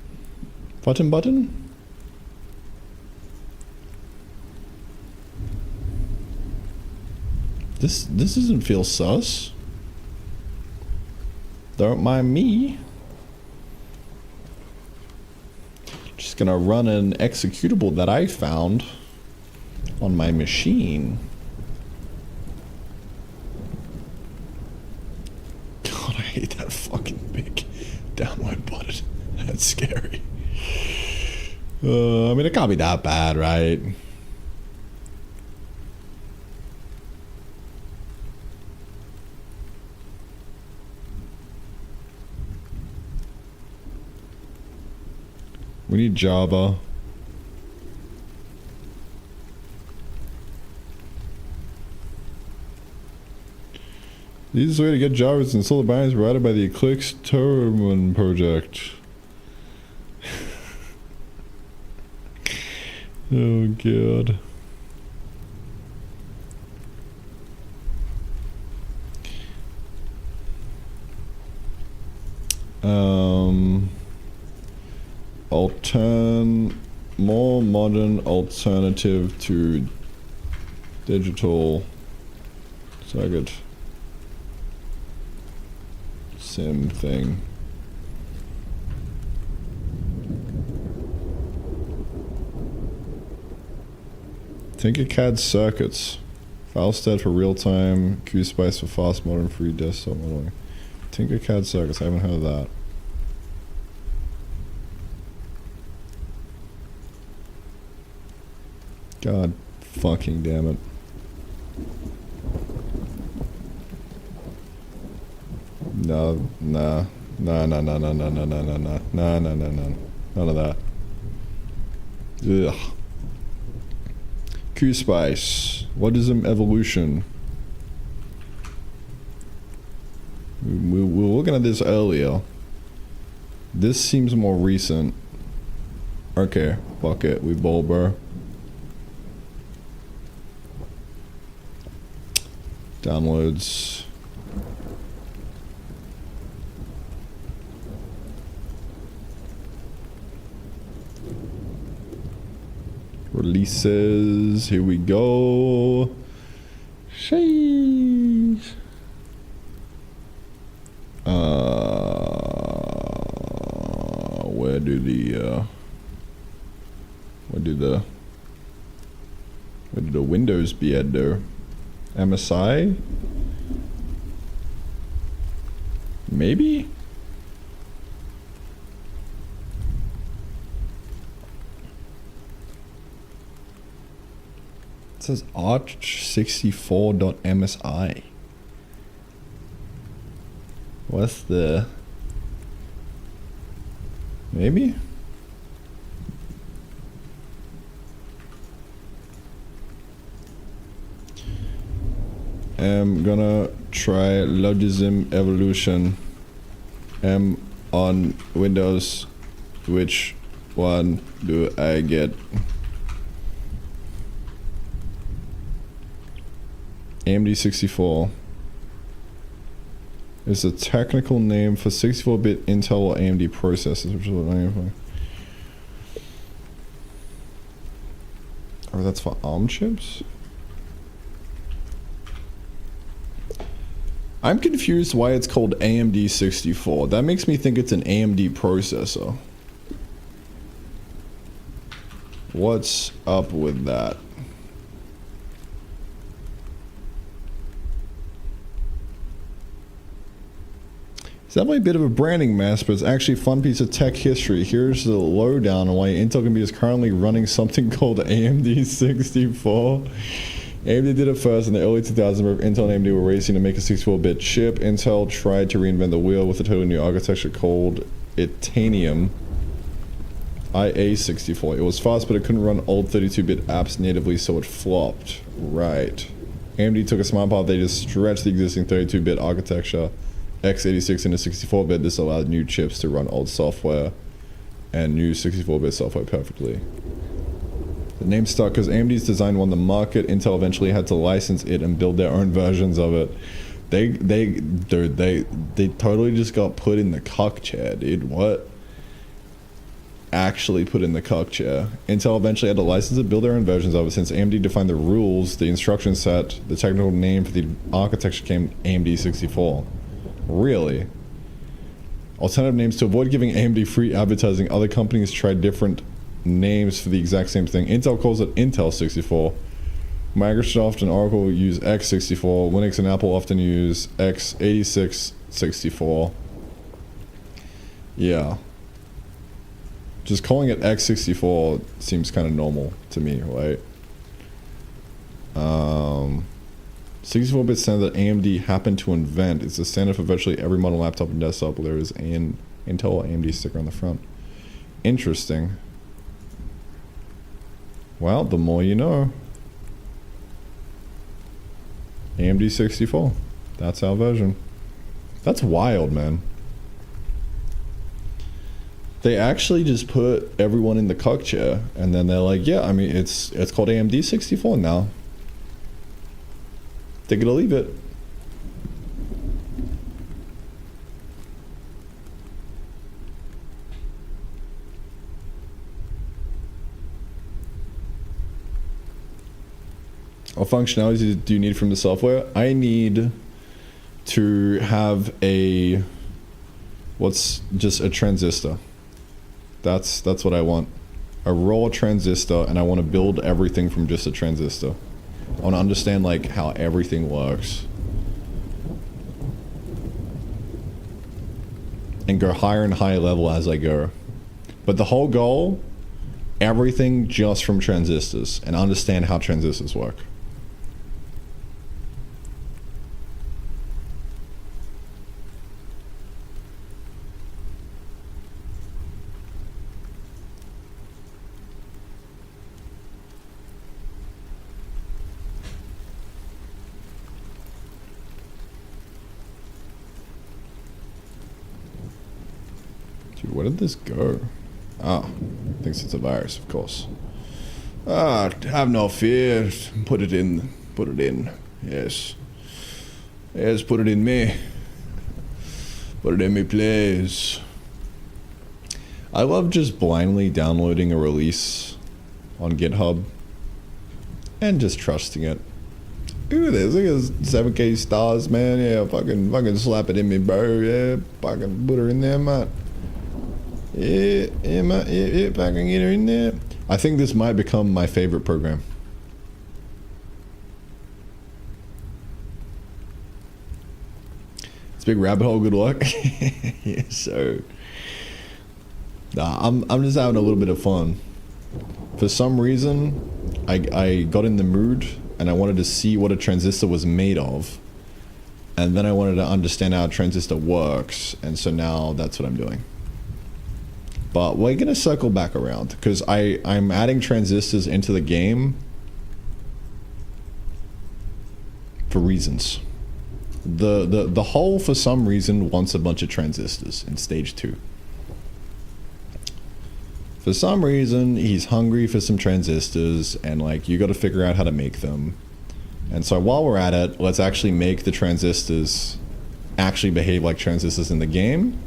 This doesn't feel sus. Don't mind me. Just gonna run an executable that I found on my machine. God, I hate that fucking big download button. That's scary. I mean, it can't be that bad, right? We need Java. The easiest way to get Java is to install the binaries provided by the Eclipse Terrafactor project. Oh god. More modern alternative to digital circuit sim thing. Tinkercad circuits. FileStat for real-time, QSpice for fast, modern, free desktop modeling. Tinkercad circuits, I haven't heard of that. God fucking damn it. No, nah. No. None of that. Ugh. QSpice. What is an evolution? We were looking at this earlier. This seems more recent. Okay, fuck it. We bulber. Downloads. Releases. Here we go. Sheesh. Where do the the Windows be at though? MSI? Maybe? It says arch64.msi. What's the... Maybe? I'm gonna try Logism Evolution on Windows. Which one do I get? AMD 64 is a technical name for 64-bit Intel or AMD processors, which is what I'm for. Oh, that's for ARM chips? I'm confused why it's called AMD 64. That makes me think it's an AMD processor. What's up with that? It's definitely a bit of a branding mess, but it's actually a fun piece of tech history. Here's the lowdown on why Intel computers is currently running something called AMD 64. AMD did it first in the early 2000s, where Intel and AMD were racing to make a 64-bit chip. Intel tried to reinvent the wheel with a totally new architecture called Itanium IA64. It was fast, but it couldn't run old 32-bit apps natively, so it flopped. Right. AMD took a smart path. They just stretched the existing 32-bit architecture x86 into 64-bit. This allowed new chips to run old software and new 64-bit software perfectly. The name stuck because AMD's design won the market. Intel eventually had to license it and build their own versions of it. They totally just got put in the cuck chair, dude. What? Actually put in the cuck chair. Intel eventually had to license it, build their own versions of it. Since AMD defined the rules, the instruction set, the technical name for the architecture became AMD 64. Really? Alternative names. To avoid giving AMD free advertising, other companies tried different names for the exact same thing. Intel calls it Intel 64. Microsoft and Oracle use x64. Linux and Apple often use x86 64. Yeah. Just calling it x64 seems kind of normal to me, right? 64-bit standard that AMD happened to invent. It's the standard for virtually every modern laptop and desktop. There is an Intel or AMD sticker on the front. Interesting. Well, the more you know. AMD 64. That's our version. That's wild, man. They actually just put everyone in the cuck chair, and then they're like, yeah, I mean, it's called AMD 64 now. Take it or leave it. What functionalities do you need from the software? I need to have a, what's just a transistor. That's what I want. A raw transistor, and I want to build everything from just a transistor. I want to understand like how everything works. And go higher and higher level as I go. But the whole goal, everything just from transistors, and understand how transistors work. Where did this go? Oh, thinks it's a virus, of course. Ah, have no fear. Put it in. Put it in. Yes. Yes, put it in me. Put it in me, please. I love just blindly downloading a release on GitHub and just trusting it. Look at this. Look at this 7K stars, man. Yeah, fucking slap it in me, bro. Yeah, fucking put her in there, man. Yeah, man. Yeah, if I can get her in there. I think this might become my favorite program. big rabbit hole. Good luck. Yeah, so, nah, I'm just having a little bit of fun. For some reason, I got in the mood and I wanted to see what a transistor was made of. And then I wanted to understand how a transistor works. And so now that's what I'm doing. But we're going to circle back around because I'm adding transistors into the game for reasons. The hull, for some reason, wants a bunch of transistors in stage 2. For some reason, he's hungry for some transistors, and like, you got to figure out how to make them. And so while we're at it, let's actually make the transistors actually behave like transistors in the game.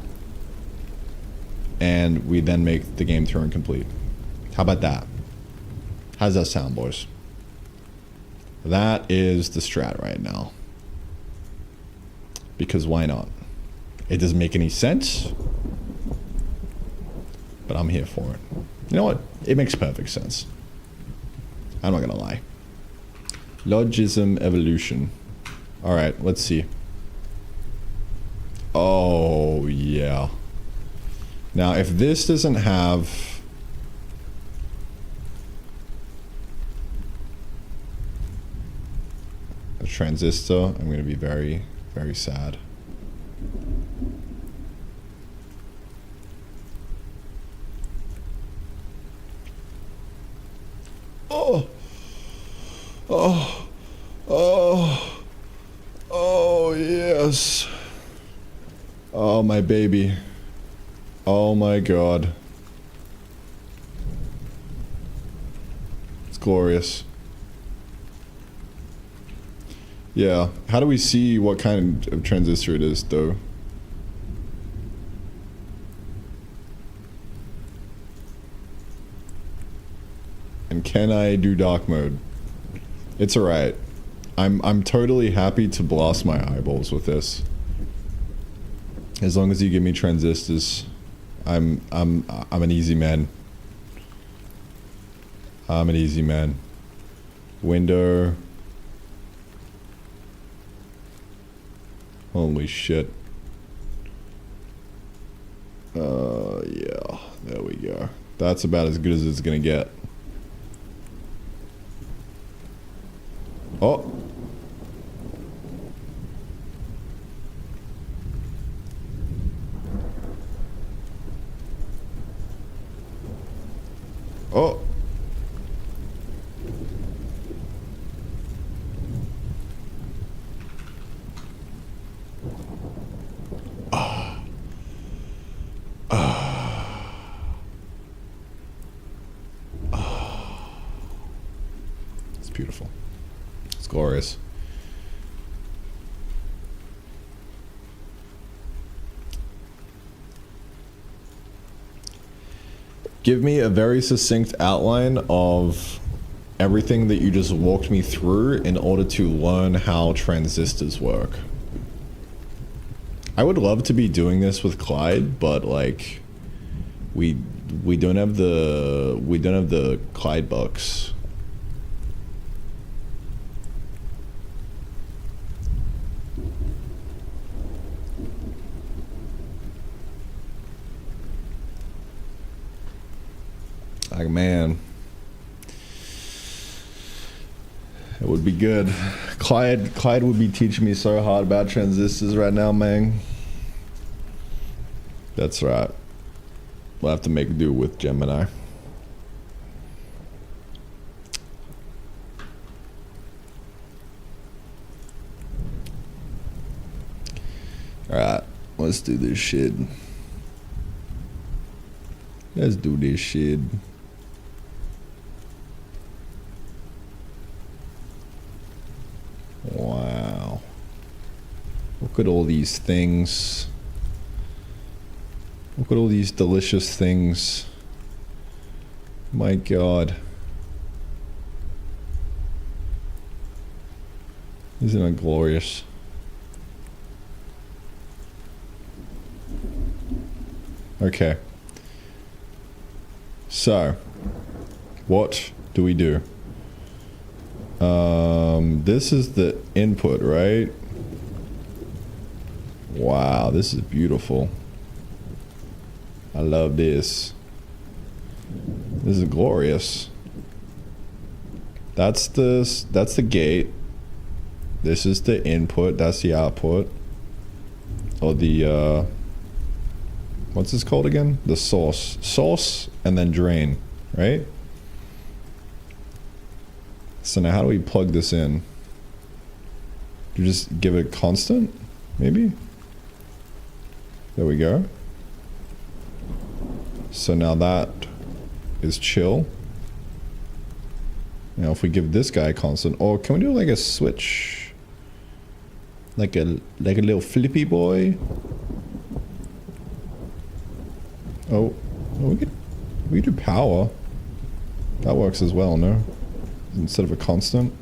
And we then make the game Turing complete. How about that? How's that sound, boys? That is the strat right now. Because why not? It doesn't make any sense. But I'm here for it. You know what? It makes perfect sense. I'm not gonna lie. Logism evolution. Alright, let's see. Oh, yeah. Now, if this doesn't have... a transistor, I'm going to be very, very sad. Oh! Oh! Oh! Oh, yes! Oh, my baby. Oh my god. It's glorious. Yeah. How do we see what kind of transistor it is, though? And can I do dark mode? It's alright. I'm totally happy to blast my eyeballs with this. As long as you give me transistors. I'm an easy man. I'm an easy man. Window. Holy shit. Yeah. There we go. That's about as good as it's gonna get. Oh. Oh. It's beautiful. It's glorious. Give me a very succinct outline of everything that you just walked me through in order to learn how transistors work. I would love to be doing this with Clyde, but like we don't have the Clyde bucks. Like, man, it would be good. Clyde would be teaching me so hard about transistors right now, man. That's right. We'll have to make do with Gemini. Alright, let's do this shit. Let's do this shit. Wow. Look at all these things. Look at all these delicious things. My God. Isn't it glorious? Okay. So, what do we do? This is the input, right? Wow, this is beautiful. I love this. This is glorious. That's the gate. This is the input, that's the output. Or the what's this called again? The source. Source and then drain, right? So now how do we plug this in? You just give it constant, maybe? There we go. So now that is chill. Now if we give this guy constant, or can we do like a switch? Like a little flippy boy? Oh, we do power. That works as well, no? Instead of a constant.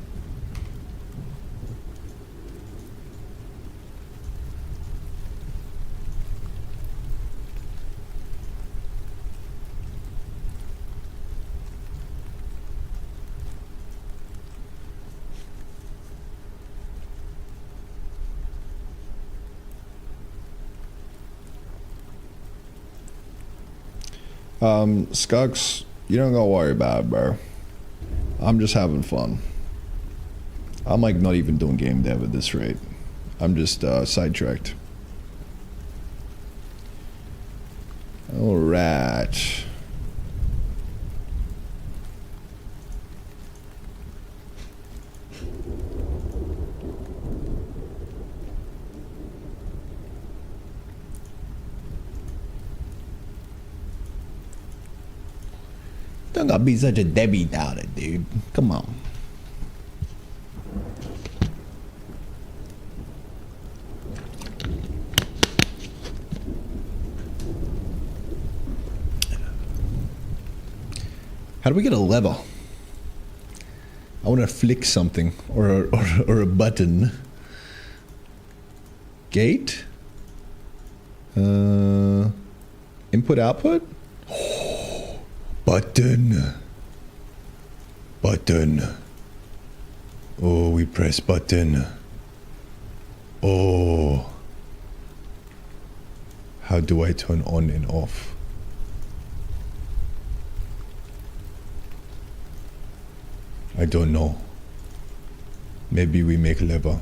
Skunks, you don't gotta worry about it, bro. I'm just having fun. I'm like not even doing game dev at this rate. I'm just sidetracked. Alright. Don't gotta be such a Debbie Downer, dude. Come on. How do we get a lever? I want to flick something or a button. Gate? Input output? Button. Button. Oh, we press button. Oh. How do I turn on and off? I don't know. Maybe we make lever.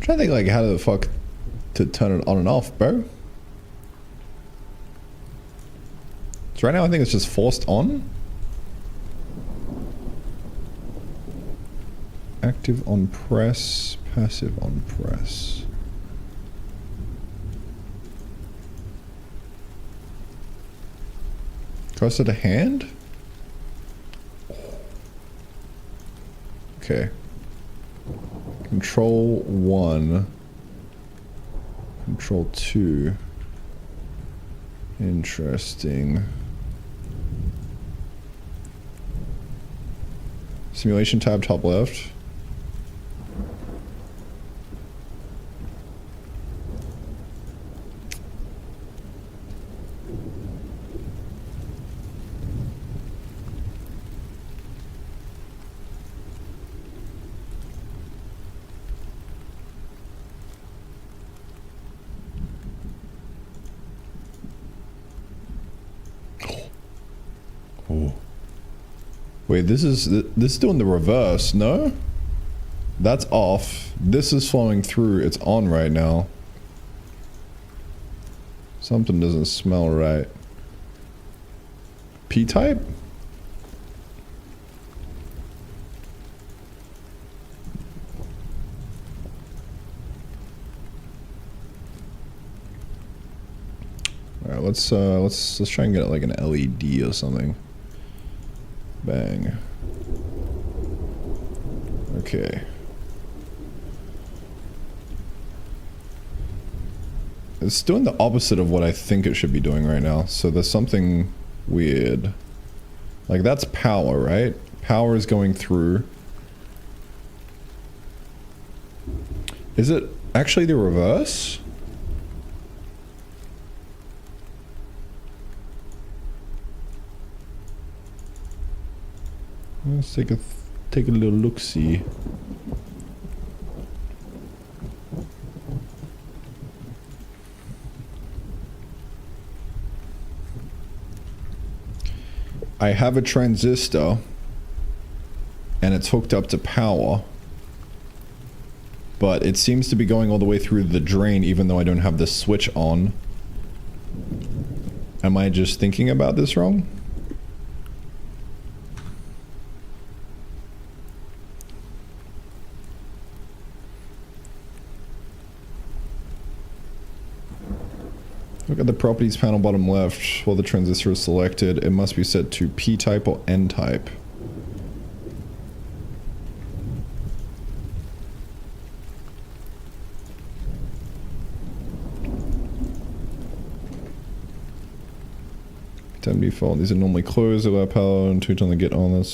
I think like how the fuck to turn it on and off, bro. So right now I think it's just forced on. Active on press, passive on press. Cursor to hand? Okay. Control 1. Control 2. Interesting. Simulation tab top left. Wait, this is doing the reverse, no? That's off. This is flowing through. It's on right now. Something doesn't smell right. P-type? All right, let's try and get like an LED or something. Bang. Okay. It's doing the opposite of what I think it should be doing right now. So there's something weird. Like that's power, right? Power is going through. Is it actually the reverse? Let's take a little look-see. I have a transistor and it's hooked up to power, but it seems to be going all the way through the drain even though I don't have the switch on. Am I just thinking about this wrong? Look at the properties panel bottom left. While the transistor is selected, it must be set to P-type or N-type. P-type default. These are normally closed. They allow power until you turn the gate on.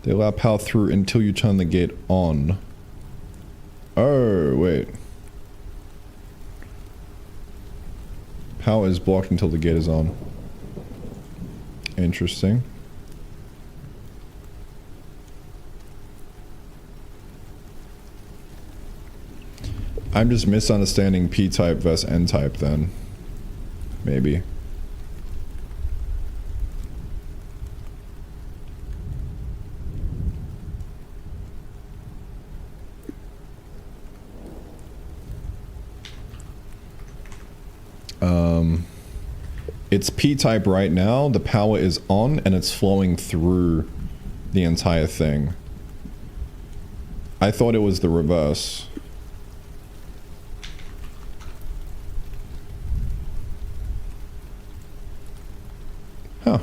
They allow power through until you turn the gate on. Oh, wait. Power is blocked until the gate is on. Interesting. I'm just misunderstanding P-type versus N-type then. Maybe. It's P-type right now, the power is on and it's flowing through the entire thing. I thought it was the reverse. Huh.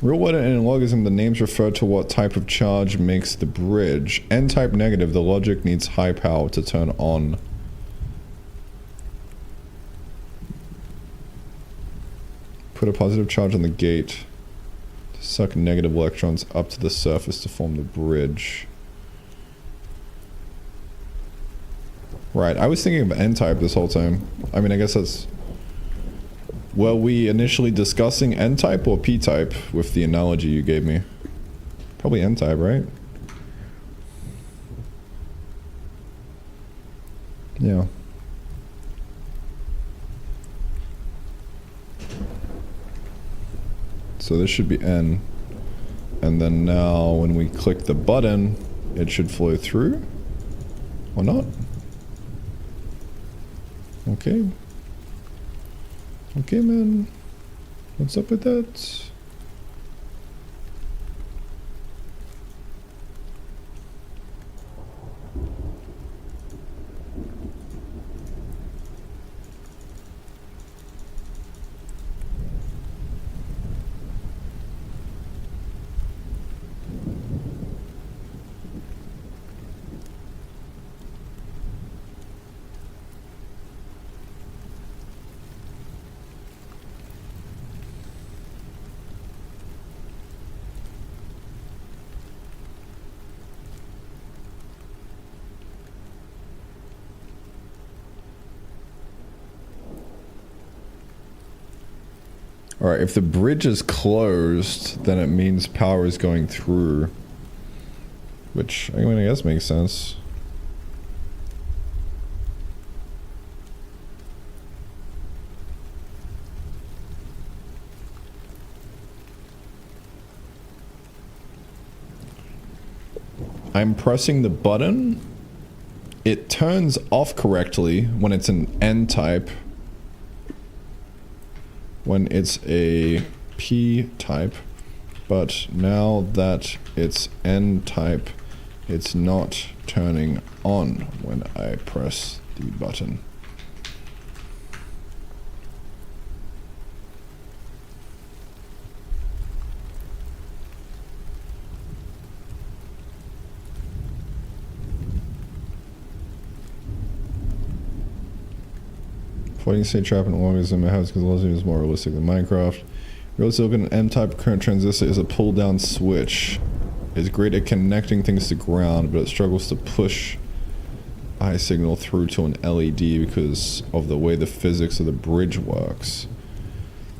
Real world and in logarithm, the names refer to what type of charge makes the bridge. N-type negative, the logic needs high power to turn on. Put a positive charge on the gate to suck negative electrons up to the surface to form the bridge. Right, I was thinking of N-type this whole time. I mean, I guess that's... Were we initially discussing N-type or P-type with the analogy you gave me? Probably N-type, right? Yeah. So this should be N. And then now when we click the button, it should flow through. Or not. Okay. Okay, man. What's up with that? Alright, if the bridge is closed, then it means power is going through. Which, I mean, I guess makes sense. I'm pressing the button. It turns off correctly when it's an N-type. When it's a P-type, but now that it's N-type, it's not turning on when I press the button. Fighting state trap and organism it has because is more realistic than Minecraft. Real silicon M-type current transistor is a pull-down switch. It's great at connecting things to ground, but it struggles to push high signal through to an LED because of the way the physics of the bridge works.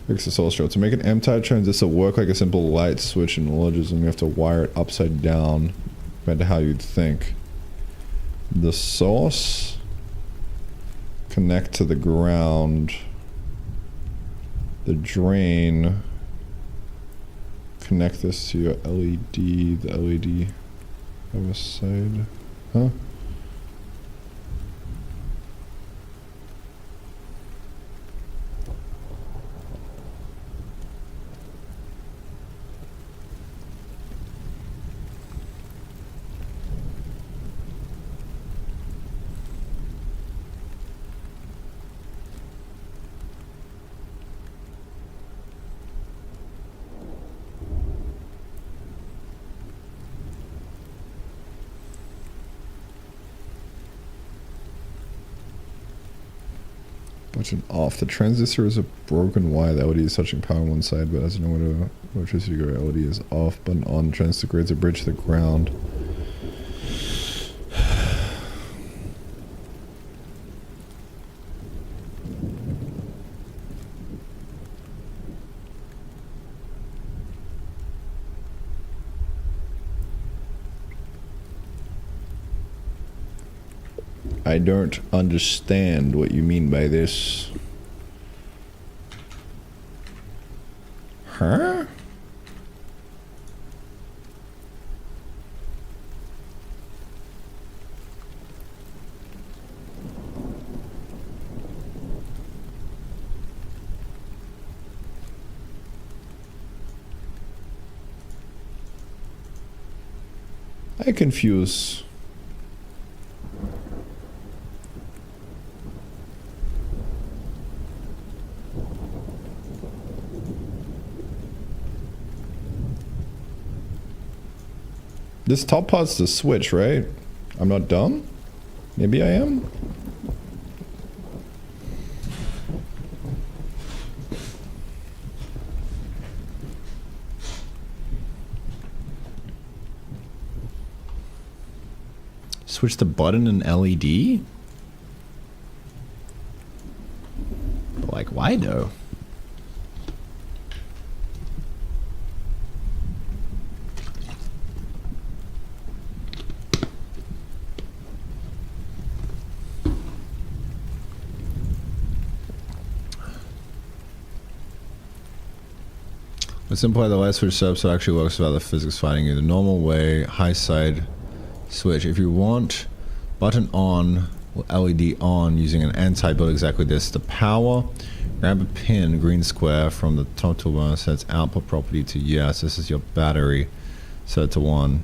Fix this illustrator. To make an M-type transistor work like a simple light switch in logism, you have to wire it upside down compared to how you'd think. The source connect to the ground. The drain connect this to your LED. The LED other side. Huh? Button off. The transistor is a broken wire. The LED is touching power on one side, but as nowhere to electricity go. LED is off. Button on. Transistor creates a bridge to the ground. I don't understand what you mean by this. Huh? I confuse. This top part's the switch, right? I'm not dumb? Maybe I am? Switch the button and LED? But like, why though? Let's imply the light switch setup so it actually works without the physics fighting you. The normal way, high side switch. If you want button on, LED on using an N-type build exactly this. The power, grab a pin, green square from the top toolbar, sets output property to yes. This is your battery. Set it to 1.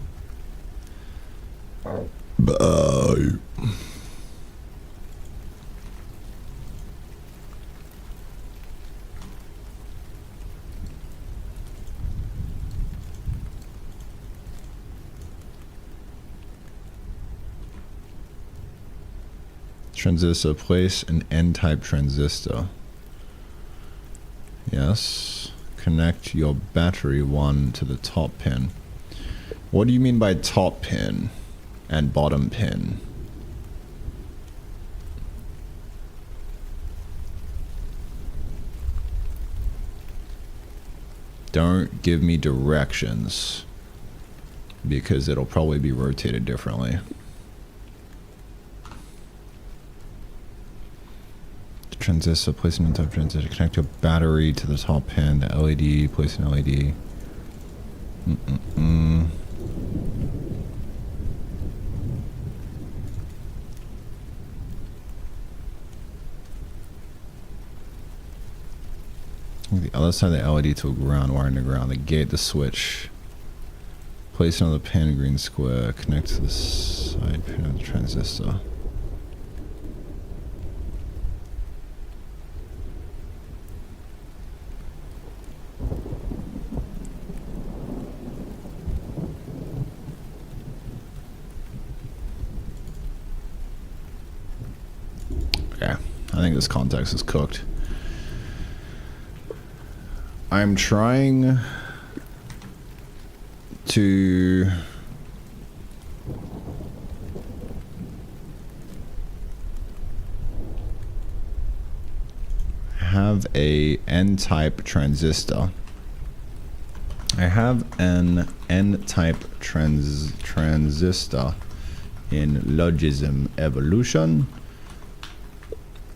Transistor, place an N-type transistor. Yes. Connect your battery 1 to the top pin. What do you mean by top pin and bottom pin? Don't give me directions because it'll probably be rotated differently. Transistor, place an N-type transistor, connect your battery to the top pin, the LED, place an LED. The other side of the LED to a ground, wiring the ground, the gate, the switch. Place another pin, green square, connect to the side pin of the transistor. I think this context is cooked. I'm trying to have a N-type transistor. I have an N-type transistor in logism evolution.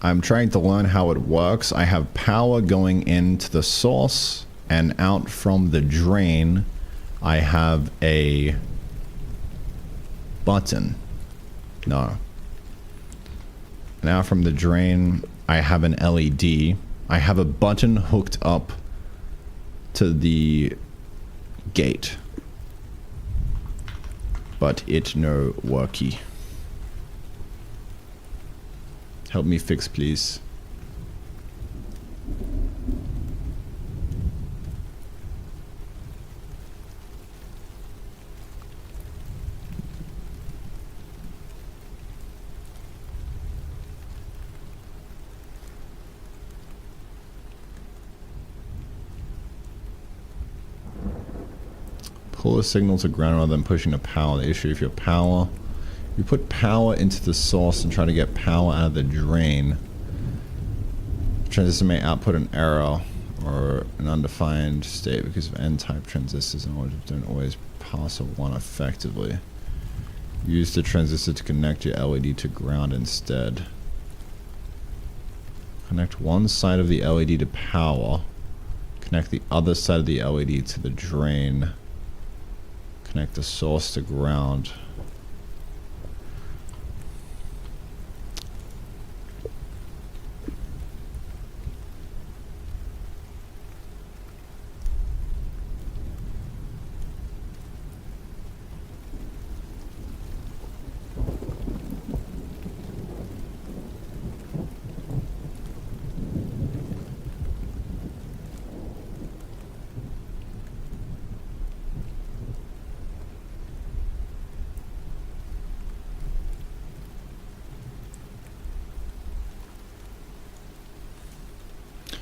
I'm trying to learn how it works. I have power going into the source, and out from the drain I have a button. No. Now from the drain I have an LED. I have a button hooked up to the gate, but it no worky. Help me fix, please. Pull a signal to ground rather than pushing a power. The issue if your power, you put power into the source and try to get power out of the drain, the transistor may output an error or an undefined state because of N-type transistors and don't always pass a 1 effectively. Use the transistor to connect your LED to ground instead. Connect one side of the LED to power. Connect the other side of the LED to the drain. Connect the source to ground.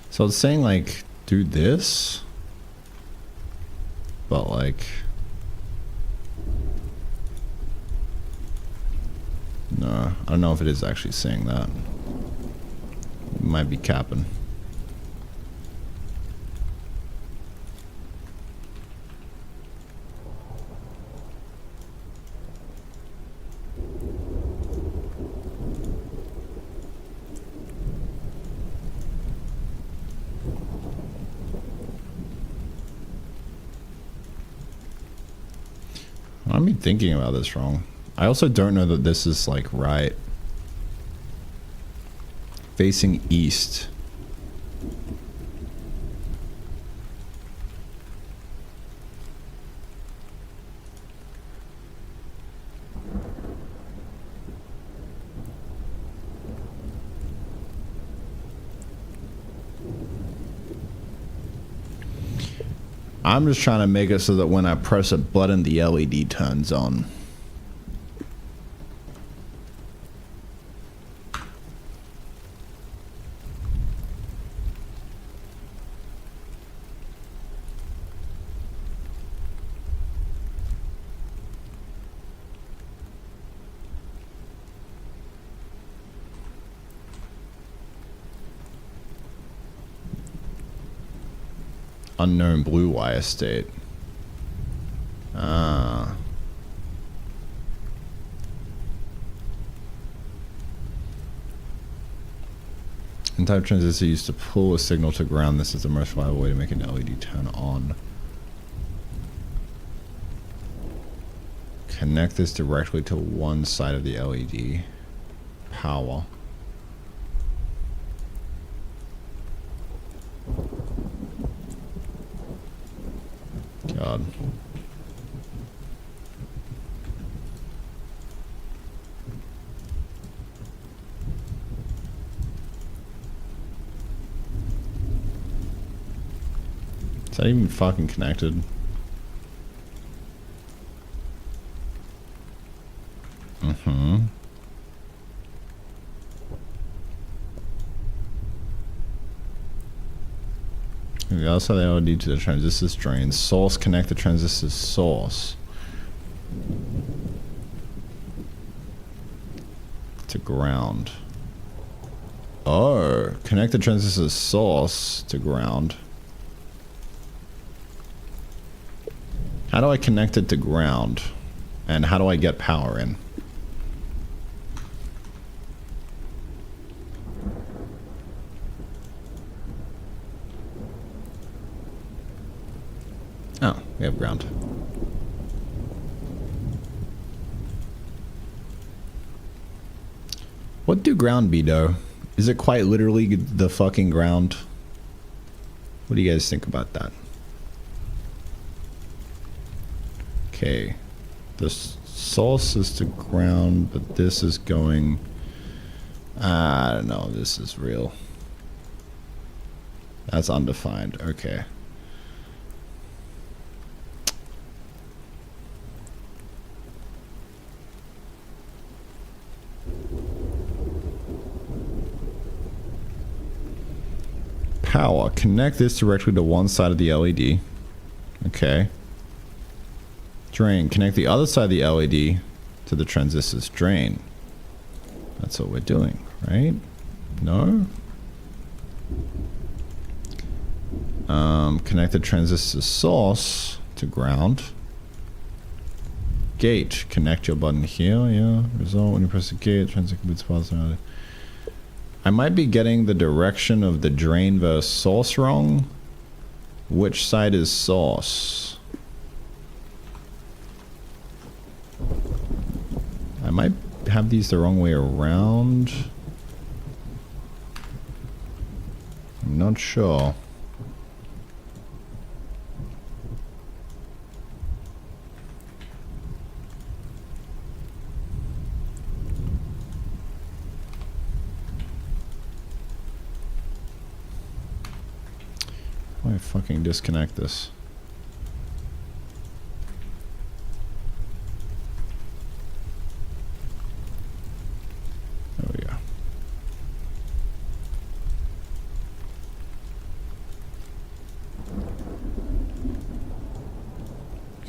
So it's saying like do this, but like no, I don't know if it is actually saying that. It might be capping. I'm thinking about this wrong. I also don't know that this is like right. Facing east. I'm just trying to make it so that when I press a button, the LED turns on. Unknown blue wire state. Ah. N-type transistor used to pull a signal to ground. This is the most reliable way to make an LED turn on. Connect this directly to one side of the LED. Power. God. Is that even fucking connected? Mm-hmm. Connect the other side of the LED to the transistor's drain. Source, connect the transistor's source to ground. Oh, connect the transistor's source to ground. How do I connect it to ground? And how do I get power in? Oh, we have ground. What do ground be, though? Is it quite literally the fucking ground? What do you guys think about that? Okay. The source is to ground, but this is going... I don't know. This is real. That's undefined. Okay. Power. Connect this directly to one side of the LED. Okay. Drain. Connect the other side of the LED to the transistor's drain. That's what we're doing, right? No? Connect the transistor source to ground. Gate. Connect your button here. Yeah. Result when you press the gate. Transistor boots positive. I might be getting the direction of the drain versus source wrong. Which side is source? I might have these the wrong way around. I'm not sure. Why fucking disconnect this? There we go.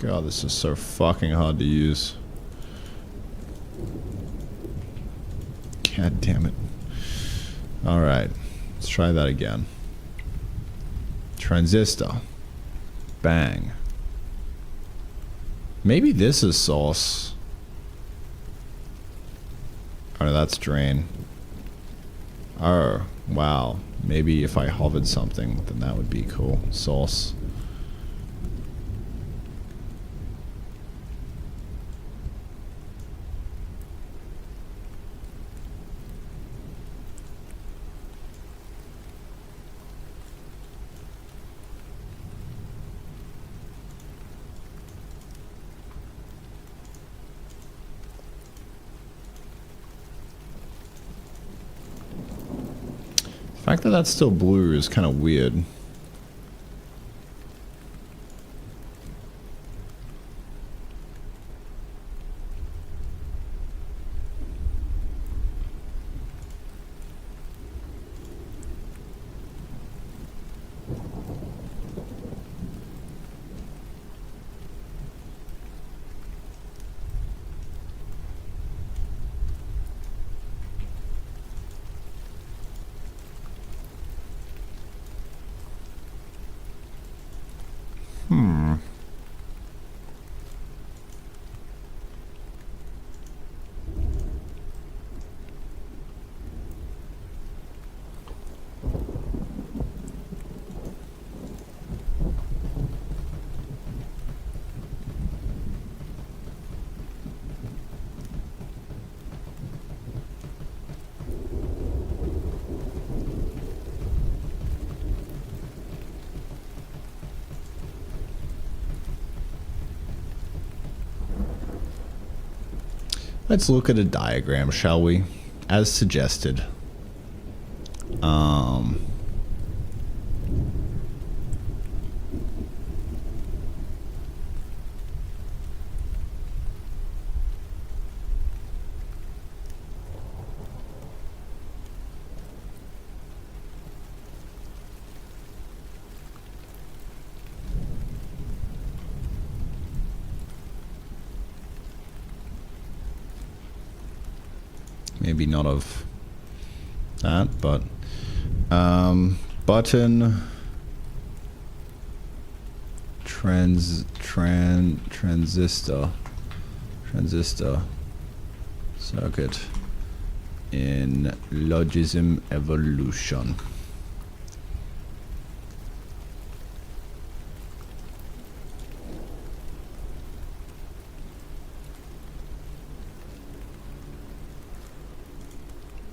God, this is so fucking hard to use. God damn it. Alright, let's try that again. Transistor. Bang. Maybe this is source. Oh, that's drain. Oh, wow. Maybe if I hovered something, then that would be cool. Source. The fact that that's still blue is kind of weird. Let's look at a diagram, shall we? As suggested. maybe not of that, but button transistor circuit in logism evolution.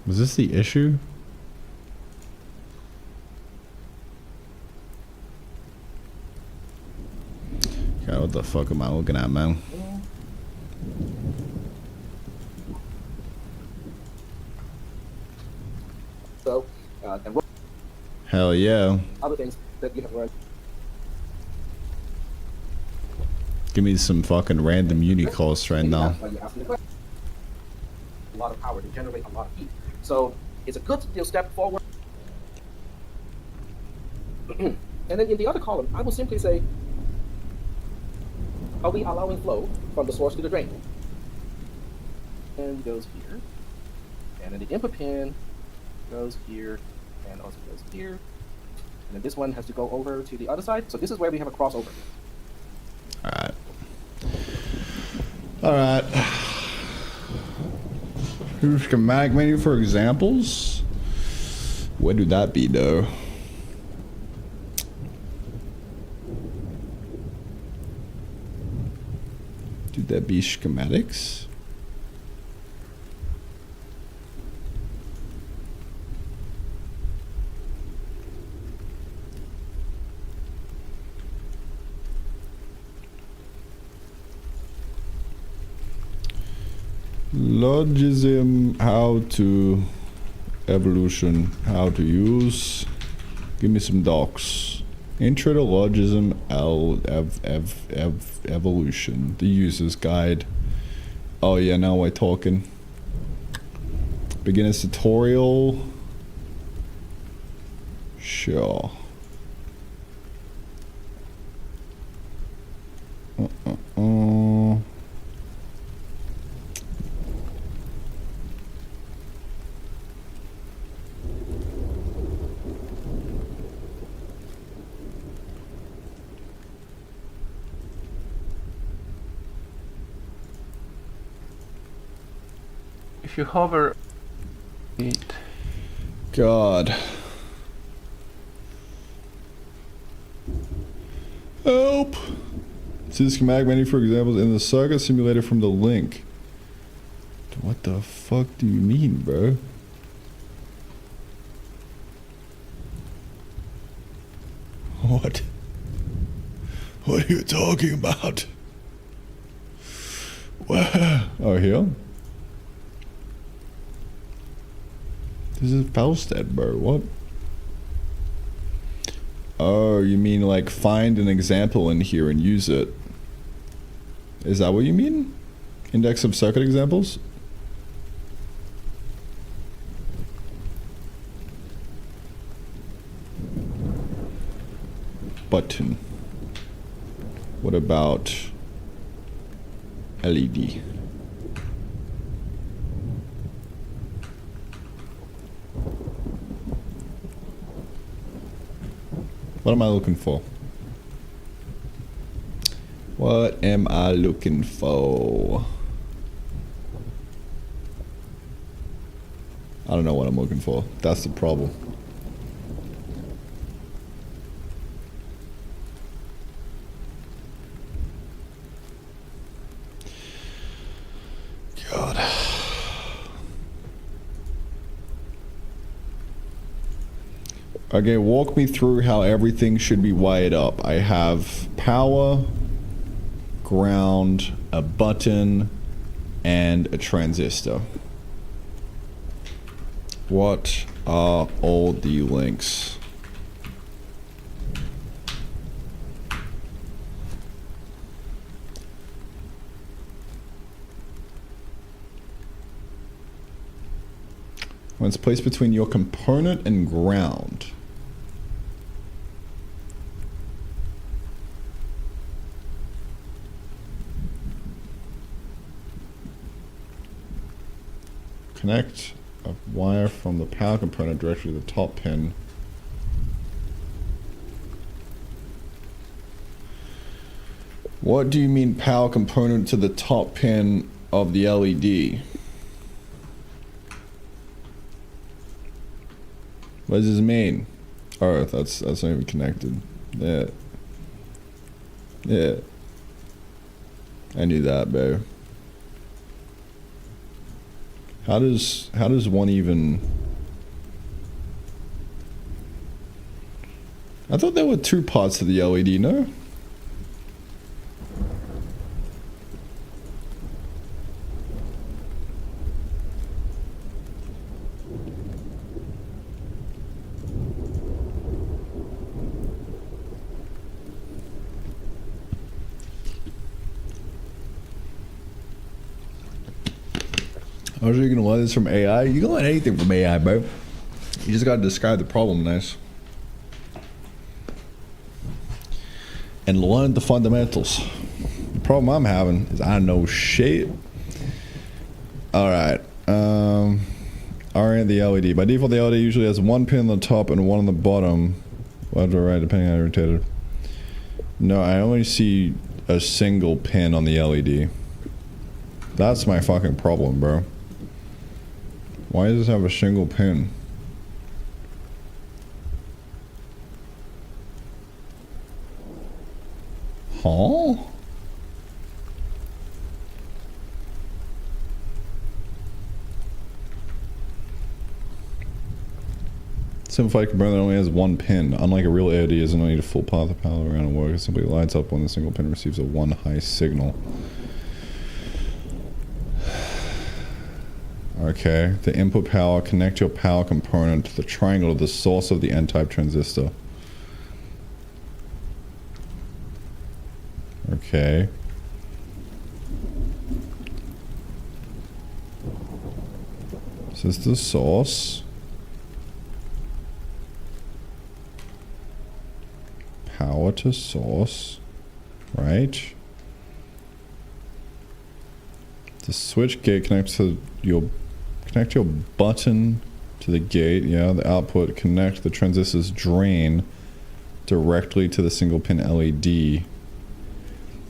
Was this the issue? God, what the fuck am I looking at, man? So, and Hell yeah. other things that you have learned. Give me some fucking random Unicourse right now. That's why you're asking the question. A lot of power to generate a lot of heat. So it's a good step forward. And then in the other column, I will simply say, are we allowing flow from the source to the drain? And goes here. And then the input pin goes here and also goes here. And then this one has to go over to the other side. So this is where we have a crossover. Alright. Alright. Here's schematic menu for examples. Where do that be though? Do that be schematics? Logism, how to evolution, how to use. Give me some docs. Intro to Logism evolution. The user's guide. Oh yeah, now we're talking. Beginner's tutorial. Sure. If you hover it, God. Help! See the schematic menu for examples in the circuit simulator from the link. What the fuck do you mean, bro? What? What are you talking about? Where? Oh, here? This is Falstead, bro. What? Oh, you mean like find an example in here and use it? Is that what you mean? Index of circuit examples? Button. What about LED? What am I looking for? What am I looking for? I don't know what I'm looking for. That's the problem. God. Okay, walk me through how everything should be wired up. I have power, ground, a button, and a transistor. What are all the links? When it's placed between your component and ground. Connect a wire from the power component directly to the top pin. What do you mean power component to the top pin of the LED? What does this mean? Oh, that's not even connected. Yeah. Yeah. I knew that, bro. How does one even... I thought there were two parts to the LED, no? I was gonna learn this from AI. You can learn anything from AI, bro. You just gotta describe the problem nice. And learn the fundamentals. The problem I'm having is I know shit. Alright. Orient the LED. By default, the LED usually has one pin on the top and one on the bottom. Left or right, depending on how rotated. No, I only see a single pin on the LED. That's my fucking problem, bro. Why does this have a single pin? Huh? Simplified component only has one pin. Unlike a real LED, it doesn't need a full path of power around and work. It simply lights up when the single pin receives a one high signal. Okay, the input power, connect your power component to the triangle to the source of the N-type transistor. Okay. This is the source. Power to source. Right. The switch gate connects to your button to the gate. Yeah, the output connect the transistor's drain directly to the single pin LED.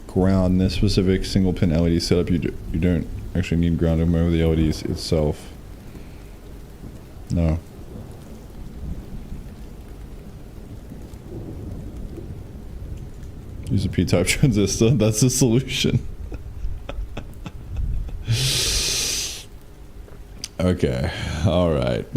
Ground this specific single pin LED setup. You don't actually need ground to remove the LED itself. No. Use a P-type transistor. That's the solution. Okay, alright.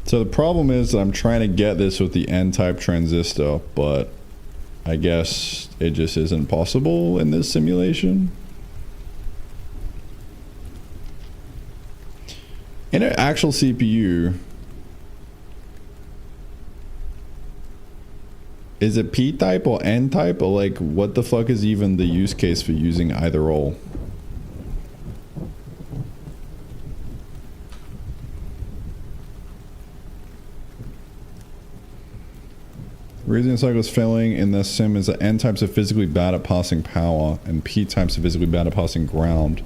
So the problem is that I'm trying to get this with the N-type transistor, but I guess it just isn't possible in this simulation. In an actual CPU, is it P-type or N-type, or like what the fuck is even the use case for using either or? The reason cycle is failing in this sim is that N-types are physically bad at passing power and P-types are physically bad at passing ground.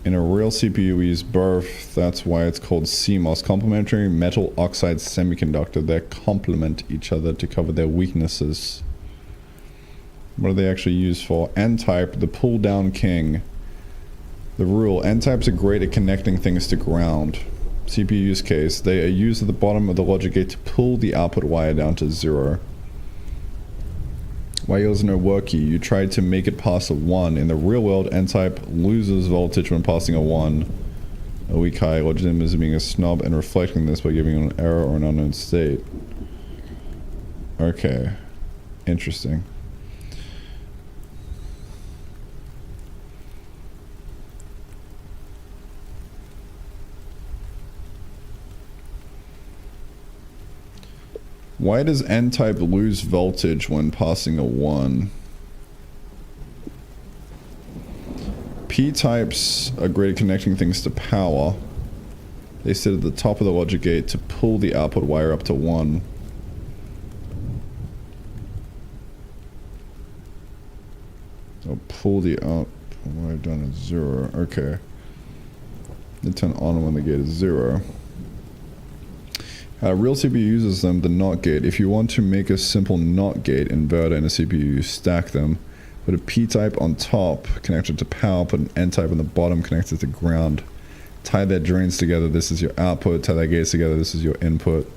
In a real CPU we use both, that's why it's called CMOS, complementary metal oxide semiconductor. They complement each other to cover their weaknesses. What are they actually used for? N-type, the pull down king. The rule, N-types are great at connecting things to ground. CPU use case, they are used at the bottom of the logic gate to pull the output wire down to 0. Why yours no worky? You tried to make it pass a 1. In the real world, N-type loses voltage when passing a 1. A weak high, logic is being a snob and reflecting this by giving an error or an unknown state. Okay. Interesting. Why does N-type lose voltage when passing a 1? P-types are great at connecting things to power. They sit at the top of the logic gate to pull the output wire up to 1. I'll pull the up. Why done at 0? Okay. They turn on when the gate is 0. Real CPU uses them, the NOT gate. If you want to make a simple NOT gate inverter in a CPU, you stack them. Put a P-type on top, connected to power. Put an N-type on the bottom, connected to ground. Tie their drains together, this is your output. Tie their gates together, this is your input.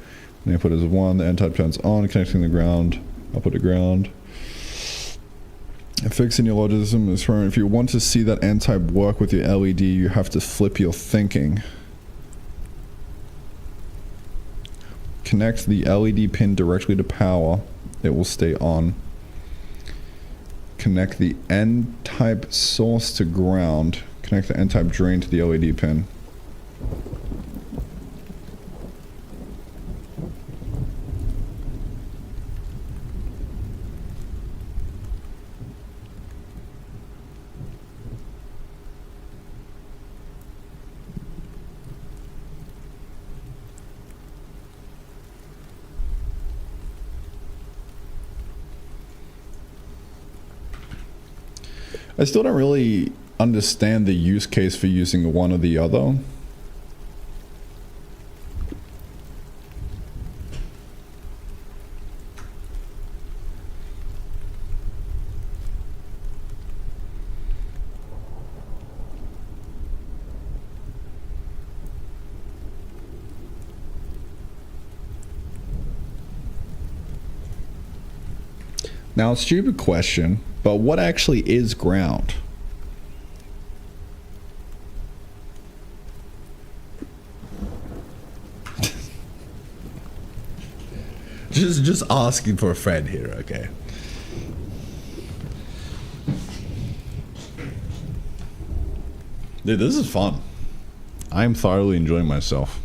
The input is 1, the N-type turns on, connecting the ground. Output to ground. Fixing your logicism is wrong. If you want to see that N-type work with your LED, you have to flip your thinking. Connect the LED pin directly to power. It will stay on. Connect the N-type source to ground. Connect the N-type drain to the LED pin. I still don't really understand the use case for using one or the other. Now, stupid question, but what actually is ground? just asking for a friend here, okay? Dude, this is fun. I'm thoroughly enjoying myself.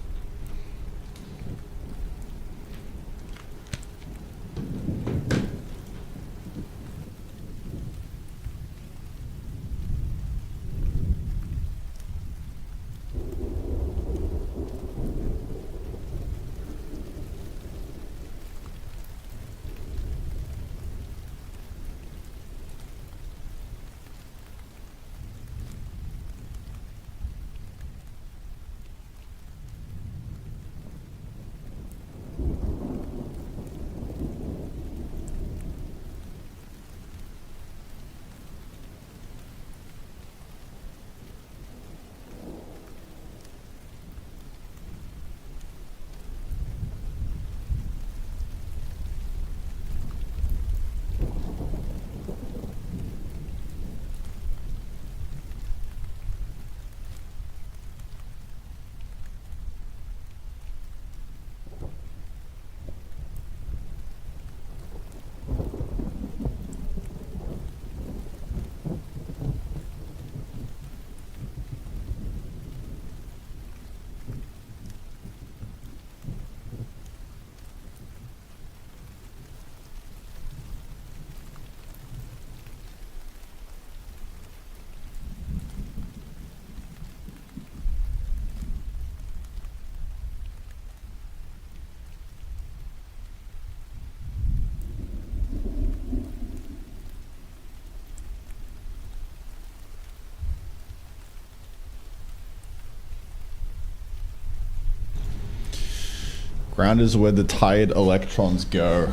Ground is where the tired electrons go.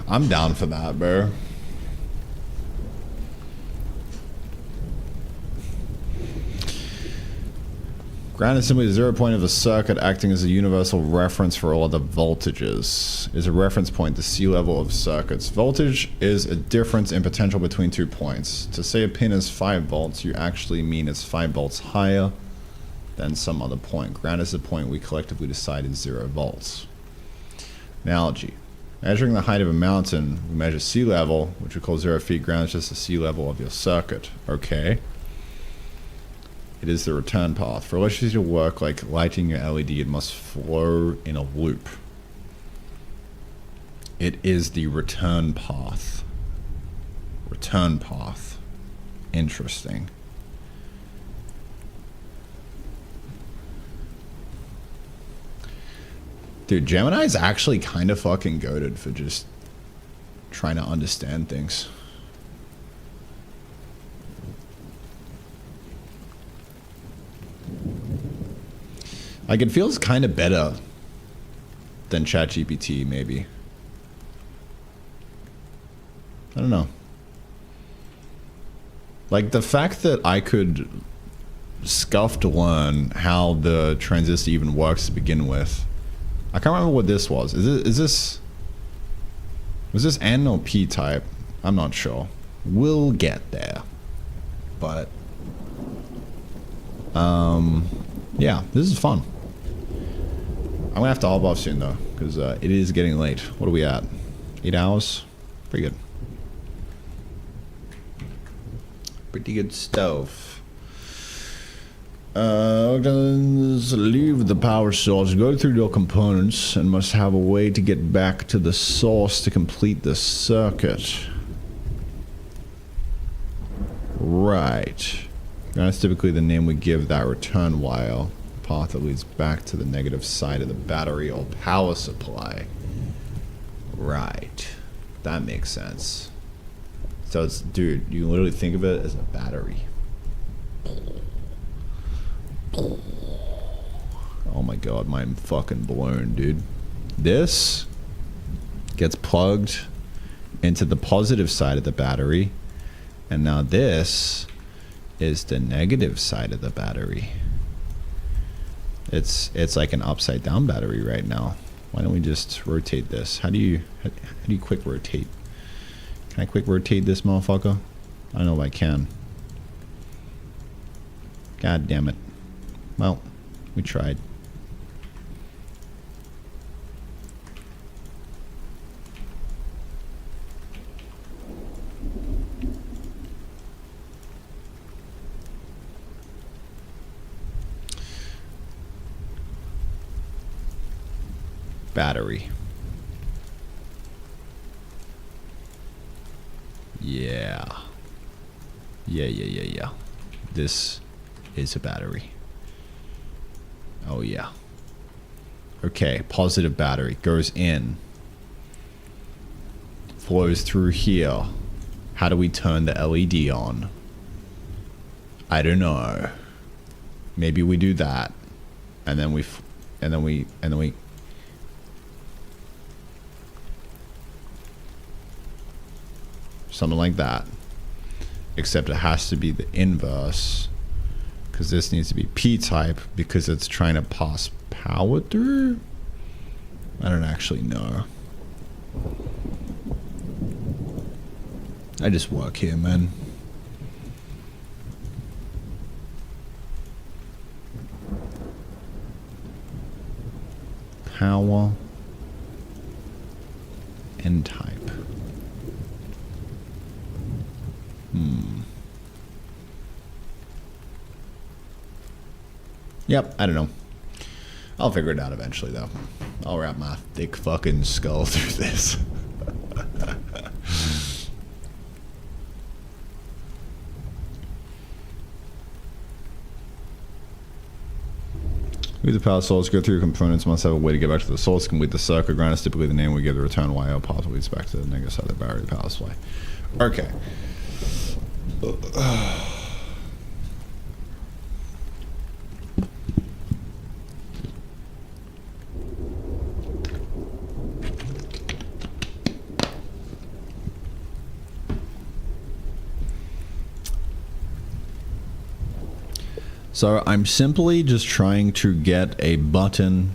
I'm down for that, bro. Ground is simply the 0 point of a circuit acting as a universal reference for all other voltages. Is a reference point, the C level of circuits. Voltage is a difference in potential between 2 points. To say a pin is 5 volts, you actually mean it's 5 volts higher than some other point. Ground is the point we collectively decide is 0 volts. Analogy. Measuring the height of a mountain, we measure sea level, which we call 0 feet. Ground is just the sea level of your circuit. Okay. It is the return path. For electricity to work like lighting your LED, it must flow in a loop. It is the return path. Return path. Interesting. Dude, Gemini's actually kind of fucking goated for just trying to understand things. Like, it feels kind of better than ChatGPT, maybe. I don't know. Like, the fact that I could scuff to learn how the transistor even works to begin with. I can't remember what this was. Was this N or P type? I'm not sure. We'll get there. But, yeah, this is fun. I'm gonna have to hop off soon though, because it is getting late. What are we at? 8 hours? Pretty good. Pretty good stuff. Leave the power source, go through your components, and must have a way to get back to the source to complete the circuit. Right. That's typically the name we give that return wire. Path that leads back to the negative side of the battery or power supply. Right. That makes sense. So it's, dude, you literally think of it as a battery. Oh my god, I'm fucking blown, dude. This gets plugged into the positive side of the battery, and now this is the negative side of the battery. It's like an upside down battery right now. Why don't we just rotate this? How do you quick rotate? Can I quick rotate this motherfucker? I don't know if I can. God damn it. Well, we tried. Battery. Yeah. Yeah. This is a battery. Oh yeah. Okay, positive battery goes in. Flows through here. How do we turn the LED on? I don't know. Maybe we do that. And then we something like that. Except it has to be the inverse. Because this needs to be P-type because it's trying to pass power through? I don't actually know. I just work here, man. Power. N-type. Yep, I don't know. I'll figure it out eventually, though. I'll wrap my thick fucking skull through this. With the power source, go through your components, must have a way to get back to the source, complete the circuit. Ground is typically the name we give the return wire, path leads back to the negative side of the battery power supply. Okay. So I'm simply just trying to get a button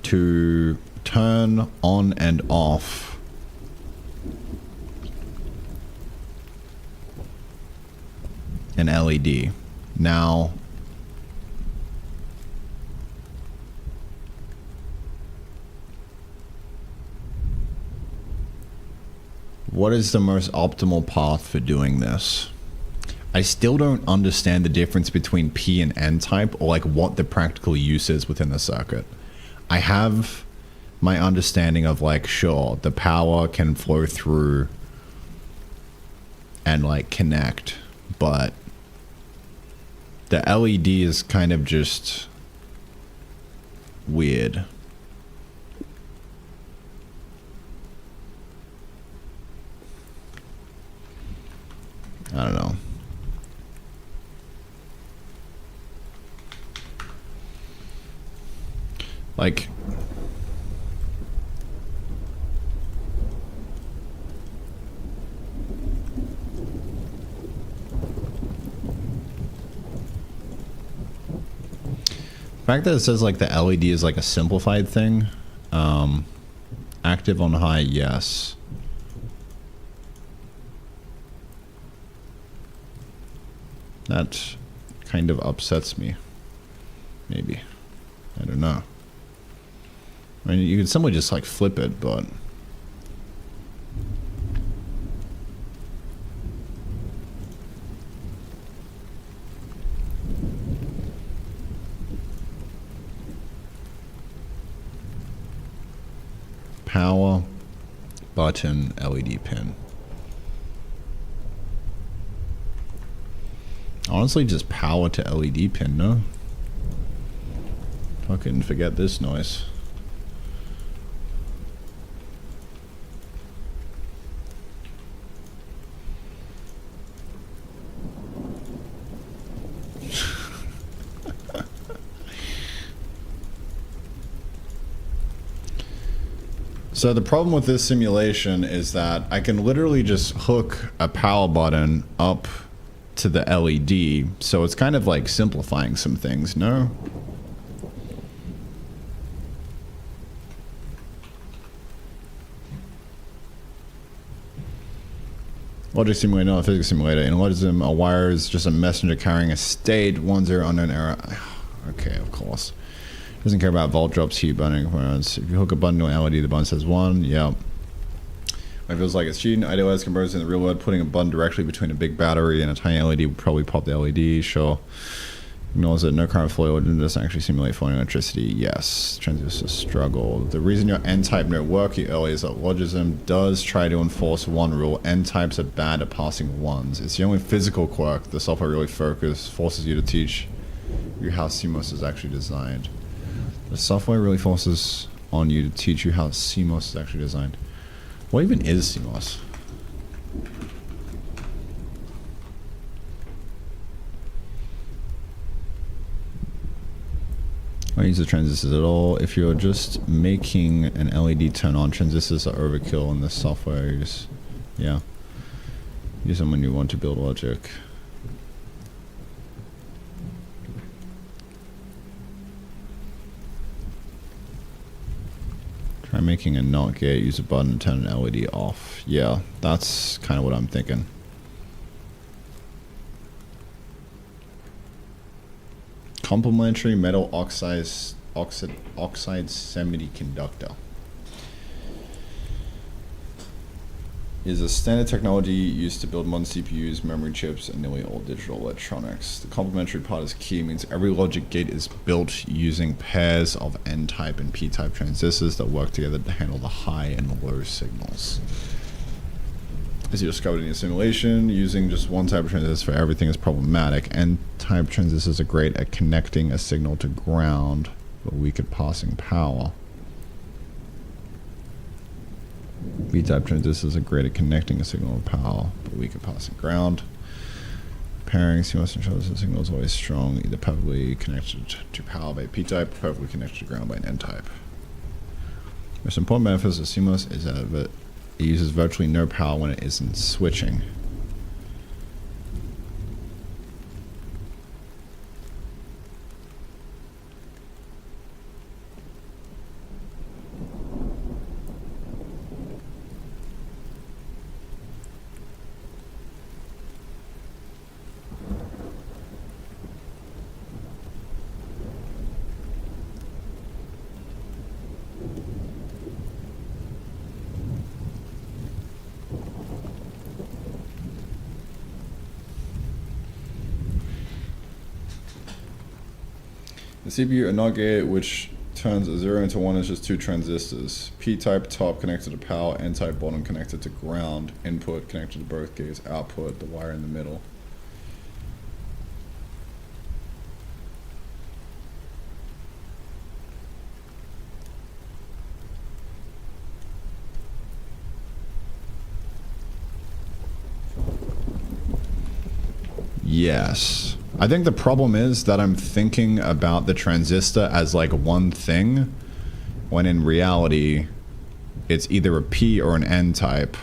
to turn on and off an LED. Now, what is the most optimal path for doing this? I still don't understand the difference between P and N type, or like what the practical use is within the circuit. I have my understanding of like, sure, the power can flow through and like connect, but the LED is kind of just weird. I don't know. Like, the fact that it says like the LED is like a simplified thing. Active on high, yes. That kind of upsets me. Maybe. I don't know. I mean, you could simply just like flip it, but... Power, button, LED pin. Honestly, just power to LED pin, no? Fucking forget this noise. So the problem with this simulation is that I can literally just hook a power button up to the LED, so it's kind of like simplifying some things, no? Logic simulator, not a physics simulator. In logism, a wire is just a messenger carrying a state, 1, 0, unknown error. Okay, of course. Doesn't care about volt drops, heat, burning. If you hook a button to an LED, the button says 1. Yeah. It feels like it's cheating. Idealized conversion in the real world, putting a button directly between a big battery and a tiny LED would probably pop the LED. Sure. Ignores that no current flow doesn't actually simulate flowing electricity. Yes. Transistor struggle. The reason your N-type don't work early is that logism does try to enforce one rule. N-types are bad at passing ones. It's the only physical quirk the software really forces you to teach you how CMOS is actually designed. The software really forces on you to teach you how CMOS is actually designed. What even is CMOS? I don't use the transistors at all. If you're just making an LED turn on, transistors are overkill in this software. You just, yeah. Use them when you want to build logic. Try making a NOT gate, use a button and turn an LED off. Yeah, that's kind of what I'm thinking. Complementary metal oxide semiconductor is a standard technology used to build modern CPUs, memory chips, and nearly all digital electronics. The complementary part is key. It means every logic gate is built using pairs of N-type and P-type transistors that work together to handle the high and low signals. As you discovered in your simulation, using just one type of transistor for everything is problematic. N-type transistors are great at connecting a signal to ground, but weak at passing power. P-type transistors are great at connecting a signal to power, but weak at passing ground. Pairing CMOS and transistor signal is always strong, either perfectly connected to power by P-type, or perfectly connected to ground by an N-type. The most important benefits of CMOS is that it uses virtually no power when it isn't switching. The CPU, a NOT gate, which turns a 0 into 1 is just 2 transistors. P-type top connected to power, N-type bottom connected to ground, input connected to both gates, output, the wire in the middle. Yes. I think the problem is that I'm thinking about the transistor as like one thing when in reality, it's either a P or an N type.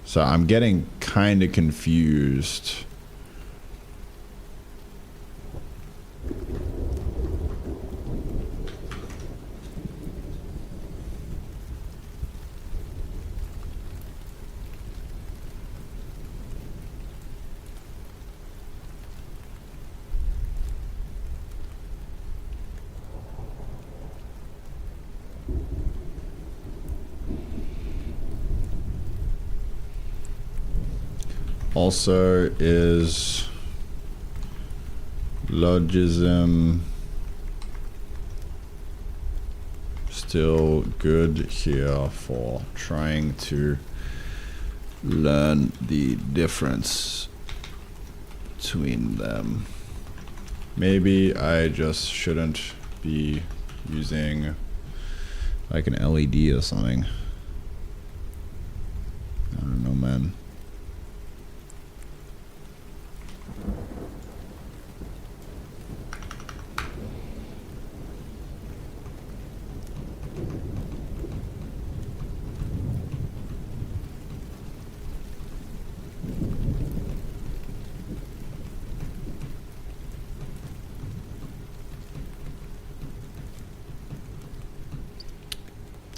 So I'm getting kind of confused. Also, is logism still good here for trying to learn the difference between them? Maybe I just shouldn't be using like an LED or something. I don't know, man.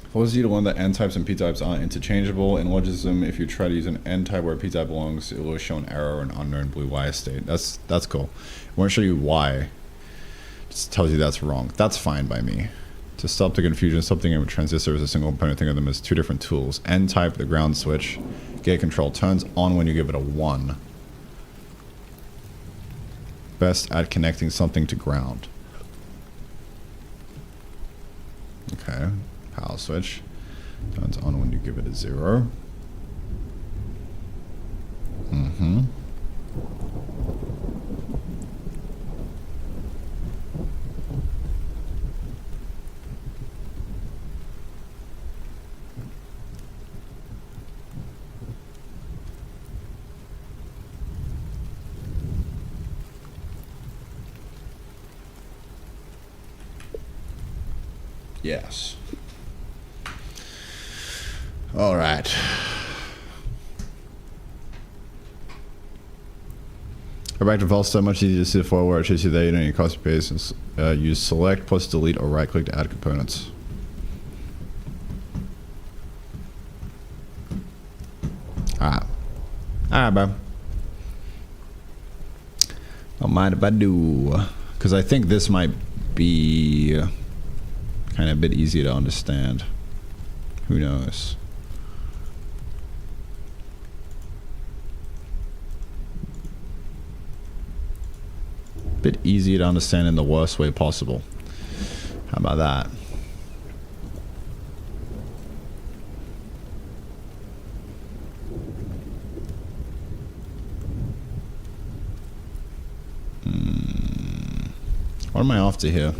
Suppose you to learn that N types and P types aren't interchangeable. In logism, if you try to use an N type where a P type belongs, it will show an error or an unknown blue wire state. That's cool. It won't show you why. It just tells you that's wrong. That's fine by me. To stop the confusion, stop thinking of a transistor as a single component, think of them as two different tools. N type, the ground switch. Gate control turns on when you give it a 1. Best at connecting something to ground. Okay. Power switch turns on when you give it a 0. Yes. All right. Go back to Volsta. Much easier to see the forward where it shows you there. You don't need copy paste. Use select plus delete or right click to add components. Alright, bro. Don't mind if I do. Because I think this might be kind of a bit easier to understand. Who knows? Bit easier to understand in the worst way possible. How about that? What am I after here?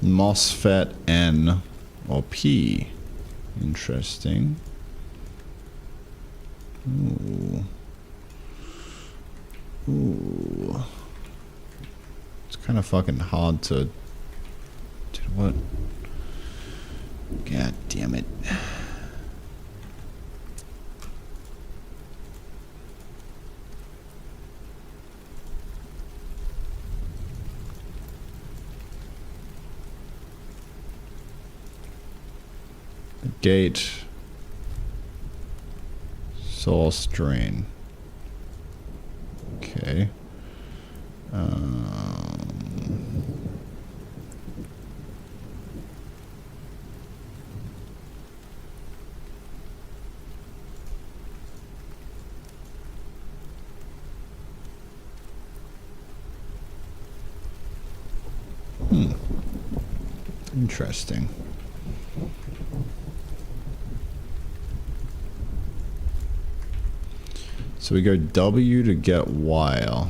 MOSFET N or P. Interesting. Ooh. Ooh. It's kind of fucking hard to... Dude, what? God damn it. Gate. Source drain. Okay. Interesting. So we go W to get Y.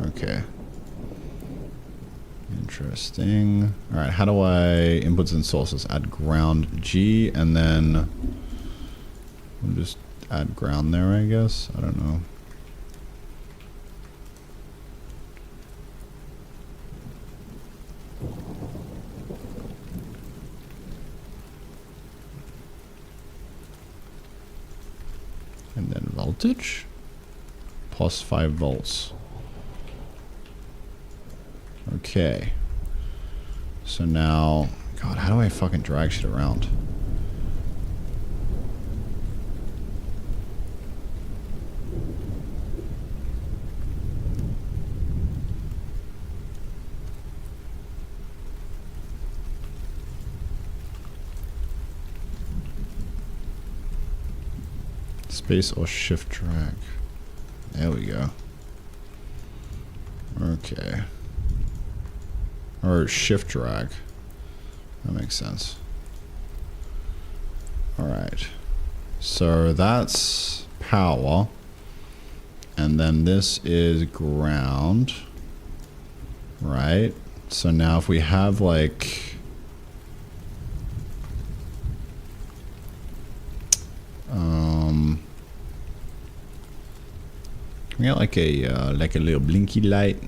Okay. Interesting. Alright, how do I inputs and sources? Add ground G and then we'll just add ground there, I guess. I don't know. voltage? Plus 5 volts. Okay. So now, God, how do I fucking drag shit around? Space or shift drag. There we go. Okay. Or shift drag. That makes sense. Alright. So that's power. And then this is ground. Right? So now if we have like... we got like a little blinky light.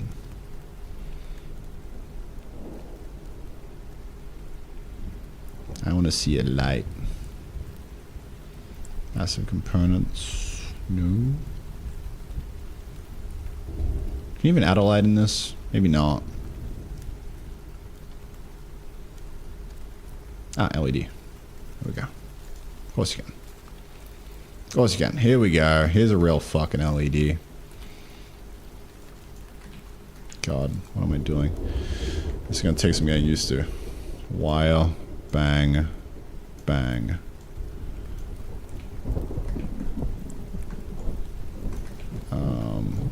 I want to see a light. Massive components. No. Can you even add a light in this? Maybe not. Ah, LED. There we go. Of course you can. Of course you can. Here we go. Here's a real fucking LED. God, what am I doing? This is gonna take some getting used to. Wire, bang, bang.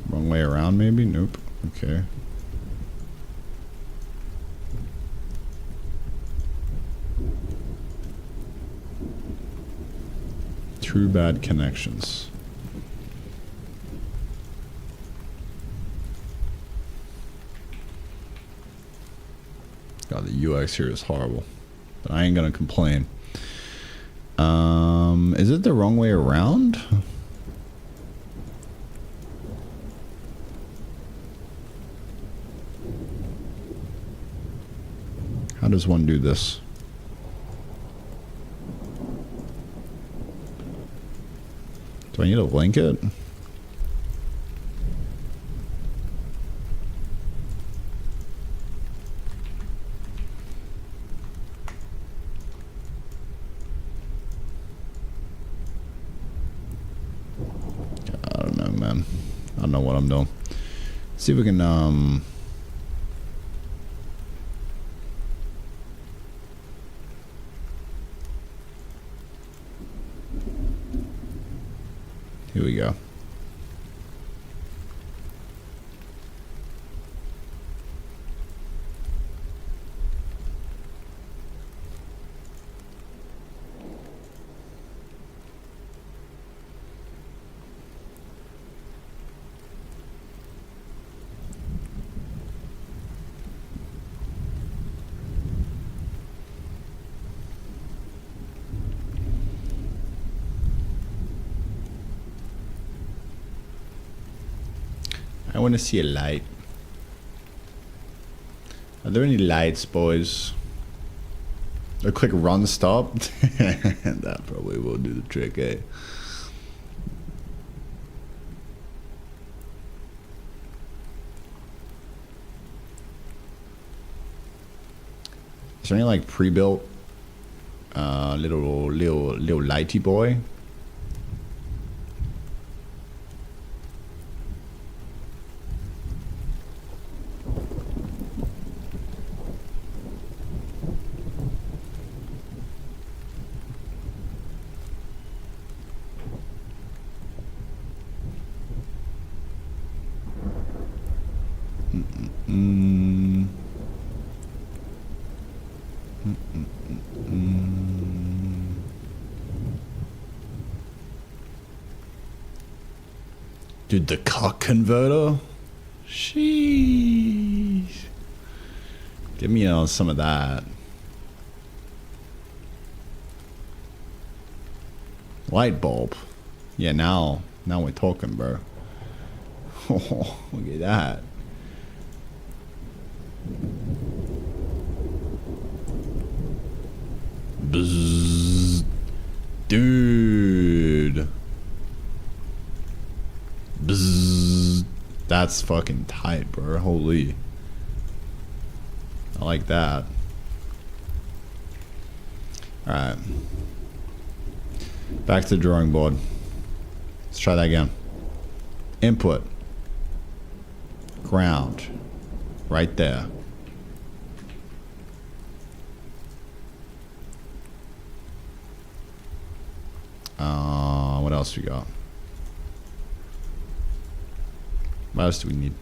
Wrong way around maybe? Nope. Okay. True bad connections. God, the UX here is horrible, but I ain't gonna complain. Is it the wrong way around? How does one do this? Do I need to link it? I don't know, man. I don't know what I'm doing. See if we can, here we go. I want to see a light. Are there any lights, boys? A quick run stop? That probably will do the trick, eh? Is there any like pre-built little lighty boy? Dude, the cock converter? Sheesh. Give me some of that. Light bulb. Yeah, now we're talking, bro. Oh, look at that. Bzzz. Dude. That's fucking tight, bro. Holy. I like that. Alright. Back to the drawing board. Let's try that again. Input. Ground. Right there. What else we got? What else do we need?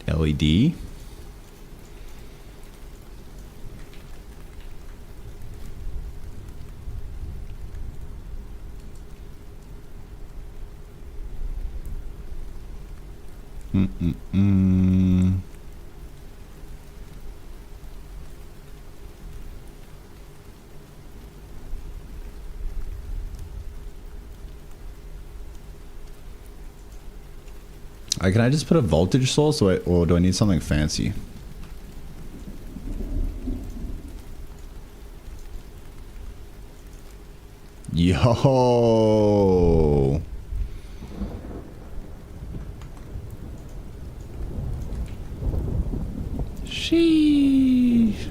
LED. Can I just put a voltage source, or do I need something fancy? Yo. Sheesh.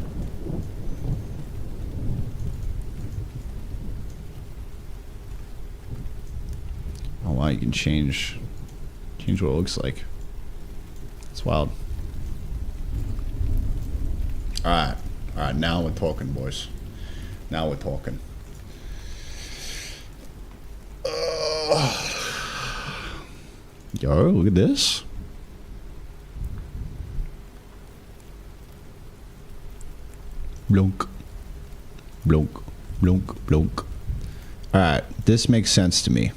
Oh wow, you can change what it looks like. It's wild. Alright. Alright, now we're talking, boys. Now we're talking. Yo, look at this. Blunk. Blunk. Blunk. Blunk. Alright, this makes sense to me.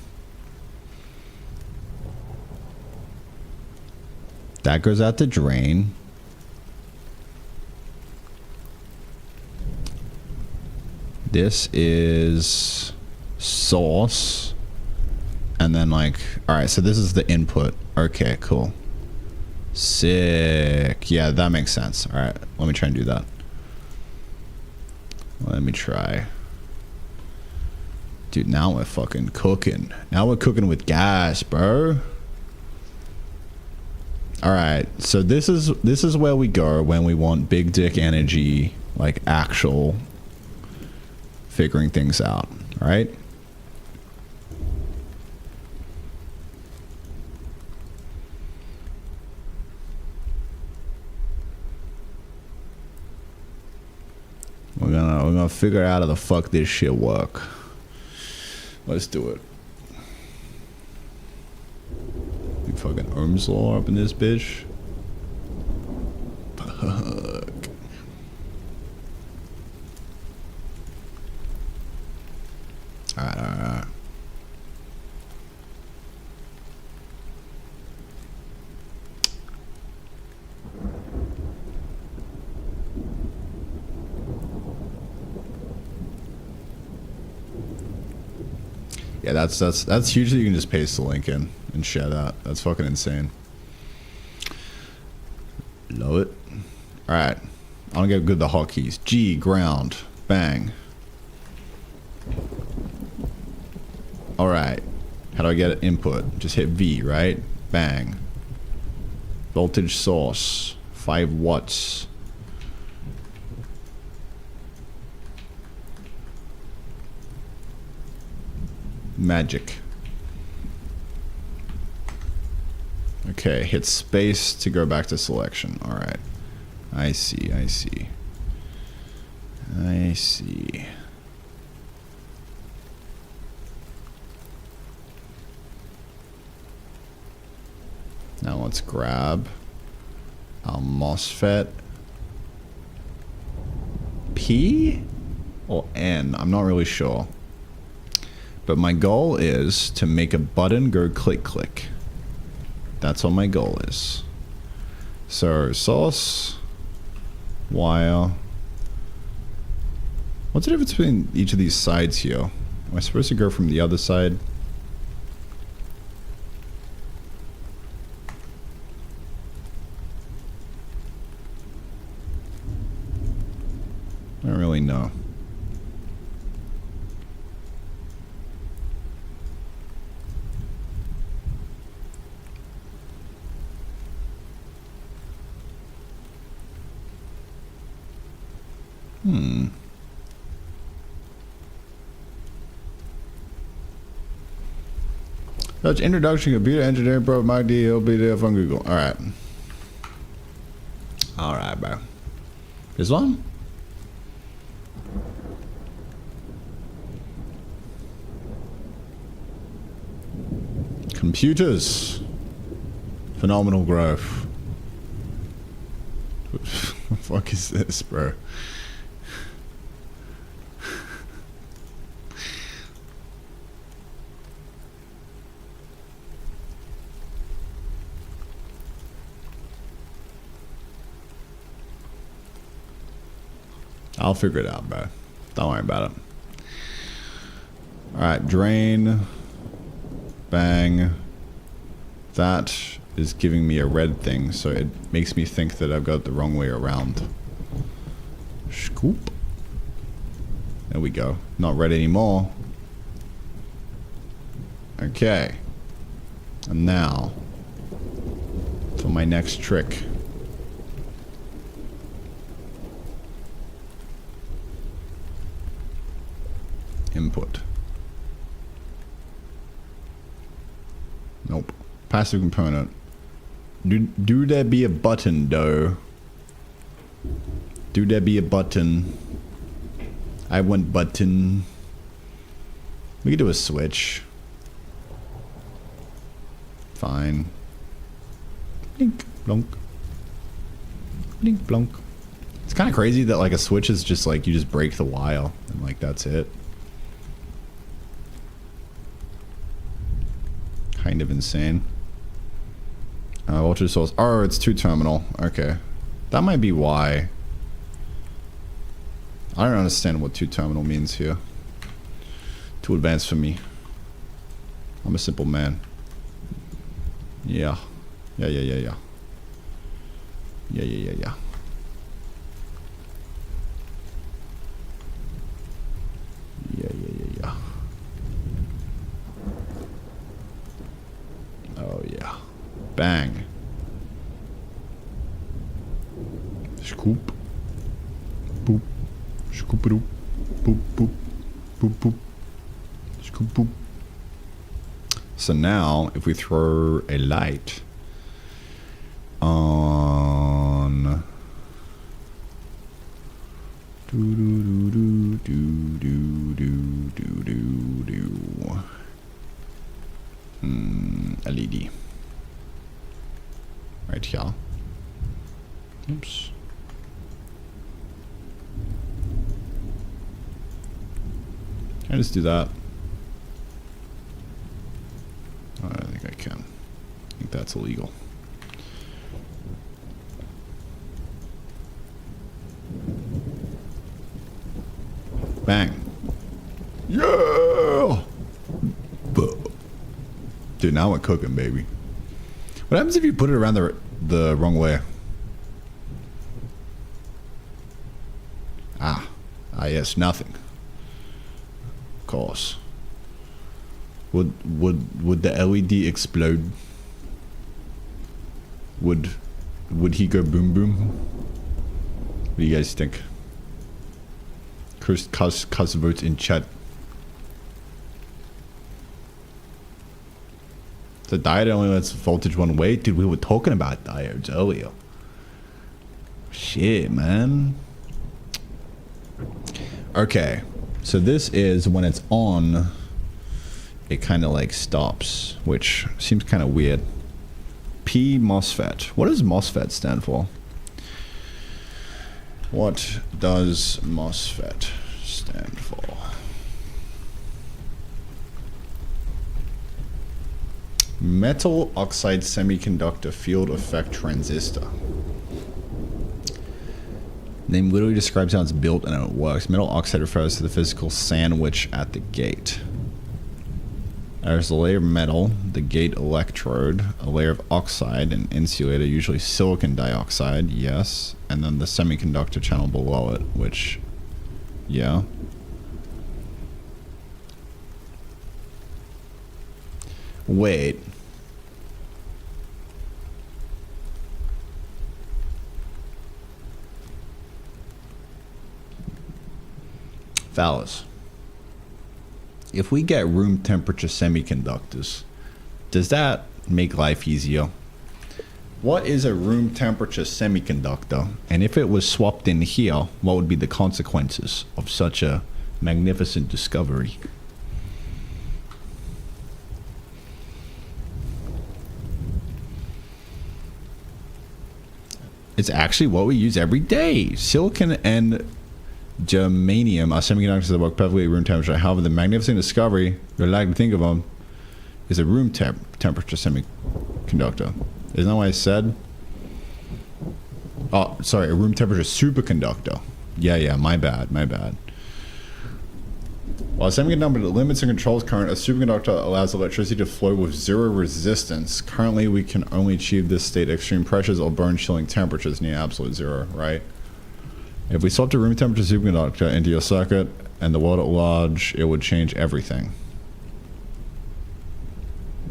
That goes out the drain. This is source. And then like, alright, so this is the input. Okay, cool. Sick. Yeah, that makes sense. Alright, let me try and do that. Let me try. Dude, now we're fucking cooking. Now we're cooking with gas, bro. Alright, so this is where we go when we want big dick energy, like actual figuring things out, alright? We're gonna figure out how the fuck this shit work. Let's do it. Big fucking Ohm's law up in this bitch. Fuck. Alright. Yeah, that's huge that you can just paste the link in and share that. That's fucking insane. Love it. Alright. I don't get good the hotkeys. G, ground. Bang. Alright. How do I get an input? Just hit V, right? Bang. Voltage source. 5 watts. Magic. Okay, hit space to go back to selection. Alright. I see. Now let's grab our MOSFET. P or N? I'm not really sure. But my goal is to make a button go click click. That's what my goal is. So source, wire. What's the difference between each of these sides here? Am I supposed to go from the other side? I don't really know. That's introduction to computer engineering program. My deal be there from Google. All right. All right, bro. This one? Computers. Phenomenal growth. What the fuck is this, bro? I'll figure it out, bro. Don't worry about it. Alright, drain. Bang. That is giving me a red thing, so it makes me think that I've got it the wrong way around. Scoop. There we go. Not red anymore. Okay. And now, for my next trick. Input. Nope. Passive component. Do there be a button, though? Do there be a button? I want button. We could do a switch. Fine. Blink, blonk. Blink, blonk. It's kind of crazy that like a switch is just like you just break the wire and like that's it. Kind of insane. Voltage source. Oh, it's 2-terminal. Okay. That might be why. I don't understand what 2-terminal means here. Too advanced for me. I'm a simple man. Yeah. Yeah. Yeah. Yeah. Oh yeah. Bang. Scoop. Boop. Scoop boop. Boop boop. Boop boop. Scoop boop. So now if we throw a light on LED. Right here. Oops. Can I just do that? I don't think I can. I think that's illegal. Bang. Yeah! Dude, now we're cooking, baby. What happens if you put it around the wrong way? Ah, yes, nothing. Of course. Would the LED explode? Would he go boom boom? What do you guys think? Cuz votes in chat. The diode only lets voltage one way? Dude, we were talking about diodes earlier. Shit, man. Okay. So this is when it's on, it kind of like stops, which seems kind of weird. P MOSFET. What does MOSFET stand for? What does MOSFET stand for? Metal oxide semiconductor field effect transistor. Name literally describes how it's built and how it works. Metal oxide refers to the physical sandwich at the gate. There's a layer of metal, the gate electrode, a layer of oxide, an insulator, usually silicon dioxide, yes, and then the semiconductor channel below it, which, yeah. Wait. Fellas, if we get room temperature semiconductors, does that make life easier? What is a room temperature semiconductor? And if it was swapped in here, what would be the consequences of such a magnificent discovery? It's actually what we use every day. Silicon and germanium are semiconductors that work perfectly at room temperature. However, the magnificent discovery, you're likely to think of them, is a room temperature semiconductor. Isn't that what I said? Oh, sorry, a room temperature superconductor. Yeah, my bad. While a semiconductor limits and controls current, a superconductor allows electricity to flow with zero resistance. Currently, we can only achieve this state at extreme pressures or burn chilling temperatures near absolute zero, right? If we swapped a room temperature superconductor into your circuit and the world at large, it would change everything.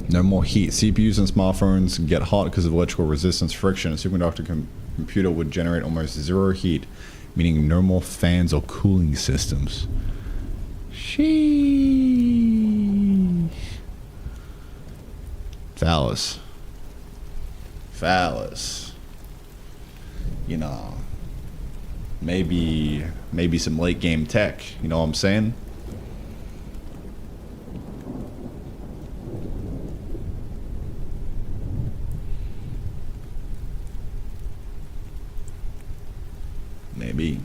No more heat. CPUs and smartphones get hot because of electrical resistance friction. A superconductor computer would generate almost zero heat, meaning no more fans or cooling systems. Sheesh. Phallus. You know, maybe some late game tech. You know what I'm saying? Maybe.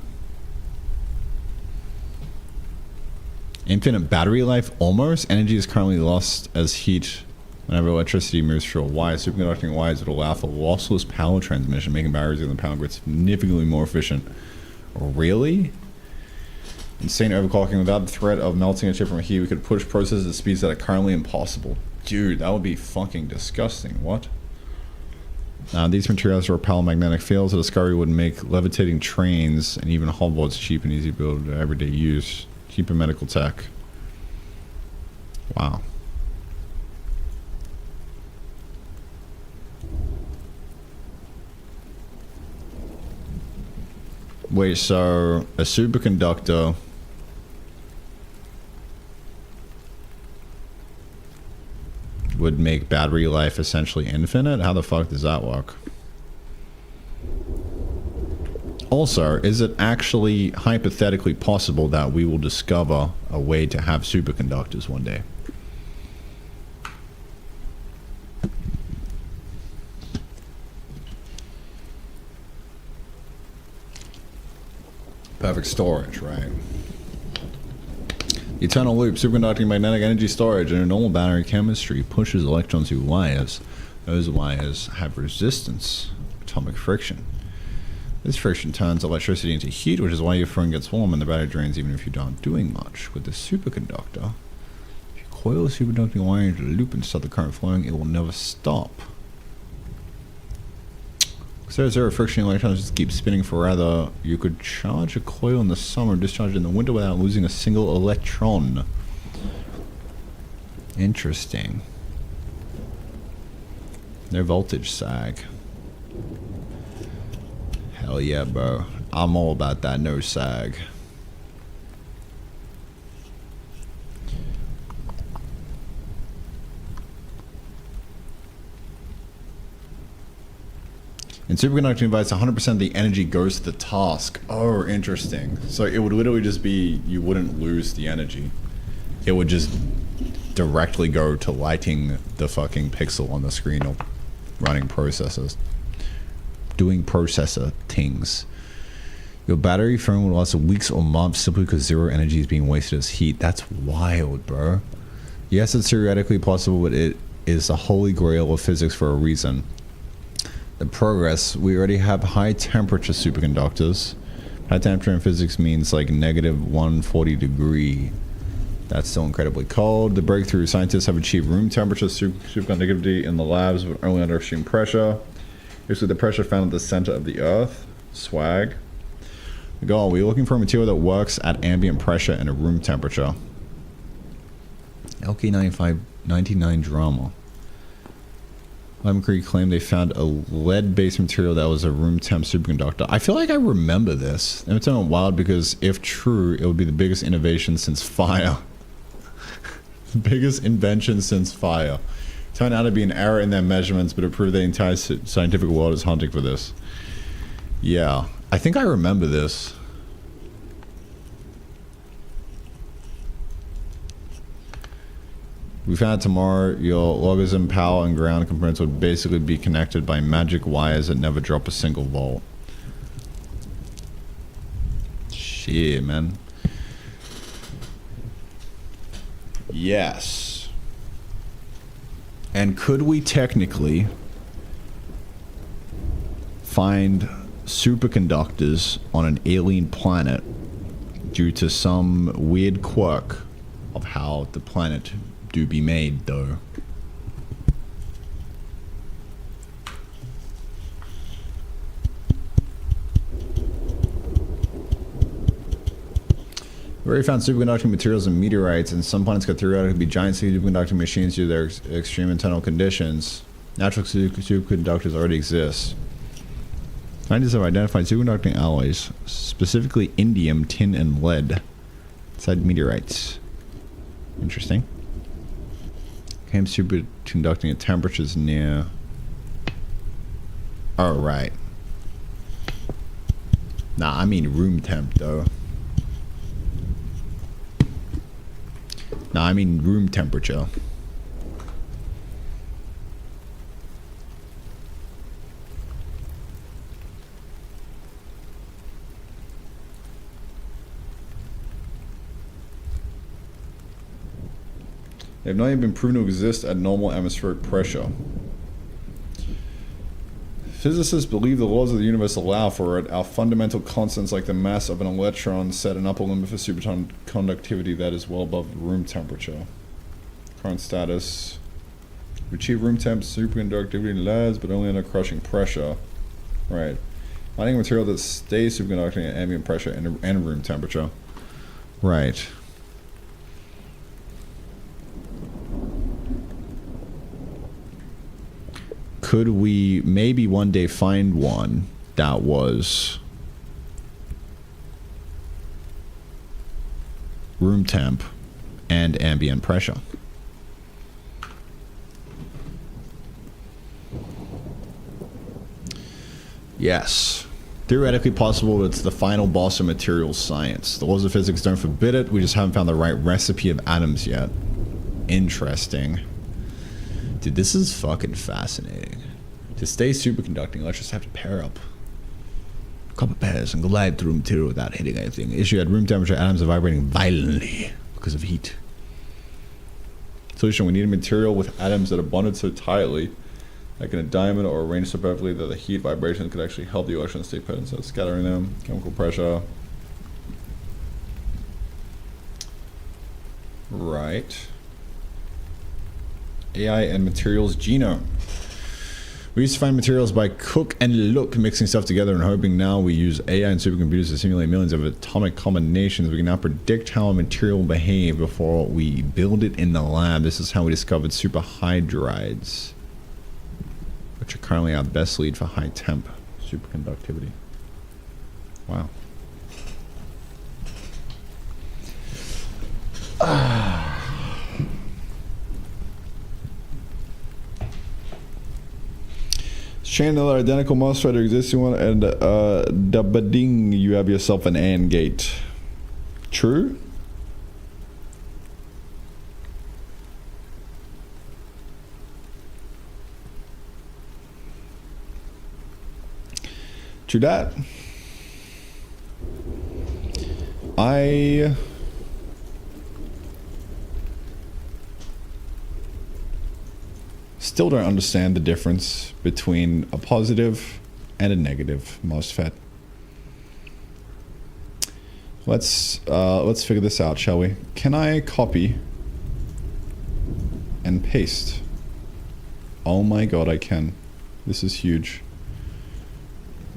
Infinite battery life, almost. Energy is currently lost as heat whenever electricity moves through a wire. Superconducting wires would allow for lossless power transmission, making batteries in the power grid significantly more efficient. Really? Insane overclocking. Without the threat of melting a chip from heat, we could push processes at speeds that are currently impossible. Dude, that would be fucking disgusting. What? These materials repel magnetic fields. The discovery would make levitating trains and even hoverboards cheap and easy to build for everyday use. Cheaper medical tech. Wow. Wait, so a superconductor would make battery life essentially infinite? How the fuck does that work? Also, is it actually hypothetically possible that we will discover a way to have superconductors one day? Perfect storage, right? Eternal loop, superconducting magnetic energy storage in a normal battery chemistry pushes electrons through wires. Those wires have resistance, atomic friction. This friction turns electricity into heat, which is why your phone gets warm and the battery drains even if you aren't doing much. With the superconductor, if you coil a superconducting wire into a loop and start the current flowing, it will never stop. Because there's zero friction, electrons just keep spinning forever. You could charge a coil in the summer, discharge it in the winter without losing a single electron. Interesting. No voltage sag. Hell yeah, bro. I'm all about that no sag. In superconducting device, 100% of the energy goes to the task. Oh, interesting. So it would literally just be, you wouldn't lose the energy. It would just directly go to lighting the fucking pixel on the screen or running processors. Doing processor things. Your battery phone will last weeks or months simply because zero energy is being wasted as heat. That's wild, bro. Yes, it's theoretically possible, but it is the holy grail of physics for a reason. The progress, we already have high temperature superconductors. High temperature in physics means like -140 degree. That's still incredibly cold. The breakthrough, scientists have achieved room temperature superconductivity in the labs, but only under extreme pressure. Basically, the pressure found at the center of the Earth. Swag. The goal, we're looking for a material that works at ambient pressure and a room temperature. LK9599 drama. Lemon Creek claimed they found a lead-based material that was a room temp superconductor. I feel like I remember this. And it's so wild because if true, it would be the biggest innovation since fire. Biggest invention since fire. Turned out to be an error in their measurements, but it proved the entire scientific world is hunting for this. Yeah, I think I remember this. We found tomorrow your logarithm power and ground components would basically be connected by magic wires that never drop a single volt. Shit, man. Yes. And could we technically find superconductors on an alien planet due to some weird quirk of how the planet do be made, though? We already found superconducting materials in meteorites, and some planets could theoretically be giant superconducting machines due to their extreme internal conditions. Natural superconductors already exist. Scientists have identified superconducting alloys, specifically indium, tin, and lead, inside meteorites. Interesting. Came superconducting at temperatures near... Oh, right. Nah, I mean room temp, though. Nah, I mean room temperature. They have not even been proven to exist at normal atmospheric pressure. Physicists believe the laws of the universe allow for it. Our fundamental constants, like the mass of an electron, set an upper limit for superconductivity that is well above room temperature. Current status. We achieve room temp superconductivity lasts, but only under crushing pressure. Right. Finding a material that stays superconducting at ambient pressure and room temperature. Right. Could we maybe one day find one that was room temp and ambient pressure? Yes. Theoretically possible, but it's the final boss of materials science. The laws of physics don't forbid it, we just haven't found the right recipe of atoms yet. Interesting. Dude, this is fucking fascinating. To stay superconducting, let's just have to pair up a couple pairs and glide through material without hitting anything. Issue at room temperature, atoms are vibrating violently because of heat. Solution, we need a material with atoms that are bonded so tightly, like in a diamond or arranged so perfectly that the heat vibrations could actually help the electrons stay put instead of scattering them. Chemical pressure. Right. AI and materials genome. We used to find materials by Cook and Look, mixing stuff together and hoping. Now we use AI and supercomputers to simulate millions of atomic combinations. We can now predict how a material will behave before we build it in the lab. This is how we discovered superhydrides, which are currently our best lead for high temp superconductivity. Wow. Chain another identical MOSFET or existing one, and da-ba-ding, you have yourself an AND gate. True? True that. I still don't understand the difference between a positive and a negative MOSFET. Let's figure this out, shall we? Can I copy and paste? Oh my god, I can. This is huge.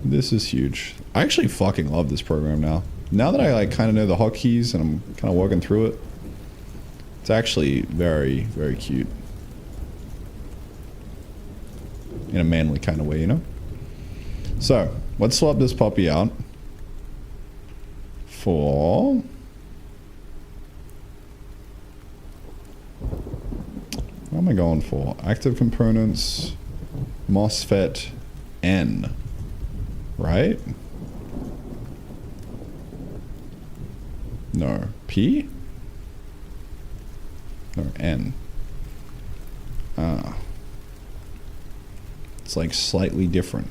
This is huge. I actually fucking love this program now. Now that I like kind of know the hotkeys and I'm kind of working through it, it's actually very, very cute. in a manly kind of way, you know? So, let's swap this puppy out for... What am I going for? Active components, MOSFET, N, right? No, P? No, N. Ah. It's like slightly different.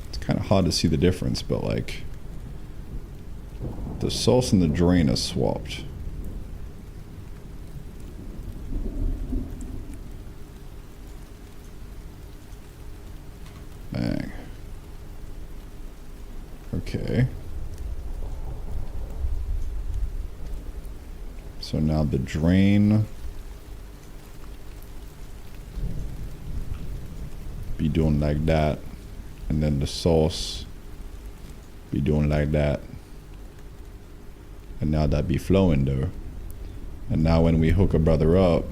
It's kind of hard to see the difference, but like the source and the drain are swapped. Bang. Okay. So now the drain be doing like that, and then the source be doing like that, and now that be flowing though. And now when we hook a brother up,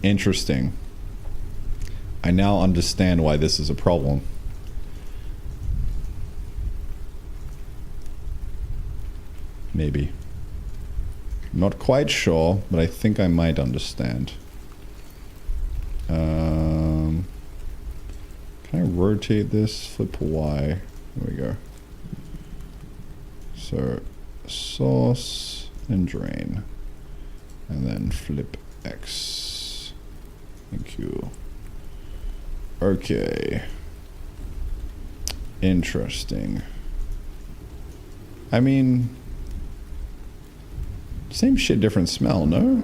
interesting. I now understand why this is a problem. Maybe. Not quite sure, but I think I might understand. Can I rotate this? Flip Y. There we go. So, source and drain. And then flip X. Thank you. Okay. Interesting. I mean, same shit, different smell, no?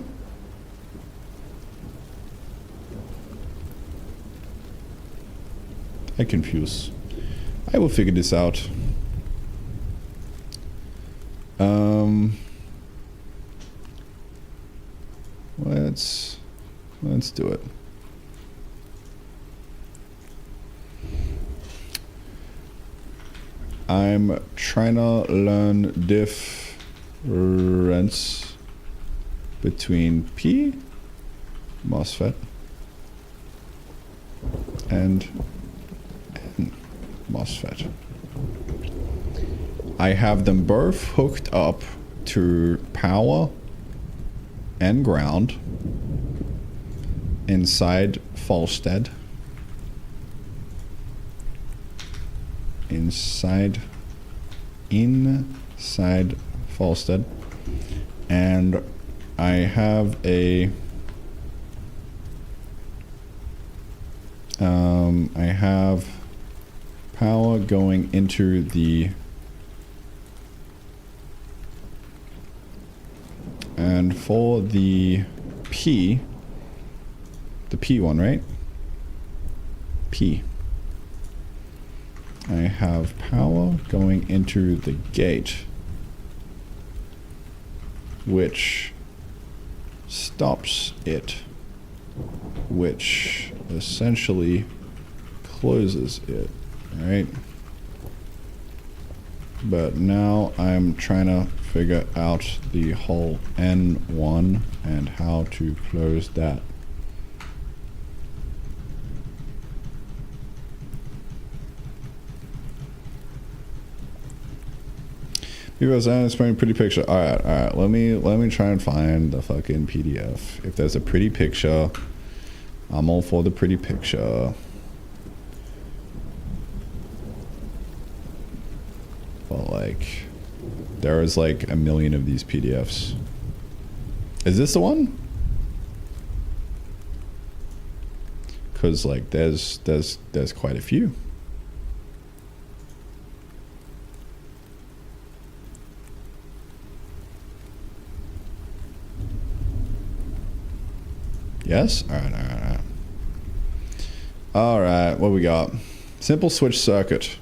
I confuse. I will figure this out. Let's do it. I'm trying to learn difference between P, MOSFET, and N, MOSFET. I have them both hooked up to power and ground inside Falstead. Inside Falstead, and I have a I have power going into the, and for the P one, right? P. I have power going into the gate, which stops it, which essentially closes it, right? But now I'm trying to figure out the whole N1 and how to close that. People saying it's a pretty picture. All right. Let me try and find the fucking PDF. If there's a pretty picture, I'm all for the pretty picture. But like, there is like a million of these PDFs. Is this the one? Cause like there's quite a few. Yes? Alright. Alright, what we got? Simple switch circuit.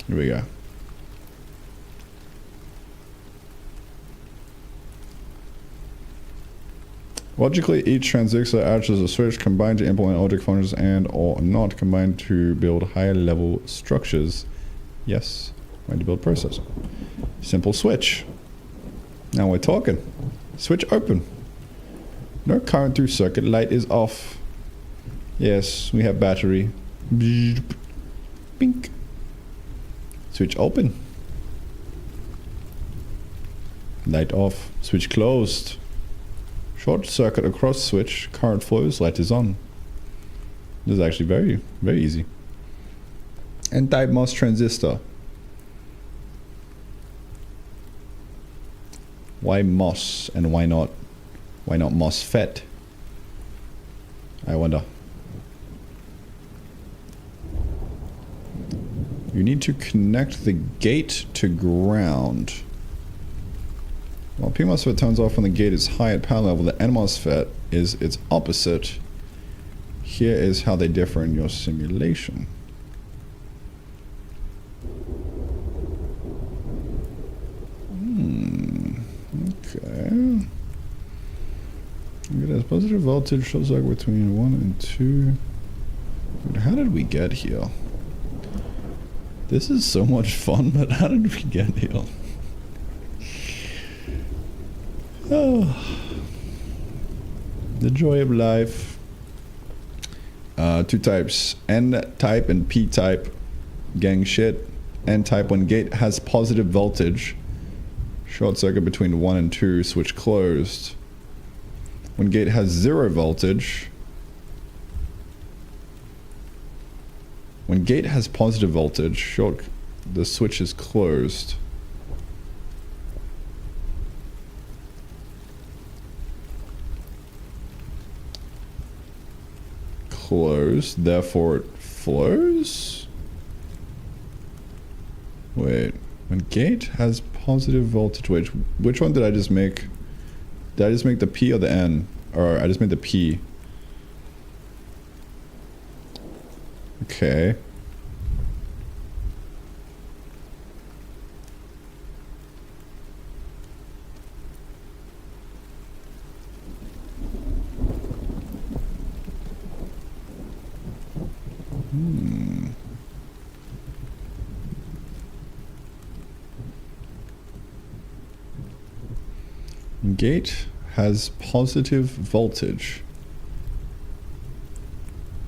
Here we go. Logically, each transistor acts as a switch combined to implement logic functions and or not combined to build higher level structures. Yes, combined to build processor. Simple switch. Now we're talking. Switch open. No current through circuit. Light is off. Yes, we have battery. Bink. Switch open. Light off. Switch closed. Short circuit across switch. Current flows. Light is on. This is actually very, very easy. N-type MOS transistor. Why MOS and why not MOSFET? I wonder. You need to connect the gate to ground. While PMOSFET turns off when the gate is high at power level, the NMOSFET is its opposite. Here is how they differ in your simulation. Okay. It has positive voltage, short circuit between 1 and 2. Dude, how did we get here? This is so much fun, but how did we get here? Oh. The joy of life. Two types, N-type and P-type. Gang shit. N-type, when gate has positive voltage. Short circuit between 1 and 2, switch closed. When gate has 0 voltage. When gate has positive voltage, the switch is closed. Closed, therefore it flows? Wait, when gate has positive voltage, wait, which one did I just make? Did I just make the P or the N? Or I just made the P. Okay. Gate has positive voltage.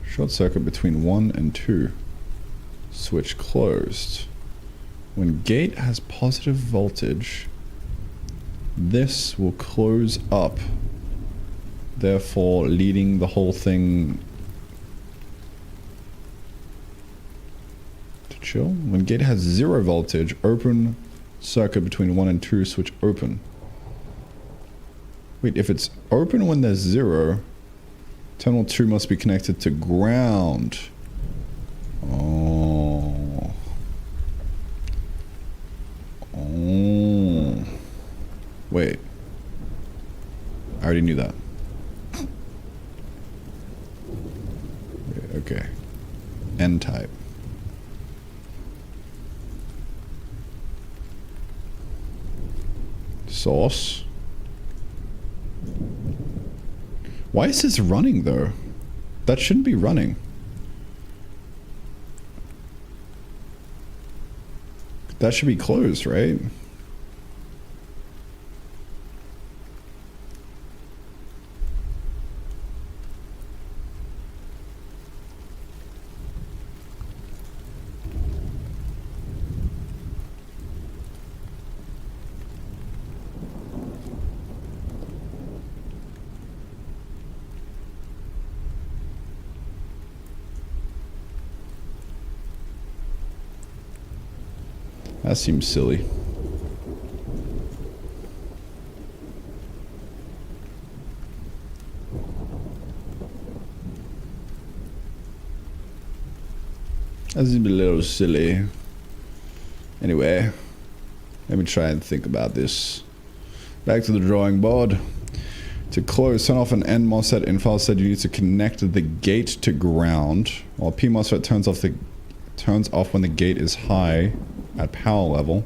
Short circuit between 1 and 2. Switch closed. When gate has positive voltage, this will close up, therefore leading the whole thing to chill. When gate has 0 voltage, open circuit between 1 and 2, switch open. Wait, if it's open when there's 0, terminal 2 must be connected to ground. Oh. Oh. Wait. I already knew that. Okay. N-type. Source. Why is this running though? That shouldn't be running. That should be closed, right? That seems silly. That seems a little silly. Anyway, let me try and think about this. Back to the drawing board. To close, turn off an NMOSFET in FileSet, you need to connect the gate to ground, while PMOSFET turns off when the gate is high at power level.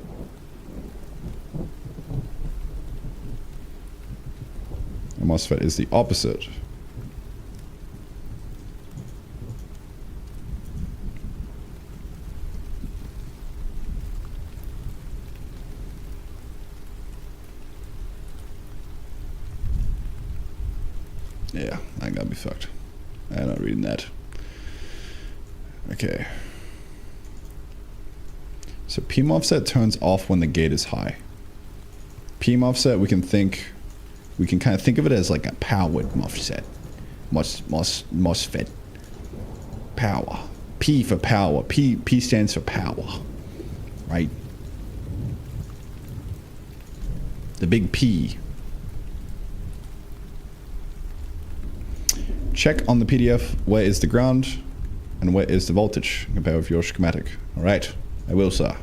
And MOSFET is the opposite. Yeah, I ain't gonna be fucked. I'm not reading that. Okay. So P offset turns off when the gate is high. P offset, we can kind of think of it as like a powered MOSFET. MOSFET. Power. P for power. P stands for power. Right? The big P. Check on the PDF where is the ground and where is the voltage compared with your schematic. Alright, I will, sir.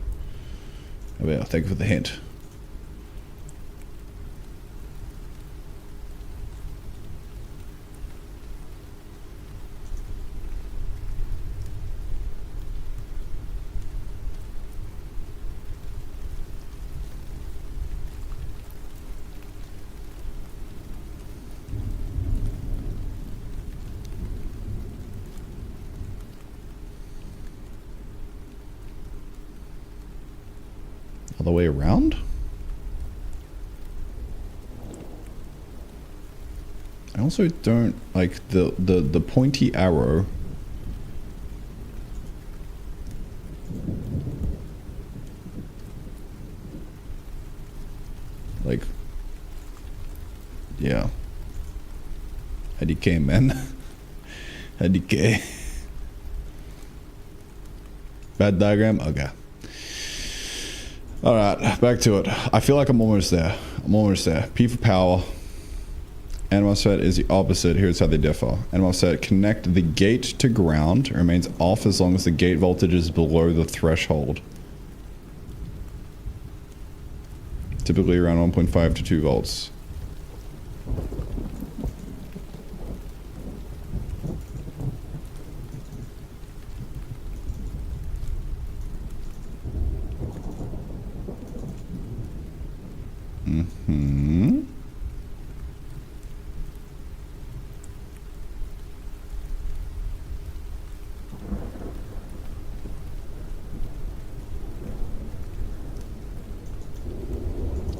I will. Thank you for the hint. All the way around? I also don't like the pointy arrow. Like, yeah. IDK, man. IDK. Bad diagram? Okay. Alright, back to it. I feel like I'm almost there. I'm almost there. P for power. And MOSFET is the opposite. Here's how they differ. And MOSFET, connect the gate to ground. It remains off as long as the gate voltage is below the threshold. Typically around 1.5 to 2 volts. Mm-hmm.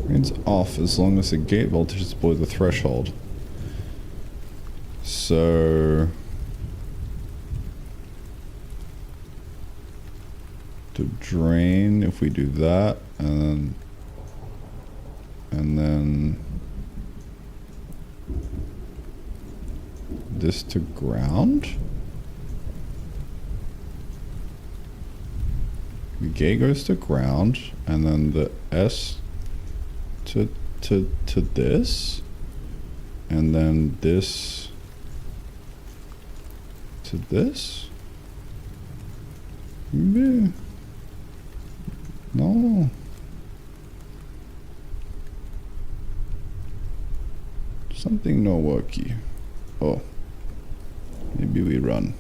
Remains off as long as the gate voltage is below the threshold. So to drain, if we do that, and then this to ground. The gate goes to ground, and then the S to this, and then this to this. Yeah. No. Something no worky. Oh. Maybe we run.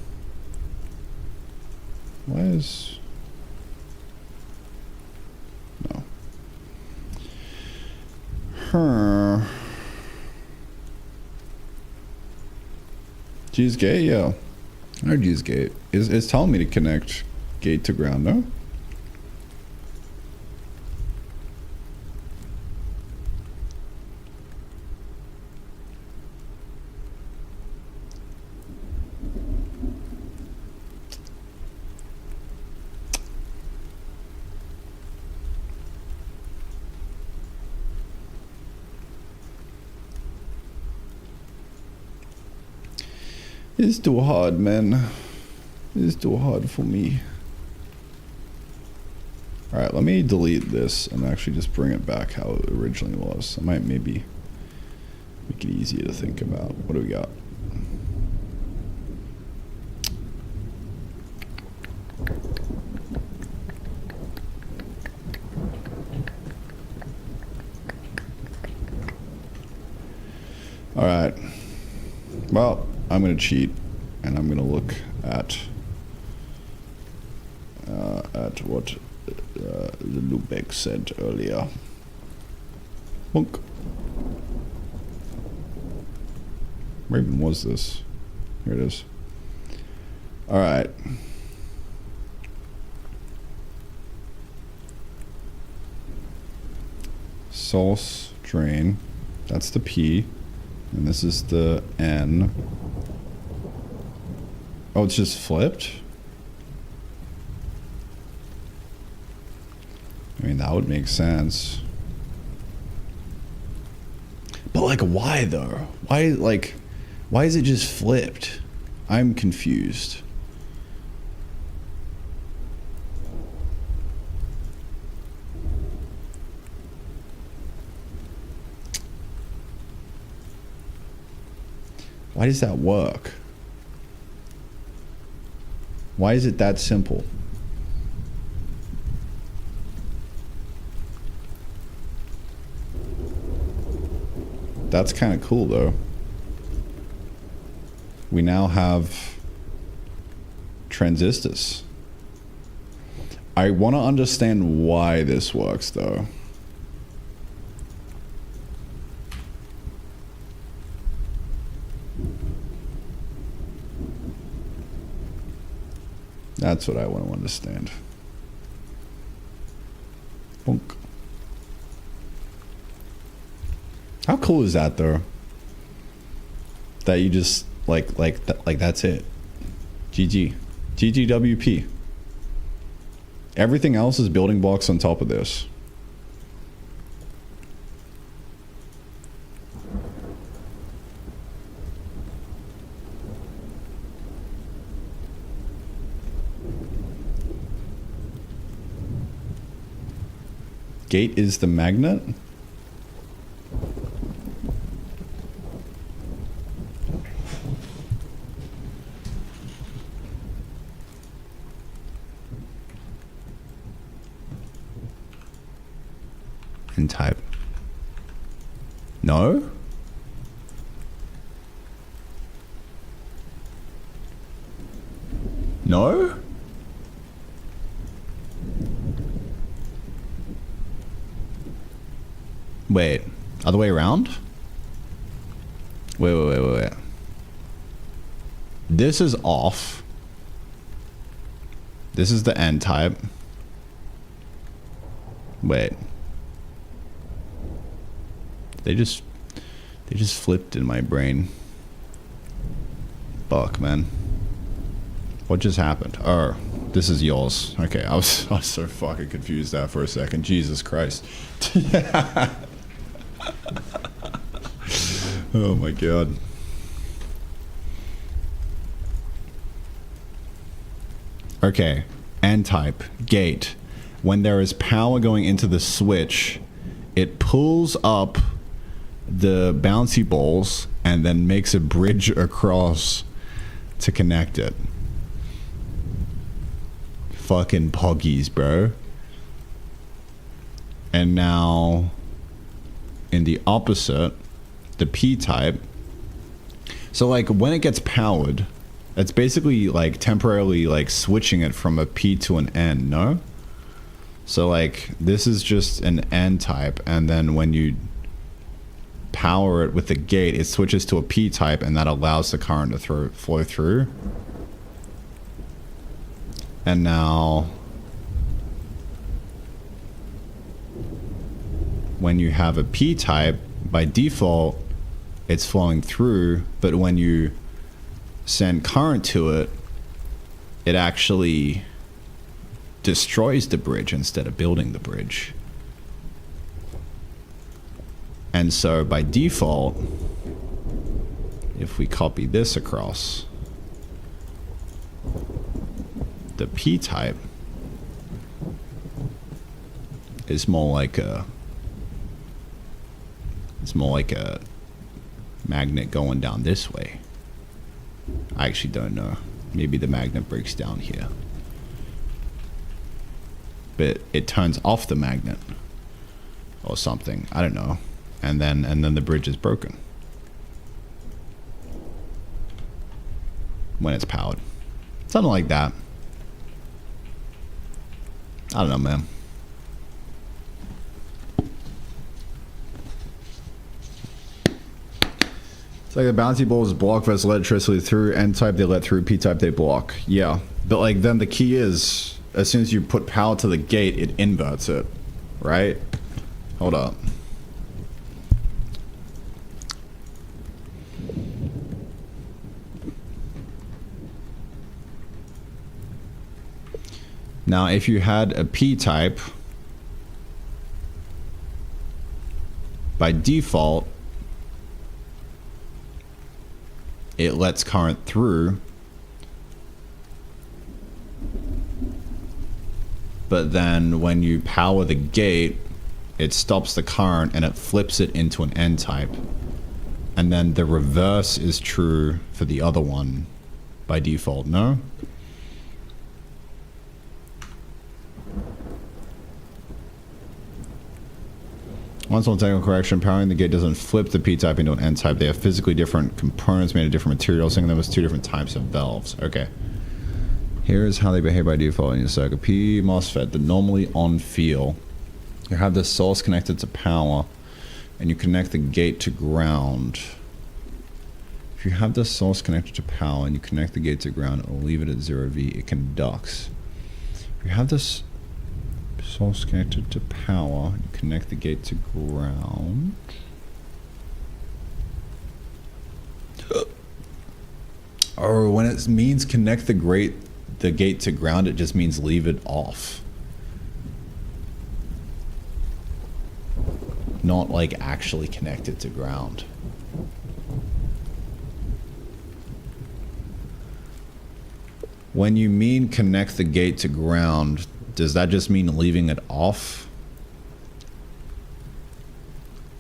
Why is... No. G's gate? Yeah. I know G's gate. It's telling me to connect gate to ground, no? It's too hard, man. It's too hard for me. Alright, let me delete this and actually just bring it back how it originally was. I might maybe make it easier to think about. What do we got? Alright. Well, I'm going to cheat, and I'm going to look at what the Lubeck said earlier. Bonk. Where even was this? Here it is. All right. Source, drain. That's the P. And this is the N. Oh, it's just flipped? I mean, that would make sense. But like, why though? Why is it just flipped? I'm confused. Why does that work? Why is it that simple? That's kind of cool though. We now have transistors. I want to understand why this works though. That's what I want to understand. Bonk. How cool is that though? That you just like that's it. GG. GGWP. Everything else is building blocks on top of this. Gate is the magnet? And type. No? No? Wait, other way around? Wait. This is off. This is the N type. Wait. They just flipped in my brain. Fuck, man. What just happened? Oh, this is yours. Okay, I was so fucking confused there for a second. Jesus Christ. Oh my god. Okay, N-type, gate. When there is power going into the switch, it pulls up the bouncy balls and then makes a bridge across to connect it. Fucking poggies, bro. And now, in the opposite, the P-type. So like when it gets powered, it's basically like temporarily like switching it from a P to an N, no? So like this is just an N-type, and then when you power it with the gate, it switches to a P-type, and that allows the current to flow through. And now when you have a P-type, by default it's flowing through, but when you send current to it, it actually destroys the bridge instead of building the bridge. And so by default, if we copy this across, the P-type is more like a magnet going down this way. I actually don't know. Maybe the magnet breaks down here. But it turns off the magnet or something. I don't know. And then the bridge is broken when it's powered. Something like that. I don't know, man. It's like the bouncy balls block versus electricity through. N-type they let through, P-type they block. Yeah, but like then the key is, as soon as you put power to the gate, it inverts it, right? Hold up. Now, if you had a P-type, by default, it lets current through, but then when you power the gate, it stops the current and it flips it into an N-type. And then the reverse is true for the other one by default, no? Once on technical correction, powering the gate doesn't flip the P-type into an N-type. They have physically different components made of different materials, thinking them as two different types of valves. Okay. Here's how they behave by default in your circuit. P MOSFET, the normally on feel. You have the source connected to power, and you connect the gate to ground. If you have the source connected to power and you connect the gate to ground or leave it at 0V, it conducts. If you have this source connected to power and you connect the gate to ground, or when it means connect the gate to ground, it just means leave it off. Not like actually connected to ground. When you mean connect the gate to ground, does that just mean leaving it off?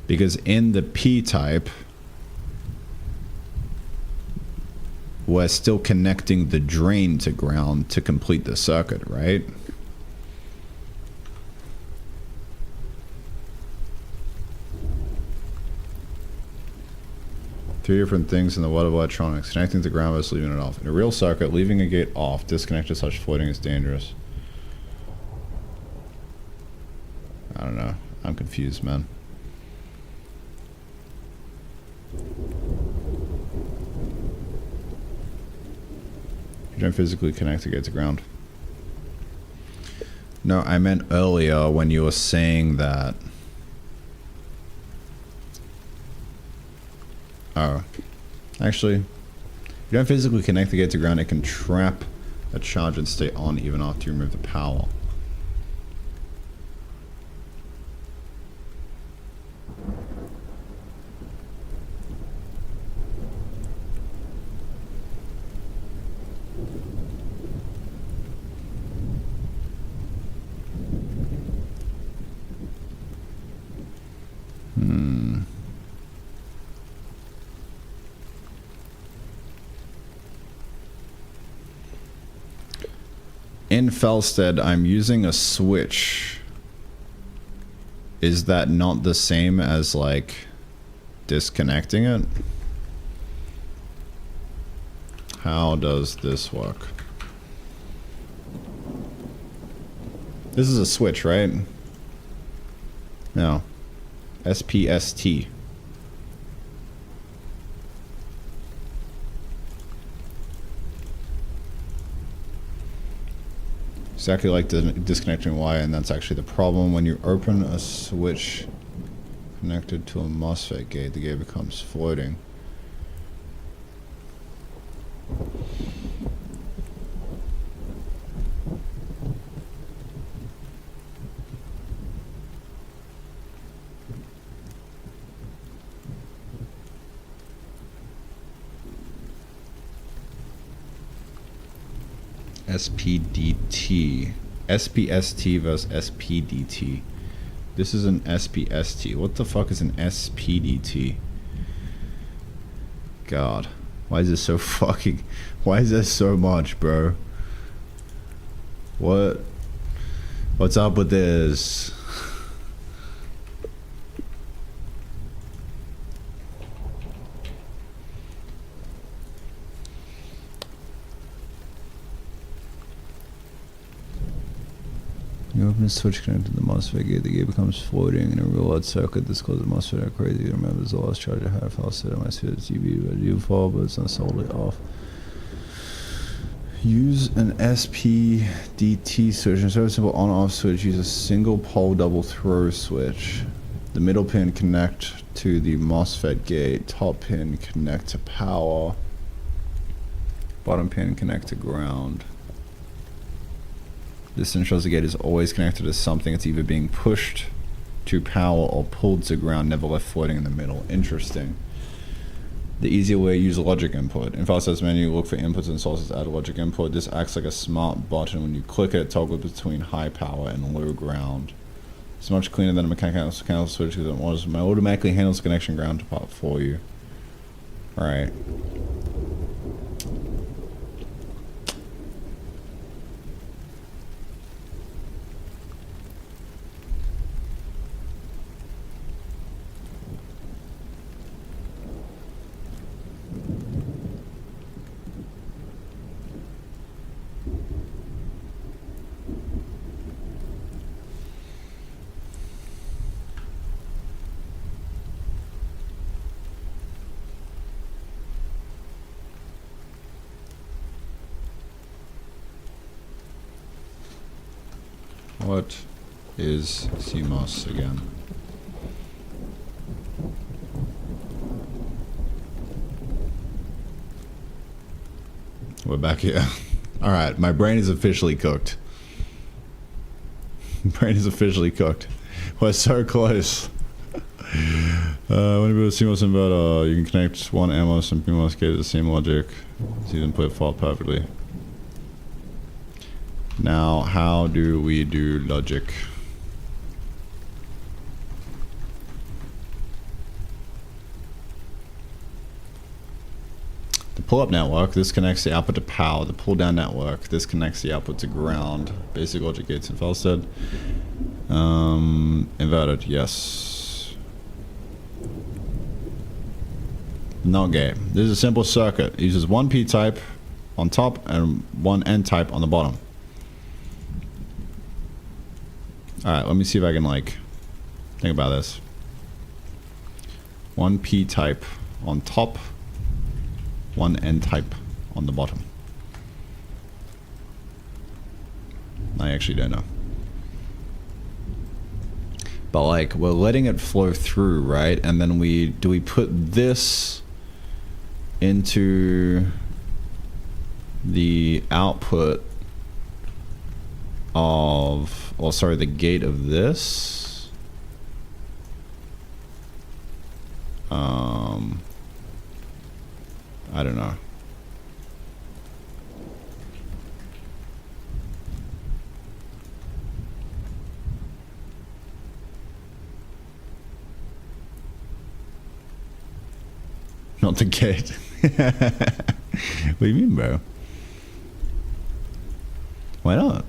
Because in the P-type, we're still connecting the drain to ground to complete the circuit, right? Two different things in the world of electronics. Connecting to ground versus leaving it off. In a real circuit, leaving a gate off, disconnected such floating is dangerous. I don't know. I'm confused, man. You don't physically connect the gate to ground. No, I meant earlier when you were saying that. Oh, actually, you don't physically connect the gate to ground. It can trap a charge and stay on even after you remove the power. In Felsted, I'm using a switch. Is that not the same as like disconnecting it? How does this work? This is a switch, right? No. SPST. Exactly like disconnecting wire, and that's actually the problem. When you open a switch connected to a MOSFET gate, the gate becomes floating. SPDT. SPST versus SPDT. This is an SPST. What the fuck is an SPDT? God. Why is this so fucking... Why is there so much, bro? What's up with this? You open a switch connected to the MOSFET gate, the gate becomes floating in a real world circuit. This causes the MOSFET to crazy. It remembers the last charge I had. If I set my TV by default, but it's not solely off. Use an SPDT switch. Instead of a simple on-off switch, use a single pole double throw switch. The middle pin connect to the MOSFET gate. Top pin connect to power. Bottom pin connect to ground. This ensures the gate is always connected to something. It's either being pushed to power or pulled to ground, never left floating in the middle. Interesting. The easier way, use a logic input. In Fastest menu, look for inputs and sources, add a logic input. This acts like a smart button. When you click it, it toggles between high power and low ground. It's much cleaner than a mechanical switch because it automatically handles connection ground to part for you. Alright. What is CMOS again? We're back here. Alright, my brain is officially cooked. Brain is officially cooked. We're so close. When you build a CMOS inverter, you can connect one NMOS and PMOS gate to the same logic. So you can put it fault perfectly. Now, how do we do logic? The pull-up network, this connects the output to power. The pull-down network, this connects the output to ground. Basic logic gates in Felsted. Inverted, yes. Not gate. This is a simple circuit. It uses one P-type on top and one N-type on the bottom. Alright, let me see if I can, like, think about this. One P-type on top, one N-type on the bottom. I actually don't know. But, like, we're letting it flow through, right? And then we put this into the output of, or sorry, the gate of this. I don't know. Not the gate. What do you mean, bro? Why not?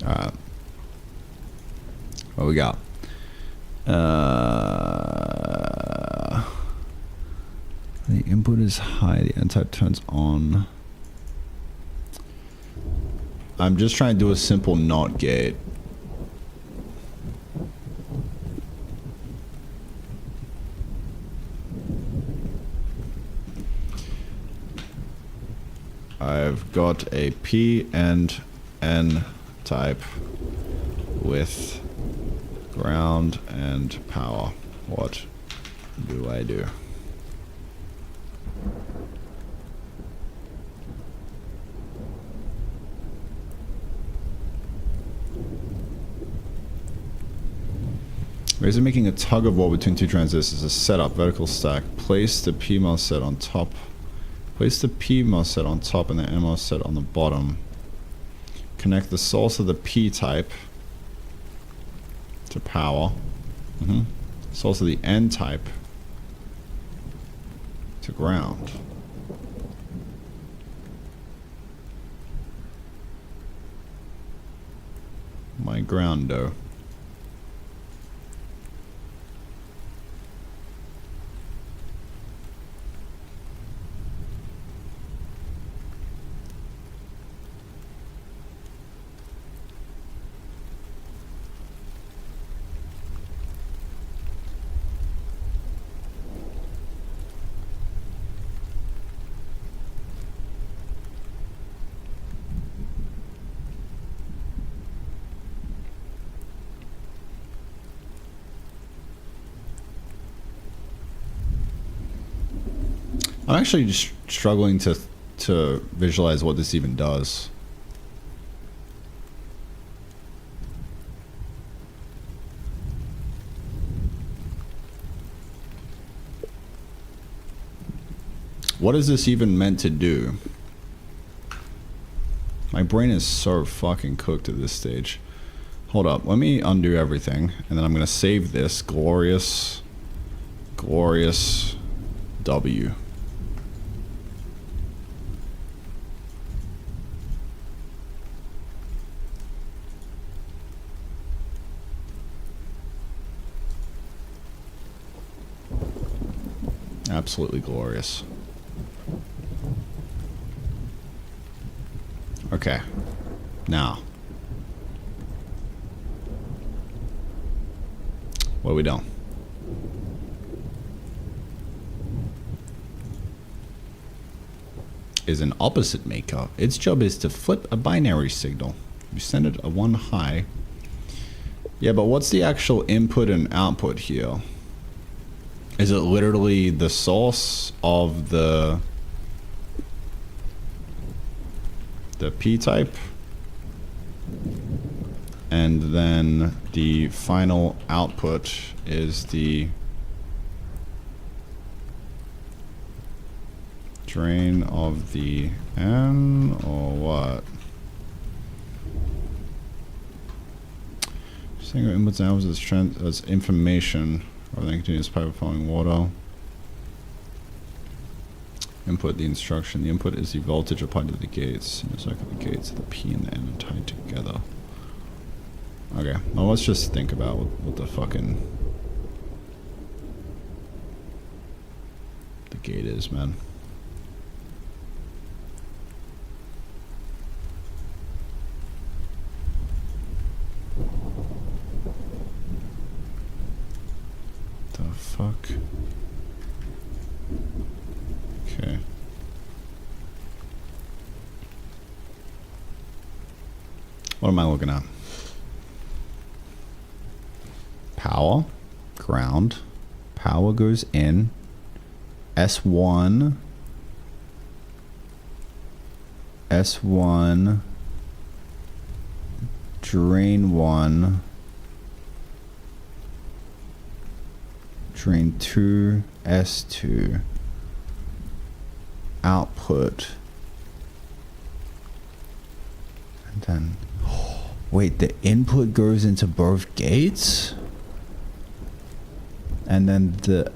Alright. What we got? The input is high, the N-type turns on. I'm just trying to do a simple NOT gate. I've got a P and N type with ground and power. What do I do? Ways of making a tug of war between two transistors. A setup, vertical stack. Place the PMOS set on top. Place the PMOS set on top and the NMOS set on the bottom. Connect the source of the P-type to power. Source of the N-type to ground. My groundo. I'm actually just struggling to visualize what this even does. What is this even meant to do? My brain is so fucking cooked at this stage. Hold up, let me undo everything, and then I'm gonna save this glorious W. Absolutely glorious. Okay. Now. What are we doing? Is an opposite maker. Its job is to flip a binary signal. You send it a 1 high. Yeah, but what's the actual input and output here? Is it literally the source of the p-type? And then the final output is the drain of the N, or what? Single inputs and outputs as information rather than continuous pipe of flowing water. Input the instruction. The input is the voltage applied to the gates. In the circuit, the gates, the P and the N are tied together. Okay, well, let's just think about what the fucking the gate is, man. The fuck? Okay. What am I looking at? Power, ground, power goes in, S1, S1, drain 1, drain 2, S2, output, and then, wait, the input goes into both gates? And then the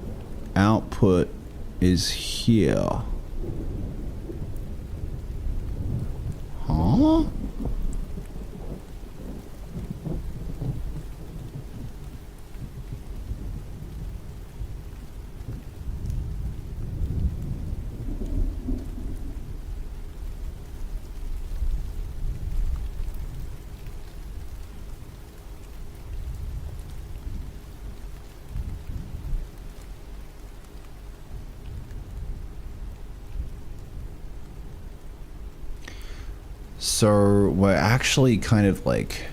output is here. Huh? So we're actually kind of like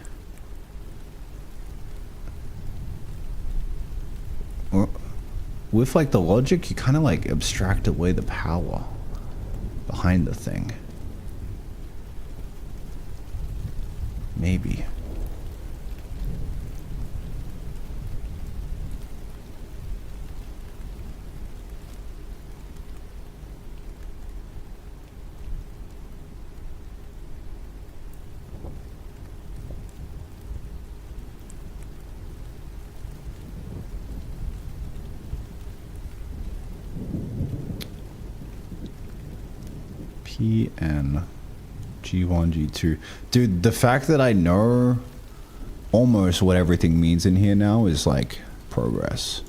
with like the logic, you kind of like abstract away the power behind the thing. Maybe. PN G1 G2. Dude, the fact that I know almost what everything means in here now is like progress.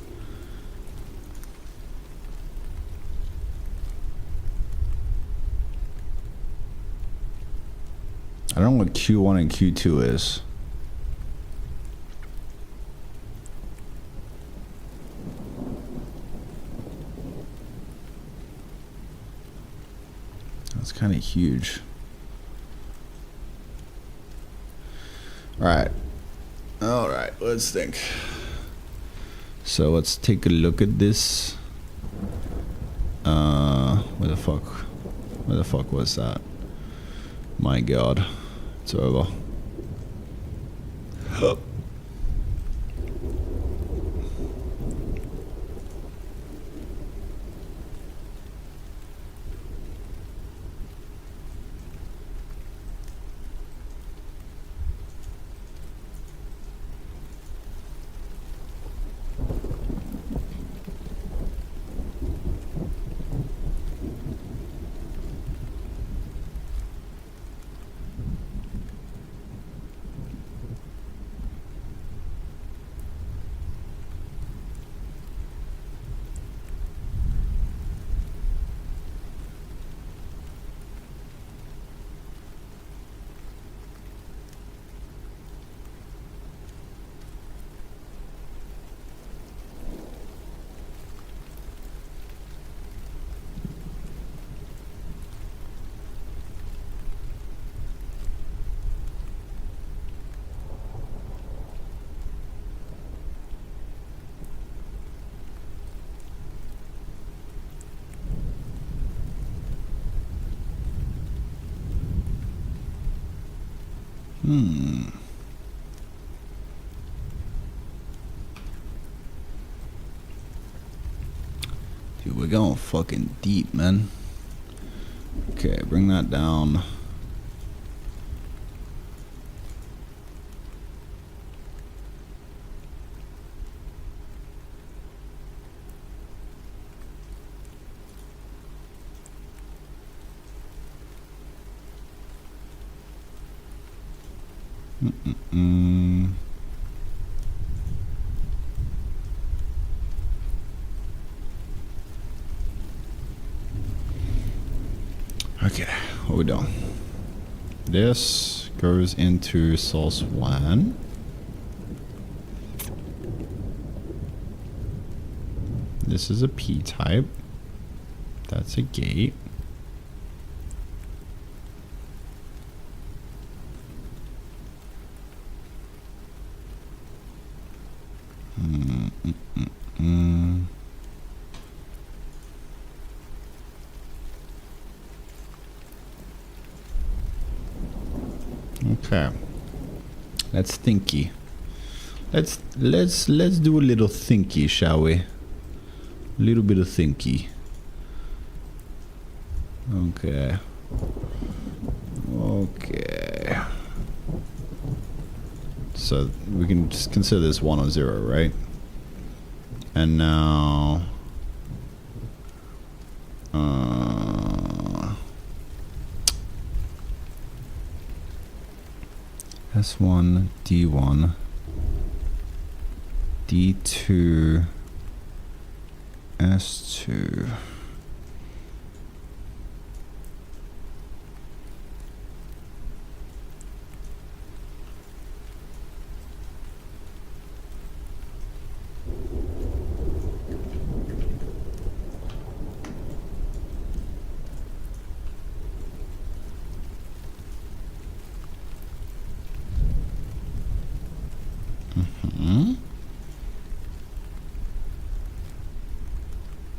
I don't know what Q1 and Q2 is. That's kind of huge. All right, let's think. So let's take a look at this. fuck? Where the fuck was that? My god. It's over. Dude, we're going fucking deep, man. Okay, bring that down. Okay, what we doing? This goes into source 1. This is a P-type. That's a gate. Okay, let's thinky. Let's do a little thinky, shall we? A little bit of thinky. Okay. Okay. So we can just consider this 1 or 0, right? And now S1, D1, D2, S2.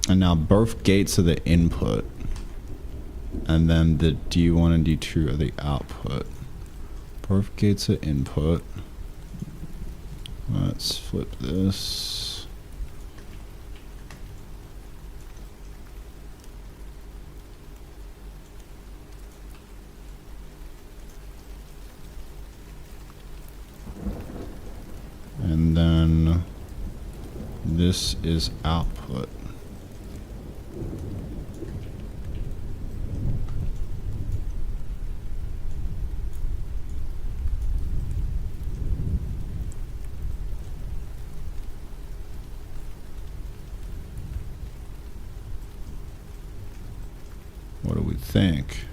And now both gates are the input, and then the D1 and D2 are the output. Both gates are input. Let's flip this. And then this is output. What do we think?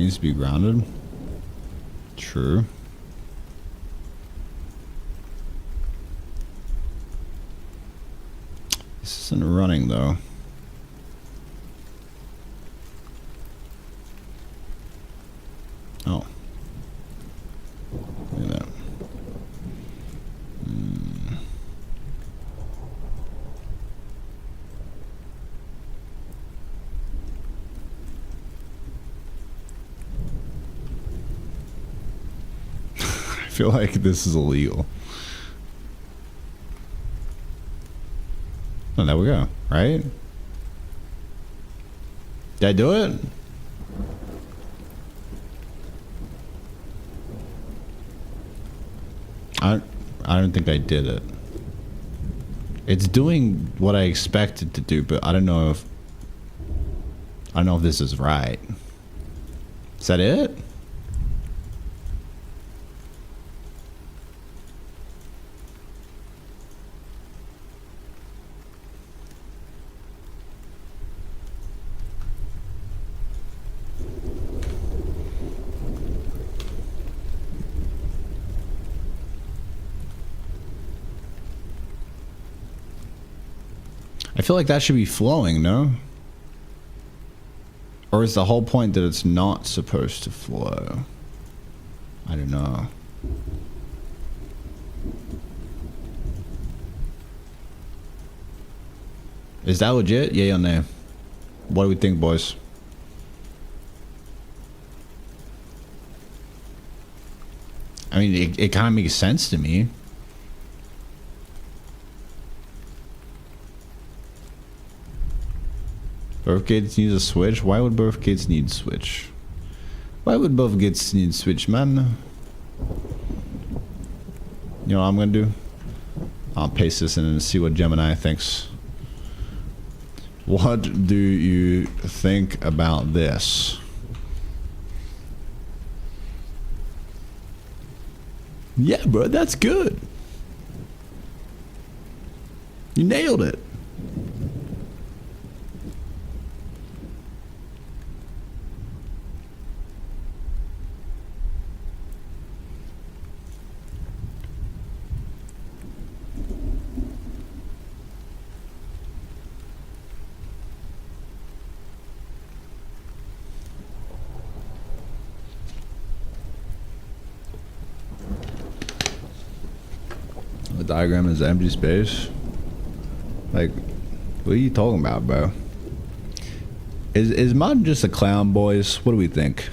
needs to be grounded. True. This isn't running though. Oh. Look at that. I feel like this is illegal. Oh, there we go. Right? Did I do it? I don't think I did it. It's doing what I expected to do, but I don't know if this is right. Is that it? I feel like that should be flowing, no? Or is the whole point that it's not supposed to flow? I don't know. Is that legit? Yay or nay? What do we think, boys? I mean, it kind of makes sense to me. Both gates need a switch? Why would both gates need switch? Why would both gates need switch, man? You know what I'm gonna do? I'll paste this in and see what Gemini thinks. What do you think about this? Yeah, bro, that's good. You nailed it. The diagram is empty space. Like, what are you talking about, bro? Is Mod just a clown, boys? What do we think?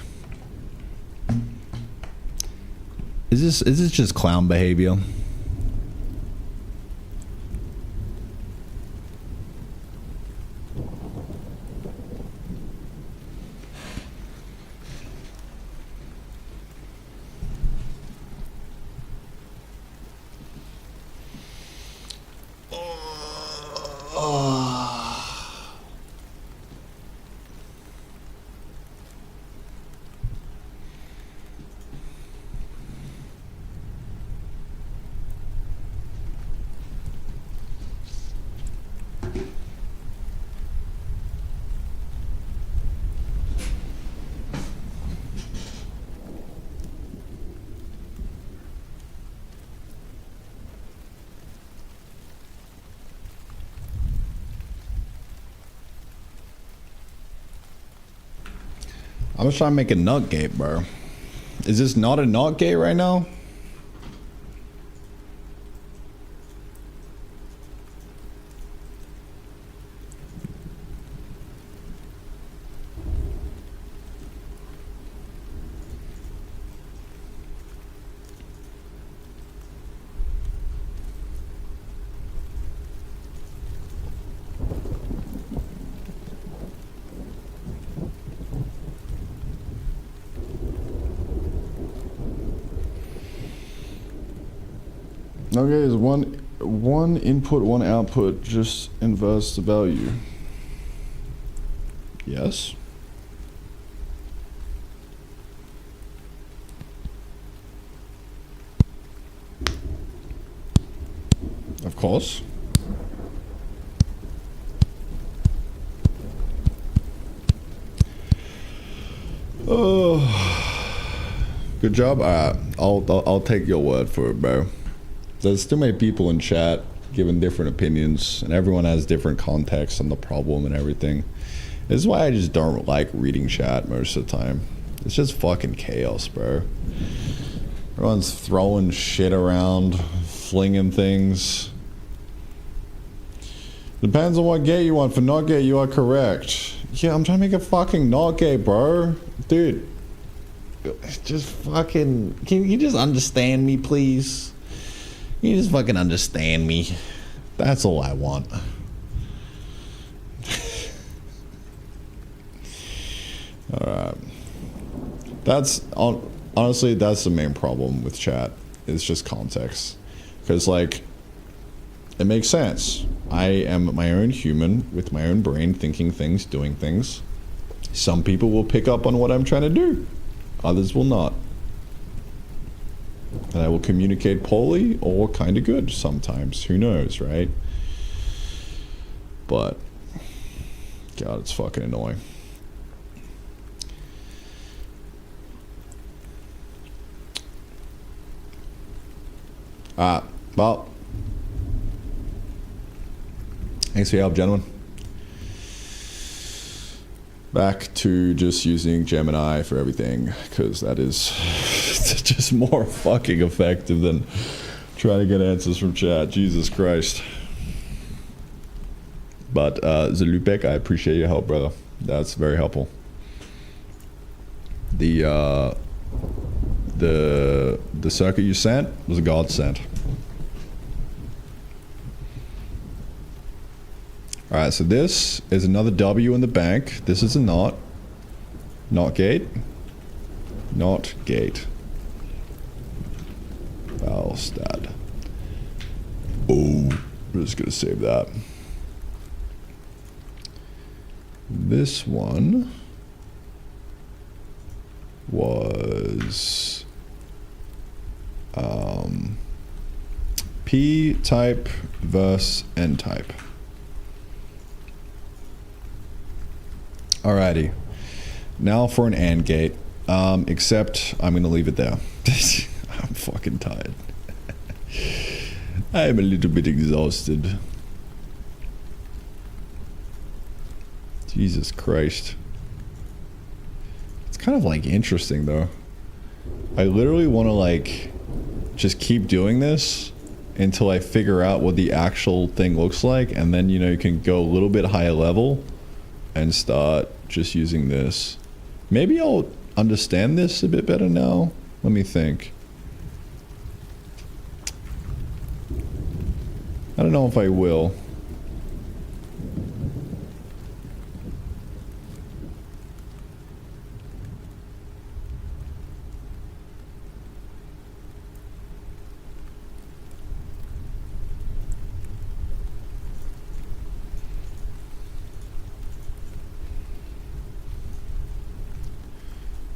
Is this just clown behavior? I'm just trying to make a NOT gate, bro. Is this not a NOT gate right now? Okay, is one input, one output, just inverse the value? Yes. Of course. Oh, good job. I'll take your word for it, bro. There's too many people in chat giving different opinions, and everyone has different context on the problem and everything. This is why I just don't like reading chat most of the time. It's just fucking chaos, bro. Everyone's throwing shit around, flinging things. Depends on what gate you want. For not gate, you are correct. Yeah, I'm trying to make a fucking not gate, bro. Dude. Just fucking... Can you just understand me, please? Can you just fucking understand me? That's all I want. Alright. That's... Honestly, that's the main problem with chat. It's just context. Because, like... It makes sense. I am my own human with my own brain, thinking things, doing things. Some people will pick up on what I'm trying to do. Others will not. And I will communicate poorly or kind of good sometimes. Who knows, right? But, God, it's fucking annoying. Well, thanks for your help, gentlemen. Back to just using Gemini for everything, because that is just more fucking effective than trying to get answers from chat. Jesus Christ. But Zalupek, I appreciate your help, brother. That's very helpful. The circuit you sent was a godsend. Alright, so this is another W in the bank. This is a not. Not gate. Not gate. Valstad. Oh, we're just gonna save that. This one was P type versus N type. Alrighty. Now for an AND gate. Except I'm gonna leave it there. I'm fucking tired. I'm a little bit exhausted. Jesus Christ. It's kind of like interesting though. I literally want to like just keep doing this until I figure out what the actual thing looks like, and then you know you can go a little bit higher level and start just using this. Maybe I'll understand this a bit better now. Let me think. I don't know if I will.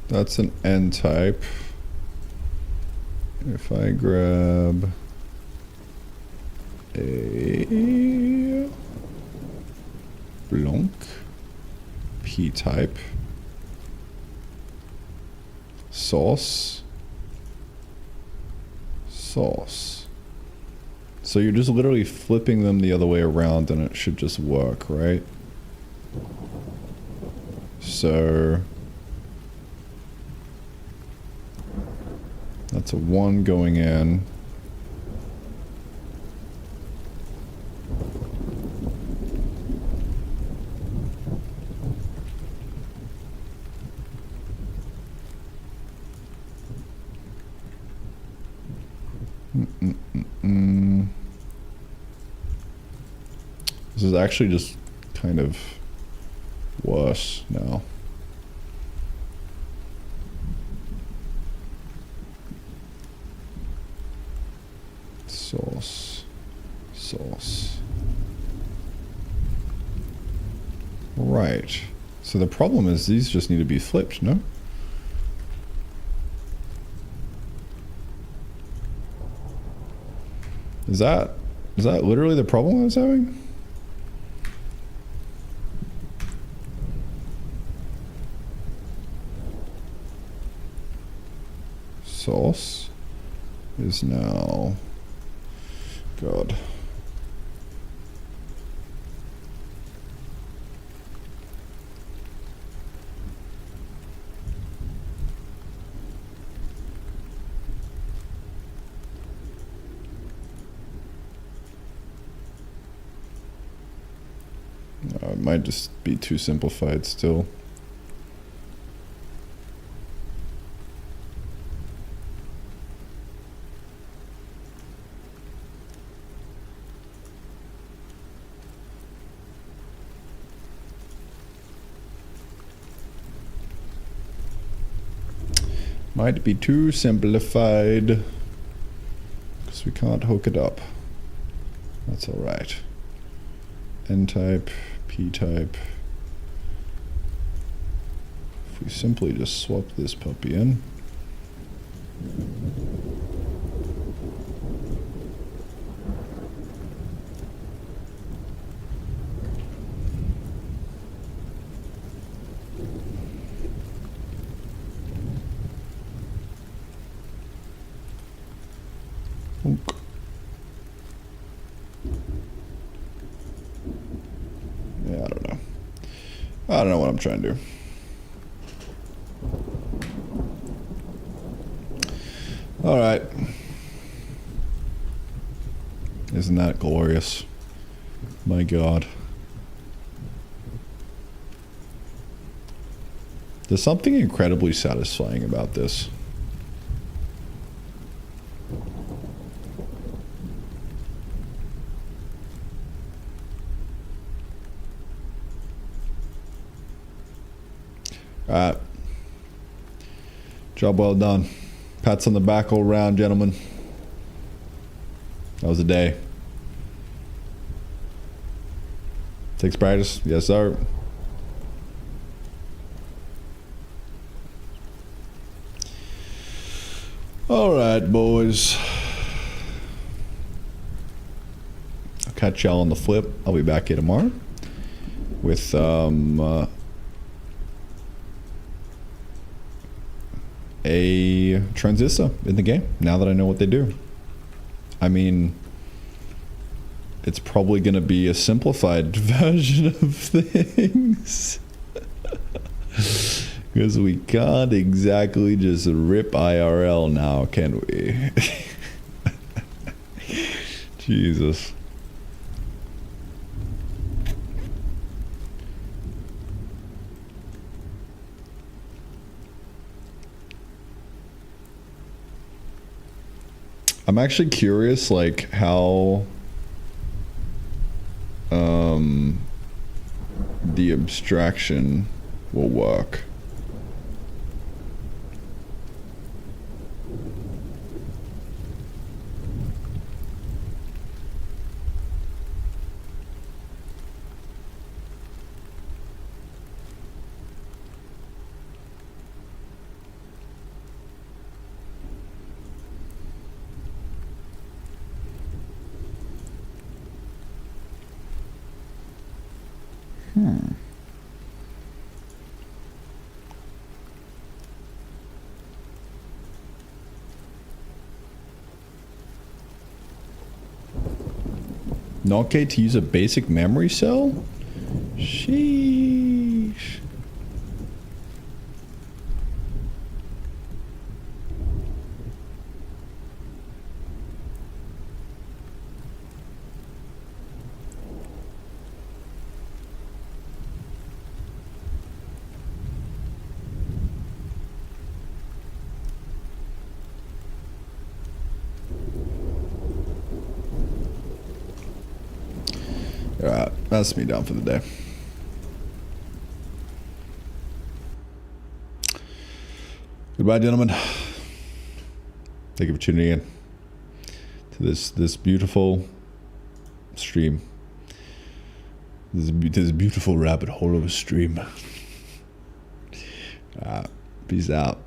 That's an N type. If I grab a Blanc P type sauce. So you're just literally flipping them the other way around and it should just work, right? So that's a 1 going in. This is actually just kind of worse now. Sauce. Right. So the problem is these just need to be flipped, no? Is that literally the problem I was having? source is now... God. It might just be too simplified still. Might be too simplified because we can't hook it up. That's all right. N-type, P-type. If we simply just swap this puppy in. Yeah, I don't know. I don't know what I'm trying to do. All right. Isn't that glorious? My God. There's something incredibly satisfying about this. Alright. Job well done. Pats on the back all around, gentlemen. That was a day. Takes practice. Yes, sir. Alright, boys. I'll catch y'all on the flip. I'll be back here tomorrow with a transistor in the game, now that I know what they do. I mean, it's probably going to be a simplified version of things. Because we can't exactly just rip IRL now, can we? Jesus. I'm actually curious, like, how the abstraction will work. Not okay to use a basic memory cell? Sheesh. Alright, that's me done for the day. Goodbye, gentlemen. Thank you for tuning in to this beautiful stream. This beautiful rabbit hole of a stream. Peace out.